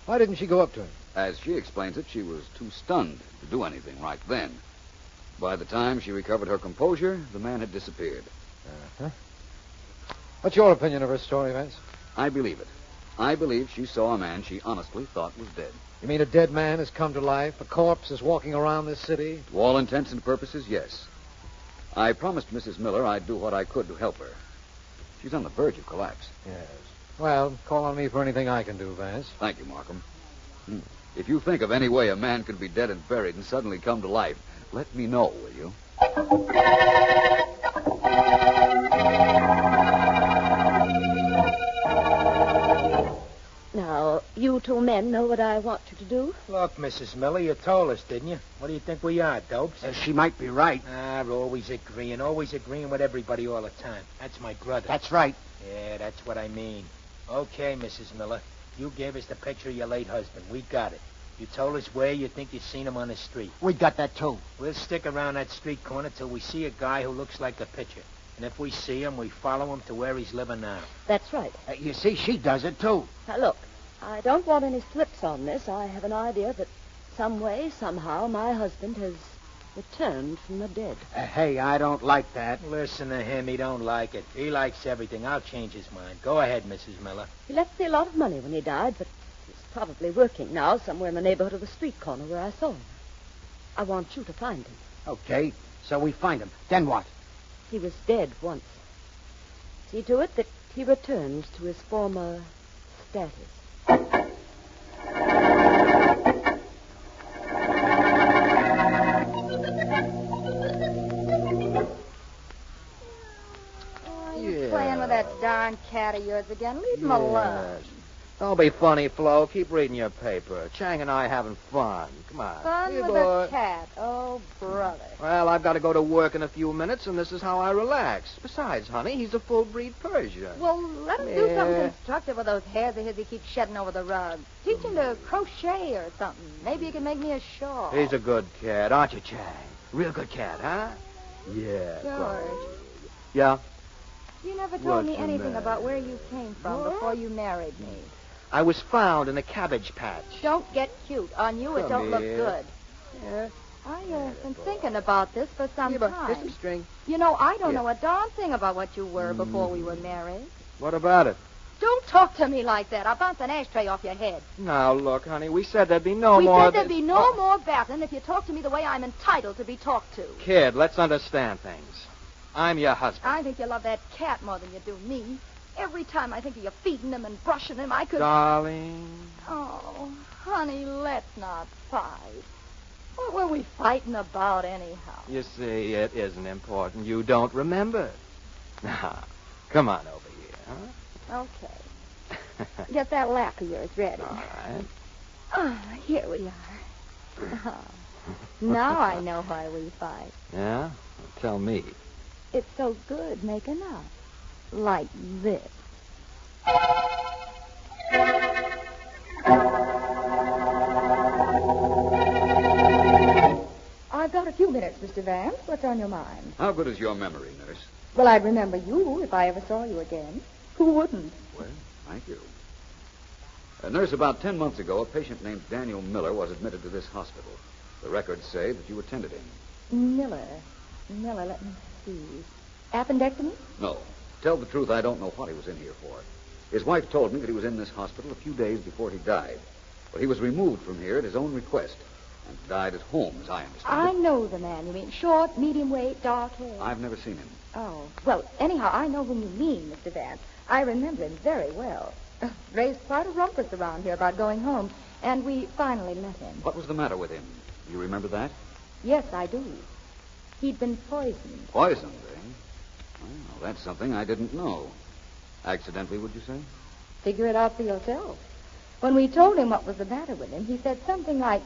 Why didn't she go up to him? As she explains it, she was too stunned to do anything right then. By the time she recovered her composure, the man had disappeared. Uh-huh. What's your opinion of her story, Vance? I believe it. I believe she saw a man she honestly thought was dead. You mean a dead man has come to life? A corpse is walking around this city? To all intents and purposes, yes. I promised Mrs. Miller I'd do what I could to help her. She's on the verge of collapse. Yes. Well, call on me for anything I can do, Vance. Thank you, Markham. If you think of any way a man could be dead and buried and suddenly come to life, let me know, will you? Now, you two men know what I want you to do? Look, Mrs. Miller, you told us, didn't you? What do you think we are, dopes? She might be right. We're always agreeing with everybody all the time. That's my brother. That's right. Yeah, that's what I mean. Okay, Mrs. Miller, you gave us the picture of your late husband. We got it. You told us where you think you seen him on the street. We got that, too. We'll stick around that street corner till we see a guy who looks like the picture. And if we see him, we follow him to where he's living now. That's right. You see, she does it, too. Now, look, I don't want any slips on this. I have an idea that some way, somehow, my husband has returned from the dead. Hey, I don't like that. Listen to him. He don't like it. He likes everything. I'll change his mind. Go ahead, Mrs. Miller. He left me a lot of money when he died, but he's probably working now somewhere in the neighborhood of the street corner where I saw him. I want you to find him. Okay, so we find him. Then what? He was dead once. See to it that he returns to his former status. Playing with that darn cat of yours again. Leave him alone. Don't be funny, Flo. Keep reading your paper. Chang and I having fun. Come on. Fun Here, with boy. a cat. Oh, brother. Well, I've got to go to work in a few minutes, and this is how I relax. Besides, honey, he's a full-breed Persian. Well, let him do something constructive with those hairs of his he keeps shedding over the rug. Teach him to crochet or something. Maybe he can make me a shawl. He's a good cat, aren't you, Chang? Real good cat, huh? Yeah. George. Yeah? You never told me What's the anything matter? about where you came from before you married me. I was found in a cabbage patch. Don't get cute. On you, it Come don't look here. good. Yeah. I've been thinking about this for some Here's time. some string. You know, I don't Here. know a darn thing about what you were before we were married. What about it? Don't talk to me like that. I'll bounce an ashtray off your head. Now, look, honey, we said there'd be no we more said of there'd this. be no more battling if you talk to me the way I'm entitled to be talked to. Kid, let's understand things. I'm your husband. I think you love that cat more than you do me. Every time I think of you feeding him and brushing him, I could... Darling. Oh, honey, let's not fight. What were we fighting about anyhow? You see, it isn't important. You don't remember. Now, come on over here, huh? Okay. Get that lap of yours ready. All right. Oh, here we are. Oh, now I know why we fight. Yeah? Well, tell me. It's so good making up. Like this. I've got a few minutes, Mr. Vance. What's on your mind? How good is your memory, nurse? Well, I'd remember you if I ever saw you again. Who wouldn't? Well, thank you. Nurse, about 10 months ago, a patient named Daniel Miller was admitted to this hospital. The records say that you attended him. Miller, let me see. Appendectomy? No. Tell the truth, I don't know what he was in here for. His wife told me that he was in this hospital a few days before he died. But he was removed from here at his own request and died at home, as I understand I it. know the man you mean. Short, medium weight, dark hair. I've never seen him. Oh, well, anyhow, I know whom you mean, Mr. Vance. I remember him very well. Raised quite a rumpus around here about going home, and we finally met him. What was the matter with him? You remember that? Yes, I do. He'd been poisoned. Poisoned, eh? Well, that's something I didn't know. Accidentally, would you say? Figure it out for yourself. When we told him what was the matter with him, he said something like,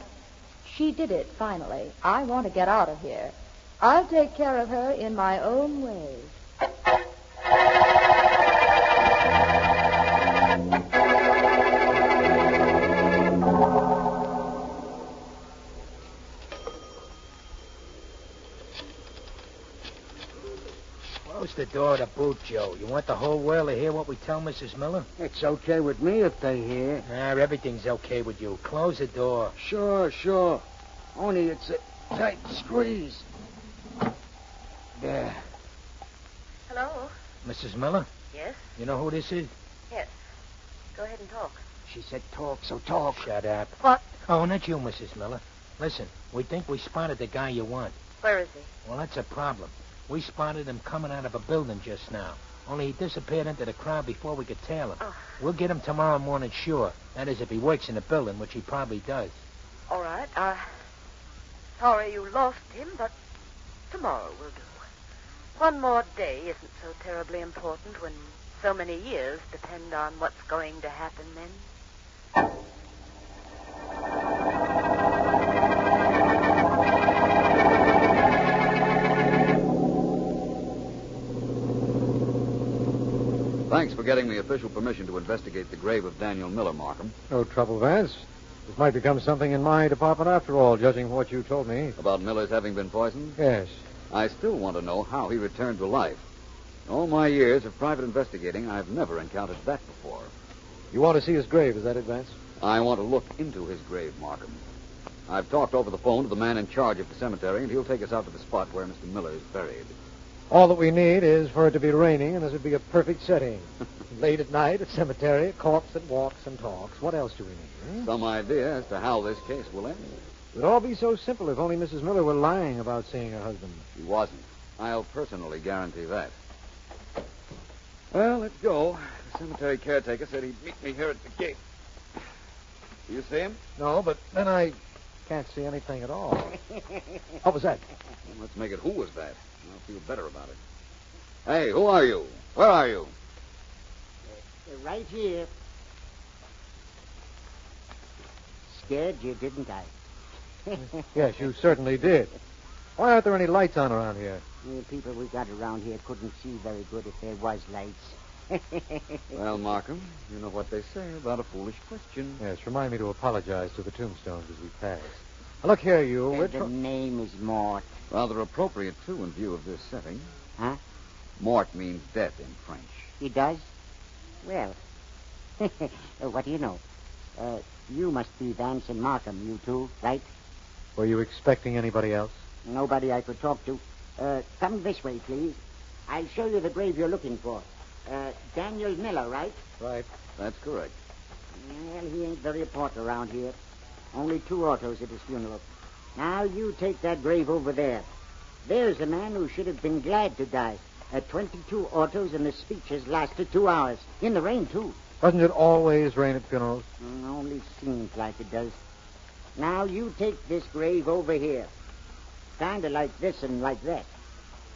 "She did it, finally. I want to get out of here. I'll take care of her in my own way." Close the door to boot, Joe. You want the whole world to hear what we tell Mrs. Miller? It's okay with me if they hear. Everything's okay with you. Close the door. Sure. Only it's a tight squeeze. There. Hello? Mrs. Miller? Yes? You know who this is? Yes. Go ahead and talk. She said talk, so talk. Shut up. What? Oh, not you, Mrs. Miller. Listen, we think we spotted the guy you want. Where is he? Well, that's a problem. We spotted him coming out of a building just now. Only he disappeared into the crowd before we could tail him. Oh. We'll get him tomorrow morning, sure. That is, if he works in the building, which he probably does. All right. Sorry you lost him, but tomorrow will do. One more day isn't so terribly important when so many years depend on what's going to happen then. Thanks for getting me official permission to investigate the grave of Daniel Miller, Markham. No trouble, Vance. This might become something in my department after all, judging from what you told me. About Miller's having been poisoned? Yes. I still want to know how he returned to life. In all my years of private investigating, I've never encountered that before. You want to see his grave, is that it, Vance? I want to look into his grave, Markham. I've talked over the phone to the man in charge of the cemetery, and he'll take us out to the spot where Mr. Miller is buried. All that we need is for it to be raining, and this would be a perfect setting. Late at night, a cemetery, a corpse that walks and talks. What else do we need? Some idea as to how this case will end. It would all be so simple if only Mrs. Miller were lying about seeing her husband. He wasn't. I'll personally guarantee that. Well, let's go. The cemetery caretaker said he'd meet me here at the gate. Do you see him? No, but then I can't see anything at all. What was that? Well, let's make it who was that. I'll feel better about it. Hey, who are you? Where are you? Right here. Scared you, didn't I? Yes, you certainly did. Why aren't there any lights on around here? The people we got around here couldn't see very good if there was lights. Well, Markham, you know what they say about a foolish question. Yes, remind me to apologize to the tombstones as we pass. Now, look here, you. The name is Mort. Rather appropriate, too, in view of this setting. Huh? Mort means death in French. He does? Well, what do you know? You must be Vance and Markham, you two, right? Were you expecting anybody else? Nobody I could talk to. Come this way, please. I'll show you the grave you're looking for. Daniel Miller, right? Right. That's correct. Well, he ain't very important around here. Only 2 autos at his funeral. Now, you take that grave over there. There's a man who should have been glad to die. 22 autos, and the speech has lasted 2 hours. In the rain, too. Doesn't it always rain at funerals? Only seems like it does. Now, you take this grave over here. Kind of like this and like that.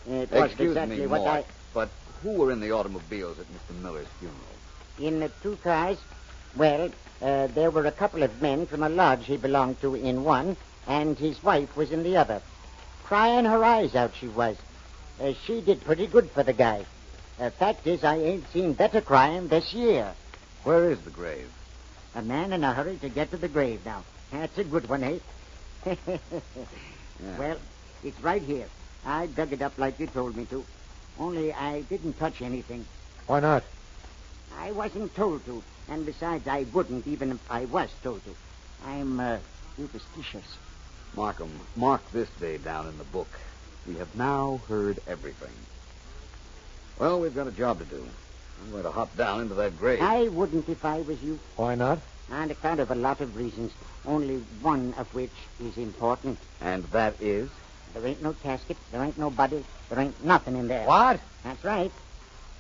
It wasn't Excuse exactly me, what Mort, but who were in the automobiles at Mr. Miller's funeral? In the 2 cars? Well, there were a couple of men from a lodge he belonged to in one, and his wife was in the other. Crying her eyes out, she was. She did pretty good for the guy. Fact is, I ain't seen better crying this year. Where is the grave? A man in a hurry to get to the grave now. That's a good one, eh? Yeah. Well, it's right here. I dug it up like you told me to. Only I didn't touch anything. Why not? I wasn't told to. And besides, I wouldn't even if I was told to. I'm superstitious. Markham, mark this day down in the book. We have now heard everything. Well, we've got a job to do. I'm going to hop down into that grave. I wouldn't if I was you. Why not? On account of a lot of reasons, only one of which is important. And that is? There ain't no casket, there ain't no body, there ain't nothing in there. What? That's right.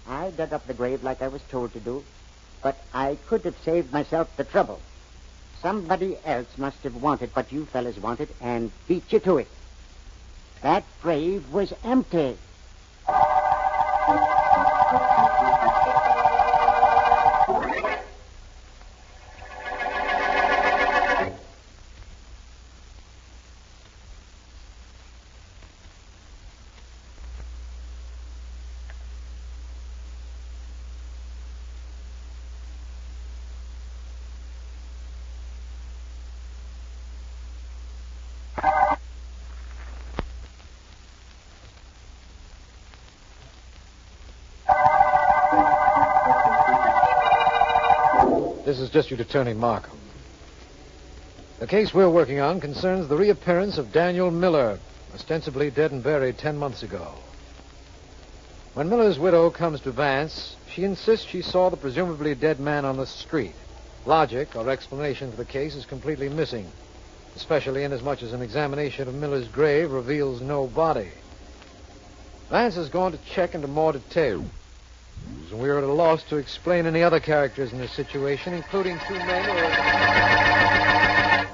I dug up the grave like I was told to do, but I could have saved myself the trouble. Somebody else must have wanted what you fellas wanted and beat you to it. That grave was empty. This is District Attorney Markham. The case we're working on concerns the reappearance of Daniel Miller, ostensibly dead and buried 10 months ago. When Miller's widow comes to Vance, she insists she saw the presumably dead man on the street. Logic or explanation for the case is completely missing, especially inasmuch as an examination of Miller's grave reveals no body. Vance has gone to check into more detail. We are at a loss to explain any other characters in this situation, including 2 men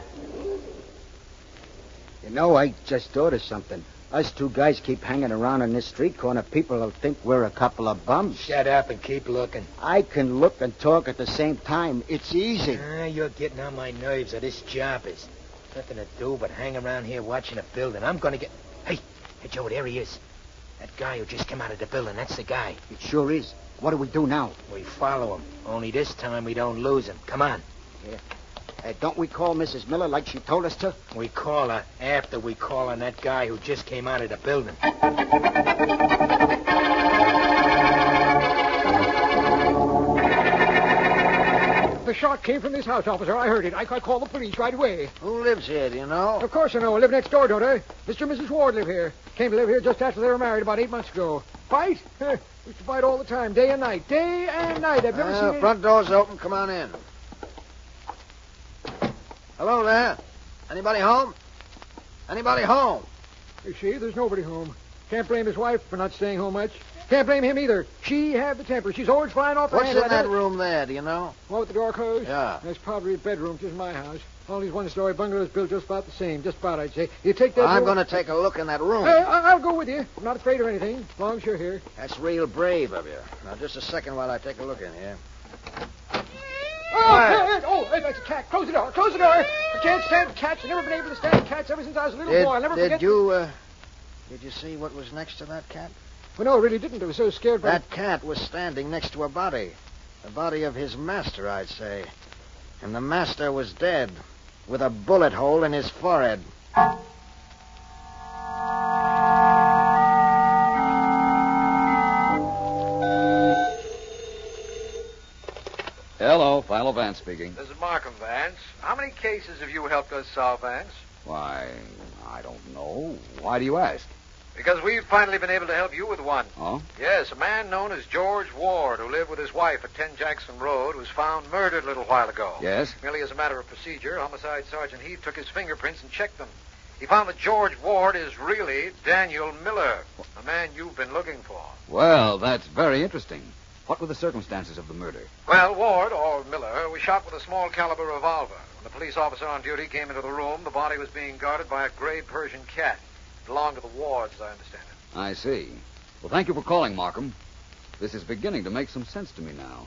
You know, I just thought of something. Us 2 guys keep hanging around on this street corner. People will think we're a couple of bums. Shut up and keep looking. I can look and talk at the same time. It's easy. You're getting on my nerves. This job is nothing to do but hang around here watching a building. I'm going to get... Hey, Joe, there he is. That guy who just came out of the building, that's the guy. It sure is. What do we do now? We follow him. Only this time we don't lose him. Come on. Yeah. Don't we call Mrs. Miller like she told us to? We call her after we call on that guy who just came out of the building. The shot came from this house, officer. I heard it. I called the police right away. Who lives here, do you know? Of course I know. I live next door, don't I? Mr. and Mrs. Ward live here. Came to live here just after they were married about 8 months ago. Fight? We used to fight all the time, day and night. Day and night. I've never seen it. Front door's open. Come on in. Hello there. Anybody home? Anybody home? You see, there's nobody home. Can't blame his wife for not staying home much. Can't blame him either. She had the temper. She's always flying off the What's handle. in that room there, do you know? What, with the door closed? Yeah. That's probably a bedroom, just my house. All these one-story bungalows built just about the same. Just about, I'd say. You take that... I'm going to take a look in that room. I'll go with you. I'm not afraid of anything, as long as you're here. That's real brave of you. Now, just a second while I take a look in here. Hey, that's a cat. Close the door. Close the door. I can't stand cats. I've never been able to stand cats ever since I was a little boy. I'll never forget... Did you see what was next to that cat? Well, no, I really didn't. I was so scared by... That cat was standing next to a body. The body of his master, I'd say. And the master was dead, with a bullet hole in his forehead. Hello, Philo Vance speaking. This is Markham, Vance. How many cases have you helped us solve, Vance? Why, I don't know. Why do you ask? Because we've finally been able to help you with one. Oh? Yes, a man known as George Ward, who lived with his wife at 10 Jackson Road, was found murdered a little while ago. Yes? Merely as a matter of procedure, Homicide Sergeant Heath took his fingerprints and checked them. He found that George Ward is really Daniel Miller, the man you've been looking for. Well, that's very interesting. What were the circumstances of the murder? Well, Ward, or Miller, was shot with a small caliber revolver. When the police officer on duty came into the room, the body was being guarded by a gray Persian cat. It belonged to the Wards, as I understand it. I see. Well, thank you for calling, Markham. This is beginning to make some sense to me now.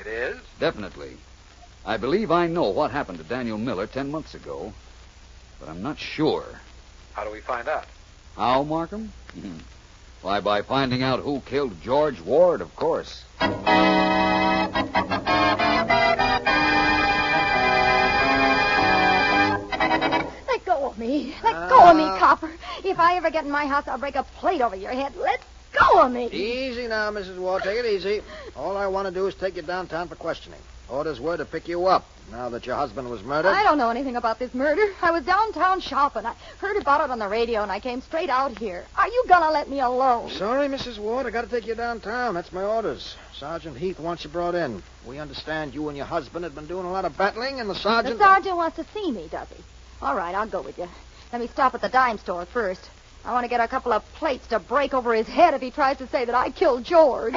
It is? Definitely. I believe I know what happened to Daniel Miller 10 months ago, but I'm not sure. How do we find out? How, Markham? Why, by finding out who killed George Ward, of course. Let go of me. Let go of me, Copper. If I ever get in my house, I'll break a plate over your head. Let go of me. Easy now, Mrs. Ward. Take it easy. All I want to do is take you downtown for questioning. Orders were to pick you up now that your husband was murdered. I don't know anything about this murder. I was downtown shopping. I heard about it on the radio, and I came straight out here. Are you going to let me alone? Sorry, Mrs. Ward. I got to take you downtown. That's my orders. Sergeant Heath wants you brought in. We understand you and your husband have been doing a lot of battling, and the sergeant... The sergeant wants to see me, does he? All right, I'll go with you. Let me stop at the dime store first. I want to get a couple of plates to break over his head if he tries to say that I killed George.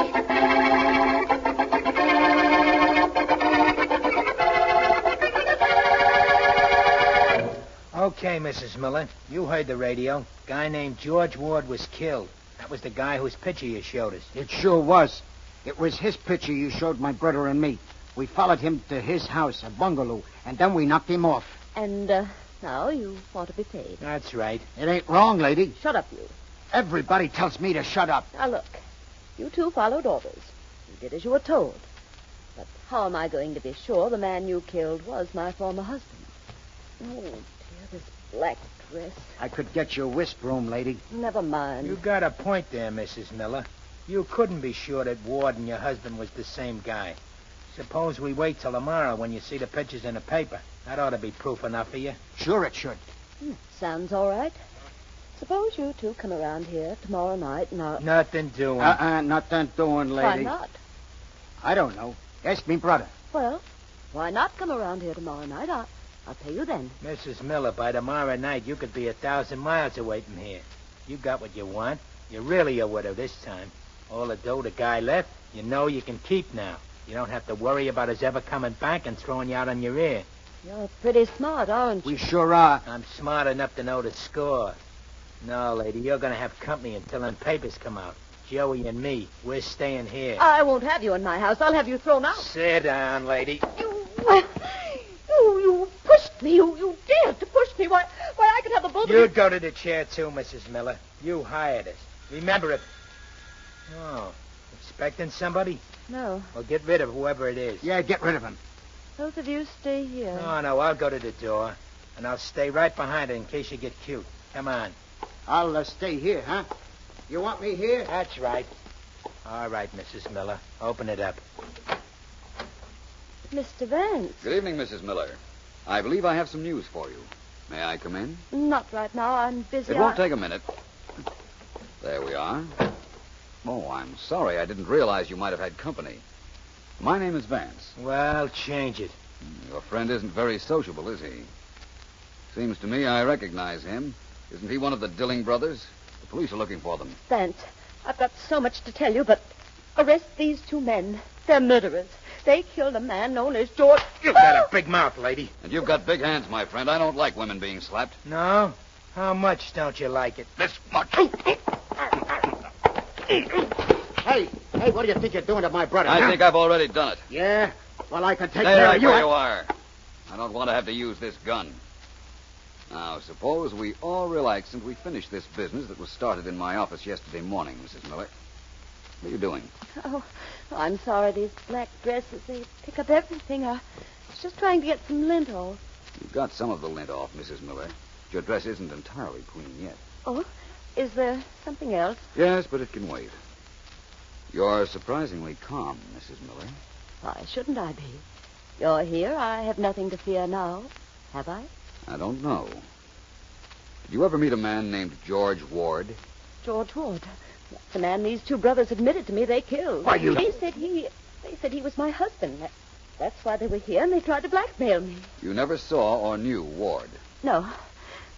Okay, Mrs. Miller. You heard the radio. Guy named George Ward was killed. That was the guy whose picture you showed us. It sure was. It was his picture you showed my brother and me. We followed him to his house, a bungalow, and then we knocked him off. And now you want to be paid. That's right. It ain't wrong, lady. Shut up, you. Everybody tells me to shut up. Now, look. You two followed orders. You did as you were told. But how am I going to be sure the man you killed was my former husband? Oh, dear, this black dress. I could get you a wisp room, lady. Never mind. You got a point there, Mrs. Miller. You couldn't be sure that Ward and your husband was the same guy. Suppose we wait till tomorrow when you see the pictures in the paper. That ought to be proof enough for you. Sure it should. Sounds all right. Suppose you two come around here tomorrow night and I'll... Nothing doing. Nothing doing, lady. Why not? I don't know. Ask me brother. Well, why not come around here tomorrow night? I'll pay you then. Mrs. Miller, by tomorrow night, you could be 1,000 miles away from here. You got what you want. You're really a widow this time. All the dough the guy left, you know you can keep now. You don't have to worry about us ever coming back and throwing you out on your ear. You're pretty smart, aren't you? We sure are. I'm smart enough to know the score. No, lady, you're going to have company until them papers come out. Joey and me, we're staying here. I won't have you in my house. I'll have you thrown out. Sit down, lady. You pushed me. You dared to push me. Why, I could have the both of you. You'd go to the chair, too, Mrs. Miller. You hired us. Remember it. Oh, expecting somebody? No. Well, get rid of whoever it is. Yeah, get rid of him. Both of you stay here. No, I'll go to the door. And I'll stay right behind it in case you get cute. Come on. I'll stay here, huh? You want me here? That's right. All right, Mrs. Miller. Open it up. Mr. Vance. Good evening, Mrs. Miller. I believe I have some news for you. May I come in? Not right now. I'm busy. It won't take a minute. There we are. Oh, I'm sorry. I didn't realize you might have had company. My name is Vance. Well, change it. Your friend isn't very sociable, is he? Seems to me I recognize him. Isn't he one of the Dilling brothers? The police are looking for them. Vance, I've got so much to tell you, but arrest these two men. They're murderers. They killed a man known as George... You've got a big mouth, lady. And you've got big hands, my friend. I don't like women being slapped. No? How much don't you like it? This much. Hey, what do you think you're doing to my brother? I think I've already done it. Yeah? Well, I can take Stay care right of you. where you are. I don't want to have to use this gun. Now, suppose we all relax and we finish this business that was started in my office yesterday morning, Mrs. Miller. What are you doing? Oh, I'm sorry. These black dresses, they pick up everything. I was just trying to get some lint off. You've got some of the lint off, Mrs. Miller. Your dress isn't entirely clean yet. Oh, is there something else? Yes, but it can wait. You're surprisingly calm, Mrs. Miller. Why shouldn't I be? You're here. I have nothing to fear now. Have I? I don't know. Did you ever meet a man named George Ward? George Ward. That's the man these two brothers admitted to me they killed. Why, you... They said he was my husband. That's why they were here, and they tried to blackmail me. You never saw or knew Ward? No.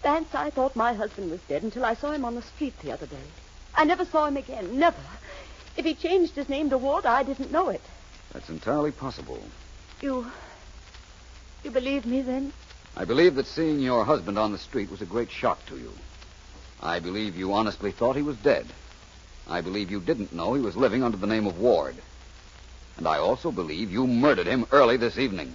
Vance, I thought my husband was dead until I saw him on the street the other day. I never saw him again. Never. If he changed his name to Ward, I didn't know it. That's entirely possible. You believe me, then? I believe that seeing your husband on the street was a great shock to you. I believe you honestly thought he was dead. I believe you didn't know he was living under the name of Ward. And I also believe you murdered him early this evening.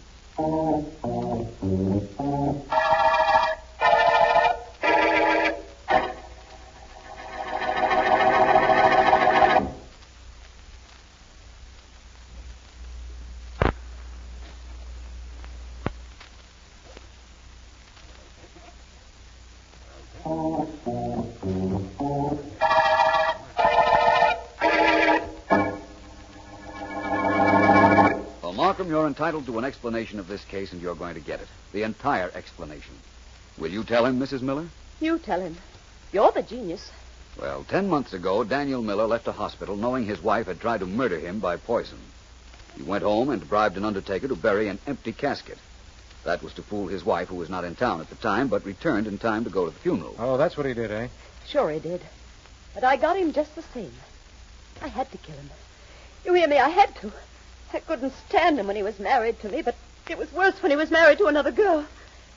You're entitled to an explanation of this case, and you're going to get it. The entire explanation. Will you tell him, Mrs. Miller? You tell him. You're the genius. Well, 10 months ago, Daniel Miller left a hospital knowing his wife had tried to murder him by poison. He went home and bribed an undertaker to bury an empty casket. That was to fool his wife, who was not in town at the time, but returned in time to go to the funeral. Oh, that's what he did, eh? Sure he did. But I got him just the same. I had to kill him. You hear me? I had to. I couldn't stand him when he was married to me, but it was worse when he was married to another girl.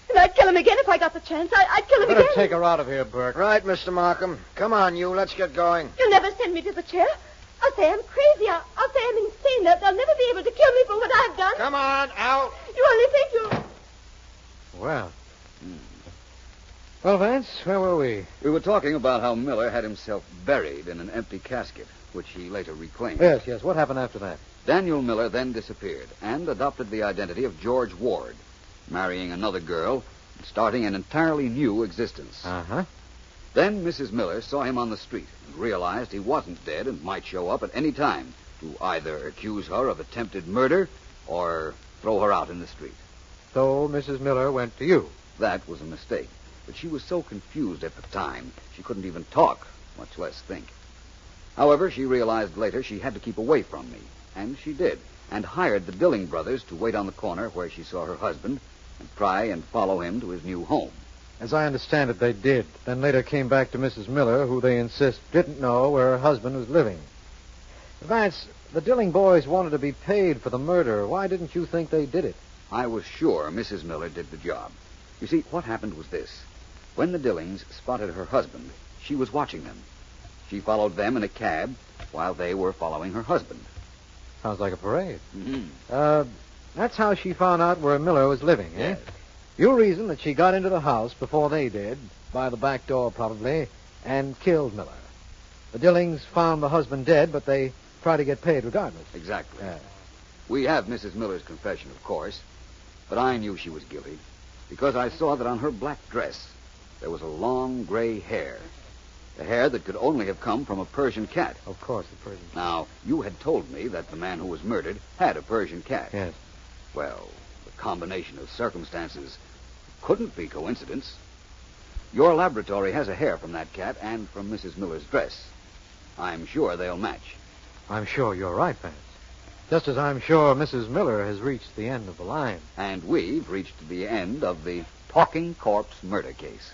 And I'd kill him again if I got the chance. I'd kill him Better again. take her out of here, Burke. Right, Mr. Markham. Come on, you. Let's get going. You'll never send me to the chair. I'll say I'm crazy. I'll say I'm insane. They'll never be able to kill me for what I've done. Come on, out. You only think you... Well. Well, Vance, where were we? We were talking about how Miller had himself buried in an empty casket, which he later reclaimed. Yes. What happened after that? Daniel Miller then disappeared and adopted the identity of George Ward, marrying another girl and starting an entirely new existence. Uh-huh. Then Mrs. Miller saw him on the street and realized he wasn't dead and might show up at any time to either accuse her of attempted murder or throw her out in the street. So Mrs. Miller went to you. That was a mistake. But she was so confused at the time, she couldn't even talk, much less think. However, she realized later she had to keep away from me. And she did, and hired the Dilling brothers to wait on the corner where she saw her husband and try and follow him to his new home. As I understand it, they did. Then later came back to Mrs. Miller, who they insist didn't know where her husband was living. Vance, the Dilling boys wanted to be paid for the murder. Why didn't you think they did it? I was sure Mrs. Miller did the job. You see, what happened was this. When the Dillings spotted her husband, she was watching them. She followed them in a cab while they were following her husband. Sounds like a parade. Mm-hmm. That's how she found out where Miller was living, eh? Yes. You reason that she got into the house before they did, by the back door probably, and killed Miller. The Dillings found the husband dead, but they tried to get paid regardless. Exactly. We have Mrs. Miller's confession, of course, but I knew she was guilty because I saw that on her black dress there was a long gray hair. A hair that could only have come from a Persian cat. Of course, the Persian cat. Now, you had told me that the man who was murdered had a Persian cat. Yes. Well, the combination of circumstances couldn't be coincidence. Your laboratory has a hair from that cat and from Mrs. Miller's dress. I'm sure they'll match. I'm sure you're right, Vance. Just as I'm sure Mrs. Miller has reached the end of the line. And we've reached the end of the talking corpse murder case.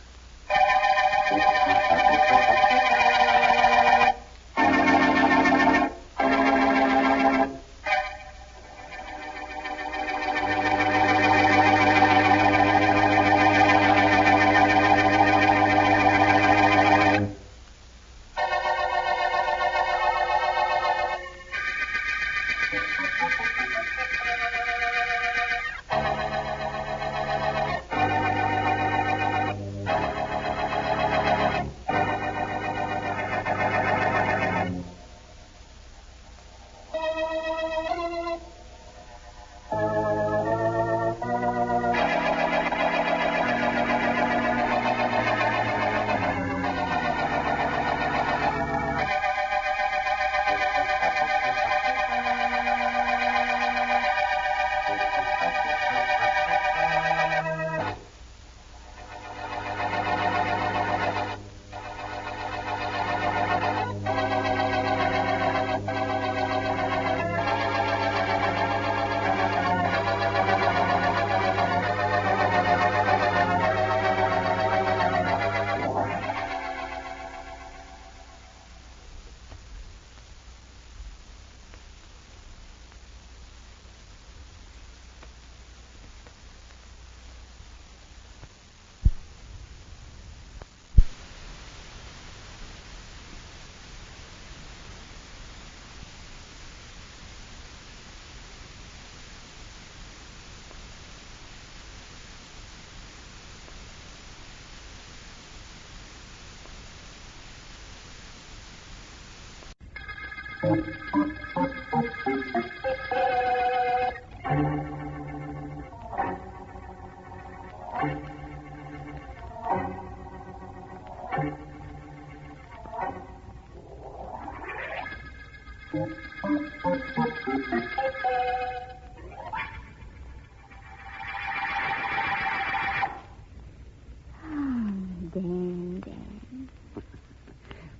Dan.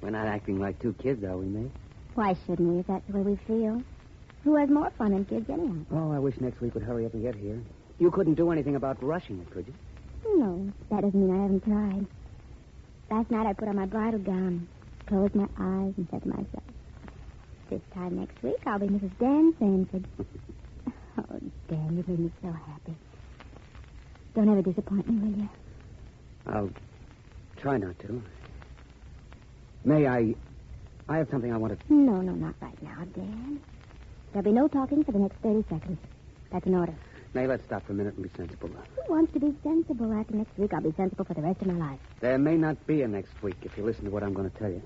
We're not acting like two kids, are we, May? Why shouldn't we if that's the way we feel? Who has more fun than kids anyhow? Oh, I wish next week would hurry up and get here. You couldn't do anything about rushing it, could you? No, that doesn't mean I haven't tried. Last night I put on my bridal gown, closed my eyes, and said to myself, this time next week I'll be Mrs. Dan Sanford. Oh, Dan, you've made me so happy. Don't ever disappoint me, will you? I'll try not to. May, I have something I want to... No, not right now, Dan. There'll be no talking for the next 30 seconds. That's an order. May, let's stop for a minute and be sensible. Who wants to be sensible? After next week, I'll be sensible for the rest of my life. There may not be a next week if you listen to what I'm going to tell you.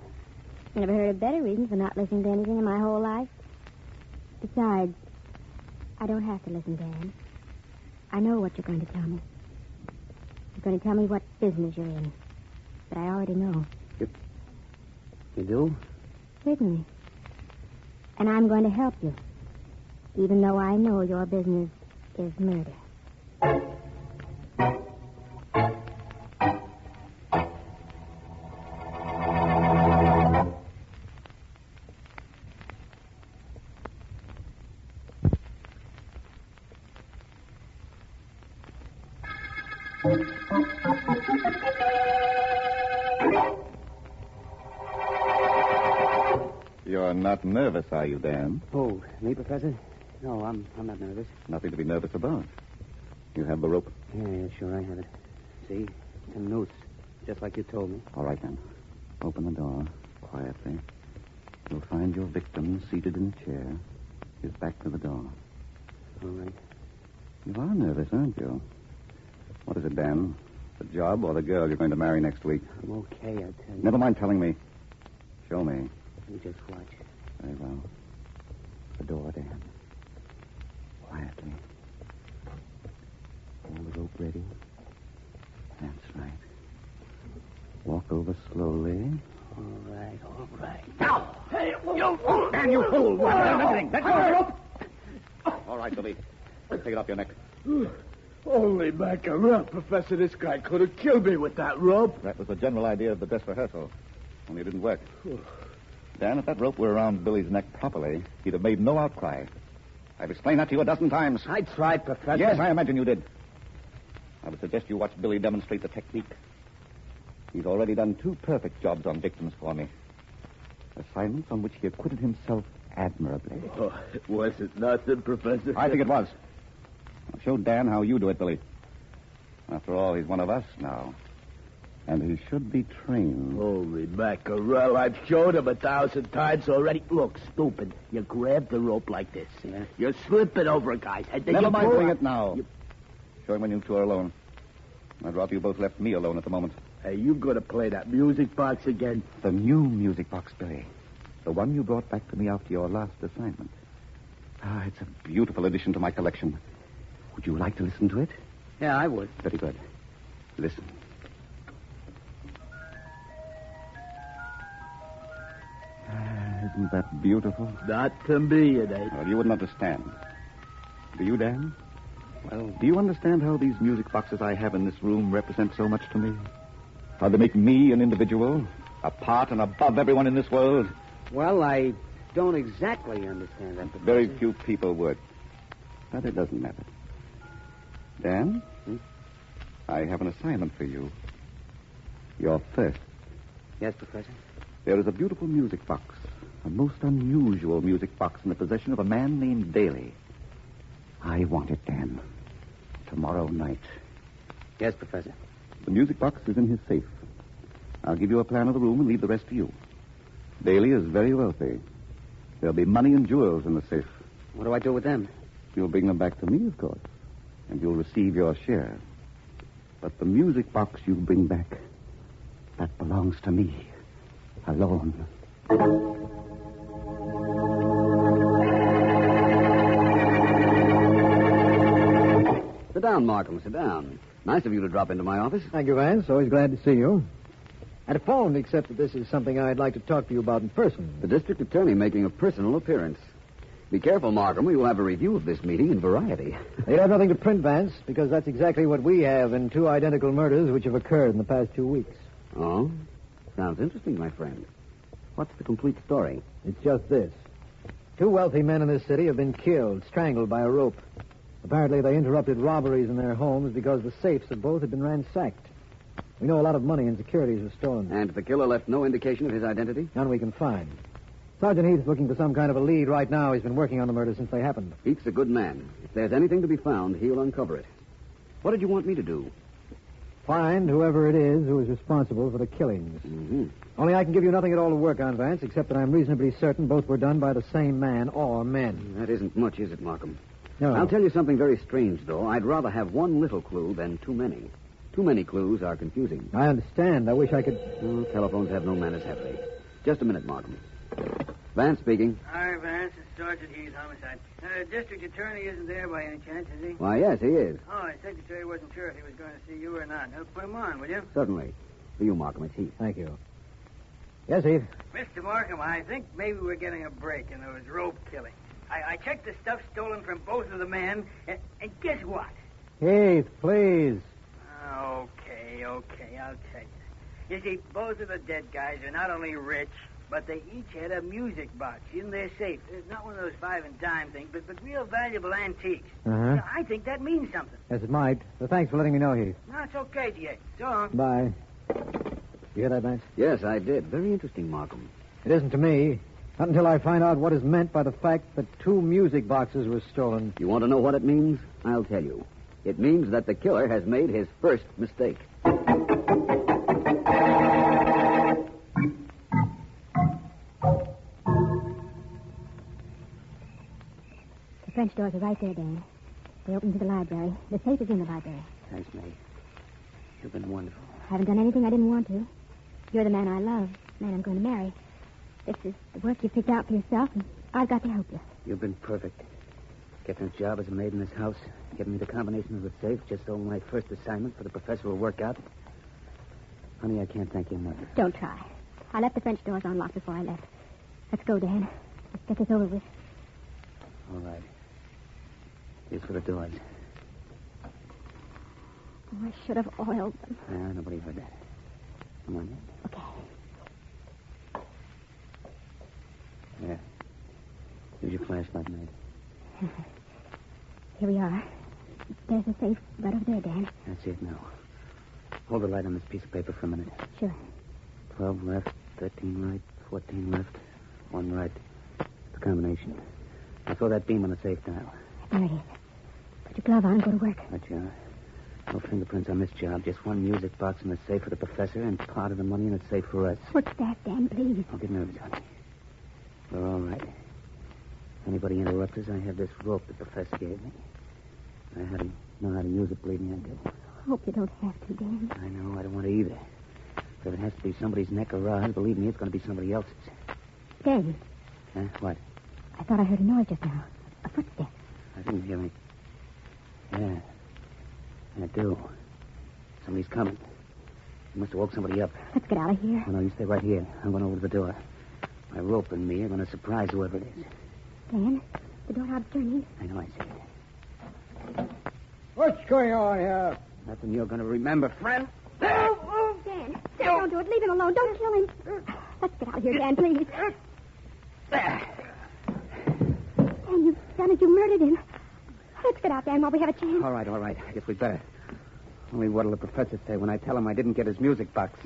I never heard a better reason for not listening to anything in my whole life. Besides, I don't have to listen, Dan. I know what you're going to tell me. You're going to tell me what business you're in. But I already know. You do? Certainly. And I'm going to help you. Even though I know your business is murder. You're not nervous, are you, Dan? Oh, me, Professor? No, I'm not nervous. Nothing to be nervous about. You have the rope? Yeah, sure, I have it. See? It's a noose, just like you told me. All right, then. Open the door quietly. You'll find your victim seated in a chair, his back to the door. All right. You are nervous, aren't you? What is it, Dan? The job or the girl you're going to marry next week? I'm okay, I tell you. Never mind telling me. Show me. You just watch. Very well. The door, Dan. Quietly. Hold the rope ready. That's right. Walk over slowly. All right. Now! Hey, you fool! Dan, you fool! Let go of the rope! All right, Billy. Take it off your neck. Holy mackerel, Professor. This guy could have killed me with that rope. That was the general idea of the dress rehearsal. Only it didn't work. Dan, if that rope were around Billy's neck properly, he'd have made no outcry. I've explained that to you a dozen times. I tried, Professor. Yes, I imagine you did. I would suggest you watch Billy demonstrate the technique. He's already done 2 perfect jobs on victims for me. Assignments on which he acquitted himself admirably. Oh, was it nothing, Professor? I think it was. I'll show Dan how you do it, Billy. After all, he's one of us now. And he should be trained. Holy mackerel, I've showed him 1,000 times already. Look, stupid. You grab the rope like this. Yeah. You slip it over, guys. And then Never you mind pull doing up. it now. Show him when you 2 are alone. I'd rather you both left me alone at the moment. Hey, you gonna play that music box again? The new music box, Billy. The one you brought back to me after your last assignment. Ah, it's a beautiful addition to my collection. Would you like to listen to it? Yeah, I would. Very good. Listen. Isn't that beautiful? Not to me, it ain't. Well, you wouldn't understand. Do you, Dan? Well, do you understand how these music boxes I have in this room represent so much to me? How they make me an individual, apart and above everyone in this world? Well, I don't exactly understand that, Professor. Very few people would. But it doesn't matter. Dan, I have an assignment for you. You're first. Yes, Professor? There is a beautiful music box, a most unusual music box in the possession of a man named Daly. I want it, Dan. Tomorrow night. Yes, Professor. The music box is in his safe. I'll give you a plan of the room and leave the rest to you. Daly is very wealthy. There'll be money and jewels in the safe. What do I do with them? You'll bring them back to me, of course. And you'll receive your share. But the music box you bring back, that belongs to me. Alone. down, Markham. Sit down. Nice of you to drop into my office. Thank you, Vance. Always glad to see you. I'd have phoned, except that this is something I'd like to talk to you about in person. The district attorney making a personal appearance. Be careful, Markham, or you'll have a review of this meeting in Variety. They'd have nothing to print, Vance, because that's exactly what we have in 2 identical murders which have occurred in the past 2 weeks. Oh? Sounds interesting, my friend. What's the complete story? It's just this. 2 wealthy men in this city have been killed, strangled by a rope. Apparently they interrupted robberies in their homes because the safes of both had been ransacked. We know a lot of money and securities were stolen. And the killer left no indication of his identity? None we can find. Sergeant Heath's looking for some kind of a lead right now. He's been working on the murder since they happened. Heath's a good man. If there's anything to be found, he'll uncover it. What did you want me to do? Find whoever it is who is responsible for the killings. Mm-hmm. Only I can give you nothing at all to work on, Vance, except that I'm reasonably certain both were done by the same man or men. That isn't much, is it, Markham? No. I'll tell you something very strange, though. I'd rather have one little clue than too many. Too many clues are confusing. I understand. I wish I could... Oh, telephones have no manners, have they? Just a minute, Markham. Vance speaking. Hi, Vance. It's Sergeant Heath, homicide. District attorney isn't there by any chance, is he? Why, yes, he is. Oh, the secretary wasn't sure if he was going to see you or not. Put him on, will you? Certainly. For you, Markham, it's Heath. Thank you. Yes, Heath? Mr. Markham, I think maybe we're getting a break in those rope killings. I checked the stuff stolen from both of the men, and guess what? Heath, please. Okay, I'll tell you. You see, both of the dead guys are not only rich, but they each had a music box in their safe. Not one of those 5 and dime things, but real valuable antiques. Uh-huh. I think that means something. Yes, it might. But thanks for letting me know, Heath. No, it's okay, Jake. So long. Bye. You hear that, Vance? Yes, I did. Very interesting, Markham. It isn't to me. Not until I find out what is meant by the fact that 2 music boxes were stolen. You want to know what it means? I'll tell you. It means that the killer has made his first mistake. The French doors are right there, Dan. They open to the library. The safe is in the library. Thanks, May. You've been wonderful. I haven't done anything I didn't want to. You're the man I love, the man I'm going to marry. This is the work you picked out for yourself, and I've got to help you. You've been perfect. Getting a job as a maid in this house, getting me the combination of the safe just so my first assignment for the professor will work out. Honey, I can't thank you enough. Don't try. I left the French doors unlocked before I left. Let's go, Dan. Let's get this over with. All right. Here's for the doors. Oh, I should have oiled them. Nobody heard that. Come on, then. Okay. There. Use your flashlight, Maid. Here we are. There's a safe right over there, Dan. That's it now. Hold the light on this piece of paper for a minute. Sure. 12 left, 13 right, 14 left, 1 right. The combination. Now throw that beam on the safe dial. There it is. Put your glove on and go to work. Right, you are. No fingerprints on this job. Just 1 music box in the safe for the professor and part of the money in the safe for us. What's that, Dan, please? Don't get nervous, honey. We're all right. Anybody interrupts us, I have this rope the professor gave me. I hadn't know how to use it, believe me, I do. I hope you don't have to, Dan. I know, I don't want to either. But if it has to be somebody's neck or ours, believe me, it's going to be somebody else's. Dan. Huh? What? I thought I heard a noise just now. A footstep. I didn't hear any. Yeah. I do. Somebody's coming. You must have woke somebody up. Let's get out of here. Oh, no, you stay right here. I'm going over to the door. My rope and me are going to surprise whoever it is. Dan, the doorknob's turning. I know I see it. What's going on here? Nothing you're going to remember, friend. Oh, Dan. Dan, don't do it. Leave him alone. Don't kill him. Let's get out of here, Dan, please. Dan, you've done it. You murdered him. Let's get out, Dan, while we have a chance. All right. I guess we'd better. Only what'll the professor say when I tell him I didn't get his music box?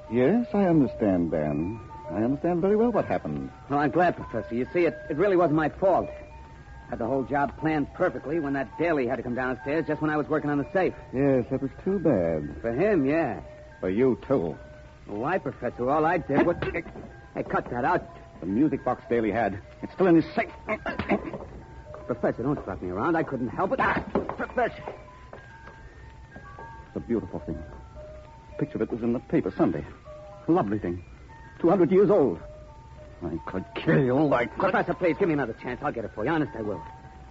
Yes, I understand, Ben. I understand very well what happened. Well, I'm glad, Professor. You see, it really wasn't my fault. Had the whole job planned perfectly when that Daly had to come downstairs just when I was working on the safe. Yes, that was too bad. For him, yeah. For you, too. Well, why, Professor? All I did was... Hey, cut that out. The music box Daly had. It's still in his safe. Professor, don't slap me around. I couldn't help it. Professor. It's a beautiful thing. picture of it was in the paper Sunday. A lovely thing. 200 years old. I could kill you. Professor, please, give me another chance. I'll get it for you. Honest, I will.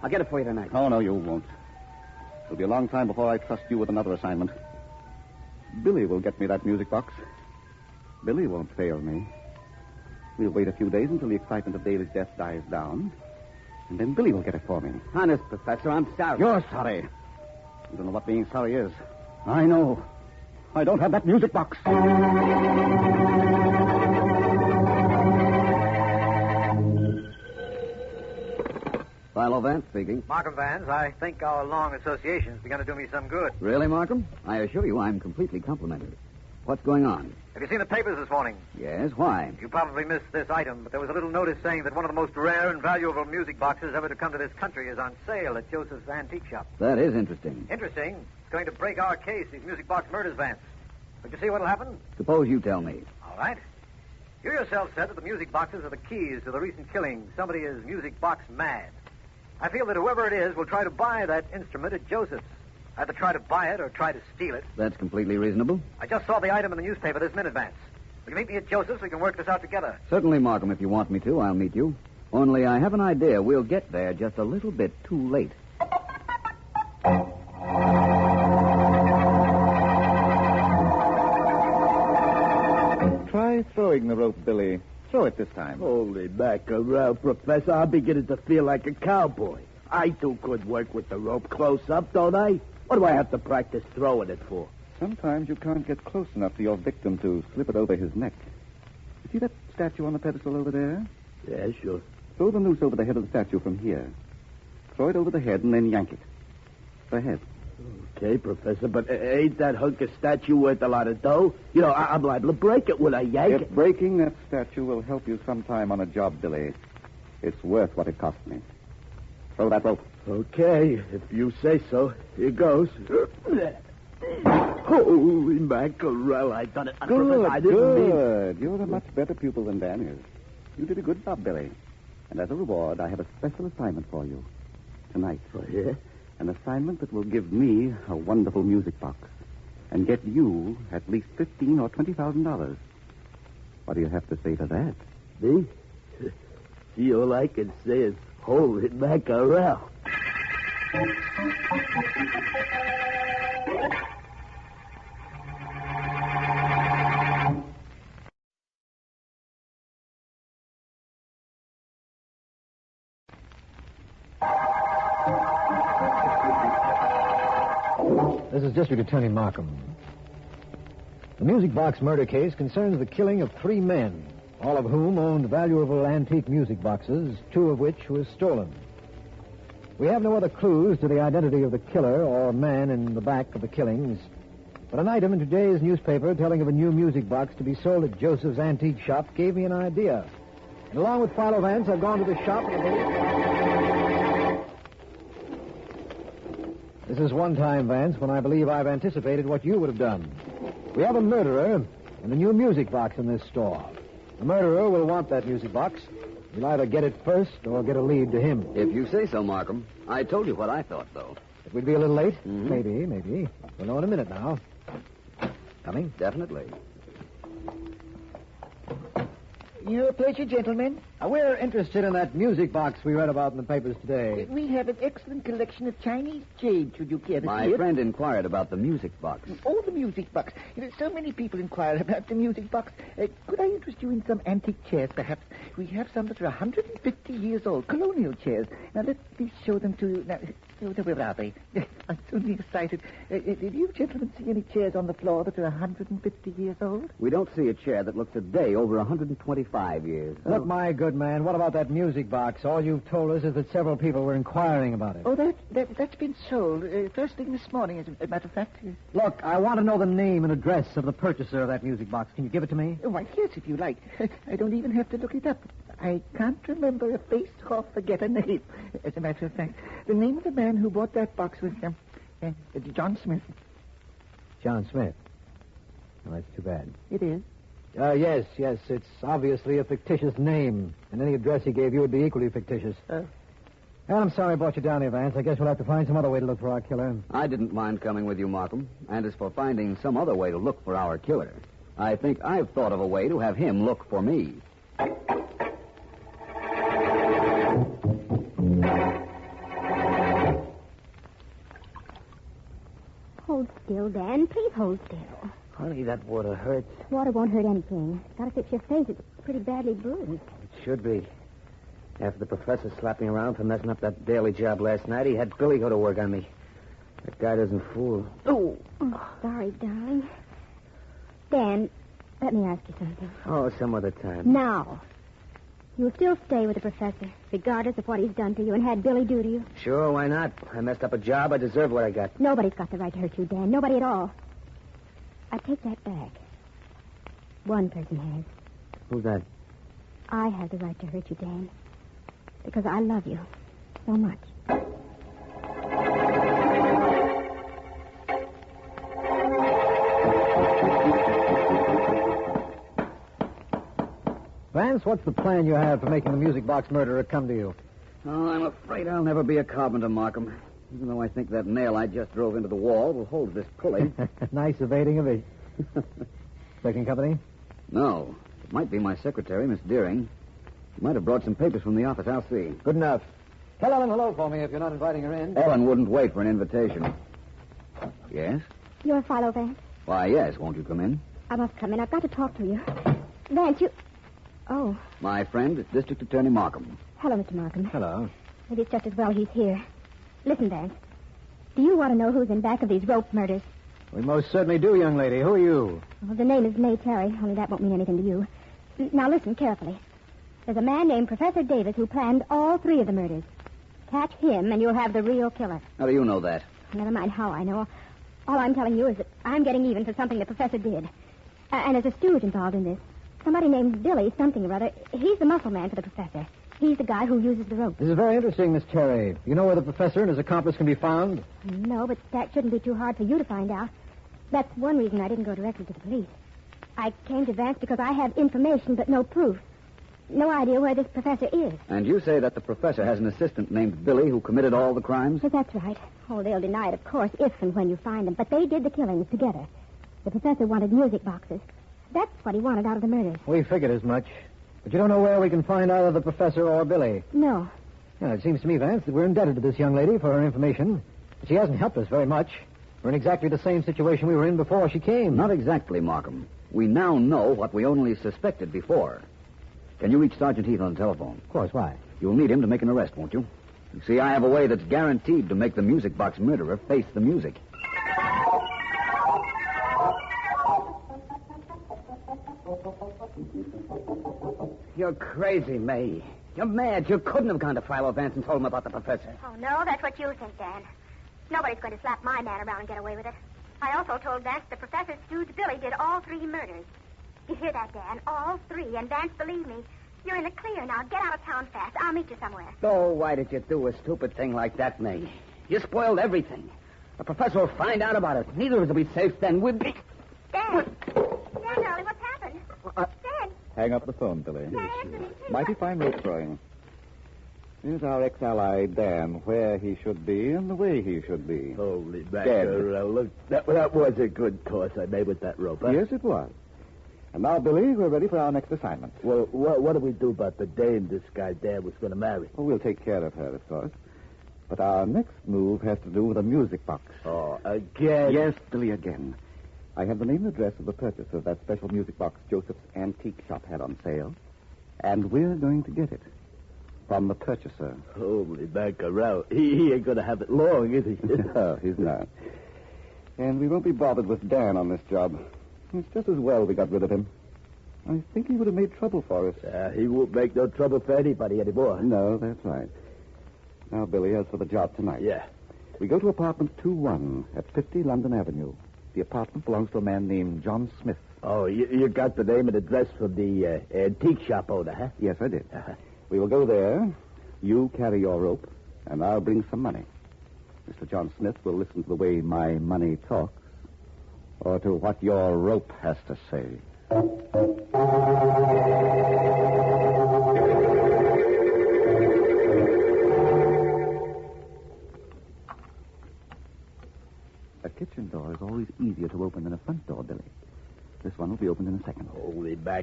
I'll get it for you tonight. Oh, no, you won't. It'll be a long time before I trust you with another assignment. Billy will get me that music box. Billy won't fail me. We'll wait a few days until the excitement of Daly's death dies down, and then Billy will get it for me. Honest, Professor, I'm sorry. You're sorry. You don't know what being sorry is. I know. I don't have that music box. Philo Vance speaking. Markham Vance, I think our long association has begun to do me some good. Really, Markham? I assure you I'm completely complimented. What's going on? Have you seen the papers this morning? Yes, why? You probably missed this item, but there was a little notice saying that one of the most rare and valuable music boxes ever to come to this country is on sale at Joseph's Antique Shop. That is interesting. Interesting. It's going to break our case, these music box murders, Vance. But you see what'll happen? Suppose you tell me. All right. You yourself said that the music boxes are the keys to the recent killing. Somebody is music box mad. I feel that whoever it is will try to buy that instrument at Joseph's. Either try to buy it or try to steal it. That's completely reasonable. I just saw the item in the newspaper this minute, Vance. Will you meet me at Joseph's? We can work this out together. Certainly, Markham, if you want me to, I'll meet you. Only I have an idea we'll get there just a little bit too late. Try throwing the rope, Billy. Throw it this time. Holy mackerel, Professor. I'm beginning to feel like a cowboy. I do good work with the rope close up, don't I? What do I have to practice throwing it for? Sometimes you can't get close enough to your victim to slip it over his neck. You see that statue on the pedestal over there? Yeah, sure. Throw the noose over the head of the statue from here. Throw it over the head and then yank it. The head. Okay, Professor, but ain't that hunk of statue worth a lot of dough? You know, I'm liable to break it when I yank it. If breaking that statue will help you sometime on a job, Billy, it's worth what it cost me. Throw that rope. Okay, if you say so. Here goes. Holy mackerel, I done it. Professor, I didn't mean... Good. You're a much better pupil than Dan is. You did a good job, Billy. And as a reward, I have a special assignment for you. Tonight. Oh, yeah? An assignment that will give me a wonderful music box and get you at least $15,000 or $20,000. What do you have to say to that? Me? See, all I can say is, holy mackerel. This is District Attorney Markham. The music box murder case concerns the killing of 3 men, all of whom owned valuable antique music boxes, 2 of which were stolen. We have no other clues to the identity of the killer or man in the back of the killings, but an item in today's newspaper telling of a new music box to be sold at Joseph's Antique Shop gave me an idea. And along with Philo Vance, I've gone to the shop and I believe... This is one time, Vance, when I believe I've anticipated what you would have done. We have a murderer and a new music box in this store. The murderer will want that music box. You'll either get it first or get a lead to him. If you say so, Markham. I told you what I thought, though. If we'd be a little late? Mm-hmm. Maybe. We'll know in a minute now. Coming? Definitely. Your pleasure, gentlemen. We're interested in that music box we read about in the papers today. We have an excellent collection of Chinese jade, should you care to see My it. friend inquired about the music box. Oh, the music box. So many people inquire about the music box. Could I interest you in some antique chairs, perhaps? We have some that are 150 years old, colonial chairs. Now, let me show them to you. Now, where are they? I'm so excited. Did you gentlemen see any chairs on the floor that are 150 years old? We don't see a chair that looks a day over 125 years. Look, my good man, what about that music box? All you've told us is that several people were inquiring about it. Oh, that's been sold first thing this morning, as a matter of fact. Look, I want to know the name and address of the purchaser of that music box. Can you give it to me? Why, yes, if you like. I don't even have to look it up. I can't remember a face or forget a name. As a matter of fact, the name of the man who bought that box was John Smith. John Smith. Oh, that's too bad. It is? Yes. It's obviously a fictitious name. And any address he gave you would be equally fictitious. Well, I'm sorry I brought you down here, Vance. I guess we'll have to find some other way to look for our killer. I didn't mind coming with you, Markham. And as for finding some other way to look for our killer, I think I've thought of a way to have him look for me. Hold still, Dan. Please hold still. Honey, that water hurts. Water won't hurt anything. Gotta fix your face. It's pretty badly bruised. It should be. After the professor slapped me around for messing up that daily job last night, he had Billy go to work on me. That guy doesn't fool. Oh, sorry, darling. Dan, let me ask you something. Oh, some other time. Now, you'll still stay with the professor, regardless of what he's done to you and had Billy do to you? Sure, why not? I messed up a job. I deserve what I got. Nobody's got the right to hurt you, Dan. Nobody at all. I take that back. One person has. Who's that? I have the right to hurt you, Dan. Because I love you so much. Vance, what's the plan you have for making the music box murderer come to you? Oh, I'm afraid I'll never be a carpenter, Markham. Even though I think that nail I just drove into the wall will hold this pulley. Nice evading of it. Second company? No. It might be my secretary, Miss Deering. She might have brought some papers from the office. I'll see. Good enough. Tell Ellen hello for me if you're not inviting her in. Ellen wouldn't wait for an invitation. Yes? You're Philo Vance? Why, yes. Won't you come in? I must come in. I've got to talk to you. Vance, you... Oh. My friend, District Attorney Markham. Hello, Mr. Markham. Hello. Maybe it's just as well he's here. Listen, Vance. Do you want to know who's in back of these rope murders? We most certainly do, young lady. Who are you? Well, the name is May Terry, only that won't mean anything to you. Now, listen carefully. There's a man named Professor Davis who planned all three of the murders. Catch him, and you'll have the real killer. How do you know that? Never mind how I know. All I'm telling you is that I'm getting even for something the professor did. And there's a stooge involved in this. Somebody named Billy something or other. He's the muscle man for the professor. He's the guy who uses the rope. This is very interesting, Miss Terry. You know where the professor and his accomplice can be found? No, but that shouldn't be too hard for you to find out. That's one reason I didn't go directly to the police. I came to Vance because I have information but no proof. No idea where this professor is. And you say that the professor has an assistant named Billy who committed all the crimes? Yes, that's right. Oh, they'll deny it, of course, if and when you find them. But they did the killings together. The professor wanted music boxes. That's what he wanted out of the murders. We figured as much. But you don't know where we can find either the professor or Billy. No. Yeah, it seems to me, Vance, that we're indebted to this young lady for her information. But she hasn't helped us very much. We're in exactly the same situation we were in before she came. Not exactly, Markham. We now know what we only suspected before. Can you reach Sergeant Heath on the telephone? Of course, why? You'll need him to make an arrest, won't you? You see, I have a way that's guaranteed to make the music box murderer face the music. You're crazy, May. You're mad. You couldn't have gone to Philo Vance and told him about the professor. Oh, no, that's what you think, Dan. Nobody's going to slap my man around and get away with it. I also told Vance the professor's stooge Billy did all three murders. You hear that, Dan? All three. And Vance, believe me, you're in the clear now. Get out of town fast. I'll meet you somewhere. Oh, why did you do a stupid thing like that, May? You spoiled everything. The professor will find out about it. Neither of us will be safe then. We'll be... Dan! Dan, darling, what's happened? Dan! Hang up the phone, Billy. Dan, Mighty fine rope throwing. Here's our ex-ally, Dan, where he should be and the way he should be. Holy mackerel. Look, that was a good course I made with that rope, huh? Yes, it was. And now, Billy, we're ready for our next assignment. Well, what do we do about the dame this guy Dan was going to marry? Well, we'll take care of her, of course. But our next move has to do with a music box. Oh, again? Yes, Billy, again. I have the name and address of the purchaser of that special music box Joseph's antique shop had on sale. And we're going to get it. From the purchaser. Holy mackerel. He ain't going to have it long, is he? No, he's not. And we won't be bothered with Dan on this job. It's just as well we got rid of him. I think he would have made trouble for us. He won't make no trouble for anybody anymore. No, that's right. Now, Billy, as for the job tonight. Yeah. We go to apartment 2-1 at 50 London Avenue. The apartment belongs to a man named John Smith. Oh, you got the name and address from the antique shop owner, huh? Yes, I did. We will go there. You carry your rope, and I'll bring some money. Mr. John Smith will listen to the way my money talks, or to what your rope has to say.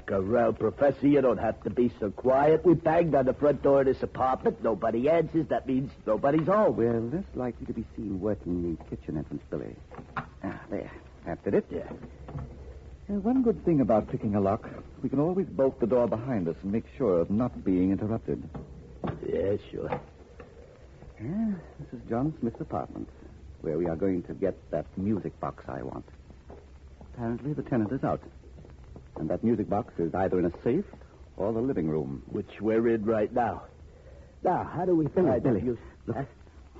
like a real professor. You don't have to be so quiet. We banged on the front door of this apartment. Nobody answers. That means nobody's home. We're less likely to be seen working the kitchen entrance, Billy. There. That did it? Yeah. One good thing about picking a lock, we can always bolt the door behind us and make sure of not being interrupted. Yeah, sure. This is John Smith's apartment, where we are going to get that music box I want. Apparently the tenant is out. And that music box is either in a safe or the living room. Which we're in right now. Now, how do we find Billy, the music? look,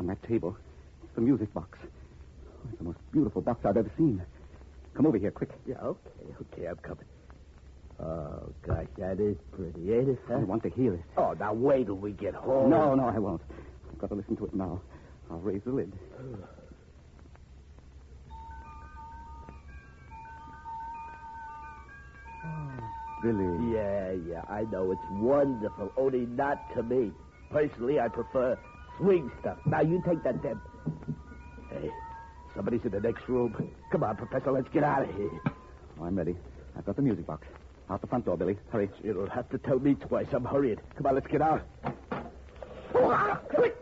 on that table, it's the music box. Oh, it's the most beautiful box I've ever seen. Come over here, quick. Yeah, okay, I'm coming. Oh, gosh, that is pretty, ain't it? Huh? I want to hear it. Oh, now wait till we get home. No, I won't. I've got to listen to it now. I'll raise the lid. Billy. Yeah, I know. It's wonderful, only not to me. Personally, I prefer swing stuff. Now, you take that, Deb. Hey, somebody's in the next room. Come on, Professor, let's get out of here. Oh, I'm ready. I've got the music box. Out the front door, Billy. Hurry. You don't have to tell me twice. I'm hurrying. Come on, let's get out. Quick,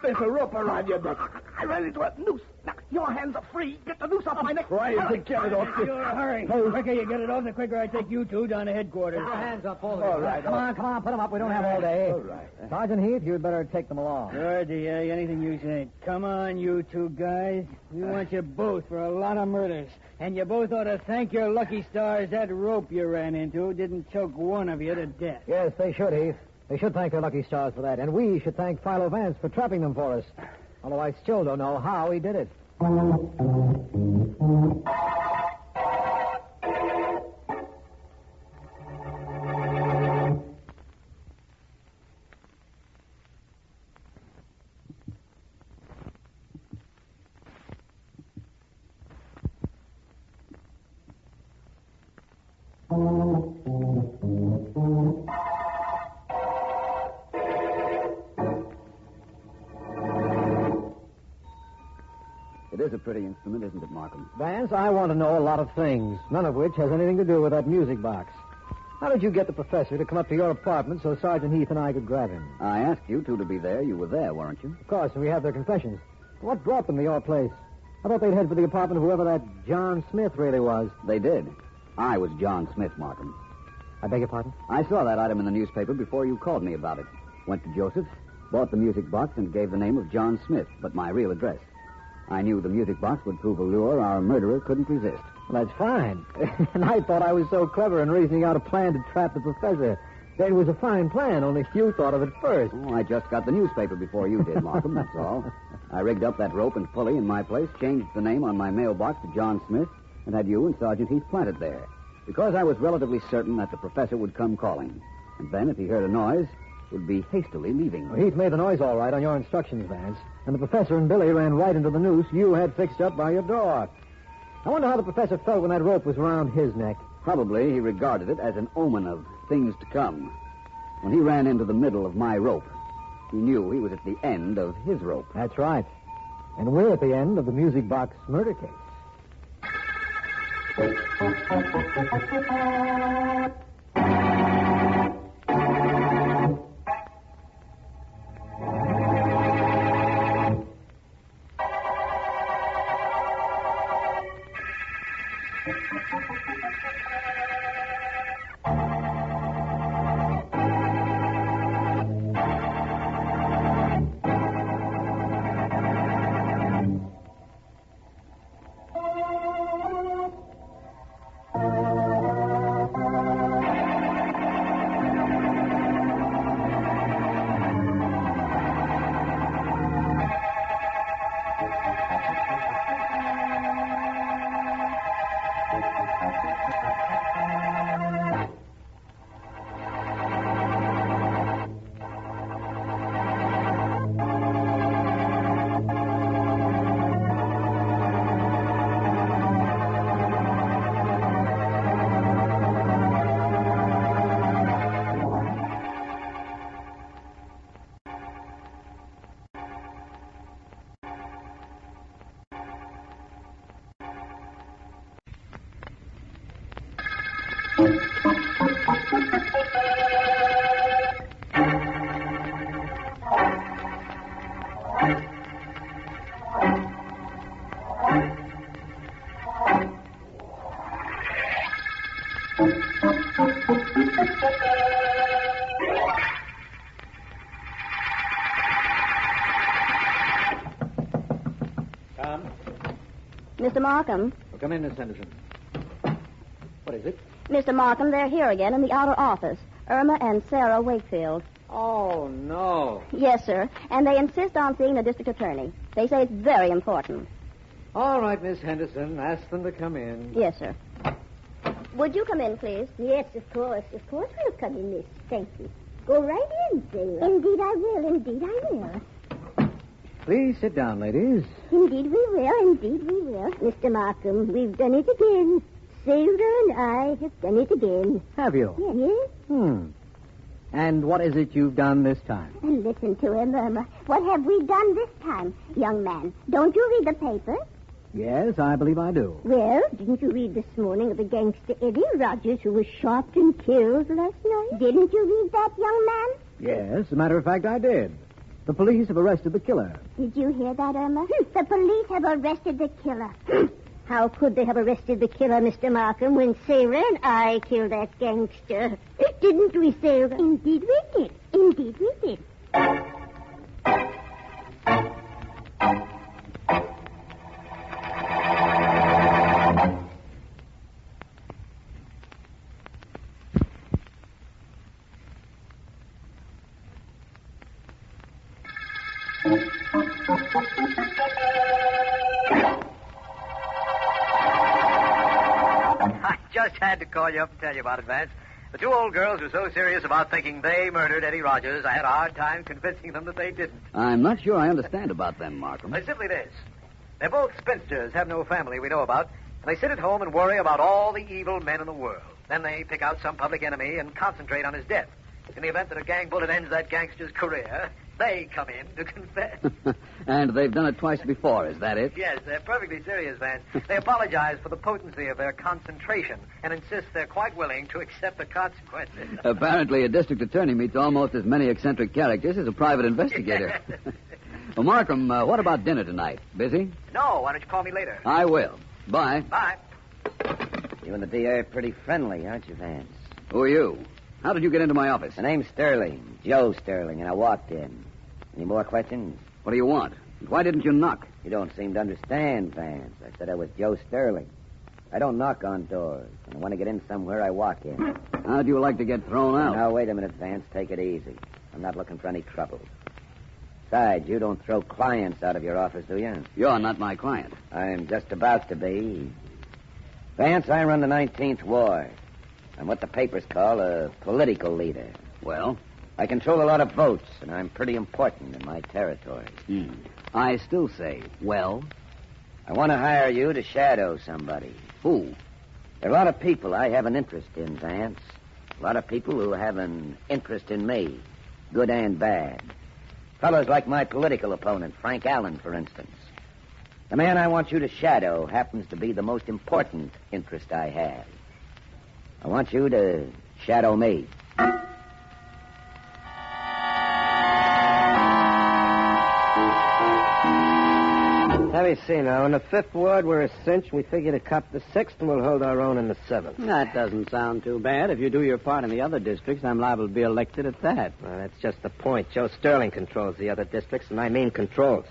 there's a rope around your neck. I ran into a noose. Now, your hands are free. Get the noose off my neck. Trying to get it off. Sure, hurry. The quicker you get it off, the quicker I take you two down to headquarters. Put your hands up, both of All you. right. Come on, put them up. We don't have all day. All right. Sergeant Heath, you'd better take them along. Sure, DA. Anything you say. Come on, you two guys. We want you both for a lot of murders. And you both ought to thank your lucky stars that rope you ran into didn't choke one of you to death. Yes, they should, Heath. They should thank their lucky stars for that. And we should thank Philo Vance for trapping them for us. Although I still don't know how he did it. It is a pretty instrument, isn't it, Markham? Vance, I want to know a lot of things, none of which has anything to do with that music box. How did you get the professor to come up to your apartment so Sergeant Heath and I could grab him? I asked you two to be there. You were there, weren't you? Of course, and we have their confessions. What brought them to your place? I thought they'd head for the apartment of whoever that John Smith really was. They did. I was John Smith, Markham. I beg your pardon? I saw that item in the newspaper before you called me about it. Went to Joseph's, bought the music box, and gave the name of John Smith, but my real address. I knew the music box would prove a lure our murderer couldn't resist. Well, that's fine. And I thought I was so clever in reasoning out a plan to trap the professor. That was a fine plan, only you thought of it first. Oh, I just got the newspaper before you did, Markham, that's all. I rigged up that rope and pulley in my place, changed the name on my mailbox to John Smith, and had you and Sergeant Heath planted there. Because I was relatively certain that the professor would come calling. And then, if he heard a noise, would be hastily leaving. Well, Heath made the noise all right on your instructions, Vance. And the professor and Billy ran right into the noose you had fixed up by your door. I wonder how the professor felt when that rope was around his neck. Probably he regarded it as an omen of things to come. When he ran into the middle of my rope, he knew he was at the end of his rope. That's right. And we're at the end of the music box murder case. Markham. Well, come in, Miss Henderson. What is it? Mr. Markham, they're here again in the outer office. Irma and Sarah Wakefield. Oh, no. Yes, sir. And they insist on seeing the district attorney. They say it's very important. All right, Miss Henderson. Ask them to come in. Yes, sir. Would you come in, please? Yes, of course. Of course we'll come in, miss. Thank you. Go right in, Sarah. Indeed I will. Indeed I will. Please sit down, ladies. Indeed we will. Indeed we will. Mr. Markham, we've done it again. Sarah and I have done it again. Have you? Yes. And what is it you've done this time? Listen to him, Irma. What have we done this time? Young man, don't you read the paper? Yes, I believe I do. Well, didn't you read this morning of the gangster Eddie Rogers who was shot and killed last night? Didn't you read that, young man? Yes, as a matter of fact, I did. The police have arrested the killer. Did you hear that, Irma? The police have arrested the killer. How could they have arrested the killer, Mr. Markham, when Sarah and I killed that gangster? Didn't we, Sarah? Indeed we did. Indeed we did. I just had to call you up and tell you about it, Vance. The two old girls were so serious about thinking they murdered Eddie Rogers, I had a hard time convincing them that they didn't. I'm not sure I understand about them, Markham. It's simply this. They're both spinsters, have no family we know about, and they sit at home and worry about all the evil men in the world. Then they pick out some public enemy and concentrate on his death. In the event that a gang bullet ends that gangster's career, they come in to confess. And they've done it twice before, is that it? Yes, they're perfectly serious, Vance. They apologize for the potency of their concentration and insist they're quite willing to accept the consequences. Apparently, a district attorney meets almost as many eccentric characters as a private investigator. Well, Markham, what about dinner tonight? Busy? No, why don't you call me later? I will. Bye. Bye. You and the DA are pretty friendly, aren't you, Vance? Who are you? How did you get into my office? My name's Sterling, Joe Sterling, and I walked in. Any more questions? What do you want? Why didn't you knock? You don't seem to understand, Vance. I said I was Joe Sterling. I don't knock on doors. When I want to get in somewhere, I walk in. How'd you like to get thrown out? Now, wait a minute, Vance. Take it easy. I'm not looking for any trouble. Besides, you don't throw clients out of your office, do you? You're not my client. I'm just about to be. Vance, I run the 19th Ward. I'm what the papers call a political leader. Well? I control a lot of votes, and I'm pretty important in my territory. I still say, well? I want to hire you to shadow somebody. Who? There are a lot of people I have an interest in, Vance. A lot of people who have an interest in me, good and bad. Fellows like my political opponent, Frank Allen, for instance. The man I want you to shadow happens to be the most important interest I have. I want you to shadow me. Let me see now. In the 5th Ward, we're a cinch. We figure to cut the 6th, and we'll hold our own in the 7th. That doesn't sound too bad. If you do your part in the other districts, I'm liable to be elected at that. Well, that's just the point. Joe Sterling controls the other districts, and I mean controls.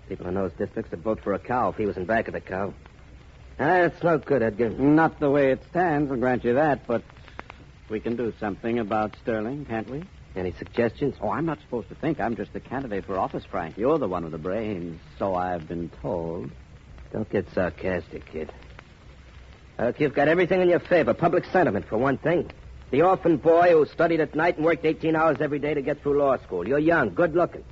People in those districts would vote for a cow if he was in back of the cow. It's no good, Edgar. Not the way it stands, I'll grant you that, but we can do something about Sterling, can't we? Any suggestions? Oh, I'm not supposed to think. I'm just the candidate for office, Frank. You're the one with the brains, so I've been told. Don't get sarcastic, kid. Look, you've got everything in your favor. Public sentiment, for one thing. The orphan boy who studied at night and worked 18 hours every day to get through law school. You're young, good-looking.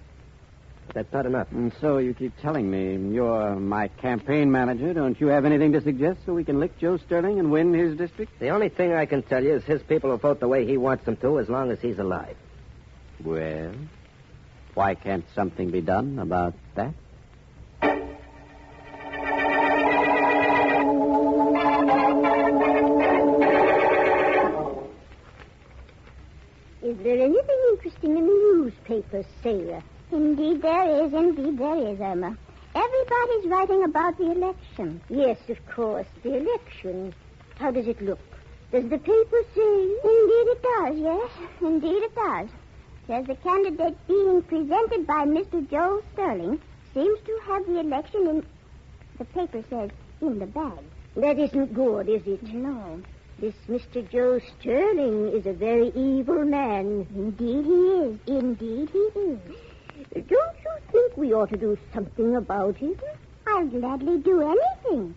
But that's not enough. And so you keep telling me you're my campaign manager. Don't you have anything to suggest so we can lick Joe Sterling and win his district? The only thing I can tell you is his people will vote the way he wants them to as long as he's alive. Well, why can't something be done about that? Is there anything interesting in the newspapers, Sarah? Indeed there is, Irma. Everybody's writing about the election. Yes, of course, the election. How does it look? Does the paper say? Indeed it does, yes. Indeed it does. Says the candidate being presented by Mr. Joe Sterling seems to have the election in... The paper says in the bag. That isn't good, is it? No. This Mr. Joe Sterling is a very evil man. Indeed he is. Indeed he is. Don't you think we ought to do something about him? I'll gladly do anything.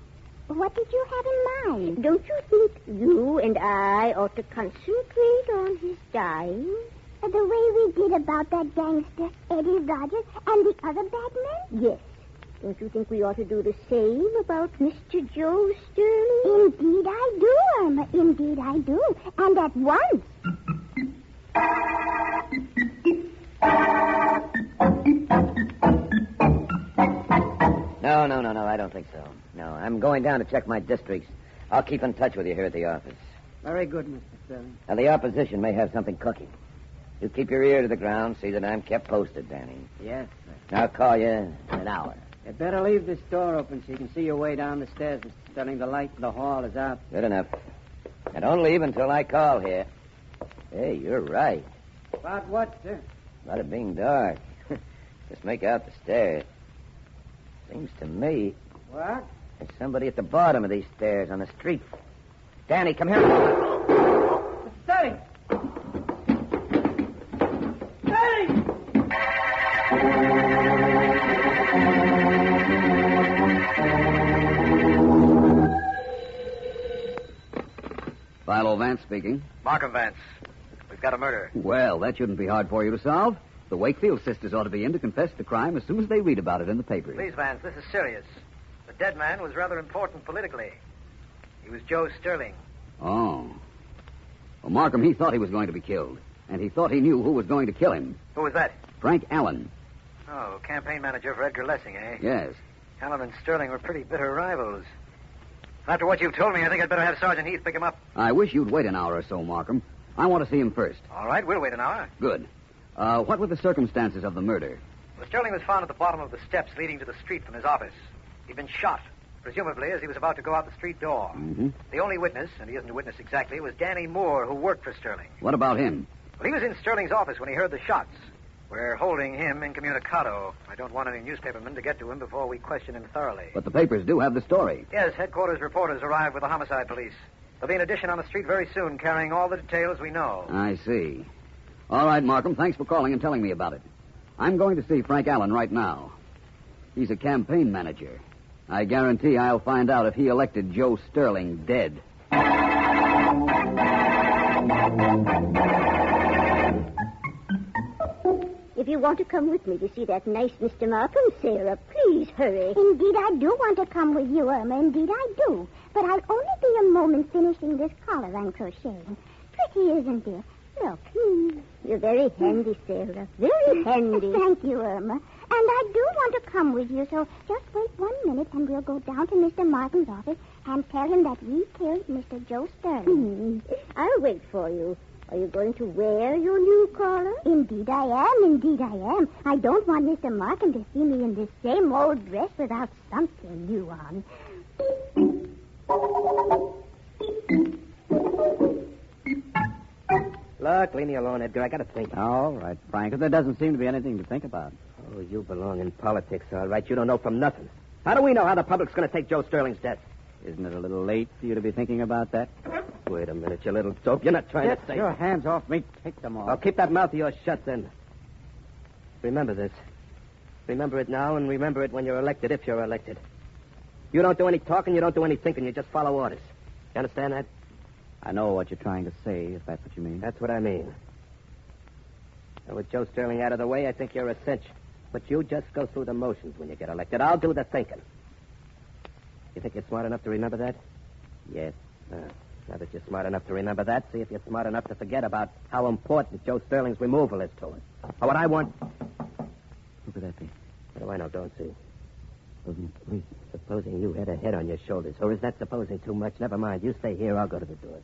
What did you have in mind? Don't you think you and I ought to concentrate on his dying? The way we did about that gangster, Eddie Rogers, and the other bad men? Yes. Don't you think we ought to do the same about Mr. Joe Sterling? Indeed I do, Irma. Indeed I do. And at once. No, I don't think so. No, I'm going down to check my districts. I'll keep in touch with you here at the office. Very good, Mr. Sterling. Now, the opposition may have something cooking. You keep your ear to the ground, see that I'm kept posted, Danny. Yes, sir. I'll call you in an hour. You better leave this door open so you can see your way down the stairs, Mr. Sterling. The light in the hall is out. Good enough. And don't leave until I call here. Hey, you're right. About what, sir? About it being dark. Just make out the stairs. Seems to me What? there's somebody at the bottom of these stairs on the street. Danny, come here. Mr. Sterling! Sterling! Philo Vance speaking. Markham Vance. We've got a murder. Well, that shouldn't be hard for you to solve. The Wakefield sisters ought to be in to confess the crime as soon as they read about it in the papers. Please, Vance, this is serious. The dead man was rather important politically. He was Joe Sterling. Oh. Well, Markham, he thought he was going to be killed. And he thought he knew who was going to kill him. Who was that? Frank Allen. Oh, campaign manager for Edgar Lessing, eh? Yes. Allen and Sterling were pretty bitter rivals. After what you've told me, I think I'd better have Sergeant Heath pick him up. I wish you'd wait an hour or so, Markham. I want to see him first. All right, we'll wait an hour. Good. What were the circumstances of the murder? Well, Sterling was found at the bottom of the steps leading to the street from his office. He'd been shot, presumably as he was about to go out the street door. Mm-hmm. The only witness, and he isn't a witness exactly, was Danny Moore, who worked for Sterling. What about him? Well, he was in Sterling's office when he heard the shots. We're holding him incommunicado. I don't want any newspapermen to get to him before we question him thoroughly. But the papers do have the story. Yes, headquarters reporters arrived with the homicide police. There'll be an addition on the street very soon carrying all the details we know. I see. All right, Markham, thanks for calling and telling me about it. I'm going to see Frank Allen right now. He's a campaign manager. I guarantee I'll find out if he elected Joe Sterling dead. If you want to come with me to see that nice Mr. Markham, Sarah, please hurry. Indeed I do want to come with you, Irma. Indeed I do. But I'll only be a moment finishing this collar I'm crocheting. Pretty, isn't it? Look. You're very handy, Sarah. Very handy. Thank you, Irma. And I do want to come with you, so just wait 1 minute and we'll go down to Mr. Martin's office and tell him that we killed Mr. Joe Sterling. I'll wait for you. Are you going to wear your new collar? Indeed I am. Indeed I am. I don't want Mr. Markham to see me in this same old dress without something new on. Look, leave me alone, Edgar. I got to think. All right, Frank. There doesn't seem to be anything to think about. Oh, you belong in politics, all right. You don't know from nothing. How do we know how the public's going to take Joe Sterling's death? Isn't it a little late for you to be thinking about that? Wait a minute, you little dope. You're not trying Get to say... your hands off me. Take them off. I'll keep that mouth of yours shut, then. Remember this. Remember it now, and remember it when you're elected, if you're elected. You don't do any talking, you don't do any thinking, you just follow orders. You understand that? I know what you're trying to say, if that's what you mean. That's what I mean. And with Joe Sterling out of the way, I think you're a cinch. But you just go through the motions when you get elected. I'll do the thinking. You think you're smart enough to remember that? Yes. Now that you're smart enough to remember that, see if you're smart enough to forget about how important Joe Sterling's removal is to it. Or what I want... Who could that be? What do I know? Don't see. Please. Supposing you had a head on your shoulders. Or is that supposing too much? Never mind. You stay here. I'll go to the door.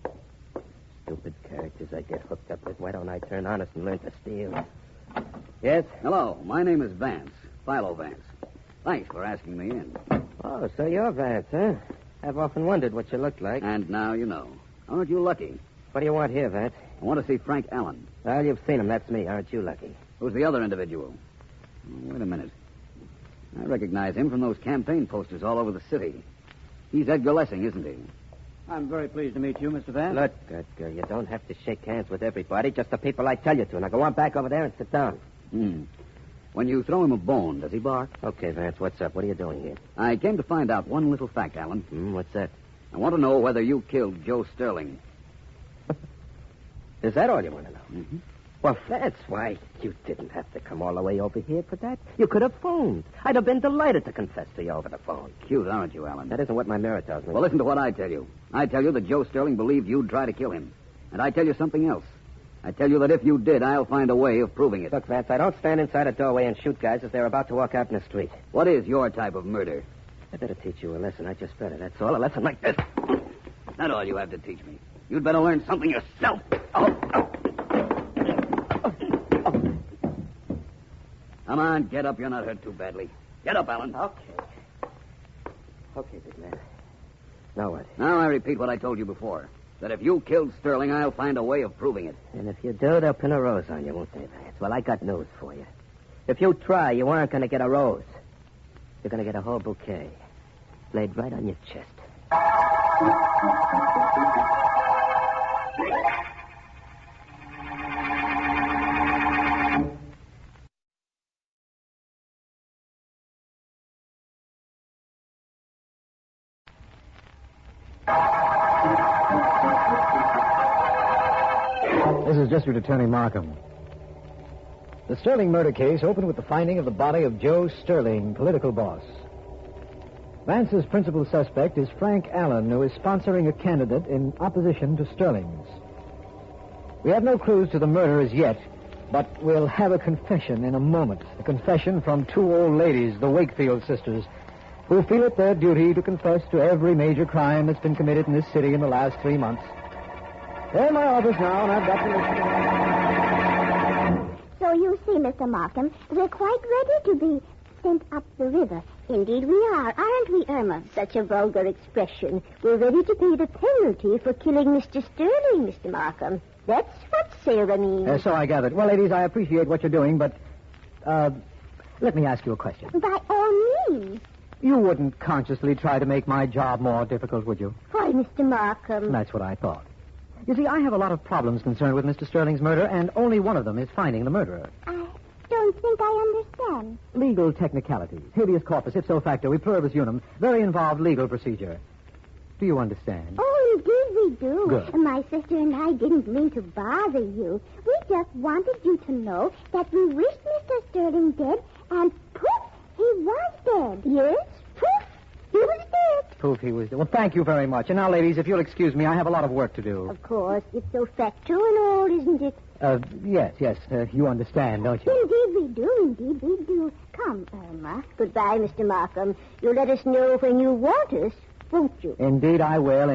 Stupid characters I get hooked up with. Why don't I turn honest and learn to steal? Yes? Hello. My name is Vance. Philo Vance. Thanks for asking me in. Oh, so you're Vance, huh? I've often wondered what you looked like. And now you know. Aren't you lucky? What do you want here, Vance? I want to see Frank Allen. Well, you've seen him. That's me. Aren't you lucky? Who's the other individual? Oh, wait a minute. I recognize him from those campaign posters all over the city. He's Edgar Lessing, isn't he? I'm very pleased to meet you, Mr. Vance. Look, Edgar, you don't have to shake hands with everybody, just the people I tell you to. Now go on back over there and sit down. When you throw him a bone, does he bark? Okay, Vance, what's up? What are you doing here? I came to find out one little fact, Alan. What's that? I want to know whether you killed Joe Sterling. Is that all you want to know? Mm-hmm. Well, that's why you didn't have to come all the way over here for that. You could have phoned. I'd have been delighted to confess to you over the phone. Cute, aren't you, Alan? That isn't what my mirror tells me. Well, listen to what I tell you. I tell you that Joe Sterling believed you'd try to kill him. And I tell you something else. I tell you that if you did, I'll find a way of proving it. Look, Vance, I don't stand inside a doorway and shoot guys as they're about to walk out in the street. What is your type of murder? I better teach you a lesson. I just better. That's all. A lesson like this. Not all you have to teach me. You'd better learn something yourself. Come on, get up. You're not hurt too badly. Get up, Alan. Okay, big man. Now what? Now I repeat what I told you before. That if you killed Sterling, I'll find a way of proving it. And if you do, they'll pin a rose on you, won't they, Vance? Well, I got news for you. If you try, you aren't going to get a rose. You're going to get a whole bouquet. Laid right on your chest. This is District Attorney Markham. The Sterling murder case opened with the finding of the body of Joe Sterling, political boss. Vance's principal suspect is Frank Allen, who is sponsoring a candidate in opposition to Sterling's. We have no clues to the murder as yet, but we'll have a confession in a moment. A confession from two old ladies, the Wakefield sisters, who feel it their duty to confess to every major crime that's been committed in this city in the last 3 months. They're in my office now, and I've got to listen. So you see, Mr. Markham, we're quite ready to be sent up the river. Indeed we are, aren't we, Irma? Such a vulgar expression. We're ready to pay the penalty for killing Mr. Sterling, Mr. Markham. That's what Sarah means. So I gathered. Well, ladies, I appreciate what you're doing, but, let me ask you a question. By all means. You wouldn't consciously try to make my job more difficult, would you? Why, Mr. Markham? That's what I thought. You see, I have a lot of problems concerned with Mr. Sterling's murder, and only one of them is finding the murderer. I don't think I understand. Legal technicalities. Habeas corpus, ipso facto, e pluribus unum. Very involved legal procedure. Do you understand? Oh, indeed we do. Good. My sister and I didn't mean to bother you. We just wanted you to know that we wished Mr. Sterling dead, and poof, he was dead. Yes, poof, he was dead. Proof he was dead. Well, thank you very much. And now, ladies, if you'll excuse me, I have a lot of work to do. Of course, ipso facto and all, isn't it? Yes. You understand, don't you? Indeed we do. Come, Irma. Goodbye, Mr. Markham. You'll let us know when you want us, won't you? Indeed I will.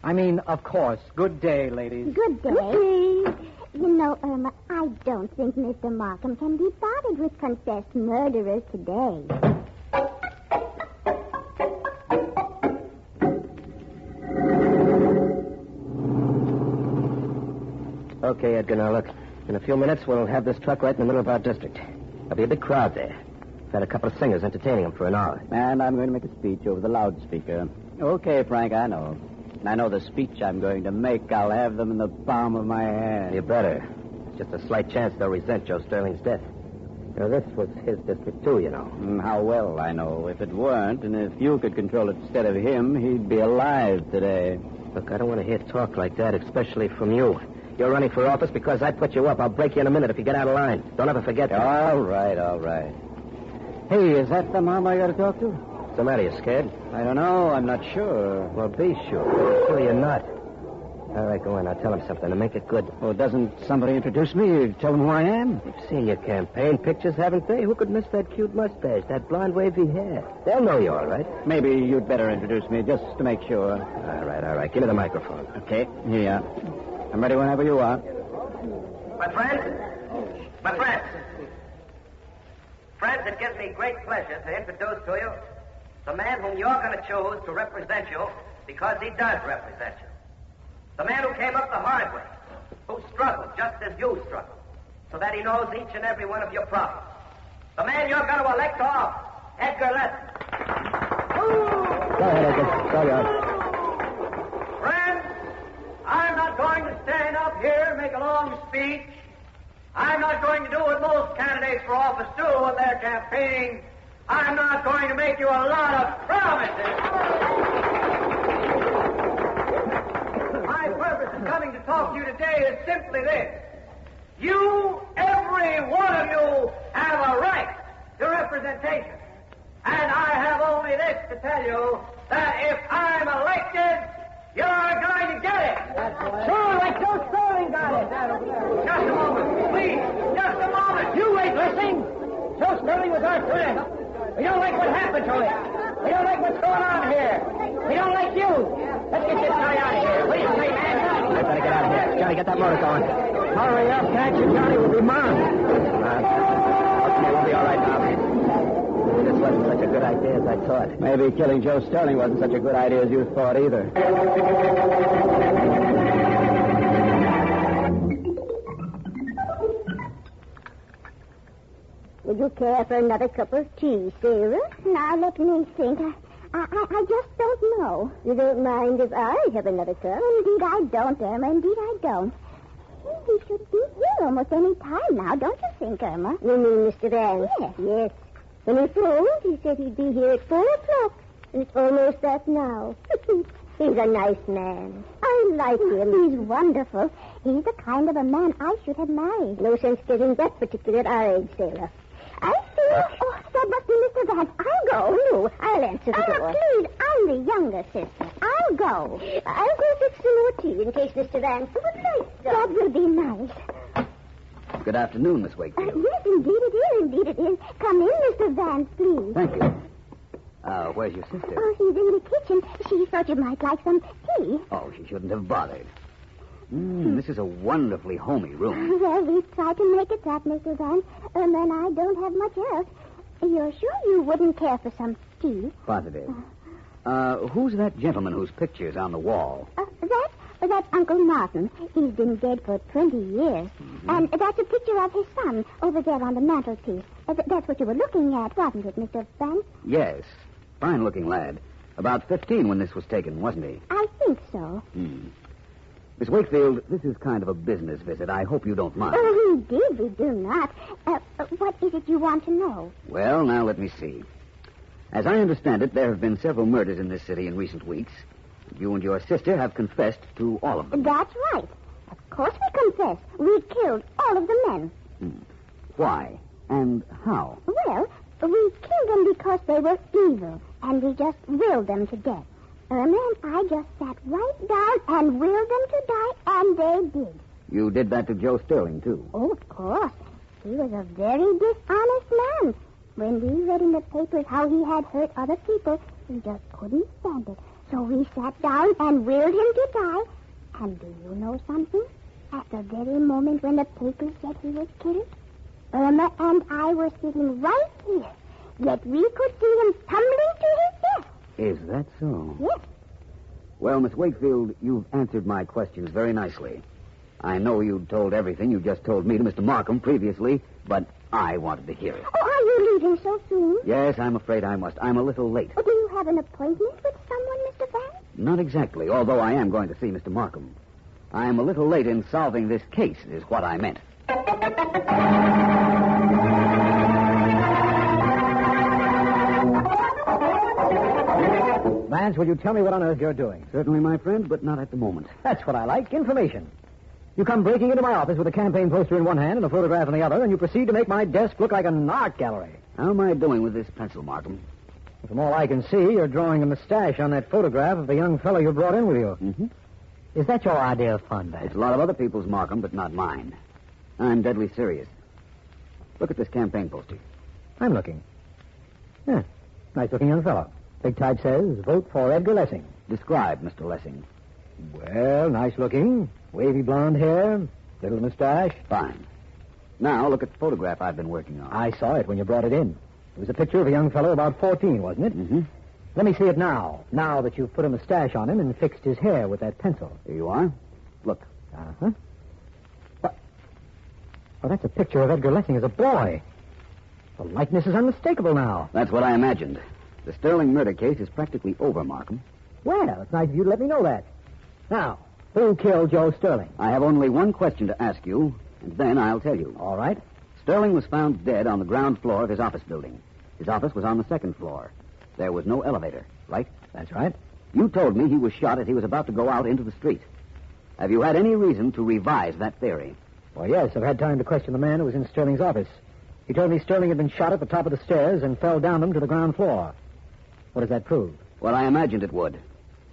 I mean, of course. Good day, ladies. Good day. You know, Irma, I don't think Mr. Markham can be bothered with confessed murderers today. Okay, Edgar, now look. In a few minutes, we'll have this truck right in the middle of our district. There'll be a big crowd there. I've had a couple of singers entertaining them for an hour. And I'm going to make a speech over the loudspeaker. Okay, Frank, I know. I know the speech I'm going to make. I'll have them in the palm of my hand. You better. There's just a slight chance they'll resent Joe Sterling's death. You know, this was his district, too, you know. How well I know. If it weren't, and if you could control it instead of him, he'd be alive today. Look, I don't want to hear talk like that, especially from you. You're running for office because I put you up. I'll break you in a minute if you get out of line. Don't ever forget that. All right. Hey, is that the mom I got to talk to? What's the matter? You scared? I don't know. I'm not sure. Well, be sure. I'm sure you're not. All right, go in. I'll tell him something and make it good. Well, doesn't somebody introduce me? Tell them who I am? They've seen your campaign pictures, haven't they? Who could miss that cute mustache, that blonde wavy hair? They'll know you, all right. Maybe you'd better introduce me just to make sure. All right. Give me the microphone. Okay, here you are. I'm ready whenever you are. My friends, it gives me great pleasure to introduce to you the man whom you're going to choose to represent you because he does represent you. The man who came up the hard way, who struggled just as you struggled, so that he knows each and every one of your problems. The man you're going to elect to office, Edgar Lessing. Go ahead, Edgar. Go yours. Friends, I'm not going to stand up here and make a long speech. I'm not going to do what most candidates for office do when they're campaigning. I'm not going to make you a lot of promises. My purpose in coming to talk to you today is simply this. You, every one of you, have a right to representation. And I have only this to tell you, that if I'm elected, you're going to get it. Sure, like Joe Sterling got it. Just a moment, please. Just a moment. You wait, listen. Joe Sterling was our friend. We don't like what happened to him. We don't like what's going on here. We don't like you. Let's get this guy out of here. What do you say, man? I better get out of here. Johnny, get that motor going. Hurry up, catch and Johnny will be mine. Okay, we'll be all right now. This wasn't such a good idea as I thought. Maybe killing Joe Sterling wasn't such a good idea as you thought either. Would you care for another cup of tea, Sarah? Now, let me think. I just don't know. You don't mind if I have another cup? Indeed, I don't, Irma. Indeed, I don't. He should be here almost any time now, don't you think, Irma? You mean Mr. Vance? Yes. Yes. When he phoned, he said he'd be here at 4 o'clock. And it's almost that now. He's a nice man. I like him. He's wonderful. He's the kind of a man I should have married. No sense getting that particular at our age, Sarah. I feel... Oh, that must be Mr. Vance. I'll go. No, I'll answer the door. Please, I'm the younger sister. I'll go. I'll go fix some more tea in case Mr. Vance would like some. That will be nice. Good afternoon, Miss Wakefield. Yes, indeed it is. Indeed it is. Come in, Mr. Vance, please. Thank you. Where's your sister? Oh, she's in the kitchen. She thought you might like some tea. Oh, she shouldn't have bothered. This is a wonderfully homey room. Well, we tried to make it that, Mr. Vance. And then I don't have much else. You're sure you wouldn't care for some tea? Positive. Who's that gentleman whose picture's on the wall? That's Uncle Martin. He's been dead for 20 years. Mm-hmm. And that's a picture of his son over there on the mantelpiece. That's what you were looking at, wasn't it, Mr. Vance? Yes. Fine-looking lad. About 15 when this was taken, wasn't he? I think so. Miss Wakefield, this is kind of a business visit. I hope you don't mind. Oh, indeed, we do not. What is it you want to know? Well, now let me see. As I understand it, there have been several murders in this city in recent weeks. You and your sister have confessed to all of them. That's right. Of course we confess. We killed all of the men. Why? And how? Well, we killed them because they were evil, and we just willed them to death. Irma and I just sat right down and willed them to die, and they did. You did that to Joe Sterling, too? Oh, of course. He was a very dishonest man. When we read in the papers how he had hurt other people, we just couldn't stand it. So we sat down and willed him to die. And do you know something? At the very moment when the papers said he was killed, Irma and I were sitting right here. Yet we could see him tumbling to his death. Is that so? Yes. Well, Miss Wakefield, you've answered my questions very nicely. I know you'd told everything you just told me to Mr. Markham previously, but I wanted to hear it. Oh, are you leaving so soon? Yes, I'm afraid I must. I'm a little late. Oh, do you have an appointment with someone, Mr. Vance? Not exactly, although I am going to see Mr. Markham. I am a little late in solving this case, is what I meant. Vance, will you tell me what on earth you're doing? Certainly, my friend, but not at the moment. That's what I like, information. You come breaking into my office with a campaign poster in one hand and a photograph in the other, and you proceed to make my desk look like an art gallery. How am I doing with this pencil, Markham? From all I can see, you're drawing a mustache on that photograph of the young fellow you brought in with you. Mm-hmm. Is that your idea of fun, Vance? It's a lot of other people's, Markham, but not mine. I'm deadly serious. Look at this campaign poster. I'm looking. Yeah, nice-looking young fellow. Big type says, vote for Edgar Lessing. Describe Mr. Lessing. Well, nice-looking, wavy blonde hair, little mustache. Fine. Now, look at the photograph I've been working on. I saw it when you brought it in. It was a picture of a young fellow about 14, wasn't it? Mm-hmm. Let me see it now that you've put a mustache on him and fixed his hair with that pencil. Here you are. Look. Uh-huh. Well, that's a picture of Edgar Lessing as a boy. The likeness is unmistakable now. That's what I imagined. The Sterling murder case is practically over, Markham. Well, it's nice of you to let me know that. Now, who killed Joe Sterling? I have only one question to ask you, and then I'll tell you. All right. Sterling was found dead on the ground floor of his office building. His office was on the second floor. There was no elevator, right? That's right. You told me he was shot as he was about to go out into the street. Have you had any reason to revise that theory? Well, yes, I've had time to question the man who was in Sterling's office. He told me Sterling had been shot at the top of the stairs and fell down them to the ground floor. What does that prove? Well, I imagined it would.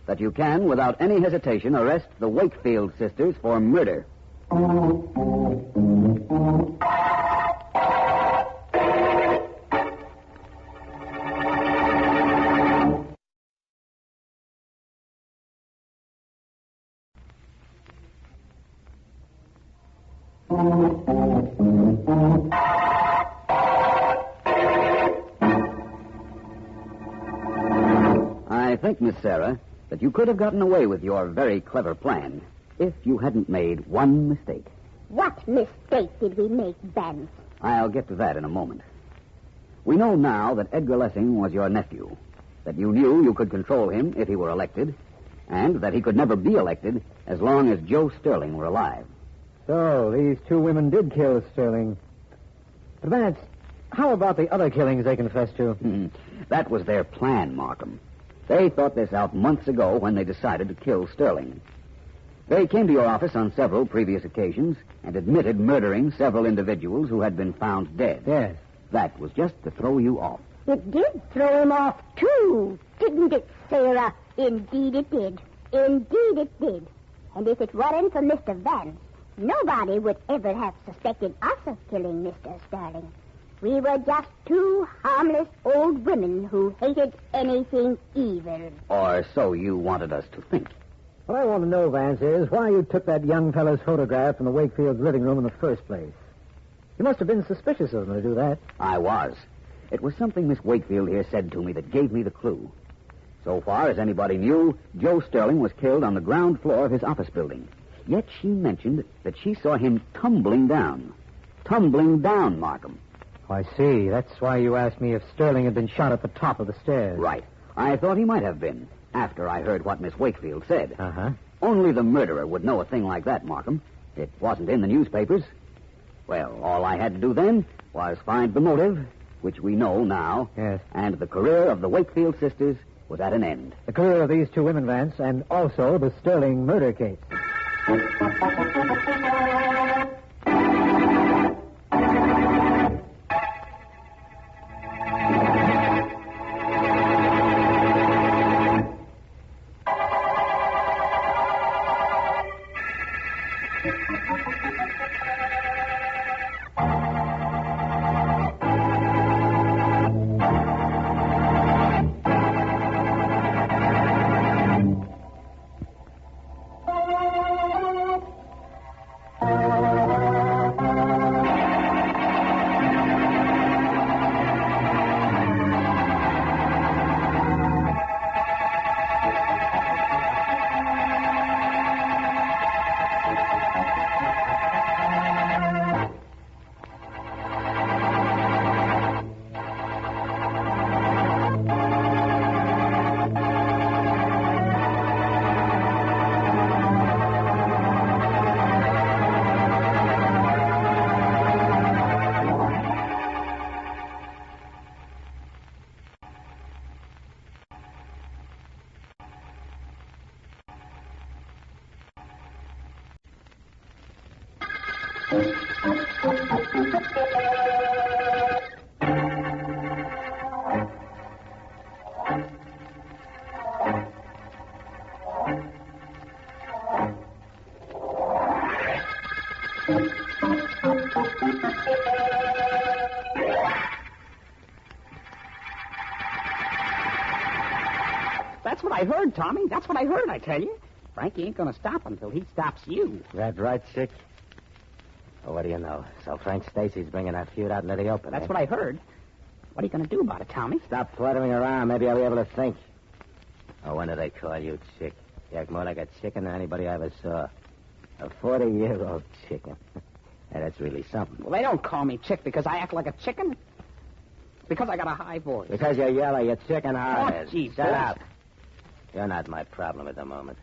That you can, without any hesitation, arrest the Wakefield sisters for murder. I think, Miss Sarah, that you could have gotten away with your very clever plan if you hadn't made one mistake. What mistake did we make, Vance? I'll get to that in a moment. We know now that Edgar Lessing was your nephew, that you knew you could control him if he were elected, and that he could never be elected as long as Joe Sterling were alive. So, these two women did kill Sterling. But Vance, how about the other killings they confessed to? That was their plan, Markham. They thought this out months ago when they decided to kill Sterling. They came to your office on several previous occasions and admitted murdering several individuals who had been found dead. Yes. That was just to throw you off. It did throw him off, too, didn't it, Sarah? Indeed it did. Indeed it did. And if it weren't for Mr. Vance, nobody would ever have suspected us of killing Mr. Sterling. We were just two harmless old women who hated anything evil. Or so you wanted us to think. What I want to know, Vance, is why you took that young fellow's photograph from the Wakefield's living room in the first place. You must have been suspicious of them to do that. I was. It was something Miss Wakefield here said to me that gave me the clue. So far as anybody knew, Joe Sterling was killed on the ground floor of his office building. Yet she mentioned that she saw him tumbling down. Tumbling down, Markham. Oh, I see. That's why you asked me if Sterling had been shot at the top of the stairs. Right. I thought he might have been, after I heard what Miss Wakefield said. Uh-huh. Only the murderer would know a thing like that, Markham. It wasn't in the newspapers. Well, all I had to do then was find the motive, which we know now. Yes. And the career of the Wakefield sisters was at an end. The career of these two women, Vance, and also the Sterling murder case. That's what I heard, Tommy. That's what I heard, I tell you. Frankie ain't going to stop until he stops you. That right, Chick? Well, what do you know? So Frank Stacy's bringing that feud out into the open. That's what I heard. What are you going to do about it, Tommy? Stop fluttering around. Maybe I'll be able to think. Oh, when did they call you Chick? You act more like a chicken than anybody I ever saw. A 40-year-old chicken. Yeah, that's really something. Well, they don't call me Chick because I act like a chicken. Because I got a high voice. Because you're yellow, you're chicken hard. Oh, gee, Shut boss. up. You're not my problem at the moment.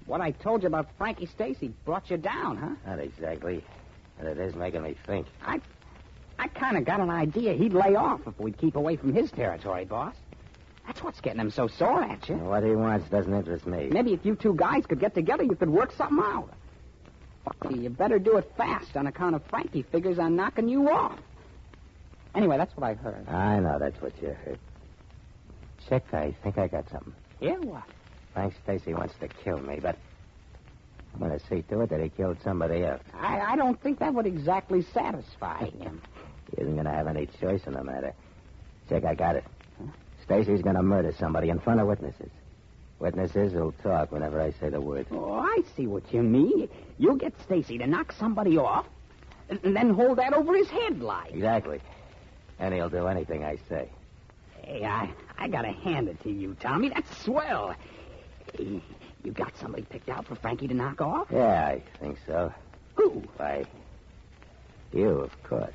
What I told you about Frankie Stacy brought you down, huh? Not exactly. But it is making me think. I kind of got an idea he'd lay off if we'd keep away from his territory, boss. That's what's getting him so sore at you. What he wants doesn't interest me. Maybe if you two guys could get together, you could work something out. But you better do it fast on account of Frankie figures on knocking you off. Anyway, that's what I heard. I know that's what you heard. Chick, I think I got something. Yeah, what? Frank Stacy wants to kill me, but I'm going to see to it that he killed somebody else. I don't think that would exactly satisfy him. He isn't going to have any choice in the matter. Chick, I got it. Stacy's going to murder somebody in front of witnesses. Witnesses who'll talk whenever I say the word. Oh, I see what you mean. You'll get Stacy to knock somebody off, and then hold that over his head like. Exactly. And he'll do anything I say. Hey, I gotta hand it to you, Tommy. That's swell. You got somebody picked out for Frankie to knock off? Yeah, I think so. Who? Why, you, of course.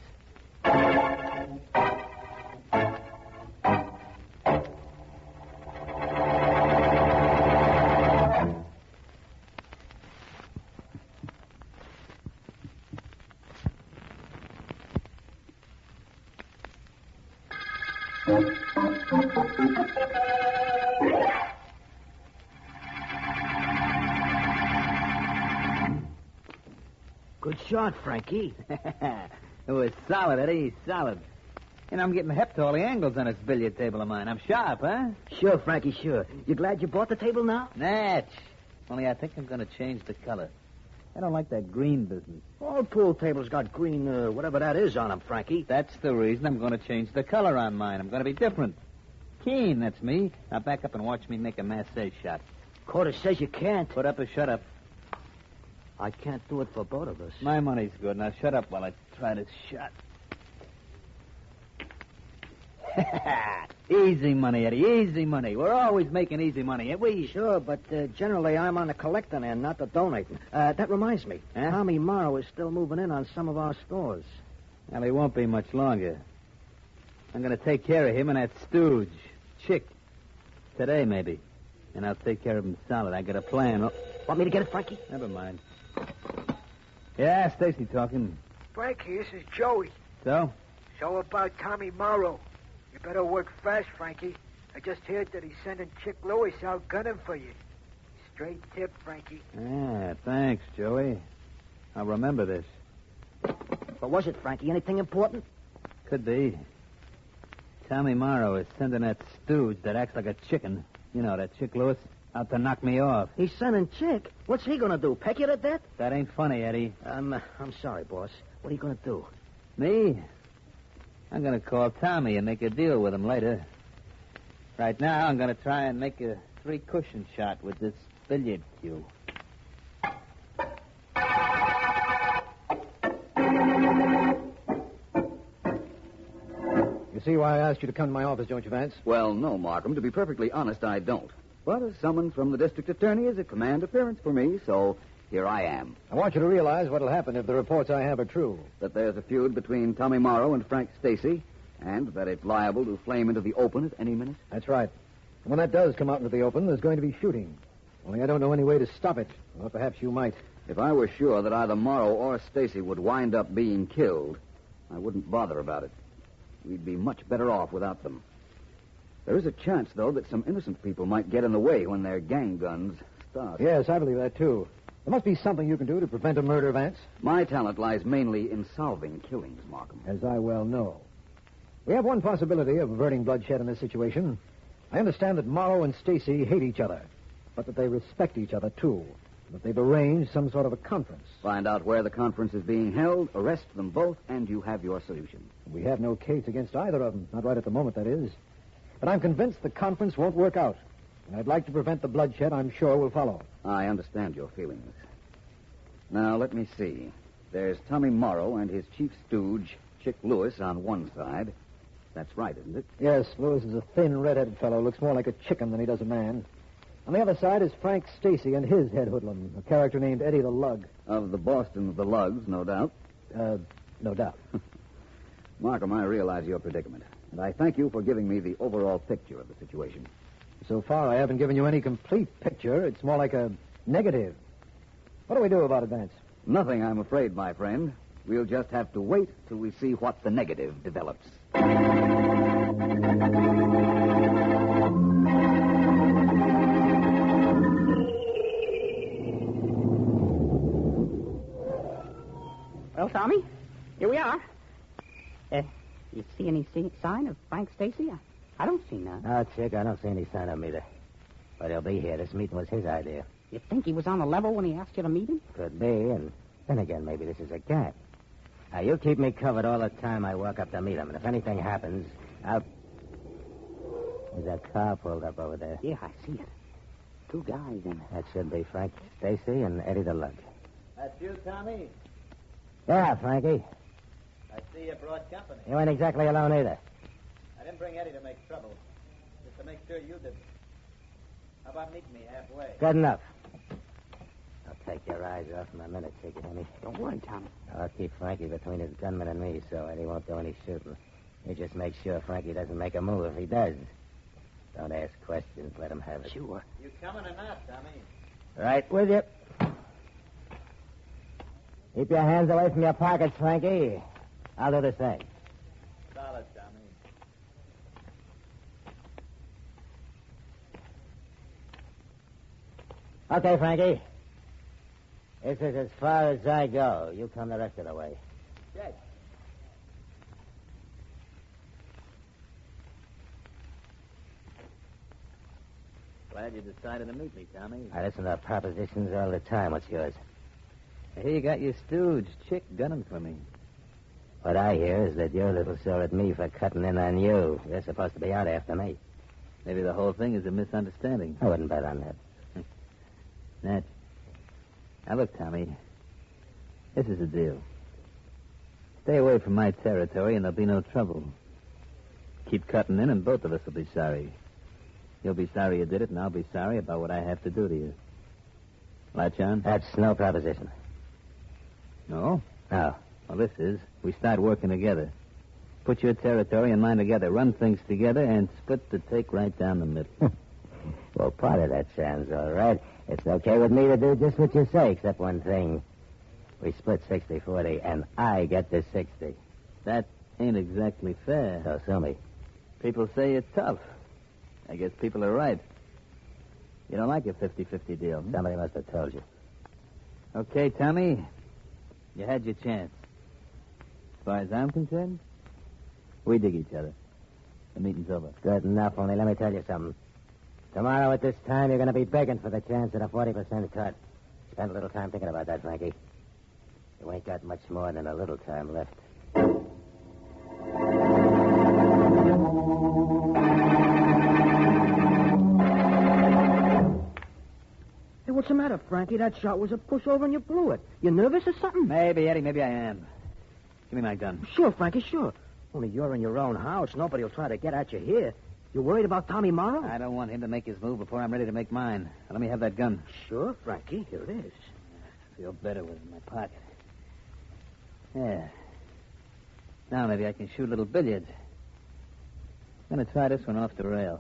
Good shot, Frankie. It was solid, Eddie. Solid. And I'm getting hep to all the angles on this billiard table of mine. I'm sharp, huh? Sure, Frankie, sure. You glad you bought the table now? Natch. Only I think I'm going to change the color. I don't like that green business. All pool tables got green, whatever that is on them, Frankie. That's the reason I'm going to change the color on mine. I'm going to be different. Keen, that's me. Now back up and watch me make a massage shot. Quarter says you can't. Put up or shut up. I can't do it for both of us. My money's good. Now shut up while I try this shot. Easy money, Eddie. Easy money. We're always making easy money, ain't we? Sure, but generally I'm on the collecting end, not the donating. That reminds me. Huh? Tommy Morrow is still moving in on some of our stores. Well, he won't be much longer. I'm going to take care of him and that stooge. Chick. Today, maybe. And I'll take care of him solid. I got a plan. Oh. Want me to get it, Frankie? Never mind. Yeah, Stacy talking. Frankie, this is Joey. So? So about Tommy Morrow. You better work fast, Frankie. I just heard that he's sending Chick Lewis out gunning for you. Straight tip, Frankie. Yeah, thanks, Joey. I'll remember this. What was it, Frankie? Anything important? Could be. Tommy Morrow is sending that stooge that acts like a chicken. You know, that Chick Lewis, out to knock me off. He's sending Chick? What's he gonna do, peck you to death? That ain't funny, Eddie. I'm sorry, boss. What are you gonna do? Me? I'm going to call Tommy and make a deal with him later. Right now, I'm going to try and make a 3-cushion shot with this billiard cue. You see why I asked you to come to my office, don't you, Vance? Well, no, Markham. To be perfectly honest, I don't. But a summons from the district attorney is a command appearance for me, so here I am. I want you to realize what'll happen if the reports I have are true. That there's a feud between Tommy Morrow and Frank Stacy, and that it's liable to flame into the open at any minute. That's right. And when that does come out into the open, there's going to be shooting. Only I don't know any way to stop it. Or perhaps you might. If I were sure that either Morrow or Stacy would wind up being killed, I wouldn't bother about it. We'd be much better off without them. There is a chance, though, that some innocent people might get in the way when their gang guns start. Yes, I believe that, too. There must be something you can do to prevent a murder, Vance. My talent lies mainly in solving killings, Markham. As I well know. We have one possibility of averting bloodshed in this situation. I understand that Morrow and Stacy hate each other, but that they respect each other, too. That they've arranged some sort of a conference. Find out where the conference is being held, arrest them both, and you have your solution. We have no case against either of them. Not right at the moment, that is. But I'm convinced the conference won't work out. And I'd like to prevent the bloodshed I'm sure will follow. I understand your feelings. Now, let me see. There's Tommy Morrow and his chief stooge, Chick Lewis, on one side. That's right, isn't it? Yes, Lewis is a thin, red-headed fellow. Looks more like a chicken than he does a man. On the other side is Frank Stacy and his head hoodlum, a character named Eddie the Lug. Of the Boston the Lugs, no doubt. No doubt. Markham, I realize your predicament. And I thank you for giving me the overall picture of the situation. So far, I haven't given you any complete picture. It's more like a negative. What do we do about it, Vance? Nothing, I'm afraid, my friend. We'll just have to wait till we see what the negative develops. Well, Tommy, here we are. You see any sign of Frank Stacy? I don't see none. No, Chick, I don't see any sign of him either. But he'll be here. This meeting was his idea. You think he was on the level when he asked you to meet him? Could be, and then again, maybe this is a gag. Now, you keep me covered all the time I walk up to meet him, and if anything happens, I'll... There's a car pulled up over there. Yeah, I see it. Two guys in it. That should be Frank Stacy and Eddie the Lug. That's you, Tommy? Yeah, Frankie. I see you brought company. You ain't exactly alone either. I didn't bring Eddie to make trouble. Just to make sure you didn't. How about meeting me halfway? Good enough. I'll take your eyes off in a minute, Chick, you hear me? Don't worry, Tommy. I'll keep Frankie between his gunman and me, so Eddie won't do any shooting. You just make sure Frankie doesn't make a move. If he does, don't ask questions. Let him have it. Sure. You coming or not, Tommy? Right with you. Keep your hands away from your pockets, Frankie. I'll do the same. Solid, Tommy. Okay, Frankie. This is as far as I go. You come the rest of the way. Check. Glad you decided to meet me, Tommy. I listen to propositions all the time. What's yours? I hear you got your stooge, Chick, gunning for me. What I hear is that you're a little sore at me for cutting in on you. You're supposed to be out after me. Maybe the whole thing is a misunderstanding. I wouldn't bet on that. Nat. Now, look, Tommy. This is the deal. Stay away from my territory and there'll be no trouble. Keep cutting in and both of us will be sorry. You'll be sorry you did it, and I'll be sorry about what I have to do to you. Latch on? That's no proposition. No? No. Well, this is. We start working together. Put your territory and mine together. Run things together and split the take right down the middle. Well, part of that sounds all right. It's okay with me to do just what you say, except one thing. We split 60-40, and I get the 60. That ain't exactly fair. So sue me. People say you're tough. I guess people are right. You don't like a 50-50 deal. Somebody must have told you. Okay, Tommy. You had your chance. As far as I'm concerned, we dig each other. The meeting's over. Good enough, only let me tell you something. Tomorrow at this time, you're going to be begging for the chance at a 40% cut. Spend a little time thinking about that, Frankie. You ain't got much more than a little time left. Hey, what's the matter, Frankie? That shot was a pushover and you blew it. You nervous or something? Maybe, Eddie, maybe I am. Give me my gun. Sure, Frankie, sure. Only you're in your own house. Nobody will try to get at you here. You worried about Tommy Morrow? I don't want him to make his move before I'm ready to make mine. Now, let me have that gun. Sure, Frankie. Here it is. I feel better with it in my pocket. Yeah. Now maybe I can shoot a little billiards. I'm going to try this one off the rail.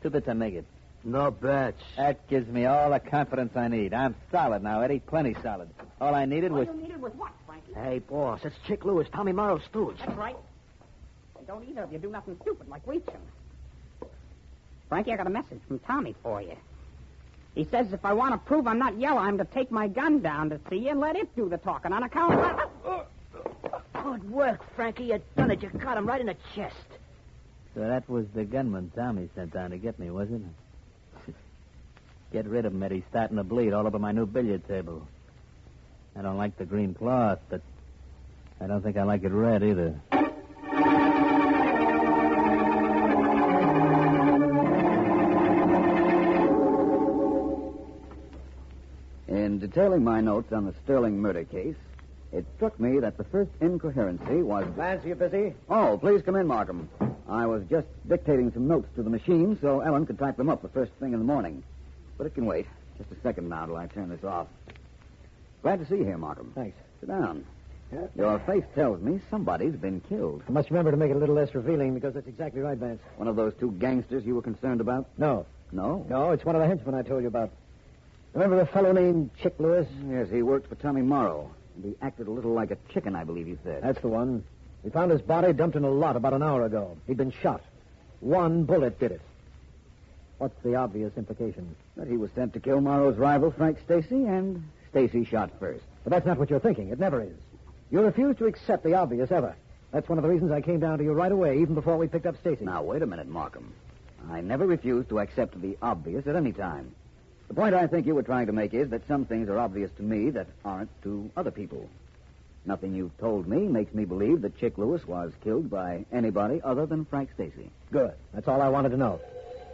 2 bits I make it. No bets. That gives me all the confidence I need. I'm solid now, Eddie. Plenty solid. All I needed was... All you needed was what, Frankie? Hey, boss, it's Chick Lewis, Tommy Morrow's stooge. That's right. And don't either of you do nothing stupid like reach him. Frankie, I got a message from Tommy for you. He says if I want to prove I'm not yellow, I'm to take my gun down to see you and let it do the talking on account of... Good work, Frankie. You done it. You caught him right in the chest. So that was the gunman Tommy sent down to get me, was it? Get rid of him, Eddie. Starting to bleed all over my new billiard table. I don't like the green cloth, but I don't think I like it red either. In detailing my notes on the Sterling murder case, it struck me that the first incoherency was... Vance, you busy? Oh, please come in, Markham. I was just dictating some notes to the machine so Ellen could type them up the first thing in the morning. But it can wait. Just a second now till I turn this off. Glad to see you here, Markham. Thanks. Sit down. Your face tells me somebody's been killed. I must remember to make it a little less revealing because that's exactly right, Vance. One of those two gangsters you were concerned about? No. No? No, it's one of the henchmen I told you about. Remember a fellow named Chick Lewis? Yes, he worked for Tommy Morrow. And he acted a little like a chicken, I believe you said. That's the one. We found his body dumped in a lot about an hour ago. He'd been shot. One bullet did it. What's the obvious implication? That he was sent to kill Morrow's rival, Frank Stacy, and Stacy shot first. But that's not what you're thinking. It never is. You refuse to accept the obvious ever. That's one of the reasons I came down to you right away, even before we picked up Stacy. Now, wait a minute, Markham. I never refused to accept the obvious at any time. The point I think you were trying to make is that some things are obvious to me that aren't to other people. Nothing you've told me makes me believe that Chick Lewis was killed by anybody other than Frank Stacy. Good. That's all I wanted to know.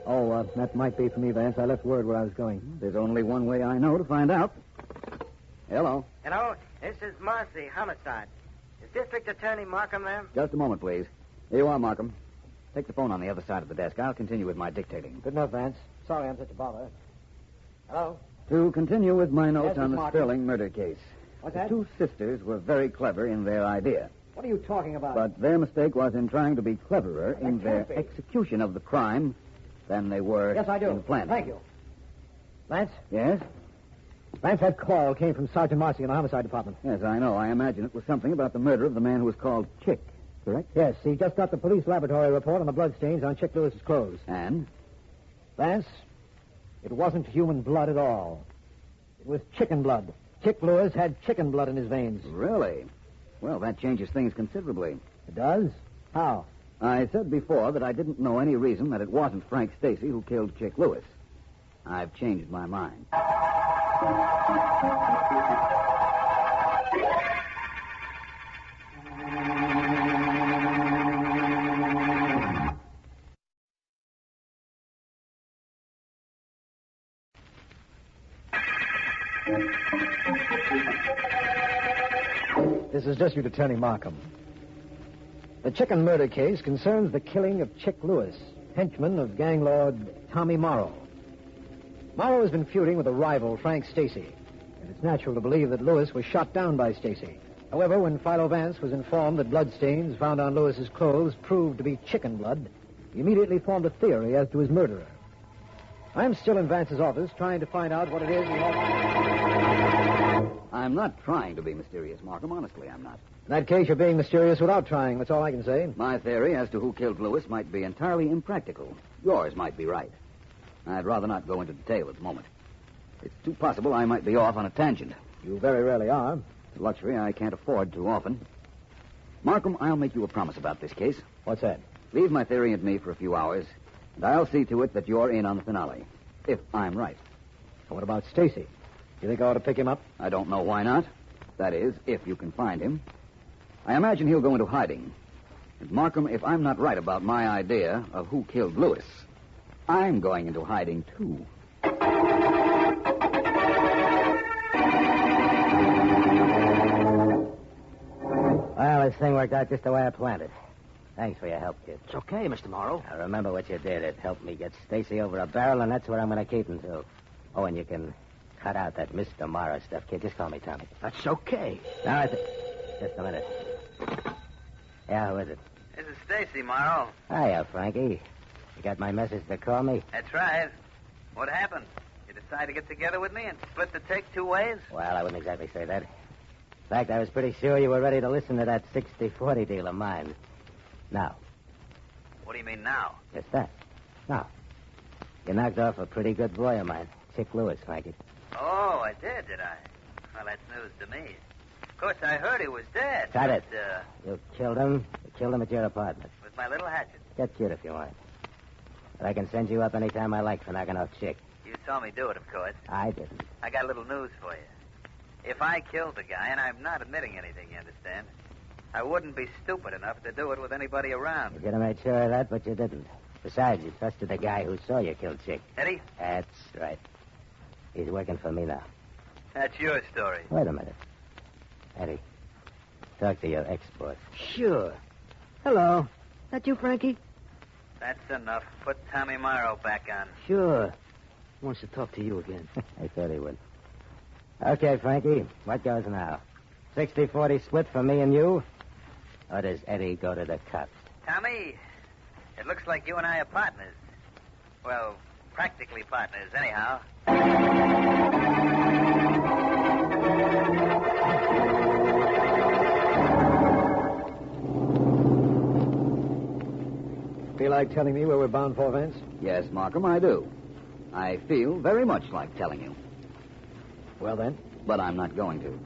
Oh, that might be for me, Vance. I left word where I was going. There's only one way I know to find out. Hello. Hello, this is Marcy, homicide. Is District Attorney Markham there? Just a moment, please. Here you are, Markham. Take the phone on the other side of the desk. I'll continue with my dictating. Good enough, Vance. Sorry I'm such a bother. Hello? To continue with my notes Yes, on Miss the Markham. Sterling murder case. What's The that? two sisters were very clever in their idea. What are you talking about? But their mistake was in trying to be cleverer in their can't be. execution of the crime than they were Yes, I do. in planning. Thank you. Vance? Yes? Vance, that call came from Sergeant Marcy in the homicide department. Yes, I know. I imagine it was something about the murder of the man who was called Chick, correct? Yes, he just got the police laboratory report on the bloodstains on Chick Lewis's clothes. And? Vance, it wasn't human blood at all. It was chicken blood. Chick Lewis had chicken blood in his veins. Really? Well, that changes things considerably. It does? How? I said before that I didn't know any reason that it wasn't Frank Stacy who killed Chick Lewis. I've changed my mind. This is District Attorney Markham. The chicken murder case concerns the killing of Chick Lewis, henchman of gang lord Tommy Morrow. Morrow has been feuding with a rival, Frank Stacy, and it's natural to believe that Lewis was shot down by Stacy. However, when Philo Vance was informed that bloodstains found on Lewis's clothes proved to be chicken blood, he immediately formed a theory as to his murderer. I'm still in Vance's office trying to find out what it is he has... I'm not trying to be mysterious, Markham. Honestly, I'm not. In that case, you're being mysterious without trying. That's all I can say. My theory as to who killed Lewis might be entirely impractical. Yours might be right. I'd rather not go into detail at the moment. It's too possible I might be off on a tangent. You very rarely are. It's a luxury I can't afford too often. Markham, I'll make you a promise about this case. What's that? Leave my theory at me for a few hours, and I'll see to it that you're in on the finale. If I'm right. What about Stacy? You think I ought to pick him up? I don't know why not. That is, if you can find him. I imagine he'll go into hiding. And Markham, if I'm not right about my idea of who killed Lewis, I'm going into hiding, too. Well, this thing worked out just the way I planned it. Thanks for your help, kid. It's okay, Mr. Morrow. Now, remember what you did. It helped me get Stacy over a barrel, and that's what I'm going to keep him to. Oh, and you can cut out that Mr. Morrow stuff, kid. Just call me Tommy. That's okay. Now, just a minute. Yeah, who is it? This is Stacy, Morrow. Hiya, Frankie. You got my message to call me? That's right. What happened? You decide to get together with me and split the take two ways? Well, I wouldn't exactly say that. In fact, I was pretty sure you were ready to listen to that 60-40 deal of mine. Now. What do you mean now? Just that. Now. You knocked off a pretty good boy of mine, Chick Lewis, Frankie. Oh, I did I? Well, that's news to me. Of course, I heard he was dead. Got it. But, You killed him. You killed him at your apartment. with my little hatchet. Get cute if you want. But I can send you up anytime I like for knocking off Chick. You saw me do it, of course. I didn't. I got a little news for you. If I killed the guy, and I'm not admitting anything, you understand, I wouldn't be stupid enough to do it with anybody around. You could have made sure of that, but you didn't. Besides, you trusted the guy who saw you kill Chick. Eddie? That's right. He's working for me now. That's your story. Wait a minute. Eddie, talk to your ex-boss. Sure. Hello. That you, Frankie? That's enough. Put Tommy Morrow back on. Sure. Wants to talk to you again. I thought he would. Okay, Frankie, what goes now? 60-40 split for me and you? Or does Eddie go to the cops? Tommy, it looks like you and I are partners. Well, practically partners, anyhow. Feel like telling me where we're bound for, Vance? Yes, Markham, I do. I feel very much like telling you. Well, then? But I'm not going to.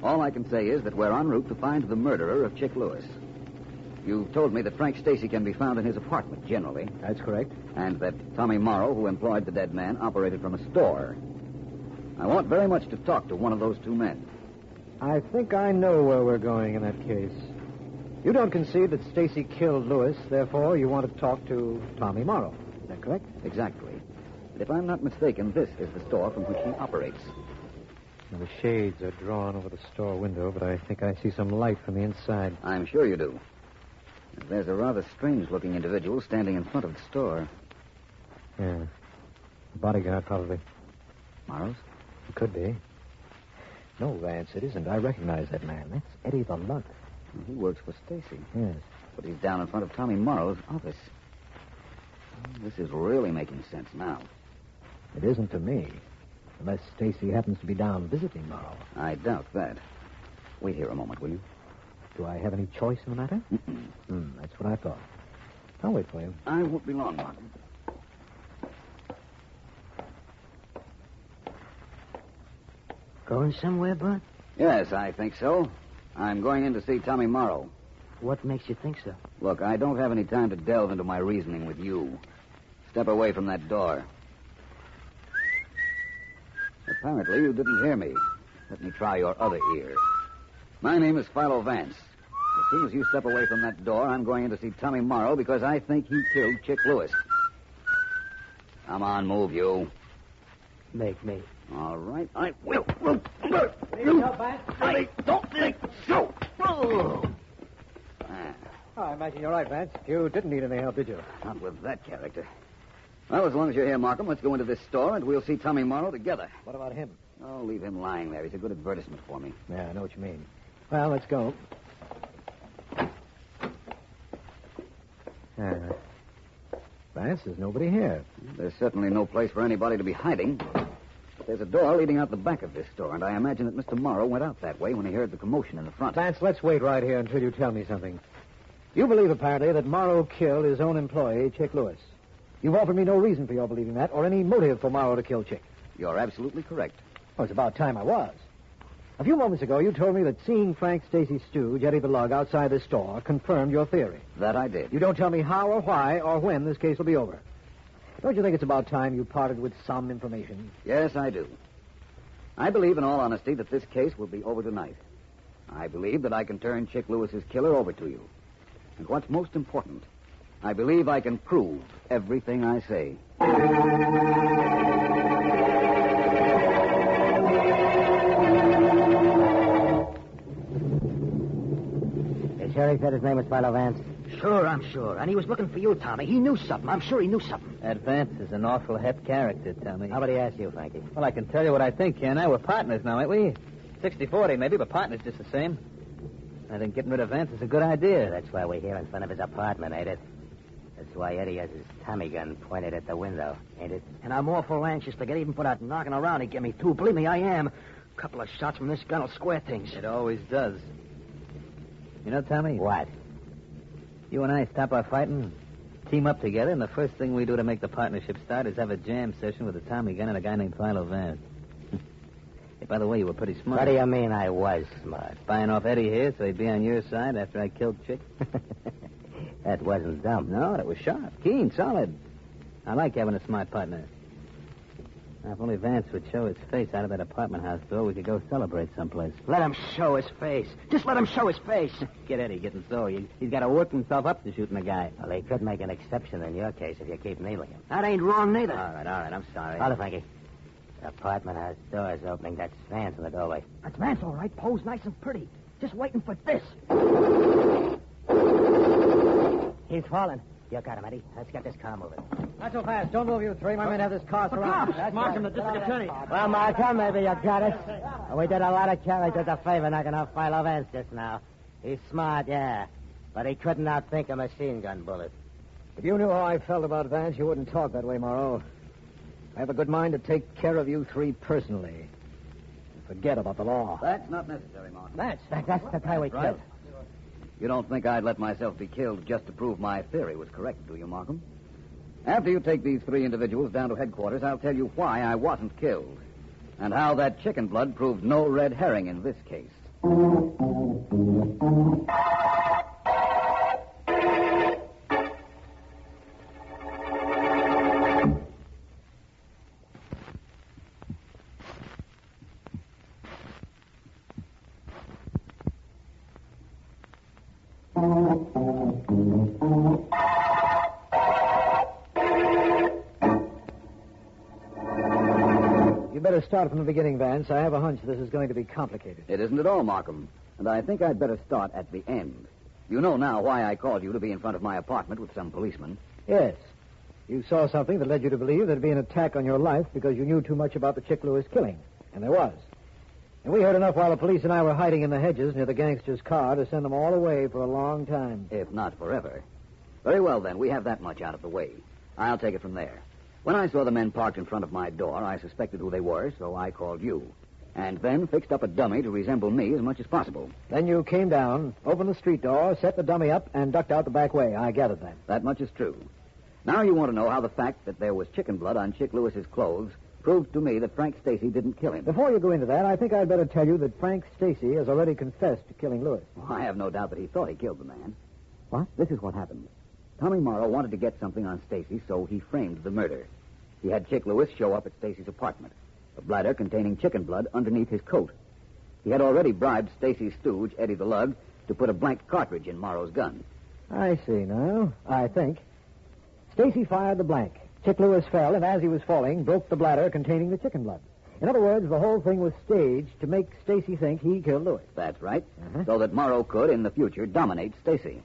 All I can say is that we're en route to find the murderer of Chick Lewis. You've told me that Frank Stacy can be found in his apartment, generally. That's correct. And that Tommy Morrow, who employed the dead man, operated from a store. I want very much to talk to one of those two men. I think I know where we're going in that case. You don't concede that Stacy killed Lewis, therefore you want to talk to Tommy Morrow. Is that correct? Exactly. And if I'm not mistaken, this is the store from which he operates. Now, the shades are drawn over the store window, but I think I see some light from the inside. I'm sure you do. There's a rather strange-looking individual standing in front of the store. Yeah. A bodyguard, probably. Morrow's? It could be. No, Vance, it isn't. I recognize that man. That's Eddie the Lug. He works for Stacy. Yes. But he's down in front of Tommy Morrow's office. This is really making sense now. It isn't to me. Unless Stacy happens to be down visiting Morrow. I doubt that. Wait here a moment, will you? Do I have any choice in the matter? That's what I thought. I'll wait for you. I won't be long, Martin. Going somewhere, Bud? Yes, I think so. I'm going in to see Tommy Morrow. What makes you think so? Look, I don't have any time to delve into my reasoning with you. Step away from that door. Apparently, you didn't hear me. Let me try your other ear. My name is Philo Vance. As soon as you step away from that door, I'm going in to see Tommy Morrow because I think he killed Chick Lewis. Come on, move, you. Make me. All right, I will. I don't think so. I imagine you're right, Vance. You didn't need any help, did you? Not with that character. Well, as long as you're here, Markham, let's go into this store and we'll see Tommy Morrow together. What about him? Oh, leave him lying there. He's a good advertisement for me. Yeah, I know what you mean. Well, let's go. Vance, there's nobody here. There's certainly no place for anybody to be hiding. But there's a door leading out the back of this store, and I imagine that Mr. Morrow went out that way when he heard the commotion in the front. Vance, let's wait right here until you tell me something. You believe, apparently, that Morrow killed his own employee, Chick Lewis. You've offered me no reason for your believing that, or any motive for Morrow to kill Chick. You're absolutely correct. Well, it's about time I was. A few moments ago, you told me that seeing Frank Stacy's stooge, Eddie the Lug, outside this store confirmed your theory. That I did. You don't tell me how or why or when this case will be over. Don't you think it's about time you parted with some information? Yes, I do. I believe, in all honesty, that this case will be over tonight. I believe that I can turn Chick Lewis's killer over to you. And what's most important, I believe I can prove everything I say. The sheriff said his name was Philo Vance. Sure, I'm sure. And he was looking for you, Tommy. He knew something. I'm sure he knew something. That Vance is an awful hep character, Tommy. How about he ask you, Frankie? Well, I can tell you what I think, Ken. We're partners now, ain't we? 60-40, maybe, but partners just the same. I think getting rid of Vance is a good idea. That's why we're here in front of his apartment, ain't it? That's why Eddie has his Tommy gun pointed at the window, ain't it? And I'm awful anxious to get even for that knocking around he gave me, too. Believe me, I am. A couple of shots from this gun will square things. It always does. You know, Tommy? What? You and I stop our fighting, team up together, and the first thing we do to make the partnership start is have a jam session with a Tommy gun and a guy named Philo Vance. Hey, by the way, you were pretty smart. What do you mean I was smart? Buying off Eddie here so he'd be on your side after I killed Chick. That wasn't dumb. No, that was sharp, keen, solid. I like having a smart partner. Now, if only Vance would show his face out of that apartment house door, we could go celebrate someplace. Let him show his face. Just let him show his face. Get Eddie getting sore. He's got to work himself up to shooting a guy. Well, they could make an exception in your case if you keep needling him. That ain't wrong, neither. All right, I'm sorry. Hold it, Frankie. The apartment house door's opening. That's Vance in the doorway. That's Vance, all right. Posed nice and pretty. Just waiting for this. He's falling. You got him, Eddie. Let's get this car moving. Not so fast. Don't move, you three. My men have this car surrounded. Cops! Markham, the district attorney. Well, Markham, maybe you got it. We did a lot of characters a favor knocking off Philo Vance just now. He's smart, yeah. But he couldn't outthink a machine gun bullet. If you knew how I felt about Vance, you wouldn't talk that way, Morrow. I have a good mind to take care of you three personally. And forget about the law. That's not necessary, Markham. That's the guy we right. killed. You don't think I'd let myself be killed just to prove my theory was correct, do you, Markham? After you take these three individuals down to headquarters, I'll tell you why I wasn't killed. And how that chicken blood proved no red herring in this case. You better start from the beginning, Vance. I have a hunch this is going to be complicated. It isn't at all, Markham. And I think I'd better start at the end. You know now why I called you to be in front of my apartment with some policemen. Yes. You saw something that led you to believe there'd be an attack on your life because you knew too much about the Chick Lewis killing. And there was. And we heard enough while the police and I were hiding in the hedges near the gangster's car to send them all away for a long time. If not forever. Very well, then. We have that much out of the way. I'll take it from there. When I saw the men parked in front of my door, I suspected who they were, so I called you. And then fixed up a dummy to resemble me as much as possible. Then you came down, opened the street door, set the dummy up, and ducked out the back way. I gathered that. That much is true. Now you want to know how the fact that there was chicken blood on Chick Lewis's clothes proved to me that Frank Stacy didn't kill him. Before you go into that, I think I'd better tell you that Frank Stacy has already confessed to killing Lewis. Well, I have no doubt that he thought he killed the man. What? This is what happened. Tommy Morrow wanted to get something on Stacy, so he framed the murder. He had Chick Lewis show up at Stacy's apartment, a bladder containing chicken blood underneath his coat. He had already bribed Stacy's stooge, Eddie the Lug, to put a blank cartridge in Morrow's gun. I see now. I think. Stacy fired the blank. Chick Lewis fell, and as he was falling, broke the bladder containing the chicken blood. In other words, the whole thing was staged to make Stacy think he killed Lewis. That's right. So that Morrow could, in the future, dominate Stacy.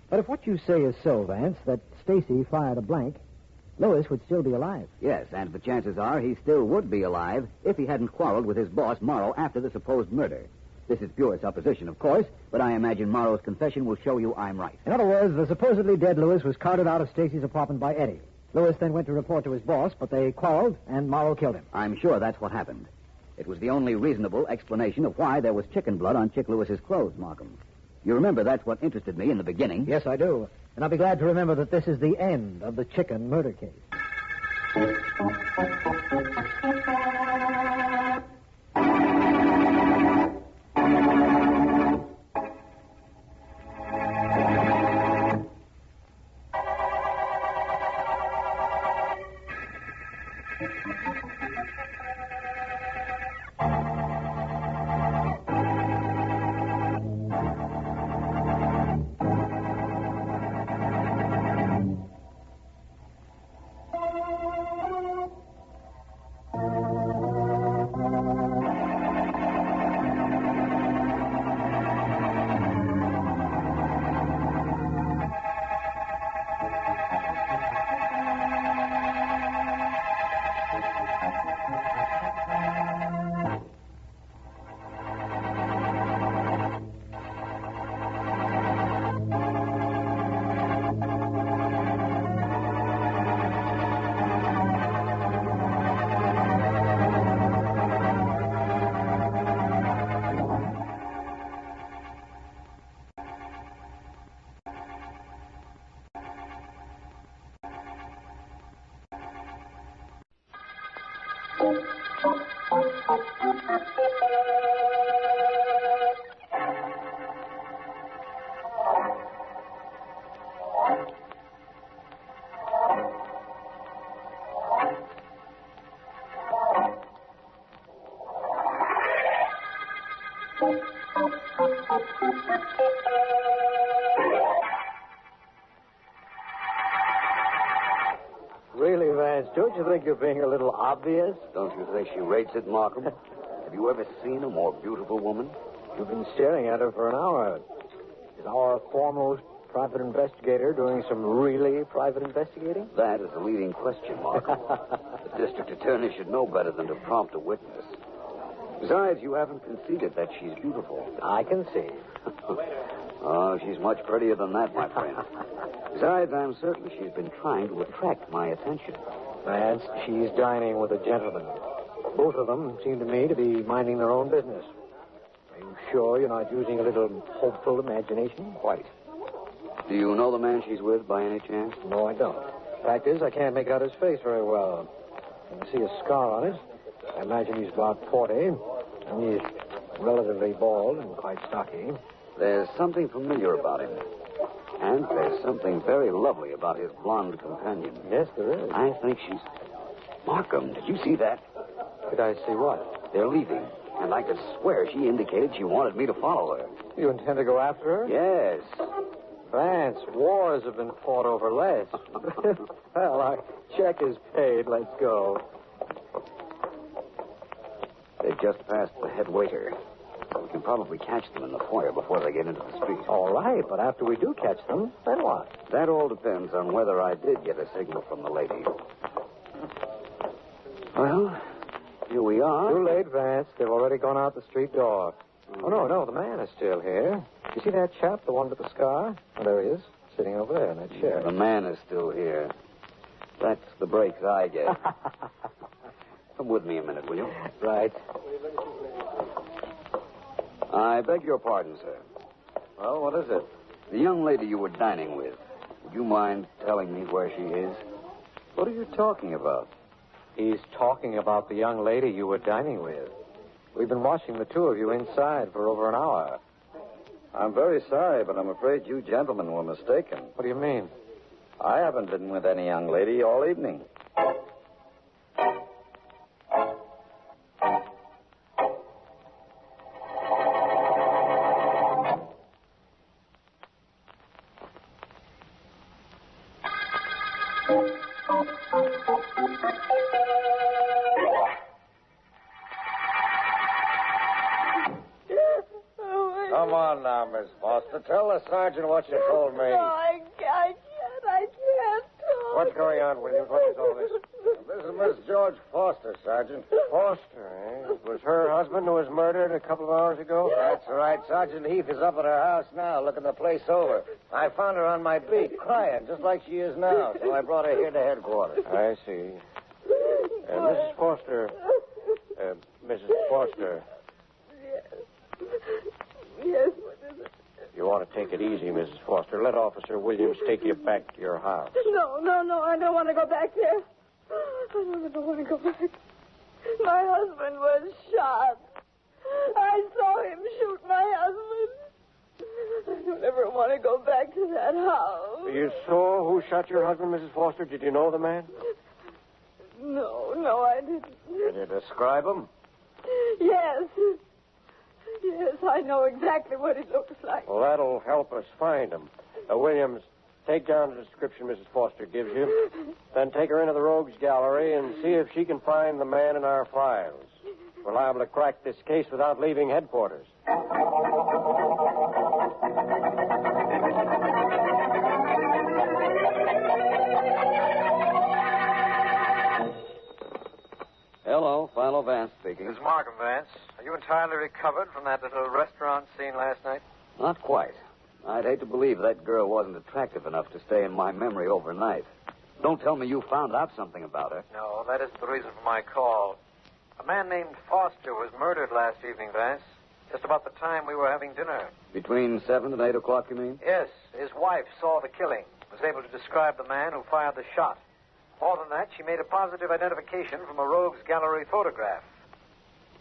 But if what you say is so, Vance, that Stacy fired a blank, Lewis would still be alive. Yes, and the chances are he still would be alive if he hadn't quarreled with his boss, Morrow, after the supposed murder. This is pure supposition, of course, but I imagine Morrow's confession will show you I'm right. In other words, the supposedly dead Lewis was carted out of Stacy's apartment by Eddie. Lewis then went to report to his boss, but they quarreled, and Morrow killed him. I'm sure that's what happened. It was the only reasonable explanation of why there was chicken blood on Chick Lewis's clothes, Markham. You remember that's what interested me in the beginning. Yes, I do. And I'll be glad to remember that this is the end of the chicken murder case. Really, Vance, don't you think you're being a little obvious? Don't you think she rates it, Markham? Have you ever seen a more beautiful woman? You've been staring at her for an hour. Is our foremost private investigator doing some really private investigating? That is the leading question, Markham. The district attorney should know better than to prompt a witness. Besides, you haven't conceded that she's beautiful. I concede. Oh, she's much prettier than that, my friend. Besides, I'm certain she's been trying to attract my attention. Vance, she's dining with a gentleman. Both of them seem to me to be minding their own business. Are you sure you're not using a little hopeful imagination? Quite. Do you know the man she's with by any chance? No, I don't. Fact is, I can't make out his face very well. I can see a scar on it. I imagine he's about 40, and he's relatively bald and quite stocky. There's something familiar about him. And there's something very lovely about his blonde companion. Yes, there is. I think she's... Markham, did you see that? Did I see what? They're leaving. And I could swear she indicated she wanted me to follow her. You intend to go after her? Yes. Vance, wars have been fought over less. Well, our check is paid. Let's go. They've just passed the head waiter. We can probably catch them in the foyer before they get into the street. All right, but after we do catch them, then what? That all depends on whether I did get a signal from the lady. Well, here we are. Too late, Vance. They've already gone out the street door. Oh, no, the man is still here. You see that chap, the one with the scar? Oh, there he is, sitting over there in that chair. The man is still here. That's the breaks I get. Come with me a minute, will you? Right. I beg your pardon, sir. Well, what is it? The young lady you were dining with, would you mind telling me where she is? What are you talking about? He's talking about the young lady you were dining with. We've been watching the two of you inside for over an hour. I'm very sorry, but I'm afraid you gentlemen were mistaken. What do you mean? I haven't been with any young lady all evening. Come on now, Miss Foster. Tell the sergeant what you told me. No, I can't. What's going on, Williams? What is all this? This is Miss George Foster, Sergeant. Foster, eh? It was her husband who was murdered a couple of hours ago? That's right. Sergeant Heath is up at her house now, looking the place over. I found her on my beat, crying, just like she is now, so I brought her here to headquarters. I see. Mrs. Foster. Mrs. Foster. Yes, what is it? You ought to take it easy, Mrs. Foster. Let Officer Williams take you back to your house. No, I don't want to go back there. I don't want to go back. My husband was shot. I saw him shoot my husband. I don't ever want to go back to that house. You saw who shot your husband, Mrs. Foster? Did you know the man? No, I didn't. Can you describe him? Yes, I know exactly what it looks like. Well, that'll help us find him. Williams, take down the description Mrs. Foster gives you. Then take her into the rogues gallery and see if she can find the man in our files. We're liable to crack this case without leaving headquarters. Hello, Philo Vance speaking. This is Markham, Vance. Are you entirely recovered from that little restaurant scene last night? Not quite. I'd hate to believe that girl wasn't attractive enough to stay in my memory overnight. Don't tell me you found out something about her. No, that isn't the reason for my call. A man named Foster was murdered last evening, Vance. Just about the time we were having dinner. Between 7 and 8 o'clock, you mean? Yes, his wife saw the killing. Was able to describe the man who fired the shot. More than that, she made a positive identification from a rogues gallery photograph.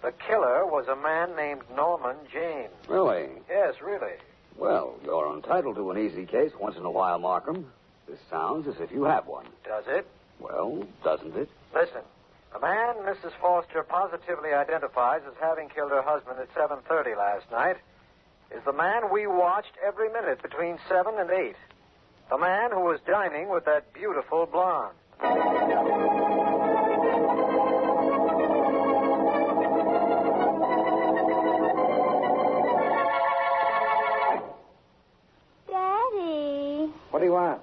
The killer was a man named Norman James. Really? Yes, really. Well, you're entitled to an easy case once in a while, Markham. This sounds as if you have one. Does it? Well, doesn't it? Listen, the man Mrs. Foster positively identifies as having killed her husband at 7:30 last night is the man we watched every minute between 7 and 8. The man who was dining with that beautiful blonde. Daddy. What do you want?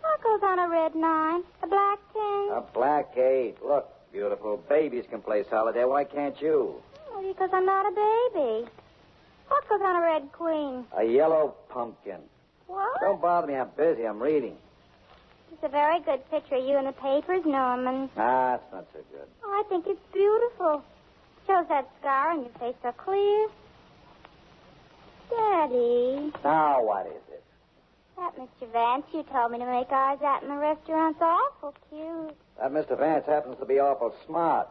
What goes on a red 9? A black 10? A black 8. Look, beautiful. Babies can play solitaire. Why can't you? Well, because I'm not a baby. What goes on a red queen? A yellow pumpkin. What? Don't bother me. I'm busy. I'm reading. It's a very good picture of you in the papers, Norman. Ah, it's not so good. Oh, I think it's beautiful. Shows that scar on your face so clear. Daddy, Now, what is it? that Mr. Vance you told me to make eyes at in the restaurant's awful cute. That Mr. Vance happens to be awful smart.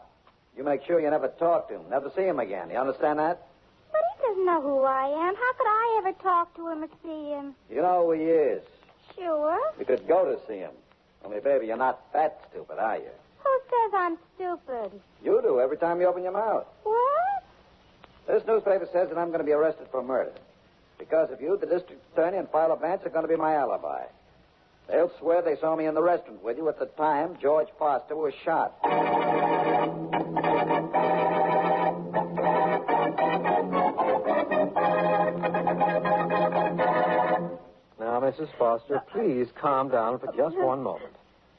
You make sure you never talk to him, never see him again. You understand that? But he doesn't know who I am. How could I ever talk to him or see him? You know who he is. Sure. You could go to see him. Only, baby, you're not that stupid, are you? Who says I'm stupid? You do every time you open your mouth. What? This newspaper says that I'm going to be arrested for murder. Because of you, the district attorney and Philo Vance are going to be my alibi. They'll swear they saw me in the restaurant with you at the time George Foster was shot. Now, Mrs. Foster, please calm down for just one moment.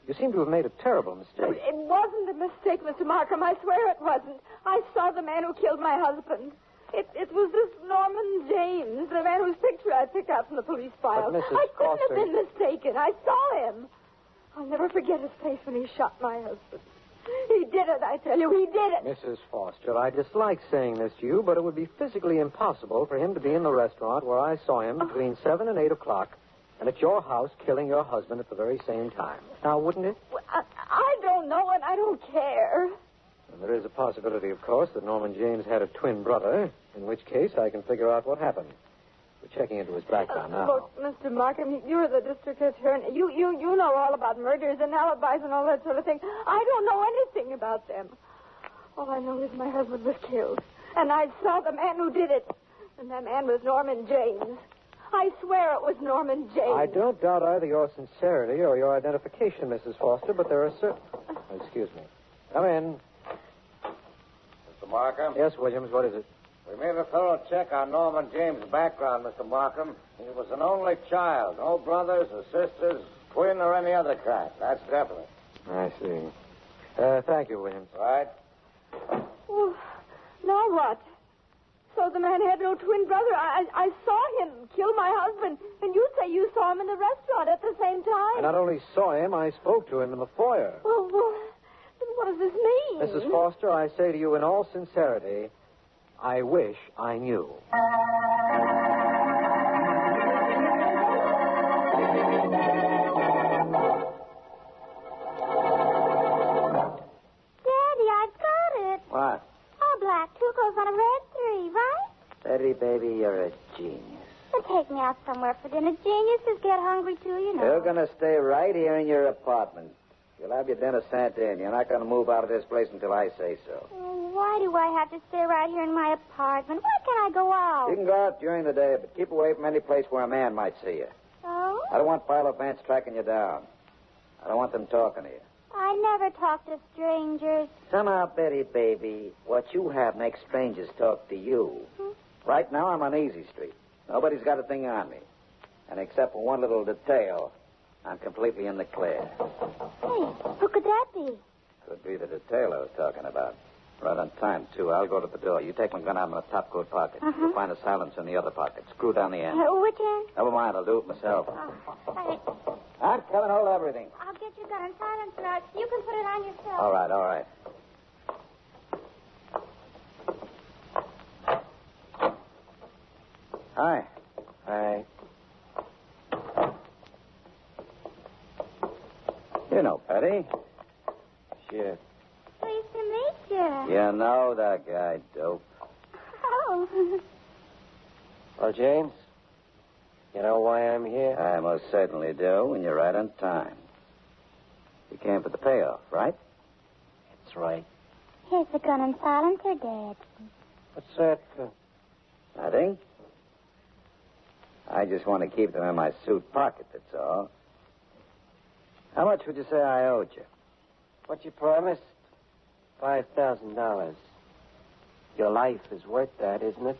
You seem to have made a terrible mistake. It wasn't a mistake, Mr. Markham. I swear it wasn't. I saw the man who killed my husband. It was this Norman James, the man whose picture I picked out from the police file. But, Mrs. I couldn't Foster... have been mistaken. I saw him. I'll never forget his face when he shot my husband. He did it, I tell you. He did it. Mrs. Foster, I dislike saying this to you, but it would be physically impossible for him to be in the restaurant where I saw him between 7 and 8 o'clock and at your house killing your husband at the very same time. Now, wouldn't it? Well, I don't know, and I don't care. And there is a possibility, of course, that Norman James had a twin brother, in which case I can figure out what happened. We're checking into his background now. Look, Mr. Markham, you're the district attorney. You know all about murders and alibis and all that sort of thing. I don't know anything about them. All I know is my husband was killed, and I saw the man who did it, and that man was Norman James. I swear it was Norman James. I don't doubt either your sincerity or your identification, Mrs. Foster, but there are certain... Excuse me. Come in. Mr. Markham? Yes, Williams, what is it? We made a thorough check on Norman James' background, Mr. Markham. He was an only child. No brothers or sisters, twin or any other kind. That's definite. I see. Thank you, Williams. Right? Oh, now what? So the man had no twin brother. I saw him kill my husband, and you say you saw him in the restaurant at the same time. I not only saw him, I spoke to him in the foyer. Well, what does this mean? Mrs. Foster, I say to you in all sincerity, I wish I knew. Daddy, I've got it. What? A black 2 goes on a red 3, right? Betty, baby, you're a genius. Then take me out somewhere for dinner. Geniuses get hungry, too, you know. You're going to stay right here in your apartment. You'll have your dinner sent in. You're not going to move out of this place until I say so. Oh, why do I have to stay right here in my apartment? Why can't I go out? You can go out during the day, but keep away from any place where a man might see you. Oh? I don't want Philo Vance tracking you down. I don't want them talking to you. I never talk to strangers. Somehow, Betty, baby, what you have makes strangers talk to you. Right now, I'm on Easy Street. Nobody's got a thing on me. And except for one little detail, I'm completely in the clear. Hey, who could that be? Could be the detail I was talking about. Right on time, too. I'll go to the door. You take my gun out of my topcoat pocket. You'll find a silencer in the other pocket. Screw down the end. Which end? Never mind. I'll do it myself. Hey, I'm coming. Hold everything. I'll get your gun and silencer out. You can put it on yourself. All right, all right. Hi. Hi. You know Patty. Sure. Pleased to meet you. You know that guy, dope. Oh. Well, James, you know why I'm here? I most certainly do, and you're right on time. You came for the payoff, right? That's right. Here's the gun and silencer, Dad. What's that for? Nothing. I just want to keep them in my suit pocket, that's all. How much would you say I owed you? What you promised? $5,000. Your life is worth that, isn't it?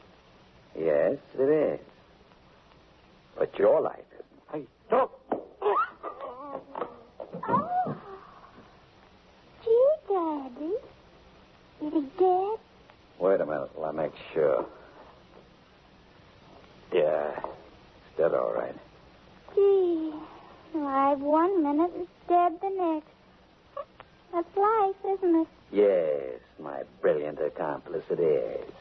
Yes, it is. But your life isn't. Hey, don't. shut all right. Gee, alive 1 minute and dead the next. That's life, isn't it? Yes, my brilliant accomplice, it is.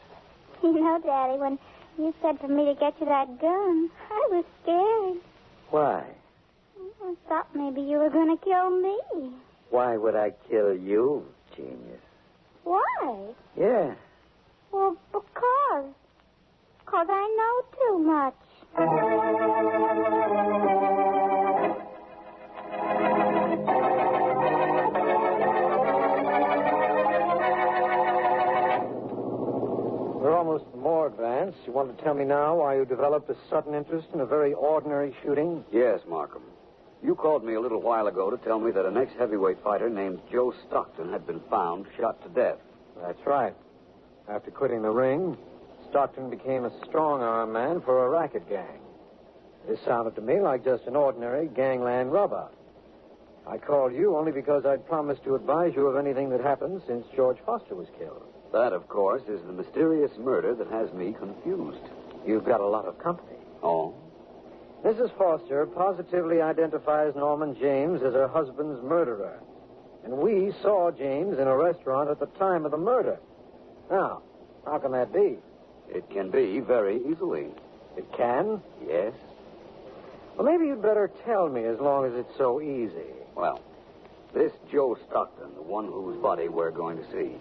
You know, Daddy, when you said for me to get you that gun, I was scared. Why? I thought maybe you were going to kill me. Why would I kill you, genius? Why? Yeah. Well, because. Because I know too much. We're almost more advanced. You want to tell me now why you developed a sudden interest in a very ordinary shooting? Yes, Markham. You called me a little while ago to tell me that an ex-heavyweight fighter named Joe Stockton had been found shot to death. That's right. After quitting the ring, Stockton became a strong-arm man for a racket gang. This sounded to me like just an ordinary gangland rub-out. I called you only because I'd promised to advise you of anything that happened since George Foster was killed. That, of course, is the mysterious murder that has me confused. You've got a lot of company. Oh? Mrs. Foster positively identifies Norman James as her husband's murderer. And we saw James in a restaurant at the time of the murder. Now, how can that be? It can be very easily. It can? Yes. Well, maybe you'd better tell me as long as it's so easy. Well, this Joe Stockton, the one whose body we're going to see,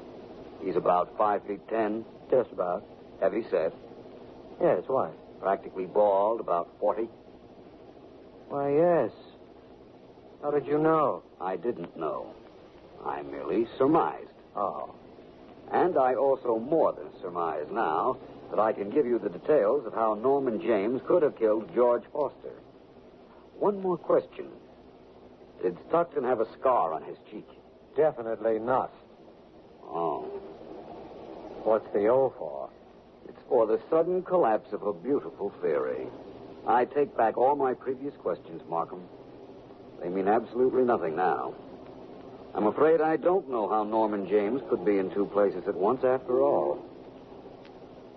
he's about 5'10". Just about. Heavy set. Yes, why? Practically bald, about 40. Why, yes. How did you know? I didn't know. I merely surmised. Oh. And I also more than surmise now that I can give you the details of how Norman James could have killed George Foster. One more question. Did Stockton have a scar on his cheek? Definitely not. Oh. What's the O for? It's for the sudden collapse of a beautiful theory. I take back all my previous questions, Markham. They mean absolutely nothing now. I'm afraid I don't know how Norman James could be in two places at once after all.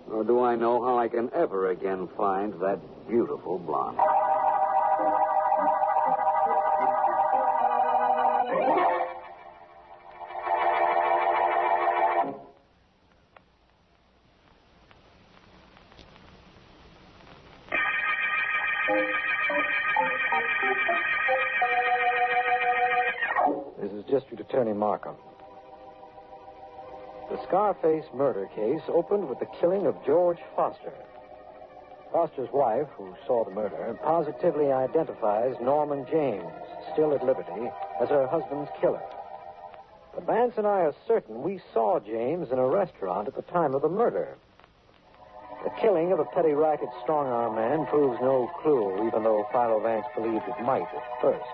Nor do I know how I can ever again find that beautiful blonde. This is District Attorney Markham. The Scarface murder case opened with the killing of George Foster. Foster's wife, who saw the murder, positively identifies Norman James, still at liberty, as her husband's killer. But Vance and I are certain we saw James in a restaurant at the time of the murder. The killing of a petty racket strong-arm man proves no clue, even though Philo Vance believed it might at first.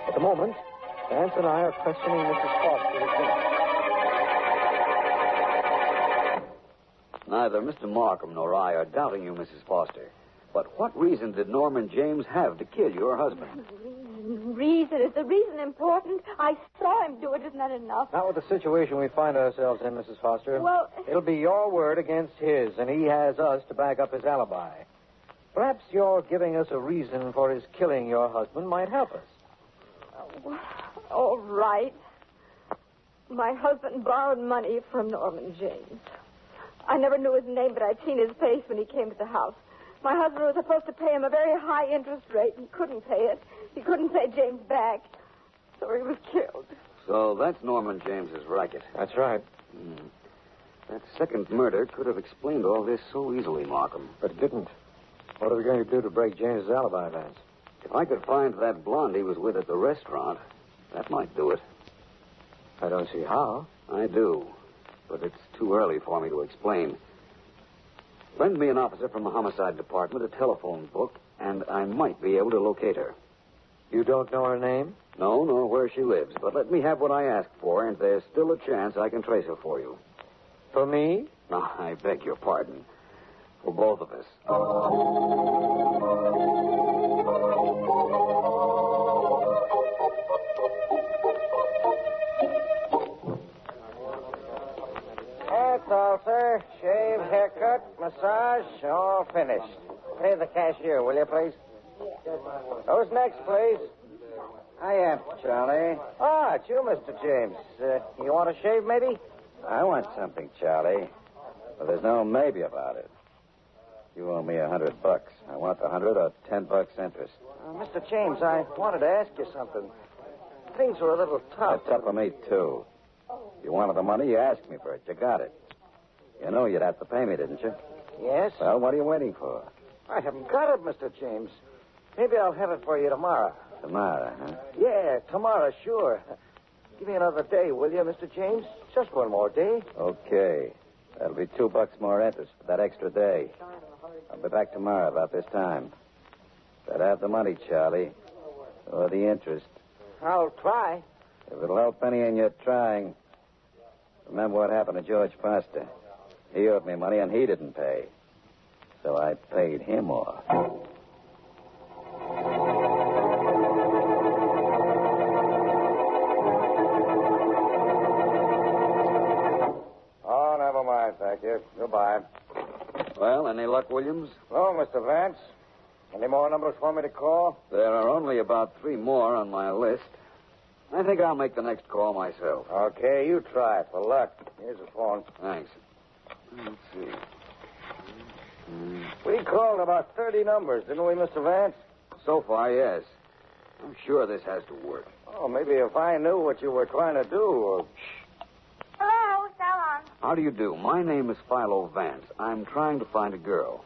At the moment, Vance and I are questioning Mrs. Foster again. Neither Mr. Markham nor I are doubting you, Mrs. Foster. But what reason did Norman James have to kill your husband? Reason? Is the reason important? I saw him do it. Isn't that enough? Not with the situation we find ourselves in, Mrs. Foster. Well... It'll be your word against his, and he has us to back up his alibi. Perhaps your giving us a reason for his killing your husband might help us. All right. My husband borrowed money from Norman James. I never knew his name, but I'd seen his face when he came to the house. My husband was supposed to pay him a very high interest rate. He couldn't pay it. He couldn't pay James back. So he was killed. So that's Norman James's racket. That's right. That second murder could have explained all this so easily, Markham. But it didn't. What are we going to do to break James's alibi, Vance? If I could find that blonde he was with at the restaurant, that might do it. I don't see how. I do. But it's too early for me to explain. Lend me an officer from the homicide department, a telephone book, and I might be able to locate her. You don't know her name? No, nor where she lives. But let me have what I asked for, and there's still a chance I can trace her for you. For me? No, I beg your pardon. For both of us. That's all, sir. Shave, haircut, massage, all finished. pay the cashier, will you, please? Who's next, please? I am, Charlie. Ah, it's you, Mr. James. You want a shave, maybe? I want something, Charlie. But there's no maybe about it. You owe me $100. I want the 100 or $10 interest. Mr. James, I wanted to ask you something. Things were a little tough. That's up for me, too. You wanted the money, you asked me for it. You got it. You know you'd have to pay me, didn't you? Yes? Well, what are you waiting for? I haven't got it, Mr. James. Maybe I'll have it for you tomorrow. Tomorrow, huh? Yeah, tomorrow, sure. Give me another day, will you, Mr. James? Just one more day. Okay. That'll be $2 more interest for that extra day. I'll be back tomorrow about this time. Better have the money, Charlie. Or the interest. I'll try. If it'll help any in your trying. Remember what happened to George Foster. He owed me money and he didn't pay. So I paid him off. Oh, never mind, thank you. Goodbye. Well, any luck, Williams? Hello, Mr. Vance. Any more numbers for me to call? There are only about 3 more on my list. I think I'll make the next call myself. Okay, you try it for luck. Here's the phone. Thanks. Let's see. We called about 30 numbers, didn't we, Mr. Vance? So far, yes. I'm sure this has to work. Oh, maybe if I knew what you were trying to do. Hello, Salon. How do you do? My name is Philo Vance. I'm trying to find a girl.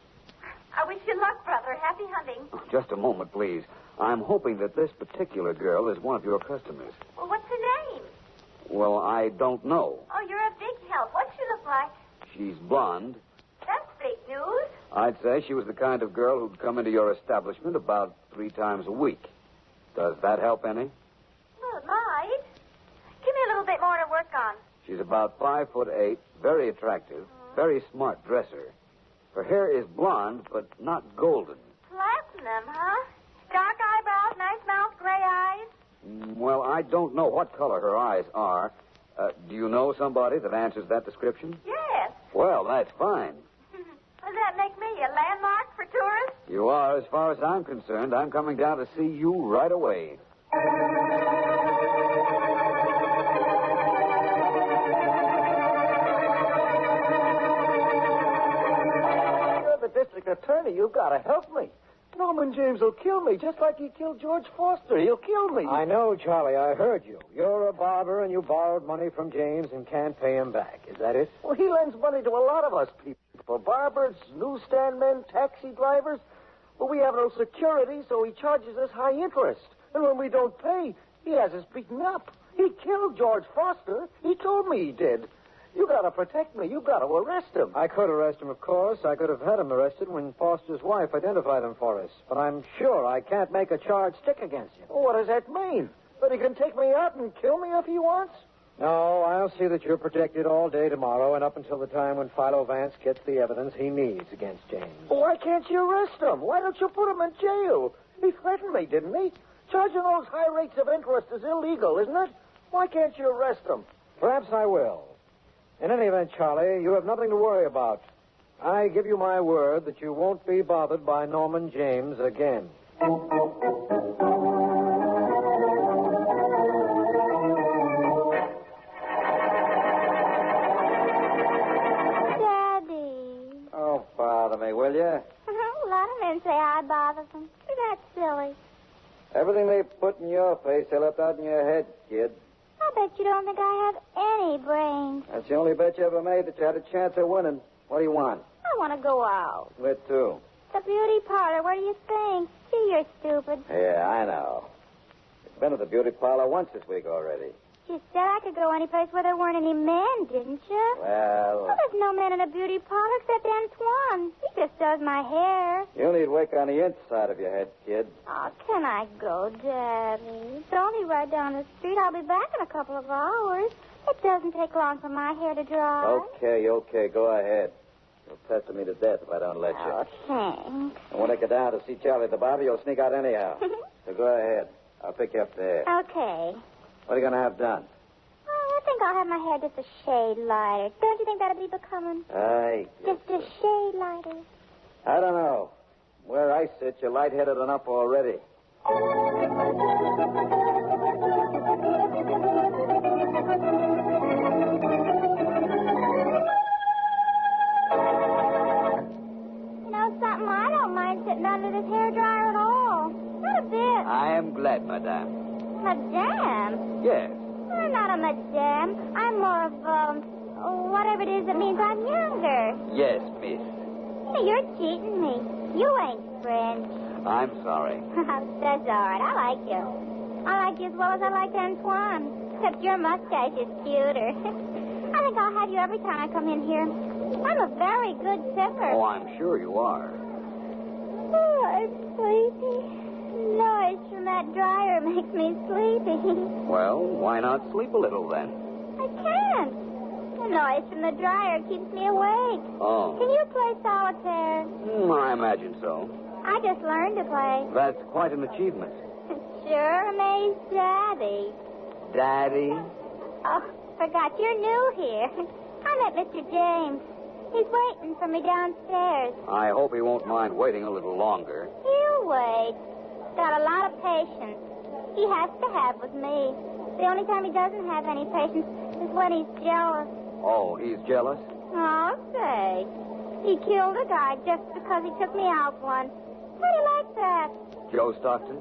I wish you luck, brother. Happy hunting. Just a moment, please. I'm hoping that this particular girl is one of your customers. Well, what's her name? Well, I don't know. Oh, you're a big help. What's she look like? She's blonde. That's big news. I'd say she was the kind of girl who'd come into your establishment about 3 times a week. Does that help any? Well, it might. Give me a little bit more to work on. She's about 5'8", very attractive, very smart dresser. Her hair is blonde, but not golden. Platinum, huh? Dark eyebrows, nice mouth, gray eyes. Well, I don't know what color her eyes are. Do you know somebody that answers that description? Yes. Well, that's fine. Does that make me a landmark for tourists? You are, as far as I'm concerned. I'm coming down to see you right away. You're the district attorney. You've got to help me. Norman James will kill me, just like he killed George Foster. He'll kill me. I know, Charlie. I heard you. You're a barber, and you borrowed money from James and can't pay him back. Is that it? Well, he lends money to a lot of us people. Barbers, newsstand men, taxi drivers. But we have no security, so he charges us high interest. And when we don't pay, he has us beaten up. He killed George Foster. He told me he did. You got to protect me. You got to arrest him. I could arrest him, of course. I could have had him arrested when Foster's wife identified him for us. But I'm sure I can't make a charge stick against him. Well, what does that mean? That he can take me out and kill me if he wants? No, I'll see that you're protected all day tomorrow and up until the time when Philo Vance gets the evidence he needs against James. Well, why can't you arrest him? Why don't you put him in jail? He threatened me, didn't he? Charging those high rates of interest is illegal, isn't it? Why can't you arrest him? Perhaps I will. In any event, Charlie, you have nothing to worry about. I give you my word that you won't be bothered by Norman James again. Daddy. Oh, bother me, will you? A lot of men say I bother them. That's silly. Everything they put in your face, they left out in your head, kid. I bet you don't think I have any brains. That's the only bet you ever made that you had a chance of winning. What do you want? I want to go out. Where to? The beauty parlor. What do you think? Gee, you're stupid. Yeah, I know. You've been to the beauty parlor once this week already. You said I could go any place where there weren't any men, didn't you? Well, there's no man in a beauty parlor except Antoine. He just does my hair. you need work on the inside of your head, kid. Oh, can I go, Daddy? It's only right down the street. I'll be back in a couple of hours. It doesn't take long for my hair to dry. Okay, go ahead. You'll pester me to death if I don't let you. Oh, thanks. And when I get down to see Charlie the barber, you'll sneak out anyhow. So go ahead. I'll pick you up there. Okay. What are you going to have done? Oh, I think I'll have my hair just a shade lighter. Don't you think that'd be becoming? I Just a shade lighter. don't know. Where I sit, you're lightheaded enough already. You know something? I don't mind sitting under this hairdryer at all. Not a bit. I am glad, madame. Madame? Yes. I'm not a madame. I'm more of, whatever it is that means I'm younger. Yes, miss. Hey, you're cheating me. You ain't French. I'm sorry. That's all right. I like you. I like you as well as I like Antoine. Except your mustache is cuter. I think I'll have you every time I come in here. I'm a very good tipper. Oh, I'm sure you are. Oh, I'm sleepy. Noise from that dryer makes me sleepy. Well, why not sleep a little then? I can't. The noise from the dryer keeps me awake. Oh. Can you play solitaire? I imagine so. I just learned to play. That's quite an achievement. Sure amazed Daddy. Daddy? Oh, forgot you're new here. I met Mr. James. He's waiting for me downstairs. I hope he won't mind waiting a little longer. He'll wait. Got a lot of patience. He has to have with me. The only time he doesn't have any patience is when he's jealous. Oh, he's jealous? I'll say. He killed a guy just because he took me out once. How do you like that? Joe Stockton?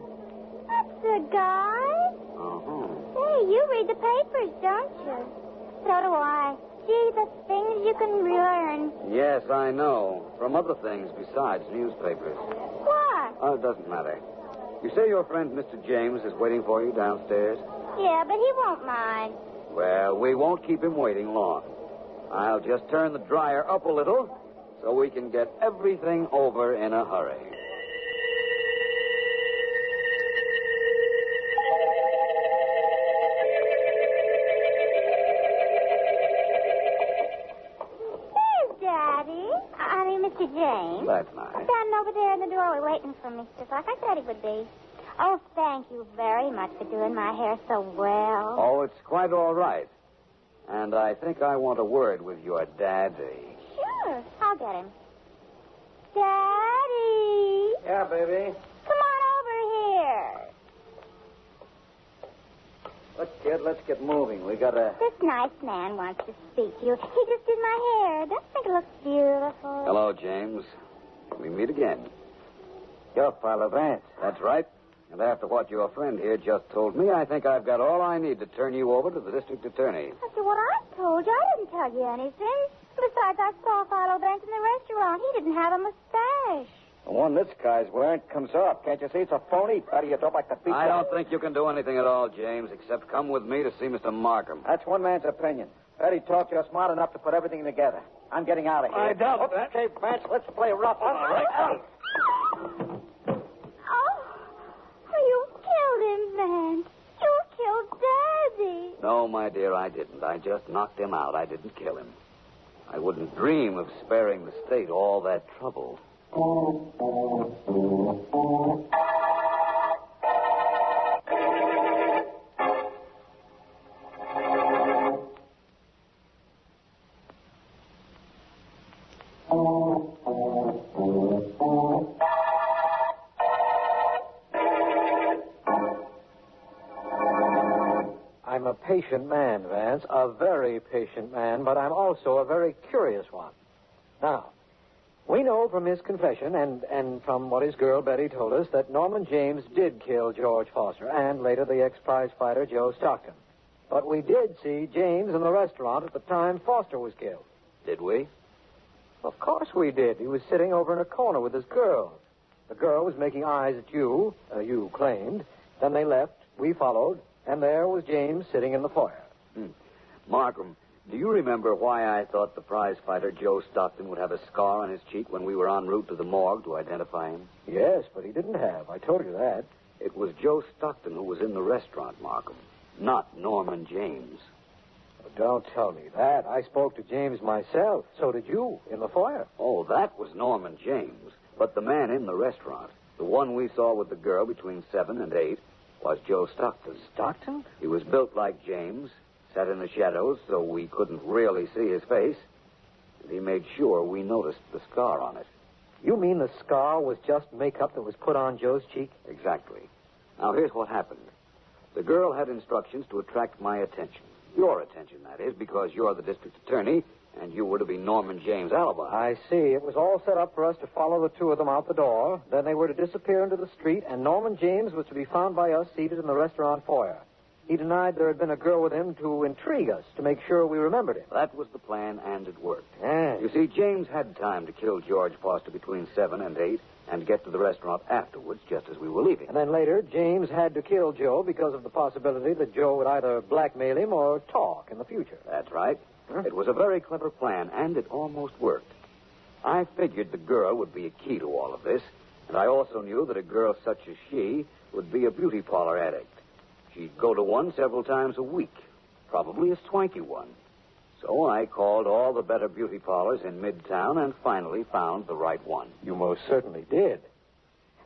That's the guy. Uh-huh. Hey, you read the papers, don't you? So do I. Gee, the things you can learn. Yes, I know. From other things besides newspapers. What? Oh, it doesn't matter. You say your friend Mr. James is waiting for you downstairs? Yeah, but he won't mind. Well, we won't keep him waiting long. I'll just turn the dryer up a little so we can get everything over in a hurry. There's Daddy. I mean, Mr. James. That's nice. Standing over there in the doorway waiting for me, just like I said he would be. Oh, thank you very much for doing my hair so well. Oh, it's quite all right. And I think I want a word with your daddy. Sure, I'll get him. Daddy! Yeah, baby. Come on over here. Look, kid, let's get moving. We gotta... This nice man wants to speak to you. He just did my hair. Don't you think it looks beautiful? Hello, James. We meet again. You're Philo Vance. That's right. And after what your friend here just told me, I think I've got all I need to turn you over to the district attorney. After what I told you, I didn't tell you anything. Besides, I saw Philo Vance in the restaurant. He didn't have a mustache. The one this guy's wearing comes off. Can't you see it's a phony? How do you don't like the beat? I don't think you can do anything at all, James, except come with me to see Mr. Markham. That's one man's opinion. Eddie talked you're smart enough to put everything together. I'm getting out of here. I doubt that. Okay, Vance, let's play rough. All right. You killed him, Vance. You killed Daddy. No, my dear, I didn't. I just knocked him out. I didn't kill him. I wouldn't dream of sparing the state all that trouble. I'm a patient man, Vance, a very patient man, but I'm also a very curious one. Now, we know from his confession and from what his girl Betty told us that Norman James did kill George Foster and later the ex-prize fighter Joe Stockton. But we did see James in the restaurant at the time Foster was killed. Did we? Of course we did. He was sitting over in a corner with his girl. The girl was making eyes at you, you claimed. Then they left. We followed. And there was James sitting in the foyer. Markham, do you remember why I thought the prize fighter Joe Stockton would have a scar on his cheek when we were en route to the morgue to identify him? Yes, but he didn't have. I told you that. It was Joe Stockton who was in the restaurant, Markham, not Norman James. Don't tell me that. I spoke to James myself. So did you, in the foyer. Oh, that was Norman James. But the man in the restaurant, the one we saw with the girl between 7 and 8, was Joe Stockton. Stockton? He was built like James, sat in the shadows so we couldn't really see his face. And he made sure we noticed the scar on it. You mean the scar was just makeup that was put on Joe's cheek? Exactly. Now, here's what happened. The girl had instructions to attract my attention. Your attention, that is, because you're the district attorney, and you were to be Norman James' alibi. I see. It was all set up for us to follow the two of them out the door. Then they were to disappear into the street, and Norman James was to be found by us seated in the restaurant foyer. He denied there had been a girl with him to intrigue us, to make sure we remembered him. That was the plan, and it worked. Yes. You see, James had time to kill George Foster between 7 and 8 and get to the restaurant afterwards, just as we were leaving. And then later, James had to kill Joe because of the possibility that Joe would either blackmail him or talk in the future. That's right. It was a very clever plan, and it almost worked. I figured the girl would be a key to all of this, and I also knew that a girl such as she would be a beauty parlor addict. She'd go to one several times a week, probably a swanky one. So I called all the better beauty parlors in Midtown and finally found the right one. You most certainly did.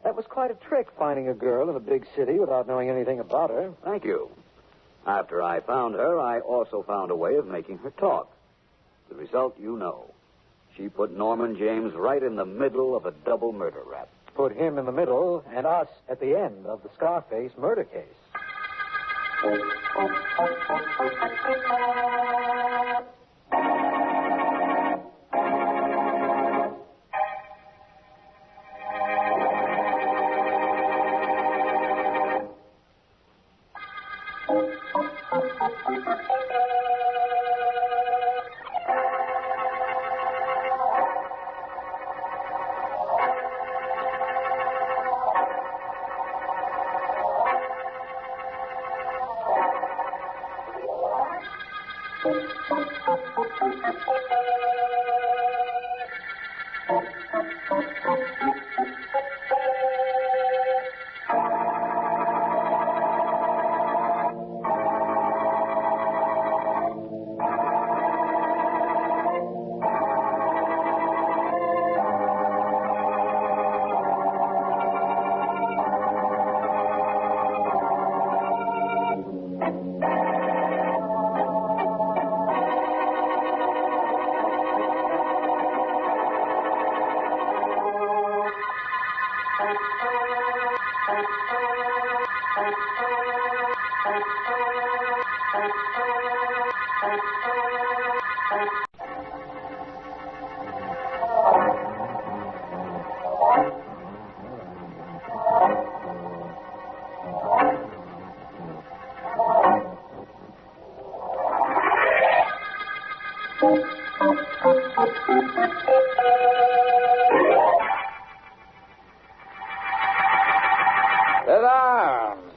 That was quite a trick, finding a girl in a big city without knowing anything about her. Thank you. After I found her, I also found a way of making her talk. The result you know. She put Norman James right in the middle of a double murder rap. Put him in the middle and us at the end of the Scarface murder case.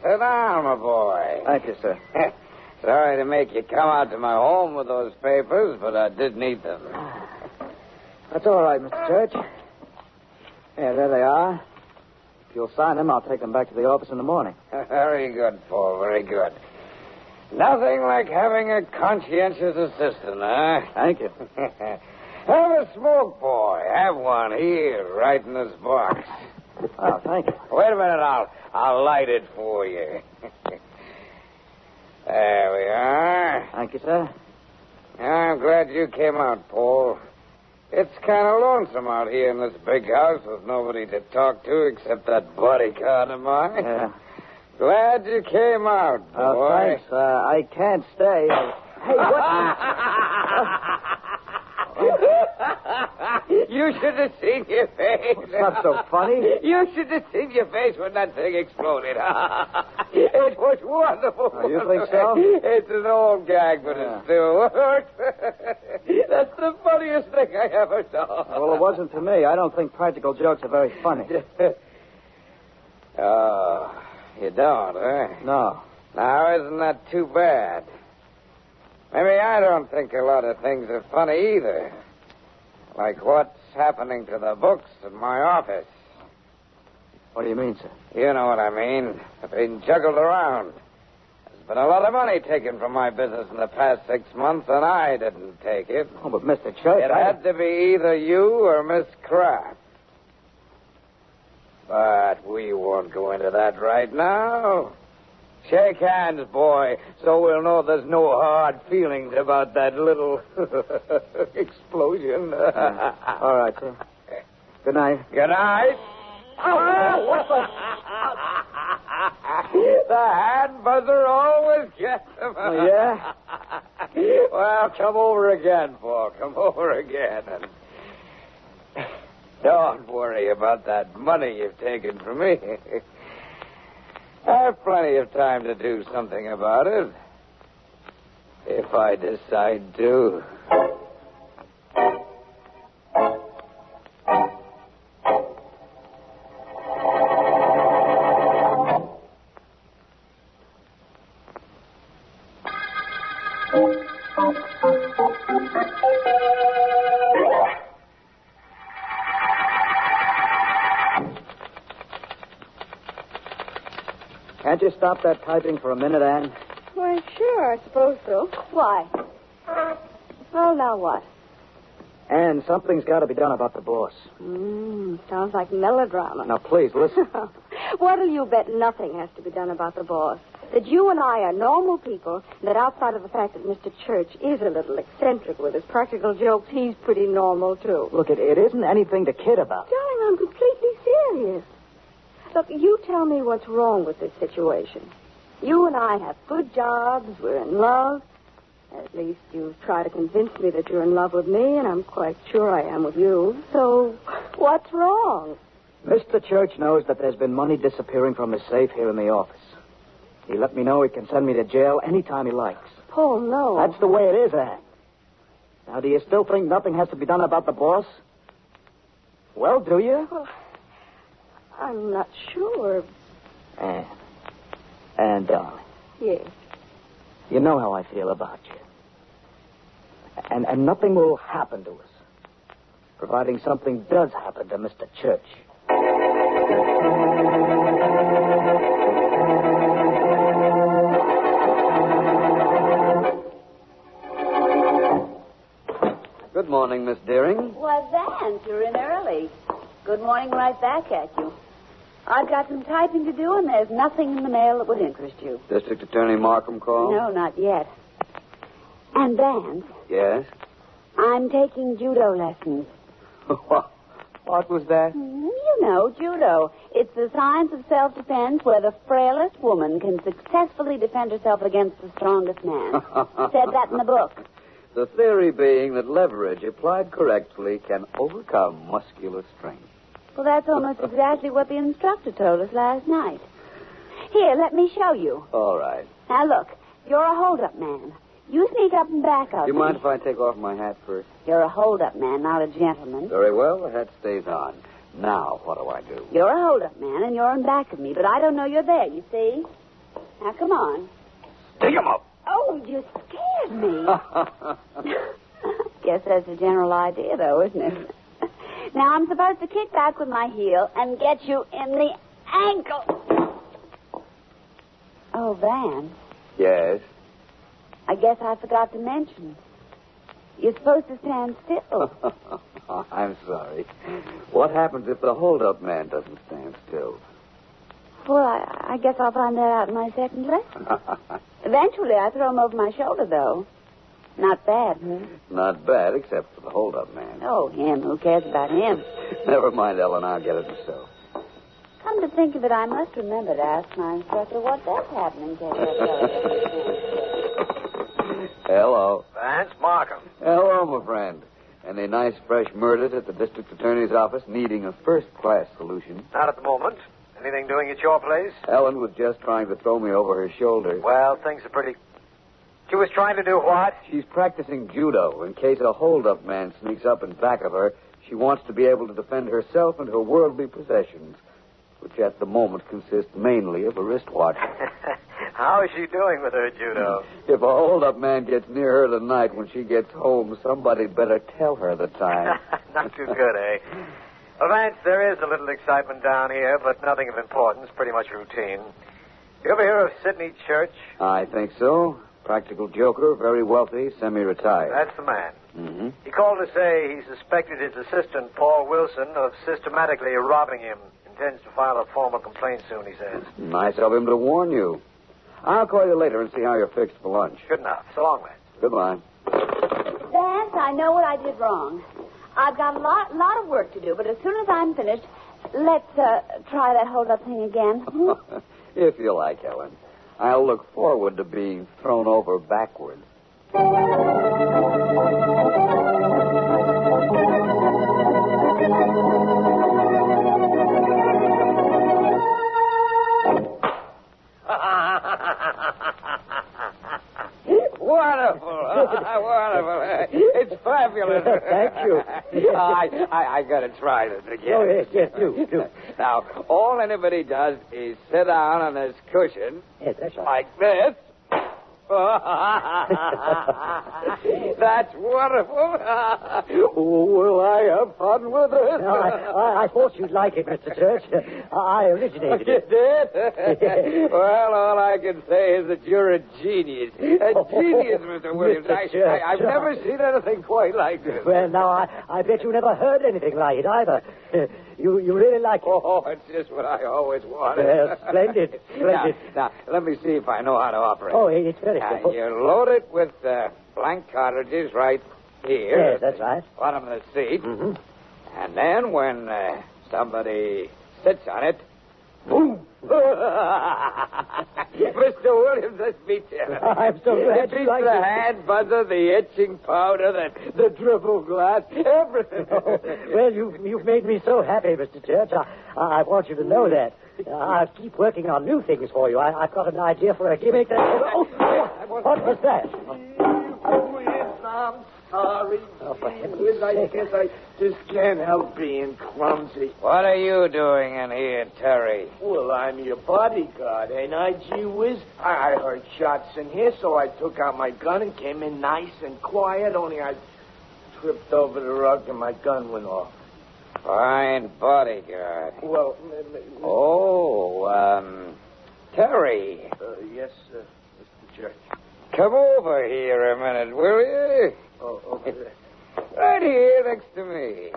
Sit down, my boy. Thank you, sir. Sorry to make you come out to my home with those papers, but I did need them. That's all right, Mr. Church. Yeah, there they are. If you'll sign them, I'll take them back to the office in the morning. Very good, Paul, very good. Nothing like having a conscientious assistant, huh? Thank you. Have a smoke, boy. Have one here, right in this box. Oh, thank you. Wait a minute, I'll light it for you. There we are. Thank you, sir. I'm glad you came out, Paul. It's kind of lonesome out here in this big house with nobody to talk to except that bodyguard of mine. Yeah. Glad you came out, boy. Oh, thanks. I can't stay. Hey, what? You should have seen your face. It's not so funny. You should have seen your face when that thing exploded. It was wonderful. Oh, you think so? It's an old gag, but it still works. That's the funniest thing I ever saw. Well, it wasn't to me. I don't think practical jokes are very funny. Oh, you don't, huh? No. Now, isn't that too bad? Maybe I don't think a lot of things are funny either. Like what's happening to the books in my office. What do you mean, sir? You know what I mean. They've been juggled around. There's been a lot of money taken from my business in the past 6 months, and I didn't take it. Oh, but Mr. Church, It had to be either you or Miss Kraft. But we won't go into that right now. Shake hands, boy, so we'll know there's no hard feelings about that little explosion. All right, sir. Good night. Good night. Oh, what's The hand buzzer always gets him. Oh, yeah? Well, come over again, Paul. Come over again. And don't worry about that money you've taken from me. I have plenty of time to do something about it. If I decide to. Can't you stop that typing for a minute, Anne? Why, sure, I suppose so. Why? Well, now what? Anne, something's got to be done about the boss. Sounds like melodrama. Now, please, listen. What'll you bet nothing has to be done about the boss? That you and I are normal people, and that outside of the fact that Mr. Church is a little eccentric with his practical jokes, he's pretty normal, too. Look, it isn't anything to kid about. Darling, I'm completely serious. Look, you tell me what's wrong with this situation. You and I have good jobs, we're in love. At least you try to convince me that you're in love with me, and I'm quite sure I am with you. So, what's wrong? Mr. Church knows that there's been money disappearing from his safe here in the office. He let me know he can send me to jail anytime he likes. Paul, no. That's the way it is, Anne. Now, do you still think nothing has to be done about the boss? Well, do you? Well, I'm not sure. Anne, darling. Yes. You know how I feel about you. And nothing will happen to us, providing something does happen to Mr. Church. Good morning, Miss Deering. Why, Vance, you're in early. Good morning right back at you. I've got some typing to do, and there's nothing in the mail that would interest you. District Attorney Markham called? No, not yet. And Vance, Yes? I'm taking judo lessons. What was that? You know, judo. It's the science of self-defense where the frailest woman can successfully defend herself against the strongest man. Said that in the book. The theory being that leverage applied correctly can overcome muscular strength. Well, that's almost exactly what the instructor told us last night. Here, let me show you. All right. Now, look, you're a hold-up man. You sneak up and back up. Do you mind if I take off my hat first? You're a hold-up man, not a gentleman. Very well, the hat stays on. Now, what do I do? You're a hold-up man, and you're in back of me, but I don't know you're there, you see? Now, come on. Stick 'em up. Oh, you scared me. Guess that's the general idea, though, isn't it? Now, I'm supposed to kick back with my heel and get you in the ankle. Oh, Van. Yes? I guess I forgot to mention. You're supposed to stand still. I'm sorry. What happens if the hold-up man doesn't stand still? Well, I guess I'll find that out in my second lesson. Eventually, I throw him over my shoulder, though. Not bad, huh? Not bad, except for the hold-up man. Oh, him. Who cares about him? Never mind, Ellen. I'll get it myself. Come to think of it, I must remember to ask my instructor what that's happening to Hello. Vance Markham. Hello, my friend. Any nice fresh murders at the district attorney's office needing a first-class solution? Not at the moment. Anything doing at your place? Ellen was just trying to throw me over her shoulder. Well, things are pretty... She was trying to do what? She's practicing judo. In case a hold-up man sneaks up in back of her, she wants to be able to defend herself and her worldly possessions, which at the moment consist mainly of a wristwatch. How is she doing with her judo? If a hold-up man gets near her tonight when she gets home, somebody better tell her the time. Not too good, eh? Well, Vance, there is a little excitement down here, but nothing of importance. Pretty much routine. You ever hear of Sidney Church? I think so. Practical joker, very wealthy, semi-retired. That's the man. Mm-hmm. He called to say he suspected his assistant, Paul Wilson, of systematically robbing him. Intends to file a formal complaint soon, he says. Nice of him to warn you. I'll call you later and see how you're fixed for lunch. Good enough. So long, Vance. Goodbye. Vance, I know what I did wrong. I've got a lot of work to do, but as soon as I'm finished, let's try that hold-up thing again. If you like, Helen. I'll look forward to being thrown over backward. Wonderful. Wonderful. It's fabulous. Thank you. I got to try this again. Oh, yes, do. Now, all anybody does is sit down on this cushion. Yes, that's right. Like this. That's wonderful. Will I have fun with it? No, I thought you'd like it, Mr. Church. I originated it. You did? Well, all I can say is that you're a genius. A genius, Mr. Williams. I've never seen anything quite like this. Well, now, I bet you never heard anything like it either. You really like it. Oh, it's just what I always wanted. Well, splendid. Now, let me see if I know how to operate. Oh, it's very simple. You load it with blank cartridges right here. Yes, that's right. Bottom of the seat. Mm-hmm. And then when somebody sits on it, boom! Mr. Williams, let's beat you. I'm so glad it you beats like the it. hand buzzer, the etching powder, the dribble glass, everything. Oh, well, you've made me so happy, Mr. Church. I want you to know that. I'll keep working on new things for you. I've got an idea for a gimmick that... Oh, what was that? I'm sorry. Oh, for heaven's I sake. guess I just can't help being clumsy. What are you doing in here, Terry? Well, I'm your bodyguard, ain't I, gee whiz? I heard shots in here, so I took out my gun and came in nice and quiet, only I tripped over the rug and my gun went off. Fine bodyguard. Well, Terry. Yes, Mr. Church. Come over here a minute, will you? Oh, over there. Right here next to me.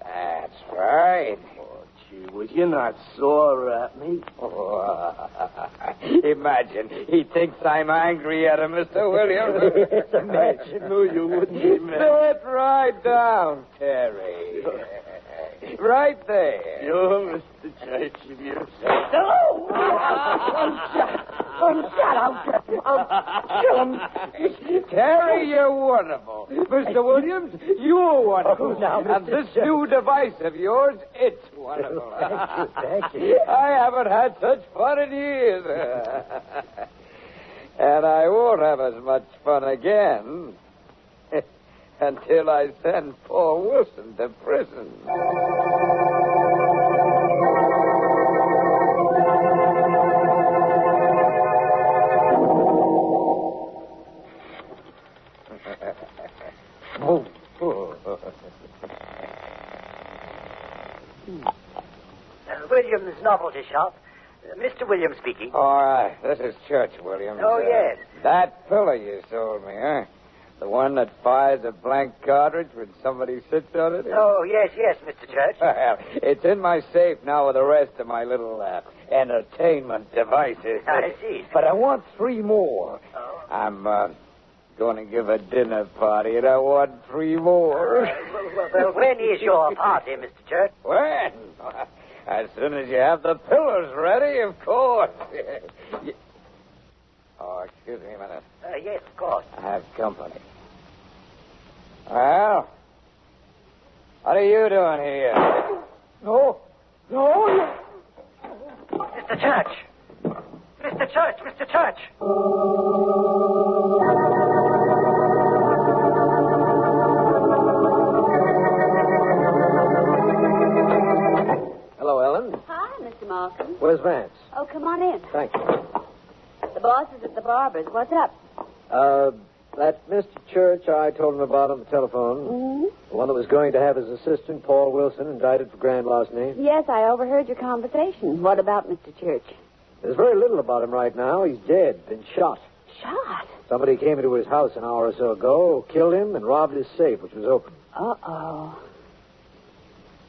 That's right. Oh, gee, well, you're not sore at me. Imagine. He thinks I'm angry at him, Mr. Williams. Imagine. No, you wouldn't. Sit right down, Terry. Right there. You're Mr. Church, if you say so. I'm shot. I'll kill him. Terry, you're wonderful. Mr. Williams, you're wonderful. Oh, now, and this new device of yours, it's wonderful. Thank you. I haven't had such fun in years. And I won't have as much fun again until I send Paul Wilson to prison. Williams Novelty Shop. Mr. Williams speaking. All right. This is Church, Williams. Oh, yes. That pillow you sold me, huh? The one that fires a blank cartridge when somebody sits on it? Oh, yes, Mr. Church. Well, it's in my safe now with the rest of my little entertainment devices. I see. But I want 3 more. Oh. I'm going to give a dinner party, and I want 3 more. Well, when is your party, Mr. Church? When? As soon as you have the pillows ready, of course. Oh, excuse me a minute. Yes, of course. I have company. Well, what are you doing here? No. Mr. Church. Mr. Church. Hello, Ellen. Hi, Mr. Malcolm. Where's Vance? Oh, come on in. Thank you. The boss is at the barber's. What's up? That Mr. Church I told him about on the telephone. Mm-hmm. The one that was going to have his assistant, Paul Wilson, indicted for grand larceny. Yes, I overheard your conversation. What about Mr. Church? There's very little about him right now. He's dead, been shot. Shot? Somebody came into his house an hour or so ago, killed him, and robbed his safe, which was open. Uh-oh.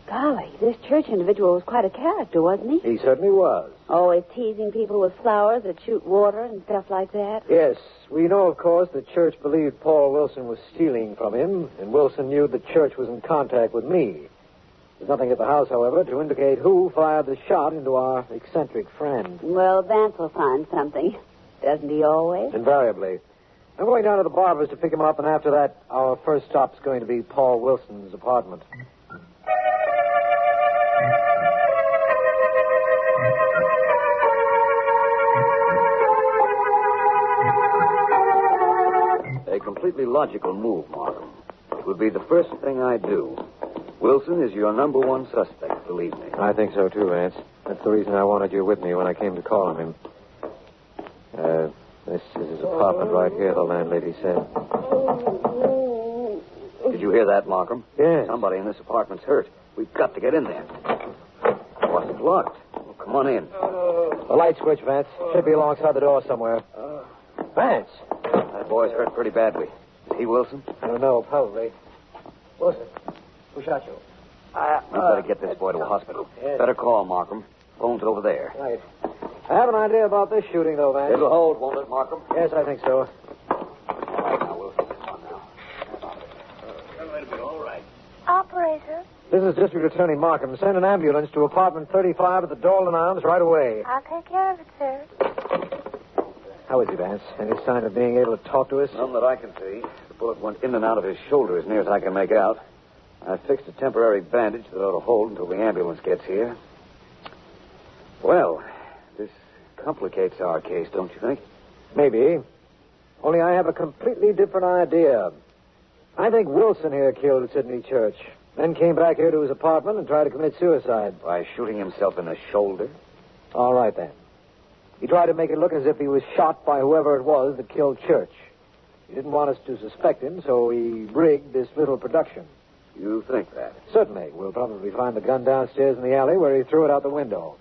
Golly, this church individual was quite a character, wasn't he? He certainly was. Always teasing people with flowers that shoot water and stuff like that. Yes, we know, of course, the church believed Paul Wilson was stealing from him, and Wilson knew the church was in contact with me. There's nothing at the house, however, to indicate who fired the shot into our eccentric friend. Well, Vance will find something. Doesn't he always? Invariably. I'm going down to the barber's to pick him up, and after that, our first stop's going to be Paul Wilson's apartment. A completely logical move, Markham. It would be the first thing I'd do. Wilson is your number one suspect, believe me. I think so, too, Vance. That's the reason I wanted you with me when I came to call on him. This is his apartment right here, the landlady said. Did you hear that, Markham? Yes. Somebody in this apartment's hurt. We've got to get in there. What's it locked? Well, come on in. The light switch, Vance. Should be alongside the door somewhere. Vance! That boy's hurt pretty badly. Is he Wilson? I don't know, probably. Wilson, who shot you? We better get this boy to a hospital. Yes. Better call, Markham. Phone's over there. Right. I have an idea about this shooting, though, Vance. It'll hold, won't it, Markham? Yes, I think so. All right, now, Wilson. Come on now. All right. Operator, This is District Attorney Markham. Send an ambulance to apartment 35 at the Dolan Arms right away. I'll take care of it, sir. How is he, Vance? Any sign of being able to talk to us? None that I can see. The bullet went in and out of his shoulder as near as I can make out. I fixed a temporary bandage that ought to hold until the ambulance gets here. Well, this complicates our case, don't you think? Maybe. Only I have a completely different idea. I think Wilson here killed Sidney Church, then came back here to his apartment and tried to commit suicide. By shooting himself in the shoulder? All right, then. He tried to make it look as if he was shot by whoever it was that killed Church. He didn't want us to suspect him, so he rigged this little production. You think that? Certainly. We'll probably find the gun downstairs in the alley where he threw it out the window.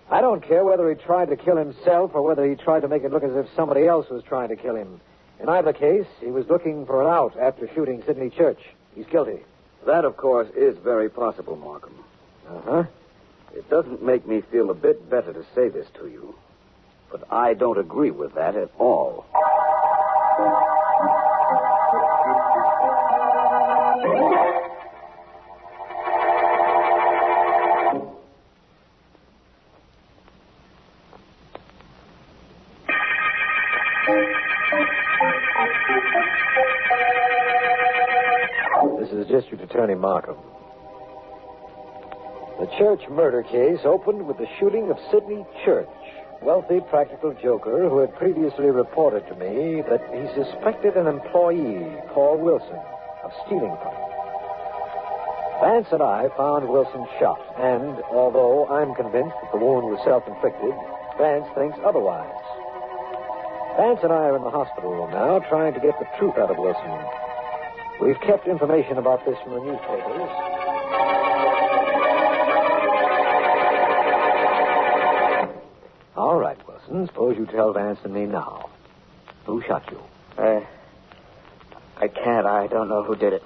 I don't care whether he tried to kill himself or whether he tried to make it look as if somebody else was trying to kill him. In either case, he was looking for an out after shooting Sidney Church. He's guilty. That, of course, is very possible, Markham. Uh-huh. It doesn't make me feel a bit better to say this to you, but I don't agree with that at all. This is District Attorney Markham. The Church murder case opened with the shooting of Sidney Church, wealthy practical joker who had previously reported to me that he suspected an employee, Paul Wilson, of stealing from him. Vance and I found Wilson shot, and although I'm convinced that the wound was self-inflicted, Vance thinks otherwise. Vance and I are in the hospital room now, trying to get the truth out of Wilson. We've kept information about this from the newspapers. All right, Wilson. Suppose you tell Vance and me now. Who shot you? I can't. I don't know who did it.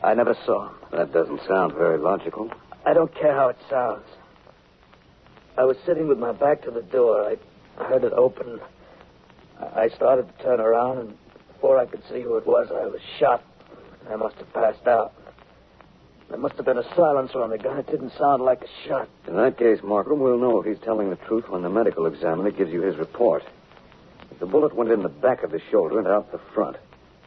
I never saw him. That doesn't sound very logical. I don't care how it sounds. I was sitting with my back to the door. I heard it open. I started to turn around, and before I could see who it was, I was shot. I must have passed out. There must have been a silencer on the gun. It didn't sound like a shot. In that case, Markham, we'll know if he's telling the truth when the medical examiner gives you his report. If the bullet went in the back of the shoulder and out the front,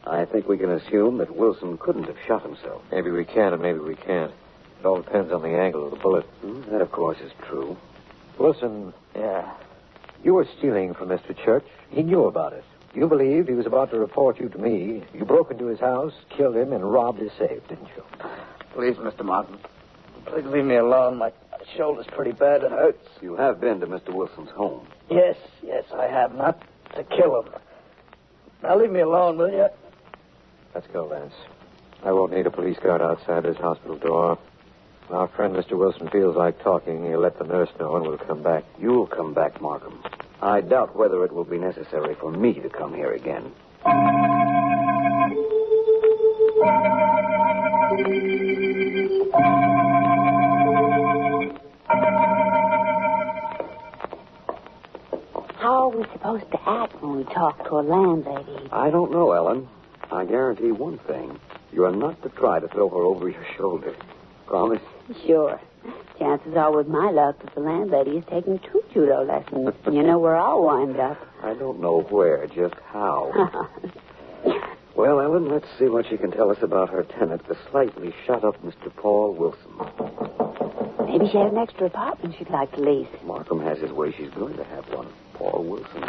I think we can assume that Wilson couldn't have shot himself. Maybe we can and maybe we can't. It all depends on the angle of the bullet. That, of course, is true. Wilson. Yeah. You were stealing from Mr. Church. He knew about it. You believed he was about to report you to me. You broke into his house, killed him, and robbed his safe, didn't you? Please, Mr. Martin. Please leave me alone. My shoulder's pretty bad. It hurts. You have been to Mr. Wilson's home. Yes, I have. Not to kill him. Now leave me alone, will you? Let's go, Vance. I won't need a police guard outside this hospital door. When our friend Mr. Wilson feels like talking, he'll let the nurse know and we'll come back. You'll come back, Markham. I doubt whether it will be necessary for me to come here again. are we supposed to act when we talk to a landlady? I don't know, Ellen. I guarantee one thing. You're not to try to throw her over your shoulder. Promise? Sure. Chances are, with my luck, that the landlady is taking 2 judo lessons. You know where I'll wind up. I don't know where, just how. Well, Ellen, let's see what she can tell us about her tenant, the slightly shut-up Mr. Paul Wilson. Maybe she has an extra apartment she'd like to lease. Markham has his way. She's going to have one. Paul Wilson.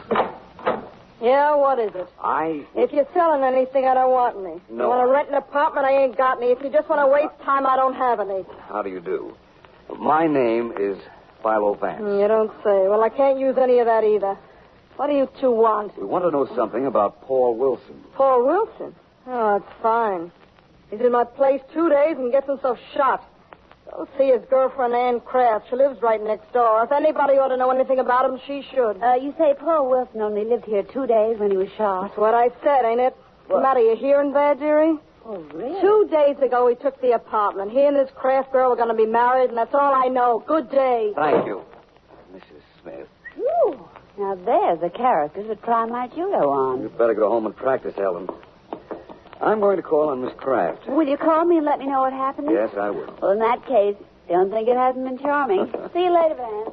Yeah, what is it? If you're selling anything, I don't want any. No. You want to rent an apartment, I ain't got any. If you just want to waste time, I don't have any. How do you do? My name is Philo Vance. You don't say. Well, I can't use any of that either. What do you two want? We want to know something about Paul Wilson. Paul Wilson? Oh, it's fine. He's in my place 2 days and gets himself shot. Go see his girlfriend, Ann Kraft. She lives right next door. If anybody ought to know anything about him, she should. You say Paul Wilson only lived here 2 days when he was shot? That's what I said, ain't it? What's the matter, you hearing bad, dearie? Oh, really? 2 days ago, he took the apartment. He and this Kraft girl were going to be married, and that's all I know. Good day. Thank you, Mrs. Smith. Ooh. Now, there's a character to try my judo on. You'd better go home and practice, Ellen. I'm going to call on Miss Kraft. Will you call me and let me know what happened? Yes, I will. Well, in that case, don't think it hasn't been charming. See you later, Van.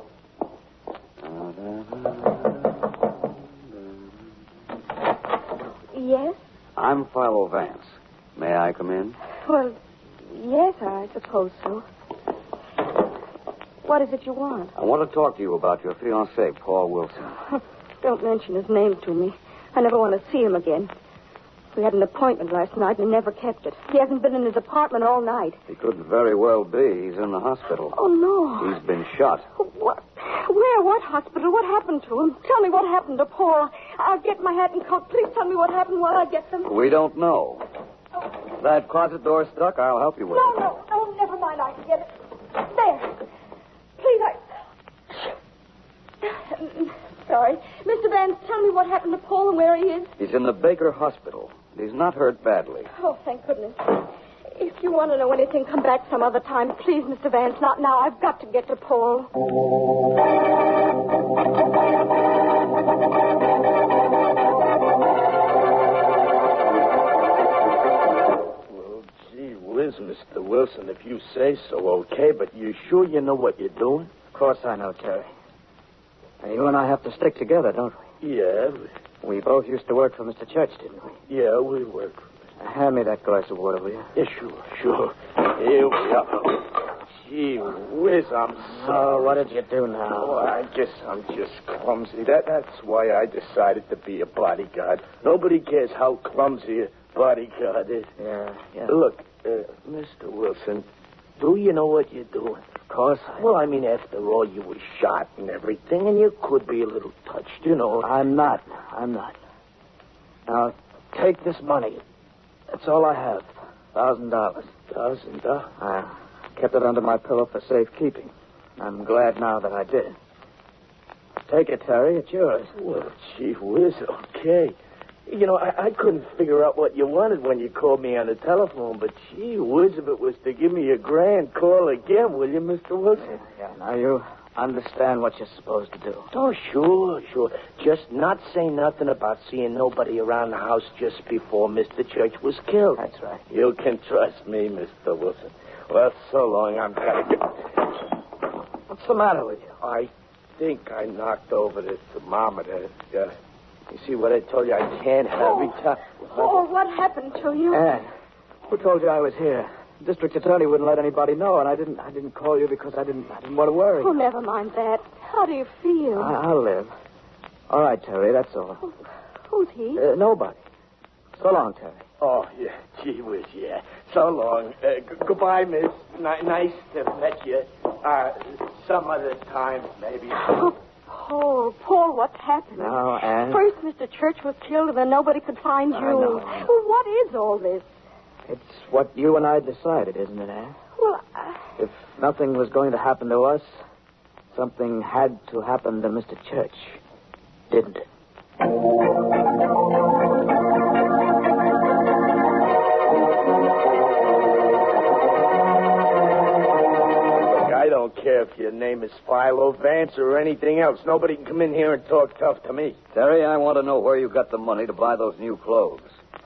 Yes? I'm Philo Vance. May I come in? Well, yes, I suppose so. What is it you want? I want to talk to you about your fiancé, Paul Wilson. Don't mention his name to me. I never want to see him again. We had an appointment last night and he never kept it. He hasn't been in his apartment all night. He couldn't very well be. He's in the hospital. Oh, no. He's been shot. What? Where? What hospital? What happened to him? Tell me what happened to Paul. I'll get my hat and coat. Please tell me what happened while I get them. We don't know. That closet door stuck. I'll help you with it. No, never mind. I can get it. There. Please, Sorry. Mr. Vance, tell me what happened to Paul and where he is. He's in the Baker Hospital. He's not hurt badly. Oh, thank goodness. If you want to know anything, come back some other time. Please, Mr. Vance, not now. I've got to get to Paul. Well, gee whiz, Mr. Wilson, if you say so, okay, but you sure you know what you're doing? Of course I know, Terry. And you and I have to stick together, don't we? Yeah. We both used to work for Mr. Church, didn't we? Yeah, we work. Hand me that glass of water, will you? Yeah, sure. Here we are. Gee whiz, I'm sorry. Oh, what did you do now? Oh, I guess I'm just clumsy. That's why I decided to be a bodyguard. Nobody cares how clumsy a bodyguard is. Yeah. Look, Mr. Wilson, do you know what you're doing? Of course. Well, I mean, after all, you were shot and everything, and you could be a little touched, you know. I'm not. Now, take this money. That's all I have. $1,000. $1,000? I kept it under my pillow for safekeeping. I'm glad now that I did. Take it, Terry. It's yours. Well, gee whiz, okay. You know, I couldn't figure out what you wanted when you called me on the telephone, but gee whiz, if it was to give me $1,000, call again, will you, Mr. Wilson? Yeah, now you understand what you're supposed to do. Oh, sure. Just not say nothing about seeing nobody around the house just before Mr. Church was killed. That's right. You can trust me, Mr. Wilson. Well, so long, I'm gotta go. What's the matter with you? I think I knocked over the thermometer. You see what I told you? I can't every time. Oh, what happened to you? Ann, who told you I was here? The district attorney wouldn't let anybody know, and I didn't call you because I didn't want to worry. Oh, never mind that. How do you feel? I'll live. All right, Terry, that's all. Oh, who's he? Nobody. So long, Terry. Oh, yeah. Gee whiz, yeah. So long. Goodbye, miss. Nice to meet you. Some other time, maybe. Oh, Paul, what's happened? Now, Ann. First, Mr. Church was killed, and then nobody could find you. I know. Well, what is all this? It's what you and I decided, isn't it, Ann? Well, If nothing was going to happen to us, something had to happen to Mr. Church, didn't it? I don't care if your name is Philo Vance or anything else. Nobody can come in here and talk tough to me. Terry, I want to know where you got the money to buy those new clothes.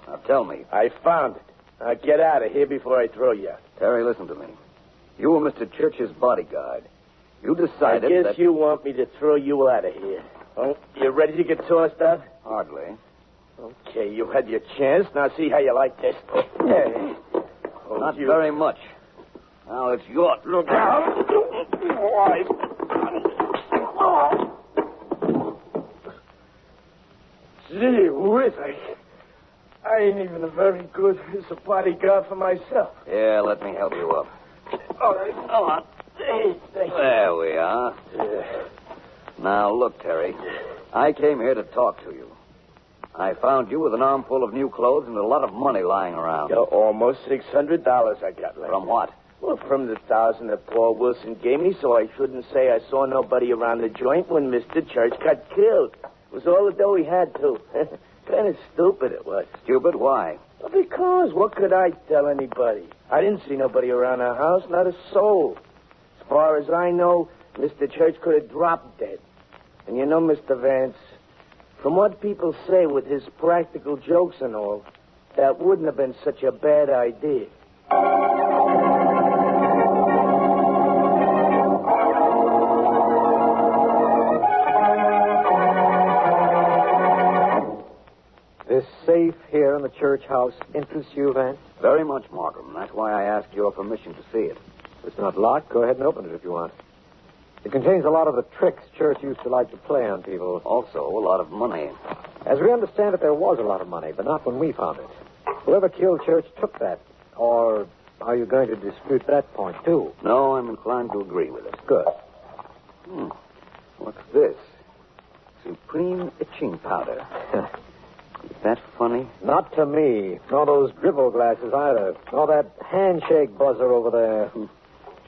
Now, tell me. I found it. Now, get out of here before I throw you out. Terry, listen to me. You were Mr. Church's bodyguard. You decided I guess you want me to throw you out of here. Oh, you ready to get tossed out? Hardly. Okay, you had your chance. Now see how you like this. Not very much. Now it's your... Look out. Why? Gee whiz, I ain't even very good as a bodyguard for myself. Yeah, let me help you up. All right, come on. Thank you. There we are. Yeah. Now, look, Terry. I came here to talk to you. I found you with an armful of new clothes and a lot of money lying around. Almost $600 I got left. From what? Well, from the $1,000 that Paul Wilson gave me, so I shouldn't say I saw nobody around the joint when Mr. Church got killed. It was all the dough he had, too. Kind of stupid it was. Stupid? Why? Well, because what could I tell anybody? I didn't see nobody around our house, not a soul. As far as I know, Mr. Church could have dropped dead. And you know, Mr. Vance, from what people say with his practical jokes and all, that wouldn't have been such a bad idea. This safe here in the church house interests you, Vance? Very much, Markham. That's why I asked your permission to see it. If it's not locked, go ahead and open it if you want. It contains a lot of the tricks Church used to like to play on people. Also, a lot of money. As we understand it, there was a lot of money, but not when we found it. Whoever killed Church took that. Or are you going to dispute that point, too? No, I'm inclined to agree with it. Good. What's this? Supreme itching powder. Is that funny? Not to me. Nor those dribble glasses either. Nor that handshake buzzer over there.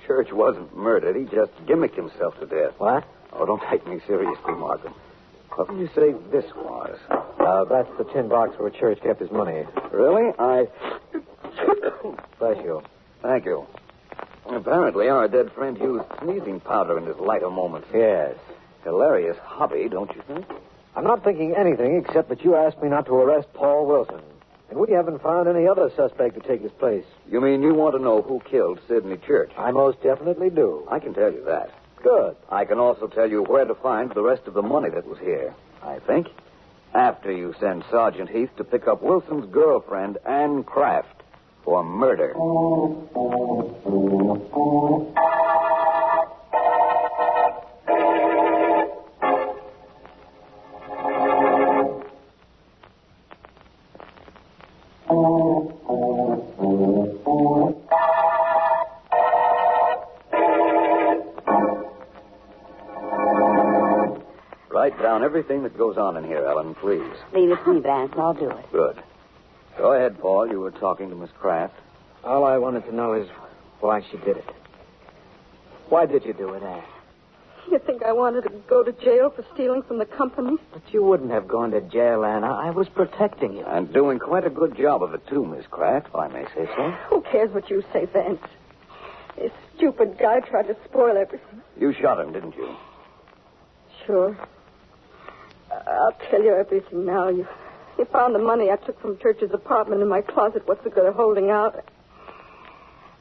Church wasn't murdered. He just gimmicked himself to death. What? Oh, don't take me seriously, Markham. What did you say this was? That's the tin box where Church kept his money. Really? Bless you. Thank you. Apparently, our dead friend used sneezing powder in his lighter moments. Yes. Hilarious hobby, don't you think? I'm not thinking anything except that you asked me not to arrest Paul Wilson. And we haven't found any other suspect to take his place. You mean you want to know who killed Sidney Church? I most definitely do. I can tell you that. Good. I can also tell you where to find the rest of the money that was here, I think, after you send Sergeant Heath to pick up Wilson's girlfriend, Ann Kraft, for murder. Write down everything that goes on in here, Ellen, please. Leave it to me, Vance. I'll do it. Good. Go ahead, Paul. You were talking to Miss Kraft. All I wanted to know is why she did it. Why did you do it, Anne? You think I wanted to go to jail for stealing from the company? But you wouldn't have gone to jail, Anne. I was protecting you. And doing quite a good job of it, too, Miss Kraft, if I may say so. Who cares what you say, Vance? This stupid guy tried to spoil everything. You shot him, didn't you? Sure. I'll tell you everything now. You found the money I took from Church's apartment in my closet. What's the good of holding out?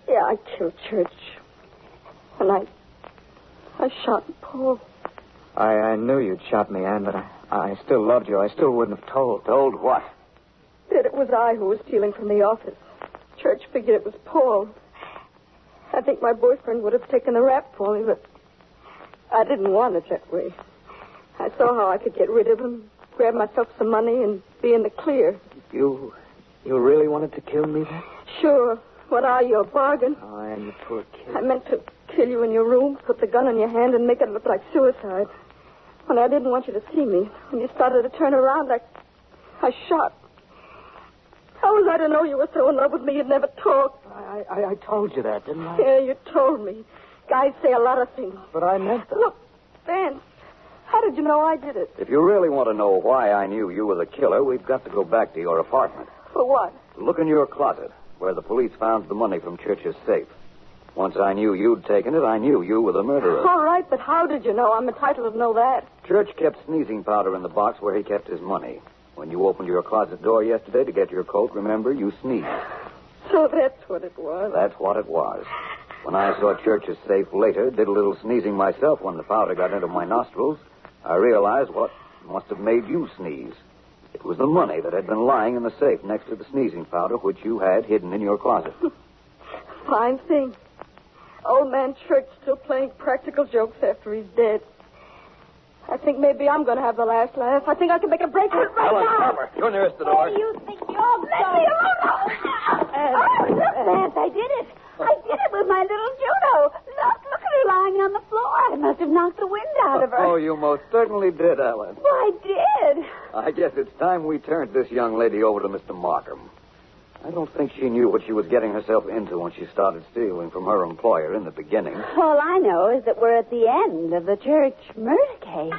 Yeah, I killed Church. And I shot Paul. I knew you'd shot me, Anne, but I still loved you. I still wouldn't have told. Told what? That it was I who was stealing from the office. Church figured it was Paul. I think my boyfriend would have taken the rap for me, but I didn't want it that way. I saw how I could get rid of him, grab myself some money, and be in the clear. You really wanted to kill me then? Sure. What are you, a bargain? Oh, Anne, you poor kid. I meant to kill you in your room, put the gun in your hand, and make it look like suicide. When I didn't want you to see me, when you started to turn around, I shot. How was I to know you were so in love with me you'd never talk? I told you that, didn't I? Yeah, you told me. Guys say a lot of things. But I meant that. Look, Vance, how did you know I did it? If you really want to know why I knew you were the killer, we've got to go back to your apartment. For what? Look in your closet, where the police found the money from Church's safe. Once I knew you'd taken it, I knew you were the murderer. All right, but how did you know? I'm entitled to know that. Church kept sneezing powder in the box where he kept his money. When you opened your closet door yesterday to get your coat, remember, you sneezed. So that's what it was. That's what it was. When I saw Church's safe later, did a little sneezing myself when the powder got into my nostrils, I realized what must have made you sneeze. It was the money that had been lying in the safe next to the sneezing powder, which you had hidden in your closet. Fine thing. Old man Church still playing practical jokes after he's dead. I think maybe I'm going to have the last laugh. I think I can make a break for it right Ellen, now. cover. You're nearest the door. What do you think you're... Let me alone! Look, Vance, I did it. I did it with my little Juno. Look at her lying on the floor. I must have knocked the wind out of her. Oh, you most certainly did, Ellen. Well, I did. I guess it's time we turned this young lady over to Mr. Markham. I don't think she knew what she was getting herself into when she started stealing from her employer in the beginning. All I know is that we're at the end of the church murder case.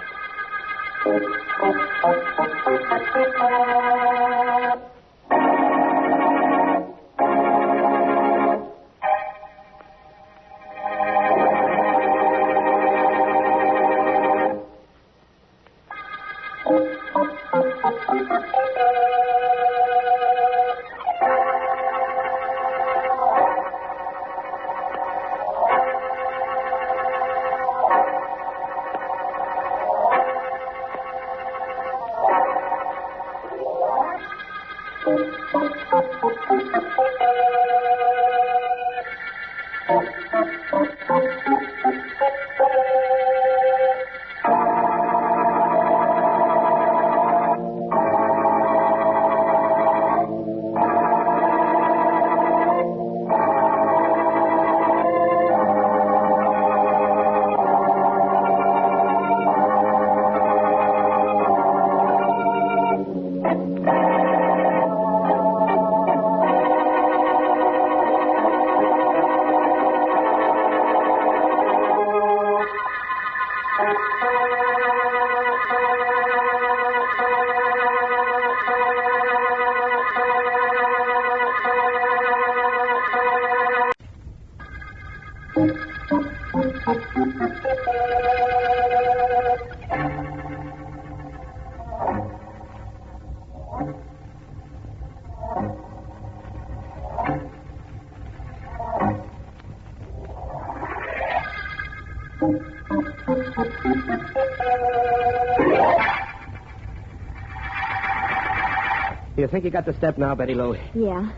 You think you got the step now, Betty Lou? Yeah.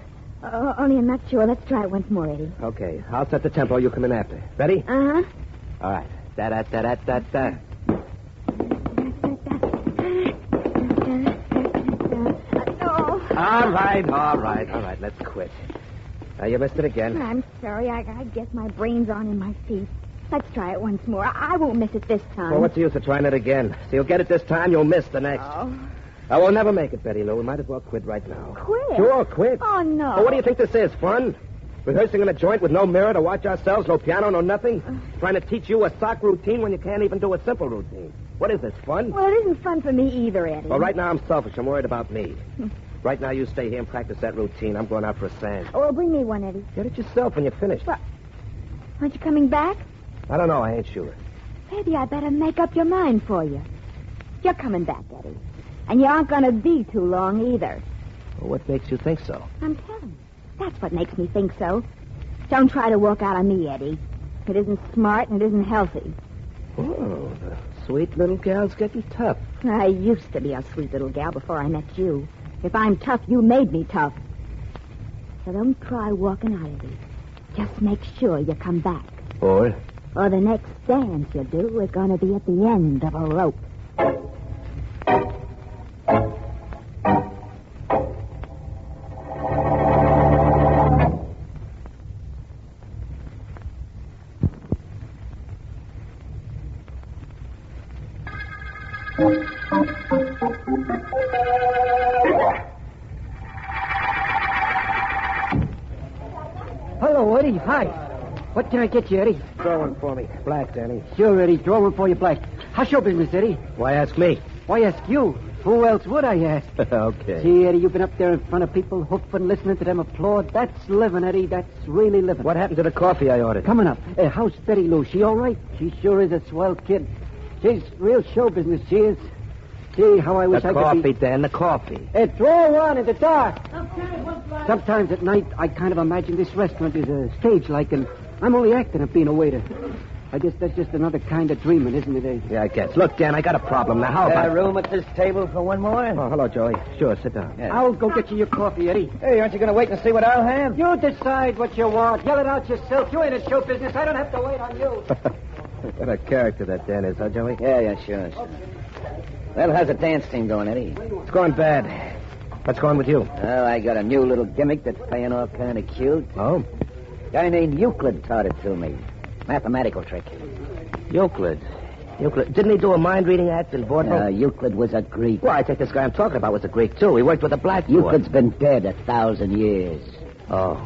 Only I'm not sure. Let's try it once more, Eddie. Okay, I'll set the tempo. You come in after. Ready? Uh-huh. All right. Da-da-da-da-da-da. All right. Let's quit. Now, you missed it again. I'm sorry. I guess my brain's on in my feet. Let's try it once more. I won't miss it this time. Well, what's the use of trying it again? So you'll get it this time, you'll miss the next. Oh. I will never make it, Betty Lou. We might as well quit right now. Quit? Sure, quit. Oh, no. Well, what do you think this is, fun? Rehearsing in a joint with no mirror to watch ourselves, no piano, no nothing? Trying to teach you a sock routine when you can't even do a simple routine. What is this, fun? Well, it isn't fun for me either, Eddie. Well, right now I'm selfish. I'm worried about me. Right now you stay here and practice that routine. I'm going out for a sand. Oh, well, bring me one, Eddie. Get it yourself when you're finished. What? Aren't you coming back? I don't know. I ain't sure. Maybe I better make up your mind for you. You're coming back, Eddie. And you aren't going to be too long either. Well, what makes you think so? I'm telling you. That's what makes me think so. Don't try to walk out on me, Eddie. It isn't smart and it isn't healthy. Oh, the sweet little gal's getting tough. I used to be a sweet little gal before I met you. If I'm tough, you made me tough. So don't try walking out of it. Just make sure you come back. Or the next dance you do is going to be at the end of a rope. Hello, Eddie. Hi. What can I get you, Eddie? Throw one for me. Black, Danny. Sure, Eddie. Throw one for you, Black. How's your business, Eddie? Why ask me? Why ask you? Who else would I ask? Okay. See, Eddie, you've been up there in front of people, hoofing, listening to them applaud. That's living, Eddie. That's really living. What happened to the coffee I ordered? Coming up. How's Betty Lou? She all right? She sure is a swell kid. She's real show business, she is. Gee, how I wish I could be... Dan, the coffee. Throw one in the dark. Sometimes at night, I kind of imagine this restaurant is a stage-like, and I'm only acting at being a waiter. I guess that's just another kind of dreaming, isn't it, Abe? Yeah, I guess. Look, Dan, I got a problem. Now, how about... room at this table for one more? Oh, hello, Joey. Sure, sit down. Yeah. I'll go get you your coffee, Eddie. Hey, aren't you going to wait and see what I'll have? You decide what you want. Yell it out yourself. You ain't in show business. I don't have to wait on you. What a character that Dan is, huh, Joey? Yeah, sure. Well, how's the dance team going, Eddie? It's going bad. What's going with you? Well, I got a new little gimmick that's paying off kind of cute. Oh? Guy named Euclid taught it to me. Mathematical trick. Euclid. Didn't he do a mind-reading act in boardroom? Euclid was a Greek. Well, I think this guy I'm talking about was a Greek, too. He worked with a blackboard. Euclid's been dead 1,000 years. Oh.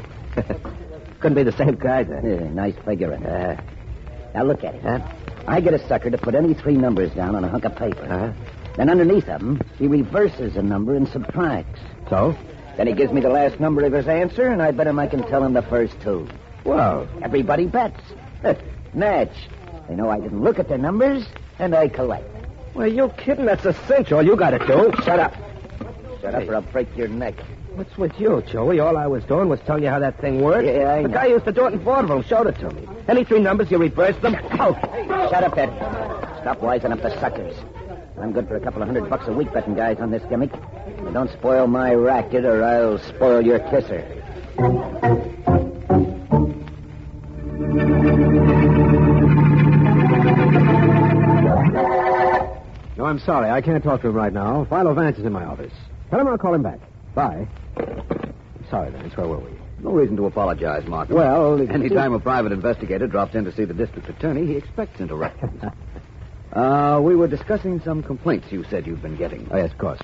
Couldn't be the same guy, then. Yeah, nice figuring. Now, look at it. Huh? I get a sucker to put any 3 numbers down on a hunk of paper. Uh-huh. Then underneath them, he reverses a number and subtracts. So? Then he gives me the last number of his answer, and I bet him I can tell him the first 2. Well, everybody bets. Natch. They know I didn't look at their numbers, and I collect. Well, you kidding? That's a cinch. All you got to do. Shut up. Shut up or I'll break your neck. What's with you, Joey? All I was doing was telling you how that thing works. Yeah, I know. The guy used to do it in boardroom. Showed it to me. Any 3 numbers, you reverse them. Oh, shut up, Ed. Stop wising up the suckers. I'm good for a couple of $100 a week betting guys on this gimmick. But don't spoil my racket or I'll spoil your kisser. No, I'm sorry. I can't talk to him right now. Philo Vance is in my office. Tell him I'll call him back. Bye. Sorry, Vance. Where were we? No reason to apologize, Markham. Well, any time a private investigator drops in to see the district attorney, he expects interruptions. We were discussing some complaints you said you've been getting. Oh, yes, of course.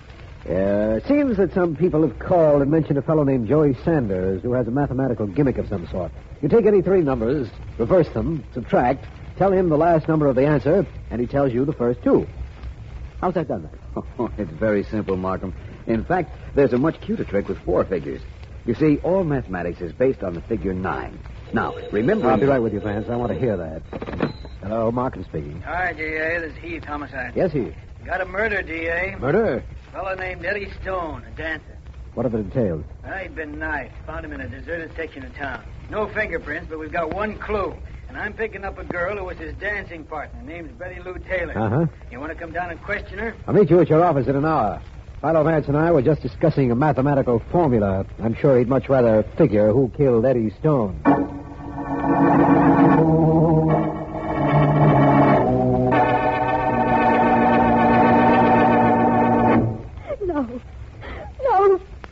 It seems that some people have called and mentioned a fellow named Joey Sanders who has a mathematical gimmick of some sort. You take any 3 numbers, reverse them, subtract, tell him the last number of the answer, and he tells you the first 2. How's that done, then? Oh, it's very simple, Markham. In fact, there's a much cuter trick with 4 figures. You see, all mathematics is based on the figure 9. Now, remember... I'll be right with you, Vance. I want to hear that. Hello, Markham speaking. Hi, D.A. This is Heath, homicide. Yes, Heath. Got a murder, D.A. Murder? Fellow named Eddie Stone, a dancer. What are the details? He'd been knifed. Found him in a deserted section of town. No fingerprints, but we've got one clue. And I'm picking up a girl who was his dancing partner. Name's Betty Lou Taylor. Uh-huh. You want to come down and question her? I'll meet you at your office in an hour. Philo Vance and I were just discussing a mathematical formula. I'm sure he'd much rather figure who killed Eddie Stone.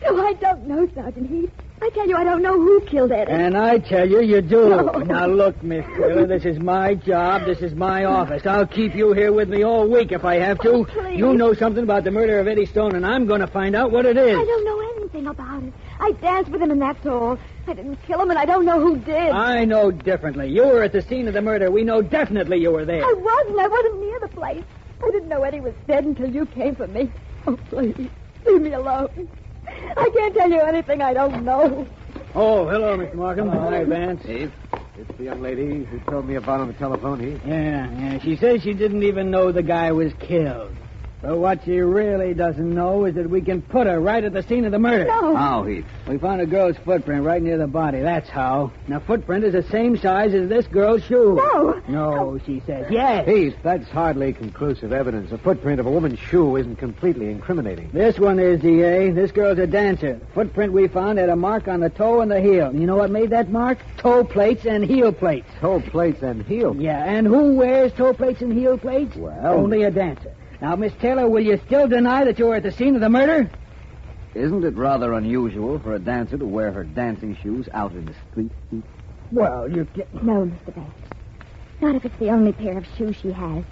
No, I don't know, Sergeant Heath. I tell you, I don't know who killed Eddie. And I tell you, you do. No. Now, look, Miss Taylor, this is my job. This is my office. I'll keep you here with me all week if I have to. Oh, please. You know something about the murder of Eddie Stone, and I'm going to find out what it is. I don't know anything about it. I danced with him, and that's all. I didn't kill him, and I don't know who did. I know differently. You were at the scene of the murder. We know definitely you were there. I wasn't. I wasn't near the place. I didn't know Eddie was dead until you came for me. Oh, please, leave me alone. I can't tell you anything I don't know. Oh, hello, Mr. Markham. Hi, Vance. Steve, it's the young lady who told me about on the telephone, Heath. Yeah. She says she didn't even know the guy was killed. But what she really doesn't know is that we can put her right at the scene of the murder. No. How, Heath? We found a girl's footprint right near the body. That's how. Now, footprint is the same size as this girl's shoe. No. No, she says. Yes. Heath, that's hardly conclusive evidence. A footprint of a woman's shoe isn't completely incriminating. This one is, D.A. This girl's a dancer. The footprint we found had a mark on the toe and the heel. You know what made that mark? Toe plates and heel plates. Toe plates and heel plates? Yeah, and who wears toe plates and heel plates? Well... Only a dancer. Now, Miss Taylor, will you still deny that you were at the scene of the murder? Isn't it rather unusual for a dancer to wear her dancing shoes out in the street? Well, you get... No, Mr. Banks. Not if it's the only pair of shoes she has.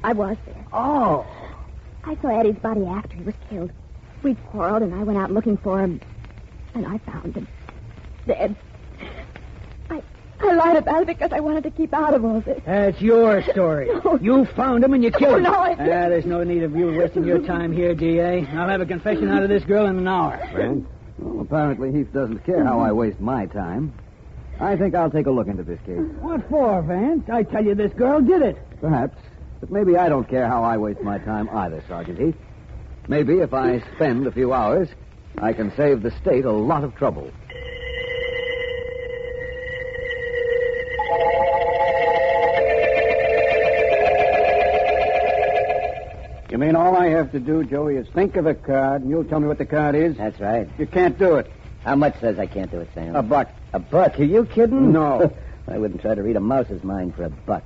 I was there. Oh. I saw Eddie's body after he was killed. We quarreled, and I went out looking for him. And I found him. Dead. I lied about it because I wanted to keep out of all this. That's your story. You found him and you killed him. No, I didn't. There's no need of you wasting your time here, D.A. I'll have a confession out of this girl in an hour. Friend? Well, apparently Heath doesn't care how I waste my time. I think I'll take a look into this case. What for, Vance? I tell you, this girl did it. Perhaps. But maybe I don't care how I waste my time either, Sergeant Heath. Maybe if I spend a few hours, I can save the state a lot of trouble. You mean all I have to do, Joey, is think of a card, and you'll tell me what the card is? That's right. You can't do it. How much says I can't do it, Sam? $1. $1? Are you kidding? No. I wouldn't try to read a mouse's mind for $1.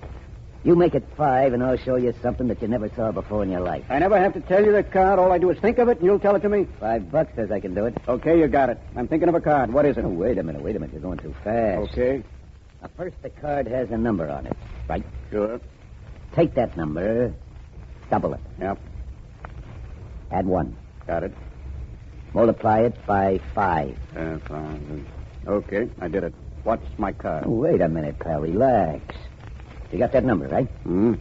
You make it 5, and I'll show you something that you never saw before in your life. I never have to tell you the card. All I do is think of it, and you'll tell it to me. $5 says I can do it. Okay, you got it. I'm thinking of a card. What is it? Oh, wait a minute. You're going too fast. Okay. Now, first, the card has a number on it, right? Sure. Take that number, double it. Yep. Add 1. Got it. Multiply it by 5. 5. Okay, I did it. What's my card? Oh, wait a minute, pal. Relax. You got that number, right? Hmm.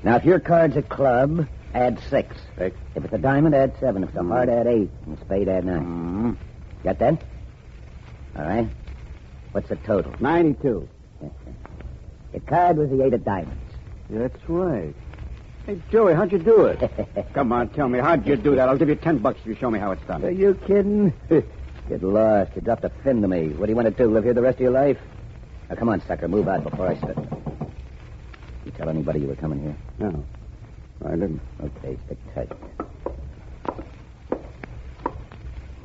Now, if your card's a club, add 6. 6. If it's a diamond, add 7. If it's a heart, add 8. And a spade, add 9. Hmm. Got that? All right. What's the total? 92. Your card was the 8 of diamonds. That's right. Hey, Joey, how'd you do it? Come on, tell me. How'd you do that? I'll give you $10 if you show me how it's done. Are you kidding? Get lost. You dropped a fin to me. What do you want to do, live here the rest of your life? Now, come on, sucker. Move out before I spit. You tell anybody you were coming here? No. I didn't. Okay, stick tight.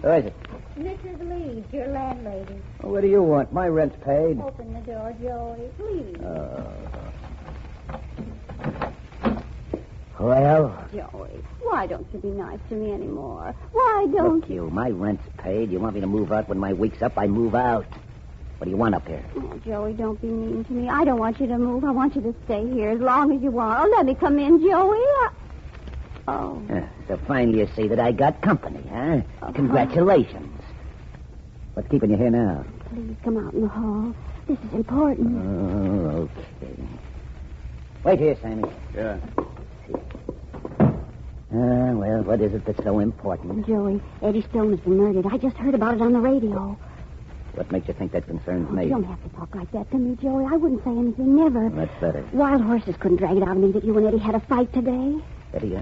Who is it? Mrs. Leeds, your landlady. Oh, what do you want? My rent's paid. Open the door, Joey, please. Well? Joey, why don't you be nice to me anymore? Why don't Look, you. My rent's paid. You want me to move out when my week's up? I move out. What do you want up here? Oh, Joey, don't be mean to me. I don't want you to move. I want you to stay here as long as you want. Oh, let me come in, Joey. Oh. So finally you see that I got company, huh? Congratulations. What's keeping you here now? Please come out in the hall. This is important. Oh, okay. Wait here, Sammy. Yeah. Well, what is it that's so important? Joey, Eddie Stone has been murdered. I just heard about it on the radio. What makes you think that concerns me? You don't have to talk like that to me, Joey. I wouldn't say anything, never. Well, that's better. Wild horses couldn't drag it out of me that you and Eddie had a fight today. Eddie,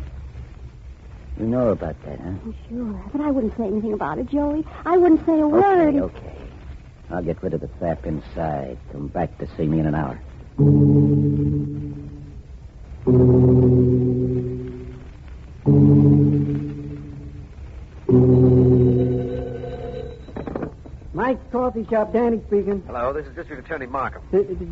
you know about that, huh? Oh, sure. But I wouldn't say anything about it, Joey. I wouldn't say a word. Okay. I'll get rid of the sap inside. Come back to see me in an hour. Mike's Coffee Shop, Danny speaking. Hello, this is District Attorney Markham.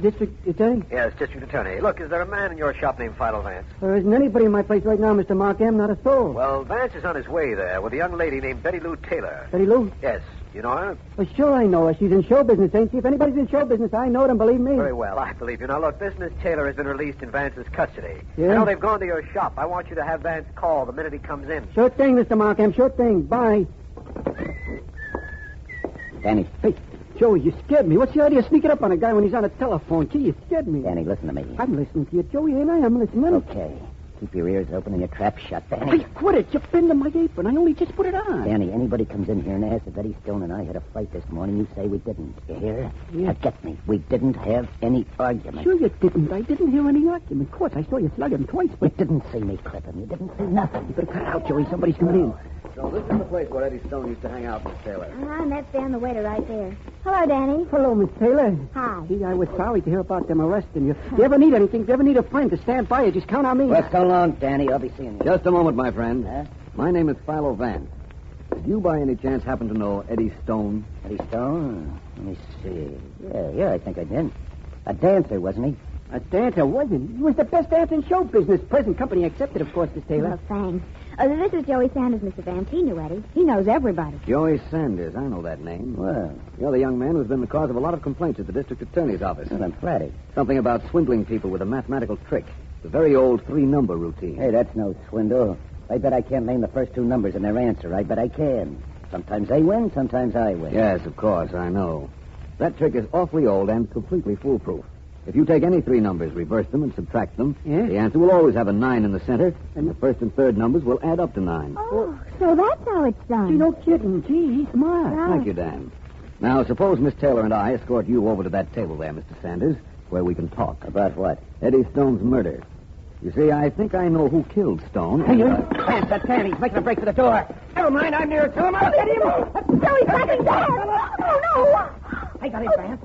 District Attorney? Yes, District Attorney. Look, is there a man in your shop named Philo Vance? There isn't anybody in my place right now, Mr. Markham, not a soul. Well, Vance is on his way there with a young lady named Betty Lou Taylor. Betty Lou? Yes. You know her? Well, sure I know her. She's in show business, ain't she? If anybody's in show business, I know it, and believe me. Very well, I believe you. Now, look, this Miss Taylor has been released in Vance's custody. Yeah? I know they've gone to your shop. I want you to have Vance call the minute he comes in. Sure thing, Mr. Markham, sure thing. Bye. Danny. Hey, Joey, you scared me. What's the idea of sneaking up on a guy when he's on a telephone? Gee, you scared me. Danny, listen to me. I'm listening to you, Joey, ain't I? I'm listening. Okay. Keep your ears open and your trap shut, Danny. Hey, quit it. You're bending my apron. I only just put it on. Danny, anybody comes in here and asks if Eddie Stone and I had a fight this morning, you say we didn't. You hear? Yeah. Now, get me. We didn't have any argument. Sure you didn't. I didn't hear any argument. Of course, I saw you slug him twice, but... You didn't see me clip him. You didn't see nothing. You better cut it out, Joey. Somebody's coming in. So this is the place where Eddie Stone used to hang out, Miss Taylor. And that's Dan, the waiter, right there. Hello, Danny. Hello, Miss Taylor. Hi. Gee, I was sorry to hear about them arresting you. If you ever need anything, if you ever need a friend to stand by you, just count on me. Well, so long, Danny. I'll be seeing you. Just a moment, my friend. Huh? My name is Philo Vance. Did you by any chance happen to know Eddie Stone? Eddie Stone? Let me see. Yeah, I think I did. A dancer, wasn't he? A dancer, wasn't he? He was the best dancer in show business. Present company accepted, of course, Miss Taylor. Well, thanks. This is Joey Sanders, Mr. Vance. He knew Eddie. He knows everybody. Joey Sanders. I know that name. Well, You're the young man who's been the cause of a lot of complaints at the district attorney's office. I'm flattered. Something about swindling people with a mathematical trick. The very old 3-number routine. Hey, that's no swindle. I bet I can't name the first 2 numbers in their answer. I bet I can. Sometimes they win, sometimes I win. Yes, of course, I know. That trick is awfully old and completely foolproof. If you take any three numbers, reverse them, and subtract them, the answer will always have a 9 in the center, and the first and third numbers will add up to 9. Oh, so that's how it's done. Gee, no kidding. Gee, he's smart. Right. Thank you, Dan. Now, suppose Miss Taylor and I escort you over to that table there, Mr. Sanders, where we can talk. About what? Eddie Stone's murder. You see, I think I know who killed Stone. Hey, you Vance, that man, he's making a break for the door. Never mind, I'm near to him. I'll get him. Joey's cracking down. Oh, no. I got him, Vance.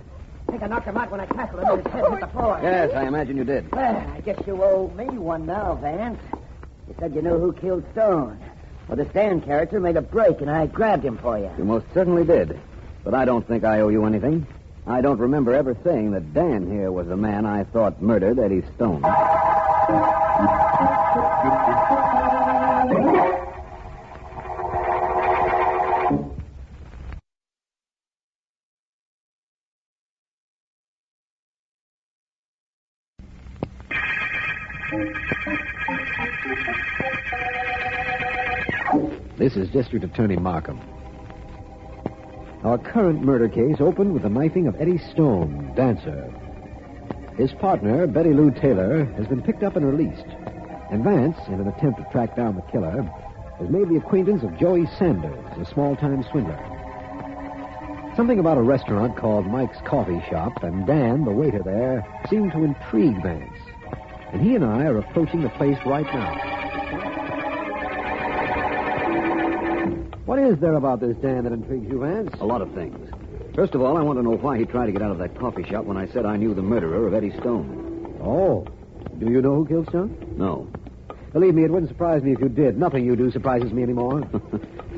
I think I knocked him out when I tackled him and his head hit the floor. Yes, I imagine you did. Well, I guess you owe me one now, Vance. You said you knew who killed Stone. Well, the Stan character made a break, and I grabbed him for you. You most certainly did. But I don't think I owe you anything. I don't remember ever saying that Dan here was the man I thought murdered Eddie Stone. This is District Attorney Markham. Our current murder case opened with the knifing of Eddie Stone, dancer. His partner, Betty Lou Taylor, has been picked up and released. And Vance, in an attempt to track down the killer, has made the acquaintance of Joey Sanders, a small-time swindler. Something about a restaurant called Mike's Coffee Shop and Dan, the waiter there, seemed to intrigue Vance. And he and I are approaching the place right now. What is there about this Dan that intrigues you, Vance? A lot of things. First of all, I want to know why he tried to get out of that coffee shop when I said I knew the murderer of Eddie Stone. Oh. Do you know who killed Stone? No. Believe me, it wouldn't surprise me if you did. Nothing you do surprises me anymore.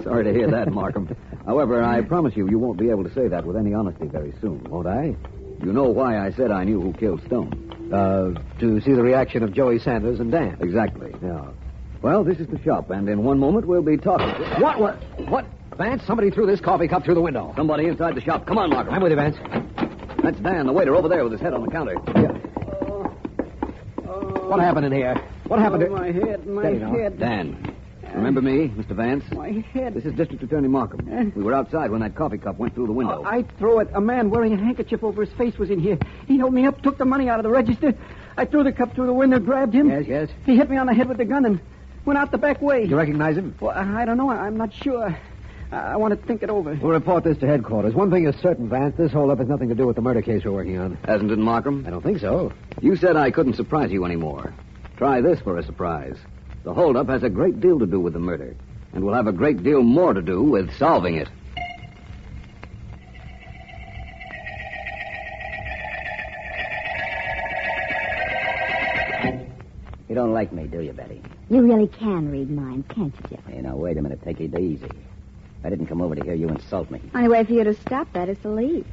Sorry to hear that, Markham. However, I promise you won't be able to say that with any honesty very soon. Won't I? You know why I said I knew who killed Stone. To see the reaction of Joey Sanders and Dan. Exactly. Yeah. Well, this is the shop, and in one moment we'll be talking. What? Vance, somebody threw this coffee cup through the window. Somebody inside the shop. Come on, Markham. I'm with you, Vance. That's Dan, the waiter, over there with his head on the counter. Yeah. What happened in here? What happened to... My head. Dan. Remember me, Mr. Vance? My head. This is District Attorney Markham. We were outside when that coffee cup went through the window. I threw it. A man wearing a handkerchief over his face was in here. He held me up, took the money out of the register. I threw the cup through the window, grabbed him. Yes. He hit me on the head with the gun and went out the back way. Did you recognize him? Well, I don't know. I'm not sure. I want to think it over. We'll report this to headquarters. One thing is certain, Vance. This holdup has nothing to do with the murder case we're working on. Hasn't it, Markham? I don't think so. You said I couldn't surprise you anymore. Try this for a surprise. The holdup has a great deal to do with the murder, and will have a great deal more to do with solving it. You don't like me, do you, Betty? You really can read minds, can't you, Jeffrey? Hey, now, wait a minute. Take it easy. I didn't come over to hear you insult me. Only way for you to stop that is to leave.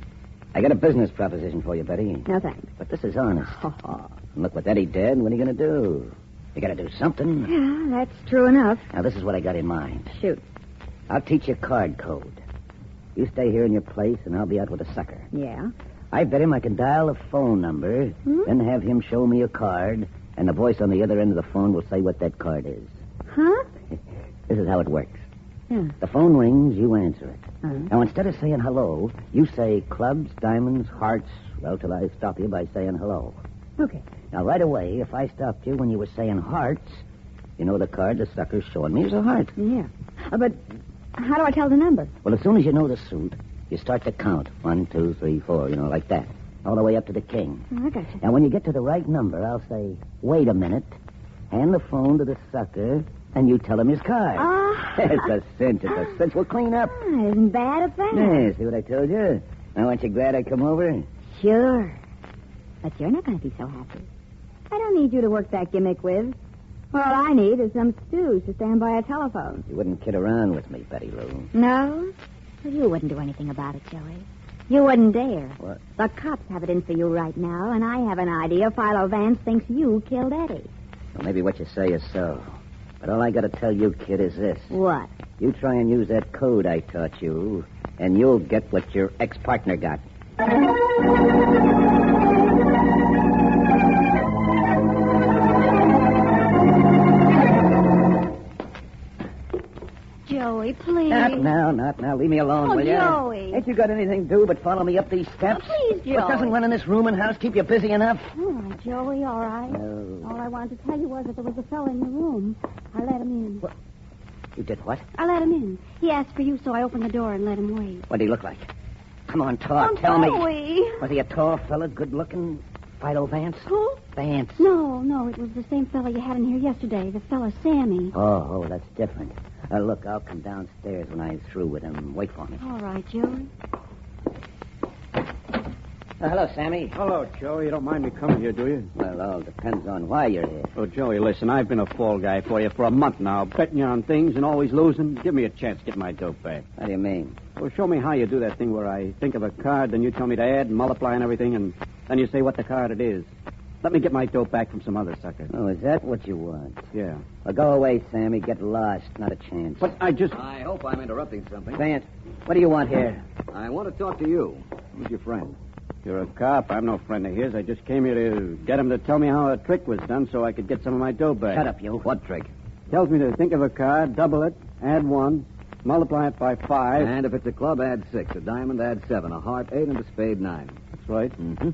I got a business proposition for you, Betty. No, thanks. But this is honest. And look what Eddie did. What are you going to do? You got to do something. Yeah, that's true enough. Now, this is what I got in mind. Shoot. I'll teach you card code. You stay here in your place, and I'll be out with a sucker. Yeah? I bet him I can dial a phone number, then have him show me a card, and the voice on the other end of the phone will say what that card is. Huh? This is how it works. Yeah. The phone rings, you answer it. Uh-huh. Now, instead of saying hello, you say clubs, diamonds, hearts, well, till I stop you by saying hello. Okay. Now, right away, if I stopped you when you were saying hearts, you know the card the sucker's showing me is a heart. Yeah. But how do I tell the number? Well, as soon as you know the suit, you start to count. 1, 2, 3, 4, like that. All the way up to the king. Oh, I got you. Now, when you get to the right number, I'll say, wait a minute, hand the phone to the sucker, and you tell him his card. Ah. It's a cinch. It's a cinch. We'll clean up. Isn't bad at that. Yeah, see what I told you? Now, aren't you glad I come over? Sure. But you're not going to be so happy. I don't need you to work that gimmick with. All I need is some stews to stand by a telephone. You wouldn't kid around with me, Betty Lou. No? Well, you wouldn't do anything about it, Joey. You wouldn't dare. What? The cops have it in for you right now, and I have an idea Philo Vance thinks you killed Eddie. Well, maybe what you say is so. But all I got to tell you, kid, is this. What? You try and use that code I taught you, and you'll get what your ex-partner got. Joey, please. Not now. Leave me alone, Oh, will you? Joey. Ain't you got anything to do but follow me up these steps? Oh, please, Joey. What, doesn't running this room and house keep you busy enough? All right, Joey, all right. No. All I wanted to tell you was that there was a fellow in the room. I let him in. What? You did what? I let him in. He asked for you, so I opened the door and let him wait. What did he look like? Come on, talk. Oh, Tell me. Joey. Was he a tall fella, good-looking? Philo Vance? Who? Vance. No, it was the same fellow you had in here yesterday, the fellow Sammy. Oh, that's different. Look, I'll come downstairs when I'm through with him. Wait for me. All right, Joey. Hello, Sammy. Hello, Joey. You don't mind me coming here, do you? Well, all depends on why you're here. Oh, Joey, listen, I've been a fall guy for you for a month now, betting you on things and always losing. Give me a chance to get my dope back. What do you mean? Well, show me how you do that thing where I think of a card, then you tell me to add and multiply and everything, and then you say what the card it is. Let me get my dope back from some other sucker. Oh, is that what you want? Yeah. Well, go away, Sammy. Get lost. Not a chance. But I hope I'm interrupting something. Vance, what do you want here? I want to talk to you. Who's your friend? You're a cop. I'm no friend of his. I just came here to get him to tell me how a trick was done so I could get some of my dope back. Shut up, you. What trick? Tells me to think of a card, double it, add 1, multiply it by 5. And if it's a club, add 6. A diamond, add 7. A heart, 8. And a spade, 9. That's right. Mm-hmm.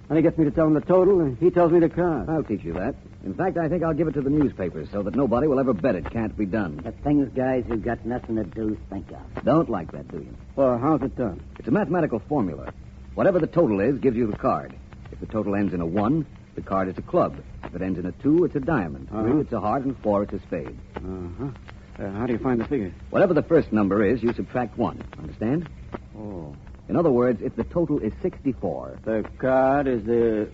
And he gets me to tell him the total, and he tells me the card. I'll teach you that. In fact, I think I'll give it to the newspapers so that nobody will ever bet it can't be done. The things guys who got nothing to do think of. Don't like that, do you? Well, how's it done? It's a mathematical formula. Whatever the total is gives you the card. If the total ends in a 1, the card is a club. If it ends in a 2, it's a diamond. 3, it's a heart, and 4, it's a spade. How do you find the figure? Whatever the first number is, you subtract 1. Understand? Oh. In other words, if the total is 64... The card is the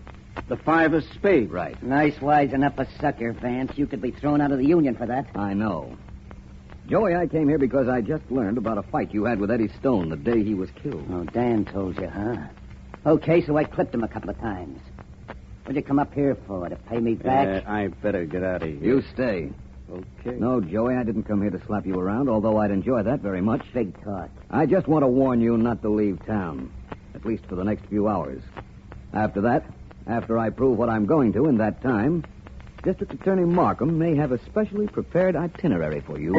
5 of spades. Right. Nice wising up a sucker, Vance. You could be thrown out of the union for that. I know. Joey, I came here because I just learned about a fight you had with Eddie Stone the day he was killed. Oh, Dan told you, huh? Okay, so I clipped him a couple of times. What'd you come up here for? To pay me back? I better get out of here. You stay. Okay. No, Joey, I didn't come here to slap you around, although I'd enjoy that very much. Big talk. I just want to warn you not to leave town, at least for the next few hours. After that, after I prove what I'm going to in that time, District Attorney Markham may have a specially prepared itinerary for you.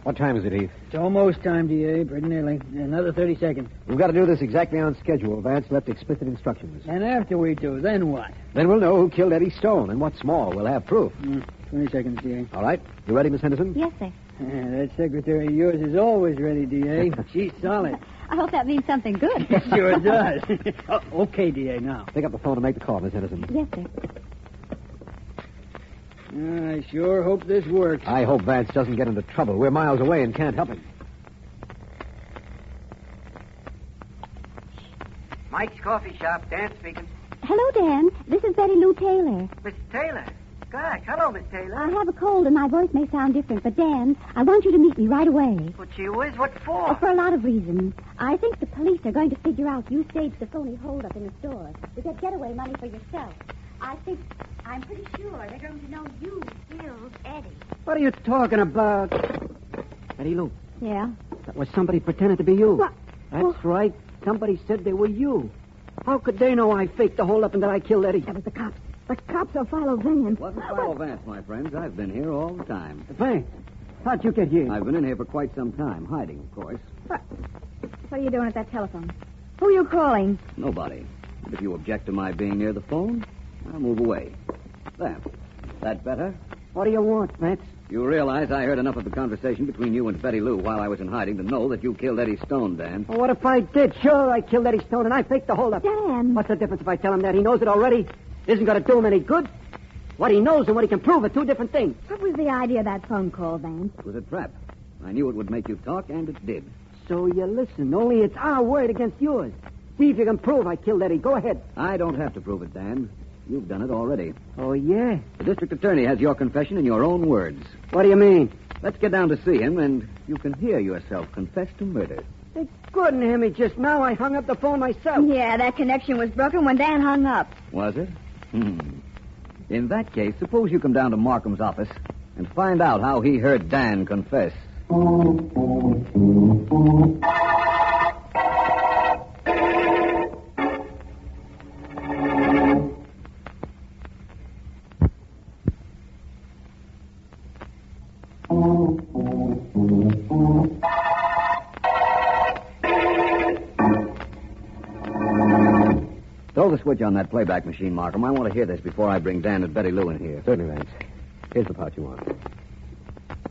What time is it, Heath? It's almost time, D.A. Pretty nearly. Another 30 seconds. We've got to do this exactly on schedule. Vance left explicit instructions. And after we do, then what? Then we'll know who killed Eddie Stone, and what's more, we'll have proof. 20 seconds, D.A. All right. You ready, Miss Henderson? Yes, sir. That secretary of yours is always ready, D.A. She's solid. I hope that means something good. It sure does. Okay, D.A., now. Pick up the phone and make the call, Miss Henderson. Yes, sir. I sure hope this works. I hope Vance doesn't get into trouble. We're miles away and can't help him. Mike's Coffee Shop. Dan speaking. Hello, Dan. This is Betty Lou Taylor. Miss Taylor. Gosh, hello, Miss Taylor. I have a cold and my voice may sound different, but Dan, I want you to meet me right away. But gee whiz, what for? For a lot of reasons. I think the police are going to figure out you staged the phony holdup in the store to get getaway money for yourself. I'm pretty sure they're going to know you killed Eddie. What are you talking about? Eddie Lou. Yeah? That was somebody pretending to be you. What? That's right. Somebody said they were you. How could they know I faked the holdup and that I killed Eddie? That was the cops. The cops are Philo Vance. Wasn't Philo Vance, my friends. I've been here all the time. Vance, how'd you get here? I've been in here for quite some time, hiding, of course. What are you doing at that telephone? Who are you calling? Nobody. But if you object to my being near the phone, I'll move away. There. That better? What do you want, Vance? You realize I heard enough of the conversation between you and Betty Lou while I was in hiding to know that you killed Eddie Stone, Dan. Well, what if I did? Sure, I killed Eddie Stone and I faked the holdup. Dan. What's the difference if I tell him that? He knows it already. Isn't going to do him any good. What he knows and what he can prove are two different things. What was the idea of that phone call, Vance? It was a trap. I knew it would make you talk, and it did. So you listen. Only it's our word against yours. See if you can prove I killed Eddie. Go ahead. I don't have to prove it, Dan. You've done it already. Oh, yeah? The district attorney has your confession in your own words. What do you mean? Let's get down to see him, and you can hear yourself confess to murder. They couldn't hear me just now. I hung up the phone myself. Yeah, that connection was broken when Dan hung up. Was it? In that case, suppose you come down to Markham's office and find out how he heard Dan confess. Throw the switch on that playback machine, Markham. I want to hear this before I bring Dan and Betty Lou in here. Certainly, Vance. Here's the part you want.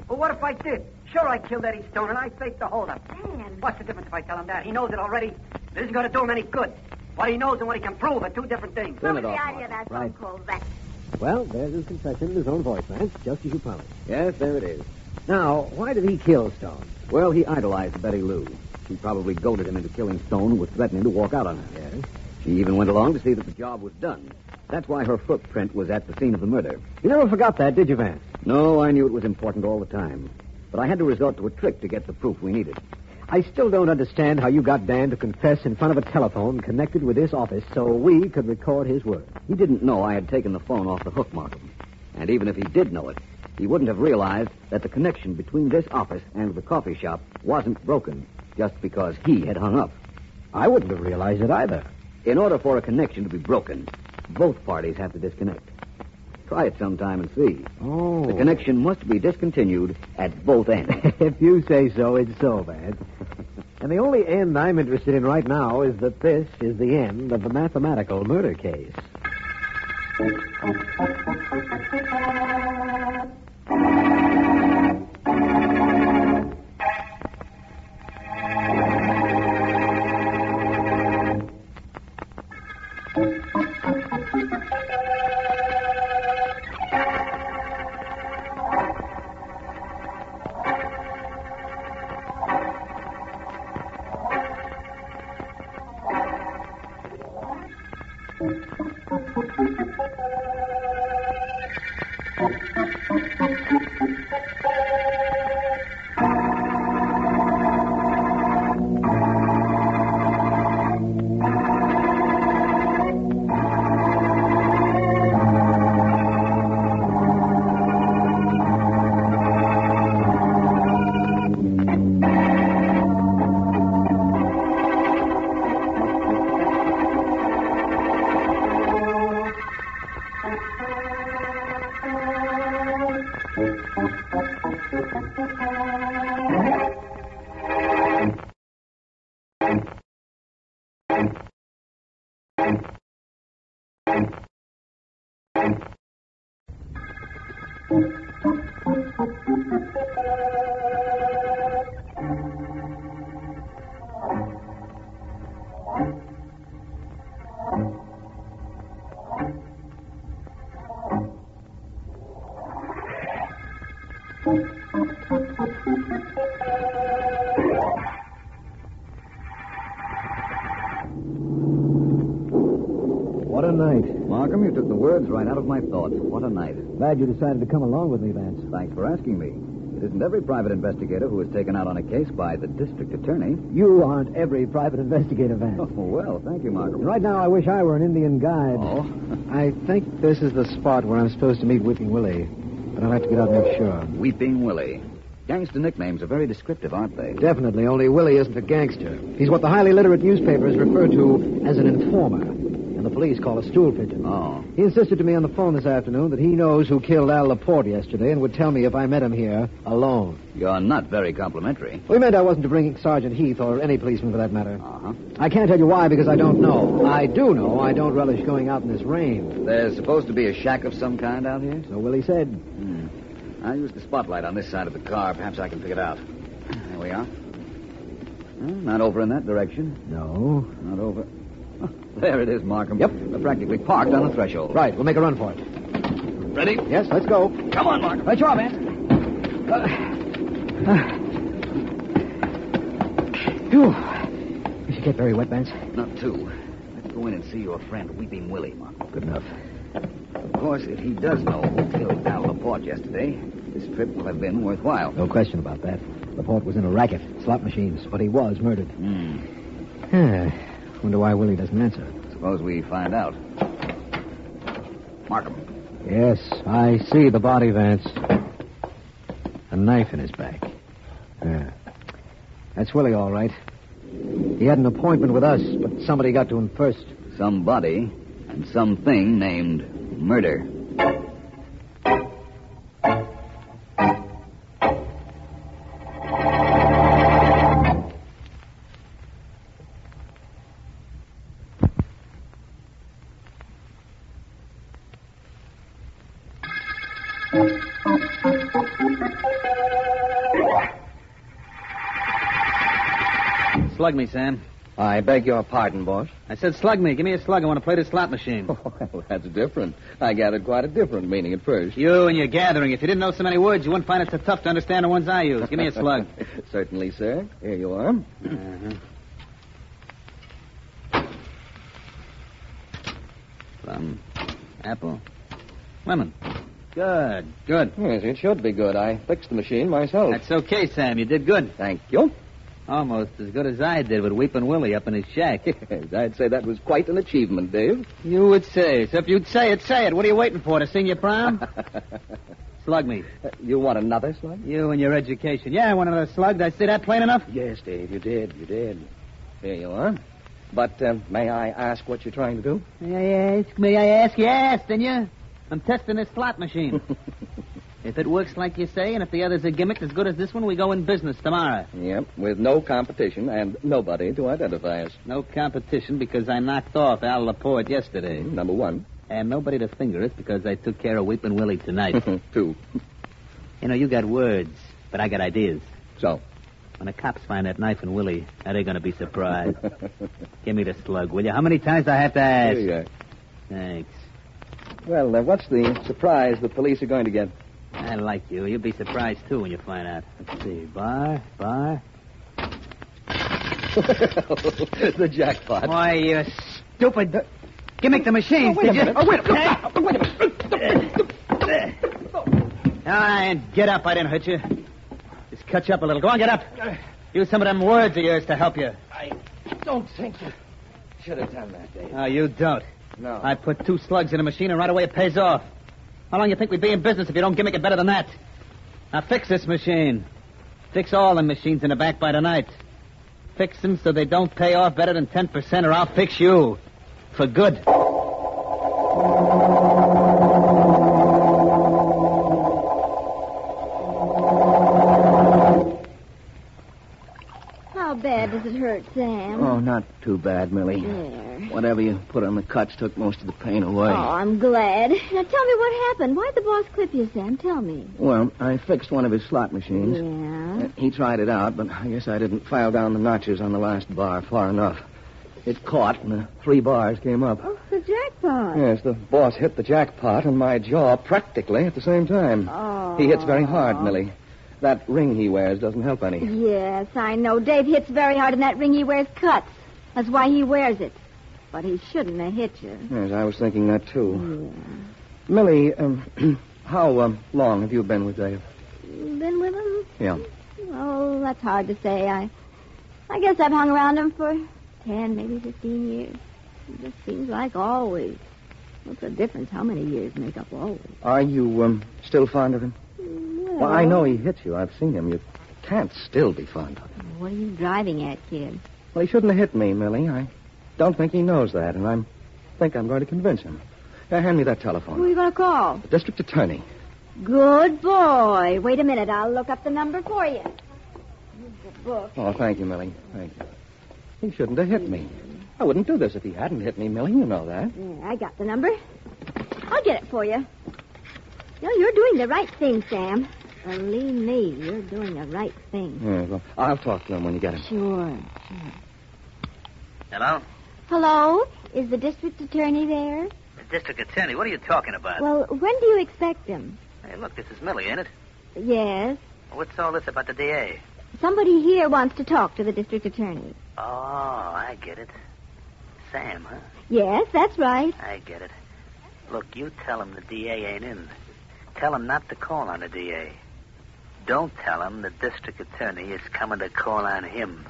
Well, what if I did? Sure, I killed Eddie Stone, and I faked the holdup. Dan. What's the difference if I tell him that? He knows it already. It isn't going to do him any good. What he knows and what he can prove are two different things. Turn What it was off, the idea of that phone Right. call, Rex? Well, there's his confession in his own voice, Vance, just as you promised. Yes, there it is. Now, why did he kill Stone? Well, he idolized Betty Lou. She probably goaded him into killing Stone and was threatening to walk out on her. Yes? She even went along to see that the job was done. That's why her footprint was at the scene of the murder. You never forgot that, did you, Vance? No, I knew it was important all the time. But I had to resort to a trick to get the proof we needed. I still don't understand how you got Dan to confess in front of a telephone connected with this office so we could record his words. He didn't know I had taken the phone off the hook, Markham. And even if he did know it, he wouldn't have realized that the connection between this office and the coffee shop wasn't broken just because he had hung up. I wouldn't have realized it either. In order for a connection to be broken, both parties have to disconnect. Try it sometime and see. Oh. The connection must be discontinued at both ends. If you say so, it's so, Vance. And the only end I'm interested in right now is that this is the end of the mathematical murder case. What a night. Markham, you took the words right out of my thoughts. What a night. Glad you decided to come along with me, Vance. Thanks for asking me. It isn't every private investigator who is taken out on a case by the district attorney. You aren't every private investigator, Vance. Oh, well, thank you, Markham. Right now, I wish I were an Indian guide. Oh? I think this is the spot where I'm supposed to meet Weeping Willie. But I'll have to get out and make sure. Weeping Willie. Gangster nicknames are very descriptive, aren't they? Definitely, only Willie isn't a gangster. He's what the highly literate newspapers refer to as an informer. And the police call a stool pigeon. Oh. He insisted to me on the phone this afternoon that he knows who killed Al Laporte yesterday and would tell me if I met him here alone. You're not very complimentary. We meant I wasn't to bring Sergeant Heath or any policeman for that matter. Uh-huh. I can't tell you why because I don't know. I do know I don't relish going out in this rain. There's supposed to be a shack of some kind out here? So Willie said. I'll use the spotlight on this side of the car. Perhaps I can pick it out. There we are. Not over in that direction. No. Not over. Oh, there it is, Markham. Yep. We're practically parked on the threshold. Right, we'll make a run for it. Ready? Yes, let's go. Come on, Markham. Right you are, man. You should get very wet, Vance. Not too. Let's go in and see your friend, Weeping Willie, Markham. Good enough. Of course, if he does know who killed Al Laporte yesterday, this trip will have been worthwhile. No question about that. Laporte was in a racket, slot machines, but he was murdered. Wonder why Willie doesn't answer. Suppose we find out. Markham. Yes, I see the body, Vance. A knife in his back. That's Willie, all right. He had an appointment with us, but somebody got to him first. Somebody and something named murder. Slug me, Sam. I beg your pardon, boss. I said slug me. Give me a slug. I want to play this slot machine. Well, that's different. I gathered quite a different meaning at first. You and your gathering. If you didn't know so many words, you wouldn't find it so tough to understand the ones I use. Give me a slug. Certainly, sir. Here you are. Plum, apple, lemon. Good. Yes, it should be good. I fixed the machine myself. That's okay, Sam. You did good. Thank you. Almost as good as I did with Weepin' Willie up in his shack. I'd say that was quite an achievement, Dave. You would say. So if you'd say it, say it. What are you waiting for, to sing your prom? Slug me. You want another slug? You and your education. Yeah, I want another slug. Did I say that plain enough? Yes, Dave, you did. Here you are. But may I ask what you're trying to do? May I ask? Yes, didn't you? I'm testing this slot machine. If it works like you say, and if the other's a gimmick as good as this one, we go in business tomorrow. Yep, with no competition and nobody to identify us. No competition because I knocked off Al Laporte yesterday. Number one. And nobody to finger us because I took care of Weepin' Willie tonight. Two. You know, you got words, but I got ideas. So? When the cops find that knife in Willie, are they going to be surprised? Give me the slug, will you? How many times do I have to ask? Here you are. Thanks. Well, what's the surprise the police are going to get? I like you. You'll be surprised, too, when you find out. Let's see. Bar. The jackpot. Why, you stupid... Gimmick the machines, did you? Wait a minute. All right, get up. I didn't hurt you. Just catch up a little. Go on, get up. Use some of them words of yours to help you. I don't think you should have done that, Dave. Oh, you don't? No. I put 2 slugs in a machine, and right away it pays off. How long you think we'd be in business if you don't gimmick it better than that? Now fix this machine. Fix all the machines in the back by tonight. Fix them so they don't pay off better than 10%, or I'll fix you. For good. How bad does it hurt, Sam? Oh, not too bad, Millie. There. Whatever you put on the cuts took most of the pain away. Oh, I'm glad. Now tell me what happened. Why'd the boss clip you, Sam? Tell me. Well, I fixed one of his slot machines. Yeah? He tried it out, but I guess I didn't file down the notches on the last bar far enough. It caught, and the 3 bars came up. Oh, the jackpot. Yes, the boss hit the jackpot and my jaw practically at the same time. Oh. He hits very hard, Millie. That ring he wears doesn't help any. Yes, I know. Dave hits very hard, and that ring he wears cuts. That's why he wears it. But he shouldn't have hit you. Yes, I was thinking that, too. Yeah. Millie, how long have you been with Dave? Been with him? Yeah. Oh, that's hard to say. I guess I've hung around him for 10, maybe 15 years. It just seems like always. What's the difference? How many years make up always? Are you still fond of him? Well, I know he hit you. I've seen him. You can't still be fond of him. What are you driving at, kid? Well, he shouldn't have hit me, Millie. I don't think he knows that, and I think I'm going to convince him. Hand me that telephone. Who are you going to call? The district attorney. Good boy. Wait a minute. I'll look up the number for you. Here's the book. Oh, thank you, Millie. Thank you. He shouldn't have hit me. I wouldn't do this if he hadn't hit me, Millie. You know that. Yeah, I got the number. I'll get it for you. No, you're doing the right thing, Sam. Believe me, you're doing the right thing. Yeah, well, I'll talk to him when you get him. Sure. Hello? Hello? Is the district attorney there? The district attorney? What are you talking about? Well, when do you expect him? Hey, look, this is Millie, ain't it? Yes. What's all this about the DA? Somebody here wants to talk to the district attorney. Oh, I get it. Sam, huh? Yes, that's right. I get it. Look, you tell him the DA ain't in. Tell him not to call on the DA. Don't tell him the district attorney is coming to call on him.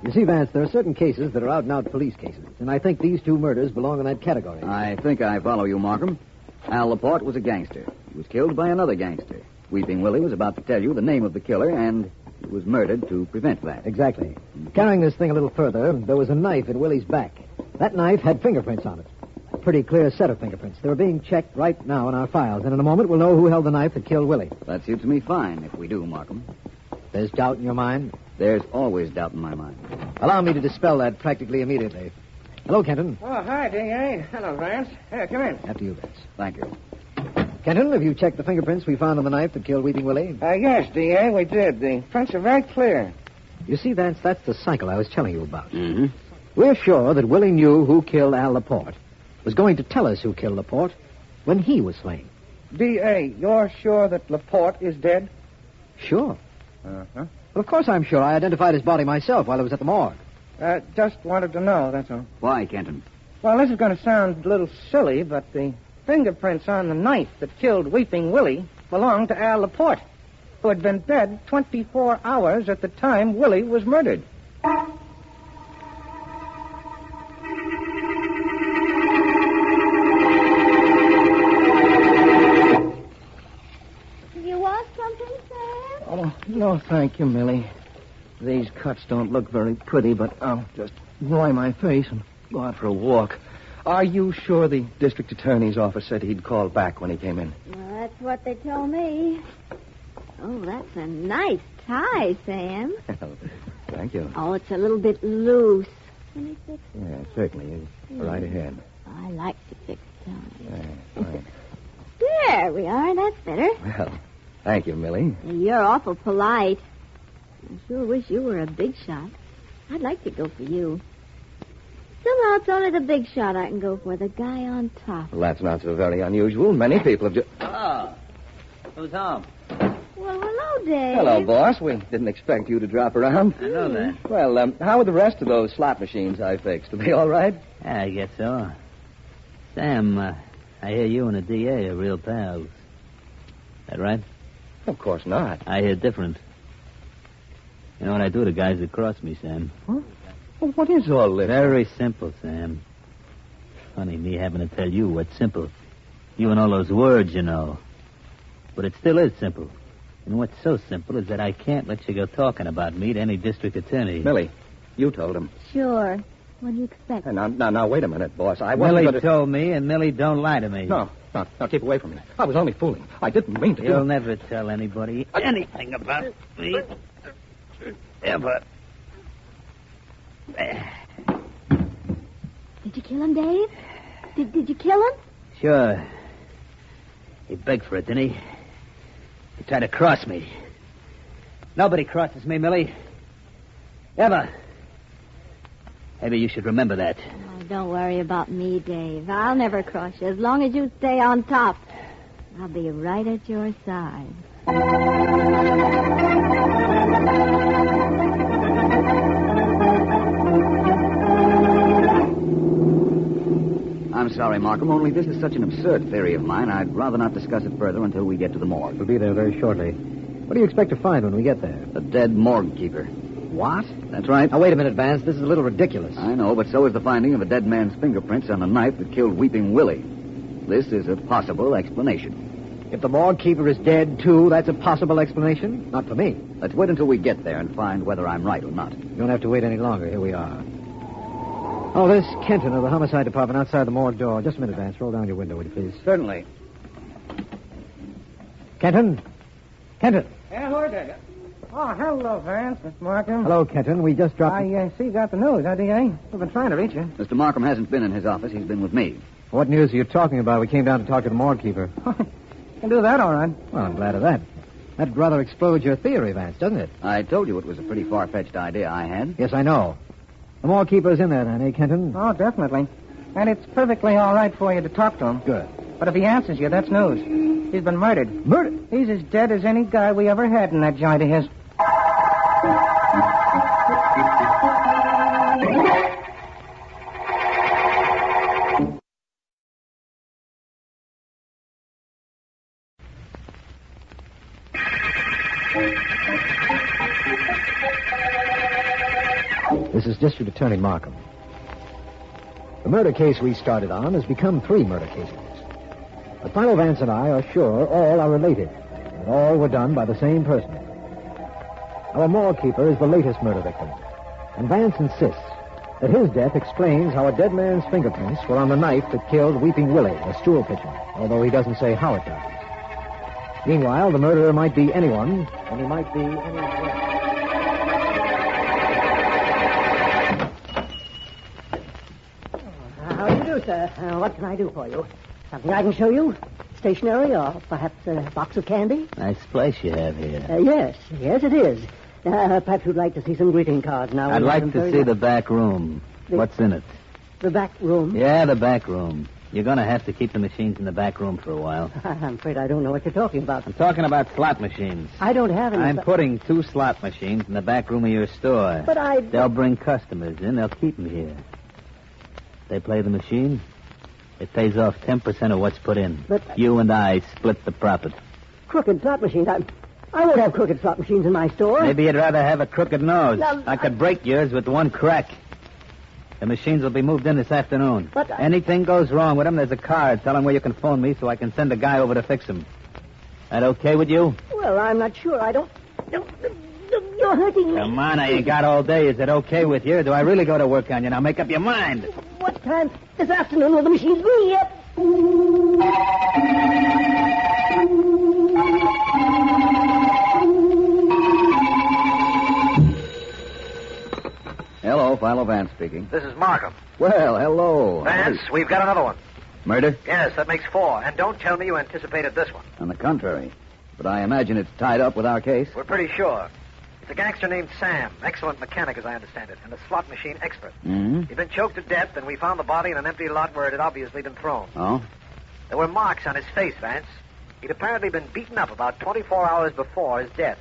You see, Vance, there are certain cases that are out-and-out police cases, and I think these 2 murders belong in that category. I think I follow you, Markham. Al Laporte was a gangster. He was killed by another gangster. Weeping Willie was about to tell you the name of the killer, and he was murdered to prevent that. Exactly. Carrying this thing a little further, there was a knife in Willie's back. That knife had fingerprints on it. A pretty clear set of fingerprints. They're being checked right now in our files, and in a moment we'll know who held the knife that killed Willie. That suits me fine, if we do, Markham. There's doubt in your mind? There's always doubt in my mind. Allow me to dispel that practically immediately. Hello, Kenton. Oh, hi, D.A. Hello, Vance. Here, come in. After you, Vance. Thank you. Kenton, have you checked the fingerprints we found on the knife that killed Weeping Willie? Yes, D.A., we did. The prints are very clear. You see, Vance, that's the cycle I was telling you about. Mm-hmm. We're sure that Willie knew who killed Al Laporte, was going to tell us who killed Laporte when he was slain. D.A., you're sure that Laporte is dead? Sure. Uh-huh. Well, of course I'm sure. I identified his body myself while I was at the morgue. Just wanted to know, that's all. Why, Kenton? Well, this is going to sound a little silly, but the fingerprints on the knife that killed Weeping Willie belonged to Al Laporte, who had been dead 24 hours at the time Willie was murdered. You want something, Sam? Oh, no, thank you, Millie. These cuts don't look very pretty, but I'll just dry my face and go out for a walk. Are you sure the district attorney's office said he'd call back when he came in? Well, that's what they told me. Oh, that's a nice tie, Sam. Thank you. Oh, it's a little bit loose. Can you fix it? Yeah, certainly. Right ahead. I like to fix ties. Yeah, fine. There we are. That's better. Well, thank you, Millie. You're awful polite. I sure wish you were a big shot. I'd like to go for you. Somehow it's only the big shot I can go for, the guy on top. Well, that's not so very unusual. Many people have just... Oh, who's home? Well, hello, Dave. Hello, boss. We didn't expect you to drop around. I know that. Well, how are the rest of those slot machines I fixed? Are they all right? Yeah, I guess so. Sam, I hear you and the DA are real pals. That right? Of course not. I hear different. You know what I do to guys that cross me, Sam? Huh? Well, what is all this? Very simple, Sam. Funny me having to tell you what's simple. You and all those words, you know. But it still is simple. And what's so simple is that I can't let you go talking about me to any district attorney. Millie, you told him. Sure. What do you expect? Now, wait a minute, boss. I wasn't Millie told me, and Millie don't lie to me. No, keep away from me. I was only fooling. I didn't mean to do it. You'll never tell anybody anything about me. Ever. Did you kill him, Dave? Did you kill him? Sure. He begged for it, didn't he? He tried to cross me. Nobody crosses me, Millie. Ever. Maybe you should remember that. Oh, don't worry about me, Dave. I'll never cross you as long as you stay on top. I'll be right at your side. I'm sorry, Markham, only this is such an absurd theory of mine, I'd rather not discuss it further until we get to the morgue. We'll be there very shortly. What do you expect to find when we get there? The dead morgue keeper. What? That's right. Now, wait a minute, Vance. This is a little ridiculous. I know, but so is the finding of a dead man's fingerprints on the knife that killed Weeping Willie. This is a possible explanation. If the morgue keeper is dead, too, that's a possible explanation? Not for me. Let's wait until we get there and find whether I'm right or not. You don't have to wait any longer. Here we are. Oh, there's Kenton of the homicide department outside the morgue door. Just a minute, Vance. Roll down your window, would you please? Certainly. Kenton? Kenton? Hello there. Oh, hello, Vance. Mr. Markham. Hello, Kenton. We just dropped... I see you got the news, huh, D.A.? We've been trying to reach you. Mr. Markham hasn't been in his office. He's been with me. What news are you talking about? We came down to talk to the morgue keeper. Can do that, all right. Well, I'm glad of that. That rather explodes your theory, Vance, doesn't it? I told you it was a pretty far-fetched idea I had. Yes, I know. The morgue keeper's in there, then, eh, Kenton? Oh, definitely. And it's perfectly all right for you to talk to him. Good. But if he answers you, that's news. He's been murdered. Murdered? He's as dead as any guy we ever had in that joint of his. This is District Attorney Markham. The murder case we started on has become 3 murder cases. But Philo Vance and I are sure all are related, and all were done by the same person. Our morgue keeper is the latest murder victim, and Vance insists that his death explains how a dead man's fingerprints were on the knife that killed Weeping Willie, a stool pigeon, although he doesn't say how it does. Meanwhile, the murderer might be anyone, and he might be anywhere. do, sir? What can I do for you? Something I can show you? Stationery or perhaps a box of candy? Nice place you have here. Yes, it is. Perhaps you'd like to see some greeting cards now. I'd like to see the back room. What's in it? The back room? Yeah, the back room. You're going to have to keep the machines in the back room for a while. I'm afraid I don't know what you're talking about. I'm talking about slot machines. I don't have any... I'm putting 2 slot machines in the back room of your store. But They'll bring customers in. They'll keep them here. They play the machine. It pays off 10% of what's put in. But... You and I split the profit. Crooked slot machines? I won't have crooked slot machines in my store. Maybe you'd rather have a crooked nose. Now, I could break yours with one crack. The machines will be moved in this afternoon. But anything goes wrong with them, there's a card. Tell them where you can phone me so I can send a guy over to fix them. That okay with you? Well, I'm not sure. I don't... You're hurting me. Come on, I ain't got all day. Is it okay with you? Or do I really go to work on you? Now make up your mind. What time this afternoon will the machines be yet? Hello, Philo Vance speaking. This is Markham. Well, hello. Vance, we've got another one. Murder? Yes, that makes 4. And don't tell me you anticipated this one. On the contrary. But I imagine it's tied up with our case. We're pretty sure. It's a gangster named Sam. Excellent mechanic, as I understand it, and a slot machine expert. Mm-hmm. He'd been choked to death, and we found the body in an empty lot where it had obviously been thrown. Oh? There were marks on his face, Vance. He'd apparently been beaten up about 24 hours before his death.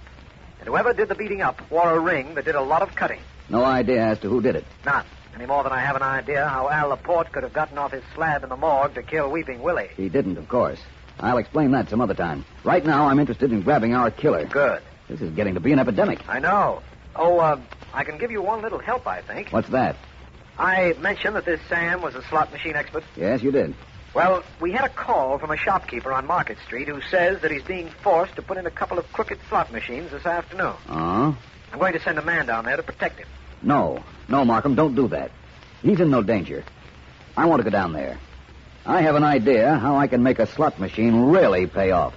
And whoever did the beating up wore a ring that did a lot of cutting. No idea as to who did it. None. Any more than I have an idea how Al Laporte could have gotten off his slab in the morgue to kill Weeping Willie. He didn't, of course. I'll explain that some other time. Right now, I'm interested in grabbing our killer. Good. This is getting to be an epidemic. I know. Oh, I can give you one little help, I think. What's that? I mentioned that this Sam was a slot machine expert. Yes, you did. Well, we had a call from a shopkeeper on Market Street who says that he's being forced to put in a couple of crooked slot machines this afternoon. Oh? I'm going to send a man down there to protect him. No, Markham, don't do that. He's in no danger. I want to go down there. I have an idea how I can make a slot machine really pay off.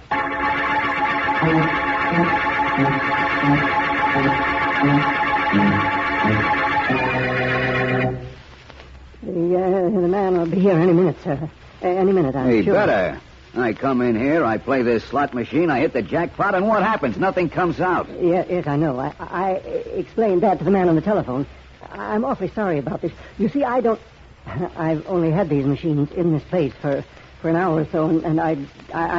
The man will be here any minute, sir. Any minute, I'm sure. He better. I come in here, I play this slot machine, I hit the jackpot, and what happens? Nothing comes out. Yes, I know. I explained that to the man on the telephone. I'm awfully sorry about this. You see, I've only had these machines in this place for an hour or so, and I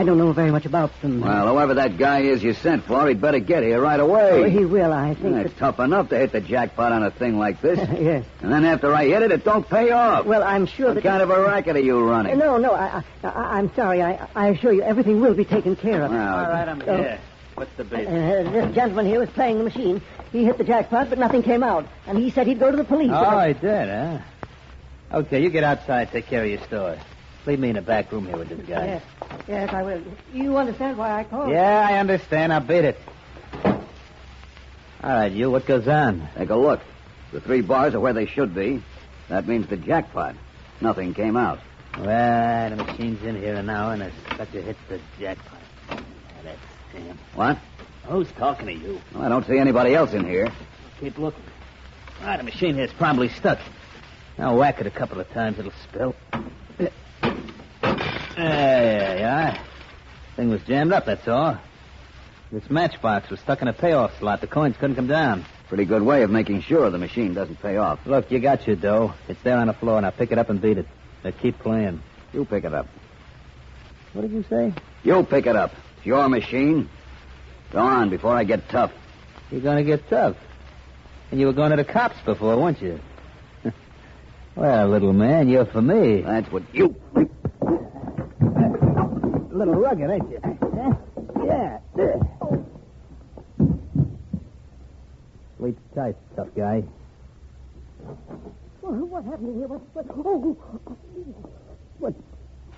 don't know very much about them. Well, whoever that guy is you sent for, he'd better get here right away. Oh, he will, I think. It's tough enough to hit the jackpot on a thing like this. Yes. And then after I hit it, it don't pay off. Well, I'm sure What kind of a racket are you running? No, I'm sorry. I assure you, everything will be taken care of. Well, all right, I'm here. What's the bid? This gentleman here was playing the machine. He hit the jackpot, but nothing came out. And he said he'd go to the police. Oh, he did, huh? Okay, you get outside, take care of your store. Leave me in the back room here with this guy. Yes, I will. You understand why I called? Yeah, I understand. I'll beat it. All right, you, what goes on? Take a look. The 3 bars are where they should be. That means the jackpot. Nothing came out. Well, the machine's in here now, and it's got to hit the jackpot. That's Sam. What? Who's talking to you? Well, I don't see anybody else in here. Keep looking. The machine here's probably stuck. Now whack it a couple of times, it'll spill. There you are. Thing was jammed up, that's all. This matchbox was stuck in a payoff slot. The coins couldn't come down. Pretty good way of making sure the machine doesn't pay off. Look, you got your dough. It's there on the floor. Now pick it up and beat it. Now keep playing. You pick it up. What did you say? You pick it up. It's your machine. Go on before I get tough. You're going to get tough. And you were going to the cops before, weren't you? Well, little man, you're for me. That's what you... A little rugged, ain't you? Yeah. Sleep tight, tough guy. Well, what happened here? What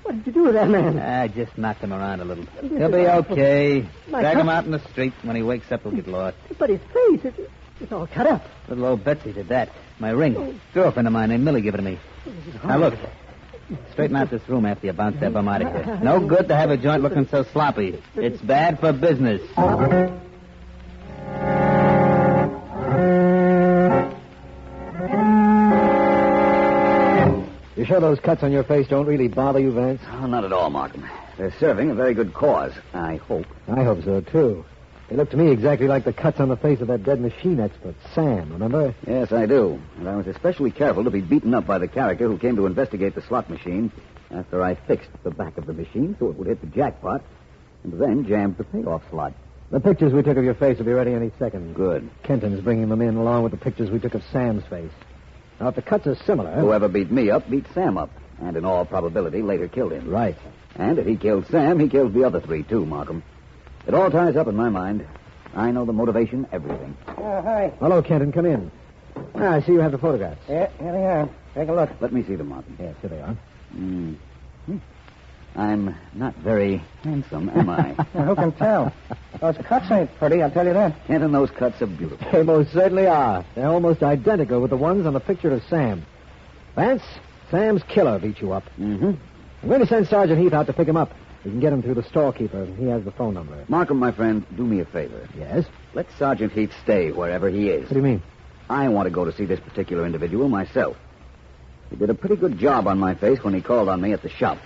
did you do with that man? I just knocked him around a little. He'll be okay. Drag him out in the street. When he wakes up, he'll get lost. But his face, it's all cut up. Little old Betsy did that. My ring. Girlfriend of mine named Millie gave it to me. Now, look. Straighten out this room after you bounce that bum out of here. No good to have a joint looking so sloppy. It's bad for business. You sure those cuts on your face don't really bother you, Vance? Oh, not at all, Markham. They're serving a very good cause, I hope. I hope so, too. They look to me exactly like the cuts on the face of that dead machine expert, Sam, remember? Yes, I do. And I was especially careful to be beaten up by the character who came to investigate the slot machine after I fixed the back of the machine so it would hit the jackpot and then jammed the payoff slot. The pictures we took of your face will be ready any second. Good. Kenton's bringing them in along with the pictures we took of Sam's face. Now, if the cuts are similar... Whoever beat me up beat Sam up, and in all probability later killed him. Right. And if he killed Sam, he killed the other three, too, Markham. It all ties up in my mind. I know the motivation, everything. Hi. Hello, Kenton. Come in. I see you have the photographs. Yeah, here they are. Take a look. Let me see them, Markham. Yes, here they are. I'm not very handsome, am I? Who can tell? Those cuts ain't pretty, I'll tell you that. Kenton, those cuts are beautiful. They most certainly are. They're almost identical with the ones on the picture of Sam. Vance, Sam's killer beat you up. Mm-hmm. I'm going to send Sergeant Heath out to pick him up. We can get him through the storekeeper. He has the phone number. Markham, my friend, do me a favor. Yes? Let Sergeant Heath stay wherever he is. What do you mean? I want to go to see this particular individual myself. He did a pretty good job on my face when he called on me at the shop.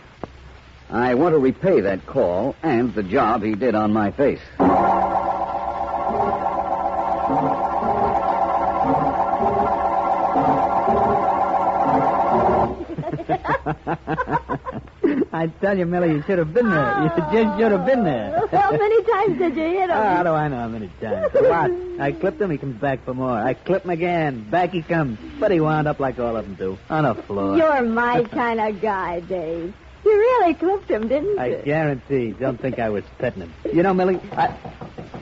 I want to repay that call and the job he did on my face. I tell you, Millie, you should have been there. You just should have been there. How many times did you hit him? How do I know how many times? A lot. I clipped him, he comes back for more. I clip him again. Back he comes. But he wound up like all of them do, on the floor. You're my kind of guy, Dave. You really clipped him, didn't you? I guarantee. Don't think I was petting him. You know, Millie, Are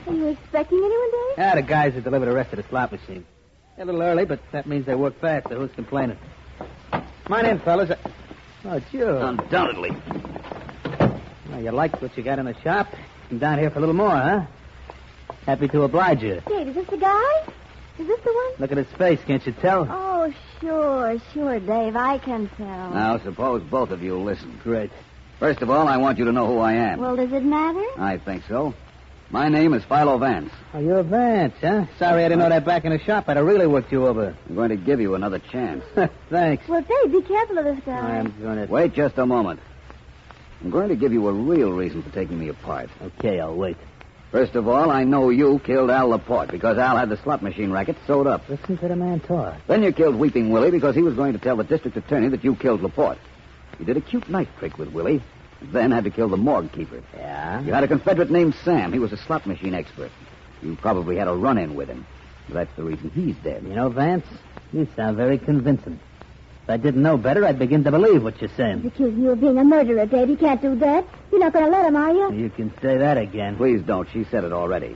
you expecting anyone, Dave? the guys who deliver the rest of the slot machine. They're a little early, but that means they work fast, so who's complaining? Come on in, fellas. Oh, sure. Undoubtedly. Well, you liked what you got in the shop? Come down here for a little more, huh? Happy to oblige you. Dave, is this the guy? Is this the one? Look at his face, can't you tell? Oh, sure, Dave. I can tell. Now, suppose both of you listen. Great. First of all, I want you to know who I am. Well, does it matter? I think so. My name is Philo Vance. Oh, you're Vance, huh? Sorry I didn't know that back in the shop. I'd have really worked you over. I'm going to give you another chance. Thanks. Well, Dave, be careful of this guy. I'm going to... Wait just a moment. I'm going to give you a real reason for taking me apart. Okay, I'll wait. First of all, I know you killed Al Laporte because Al had the slot machine racket sewed up. Listen to the man talk. Then you killed Weeping Willie because he was going to tell the district attorney that you killed Laporte. You did a cute knife trick with Willie, then had to kill the morgue keeper. Yeah? You had a Confederate named Sam. He was a slot machine expert. You probably had a run-in with him. That's the reason he's dead. You know, Vance, you sound very convincing. If I didn't know better, I'd begin to believe what you're saying. He's accusing you of being a murderer, Dave. You can't do that. You're not going to let him, are you? You can say that again. Please don't. She said it already.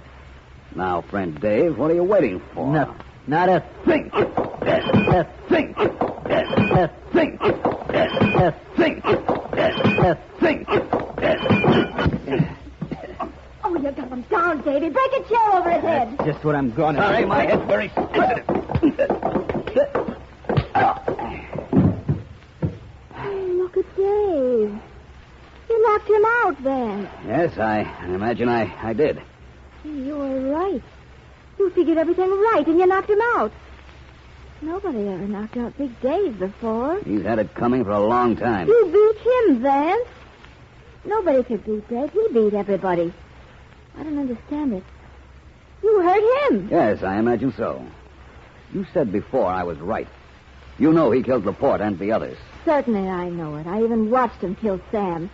Now, friend Dave, what are you waiting for? No, not a thing. A thing. A thing. A thing. A thing. Oh, you got him down, Davy. Break a chair over his head. That's just what I'm going to Sorry, do. my head's very sensitive. Look at Dave. You knocked him out, Vance. Yes, I imagine I did. You were right. You figured everything right, and you knocked him out. Nobody ever knocked out Big Dave before. He's had it coming for a long time. You beat him, Vance. Nobody could beat Dave. He beat everybody. I don't understand it. You hurt him. Yes, I imagine so. You said before I was right. You know he killed Laporte and the others. Certainly I know it. I even watched him kill Sam.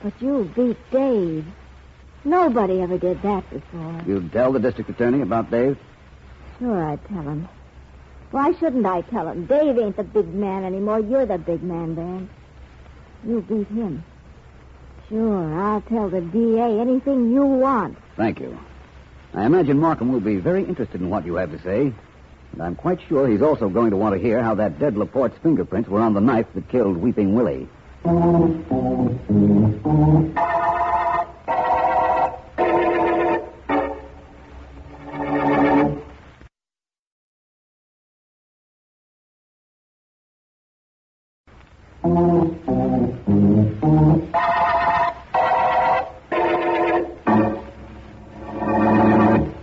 But you beat Dave. Nobody ever did that before. You'd tell the district attorney about Dave? Sure, I'd tell him. Why shouldn't I tell him? Dave ain't the big man anymore. You're the big man, Vance. You beat him. Sure, I'll tell the DA anything you want. Thank you. I imagine Markham will be very interested in what you have to say. And I'm quite sure he's also going to want to hear how that dead Laporte's fingerprints were on the knife that killed Weeping Willie.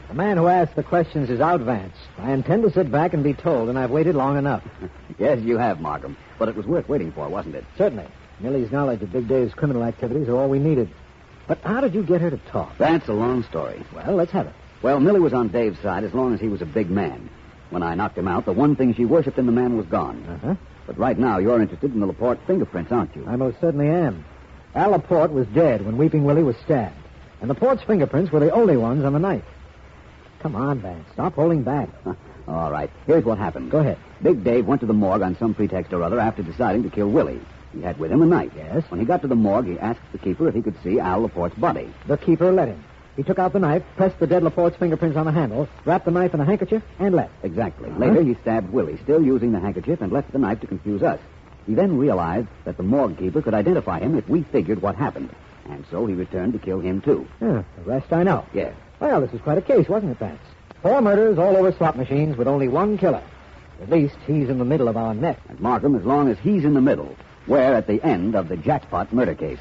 The man who asked the questions is out, Vance. I intend to sit back and be told, and I've waited long enough. Yes, you have, Markham. But it was worth waiting for, wasn't it? Certainly. Millie's knowledge of Big Dave's criminal activities are all we needed. But how did you get her to talk? That's a long story. Well, let's have it. Well, Millie was on Dave's side as long as he was a big man. When I knocked him out, the one thing she worshipped in the man was gone. Uh-huh. But right now, you're interested in the Laporte fingerprints, aren't you? I most certainly am. Al Laporte was dead when Weeping Willie was stabbed. And Laporte's fingerprints were the only ones on the knife. Come on, Vance. Stop holding back. All right. Here's what happened. Go ahead. Big Dave went to the morgue on some pretext or other after deciding to kill Willie. He had with him a knife. Yes. When he got to the morgue, he asked the keeper if he could see Al Laporte's body. The keeper let him. He took out the knife, pressed the dead Laporte's fingerprints on the handle, wrapped the knife in a handkerchief, and left. Exactly. Later, he stabbed Willie, still using the handkerchief, and left the knife to confuse us. He then realized that the morgue keeper could identify him if we figured what happened. And so he returned to kill him, too. The rest I know. Yes. Well, this was quite a case, wasn't it, Vance? 4 murders all over slot machines with only one killer. At least he's in the middle of our net. And Markham, as long as he's in the middle, we're at the end of the Jackpot murder case.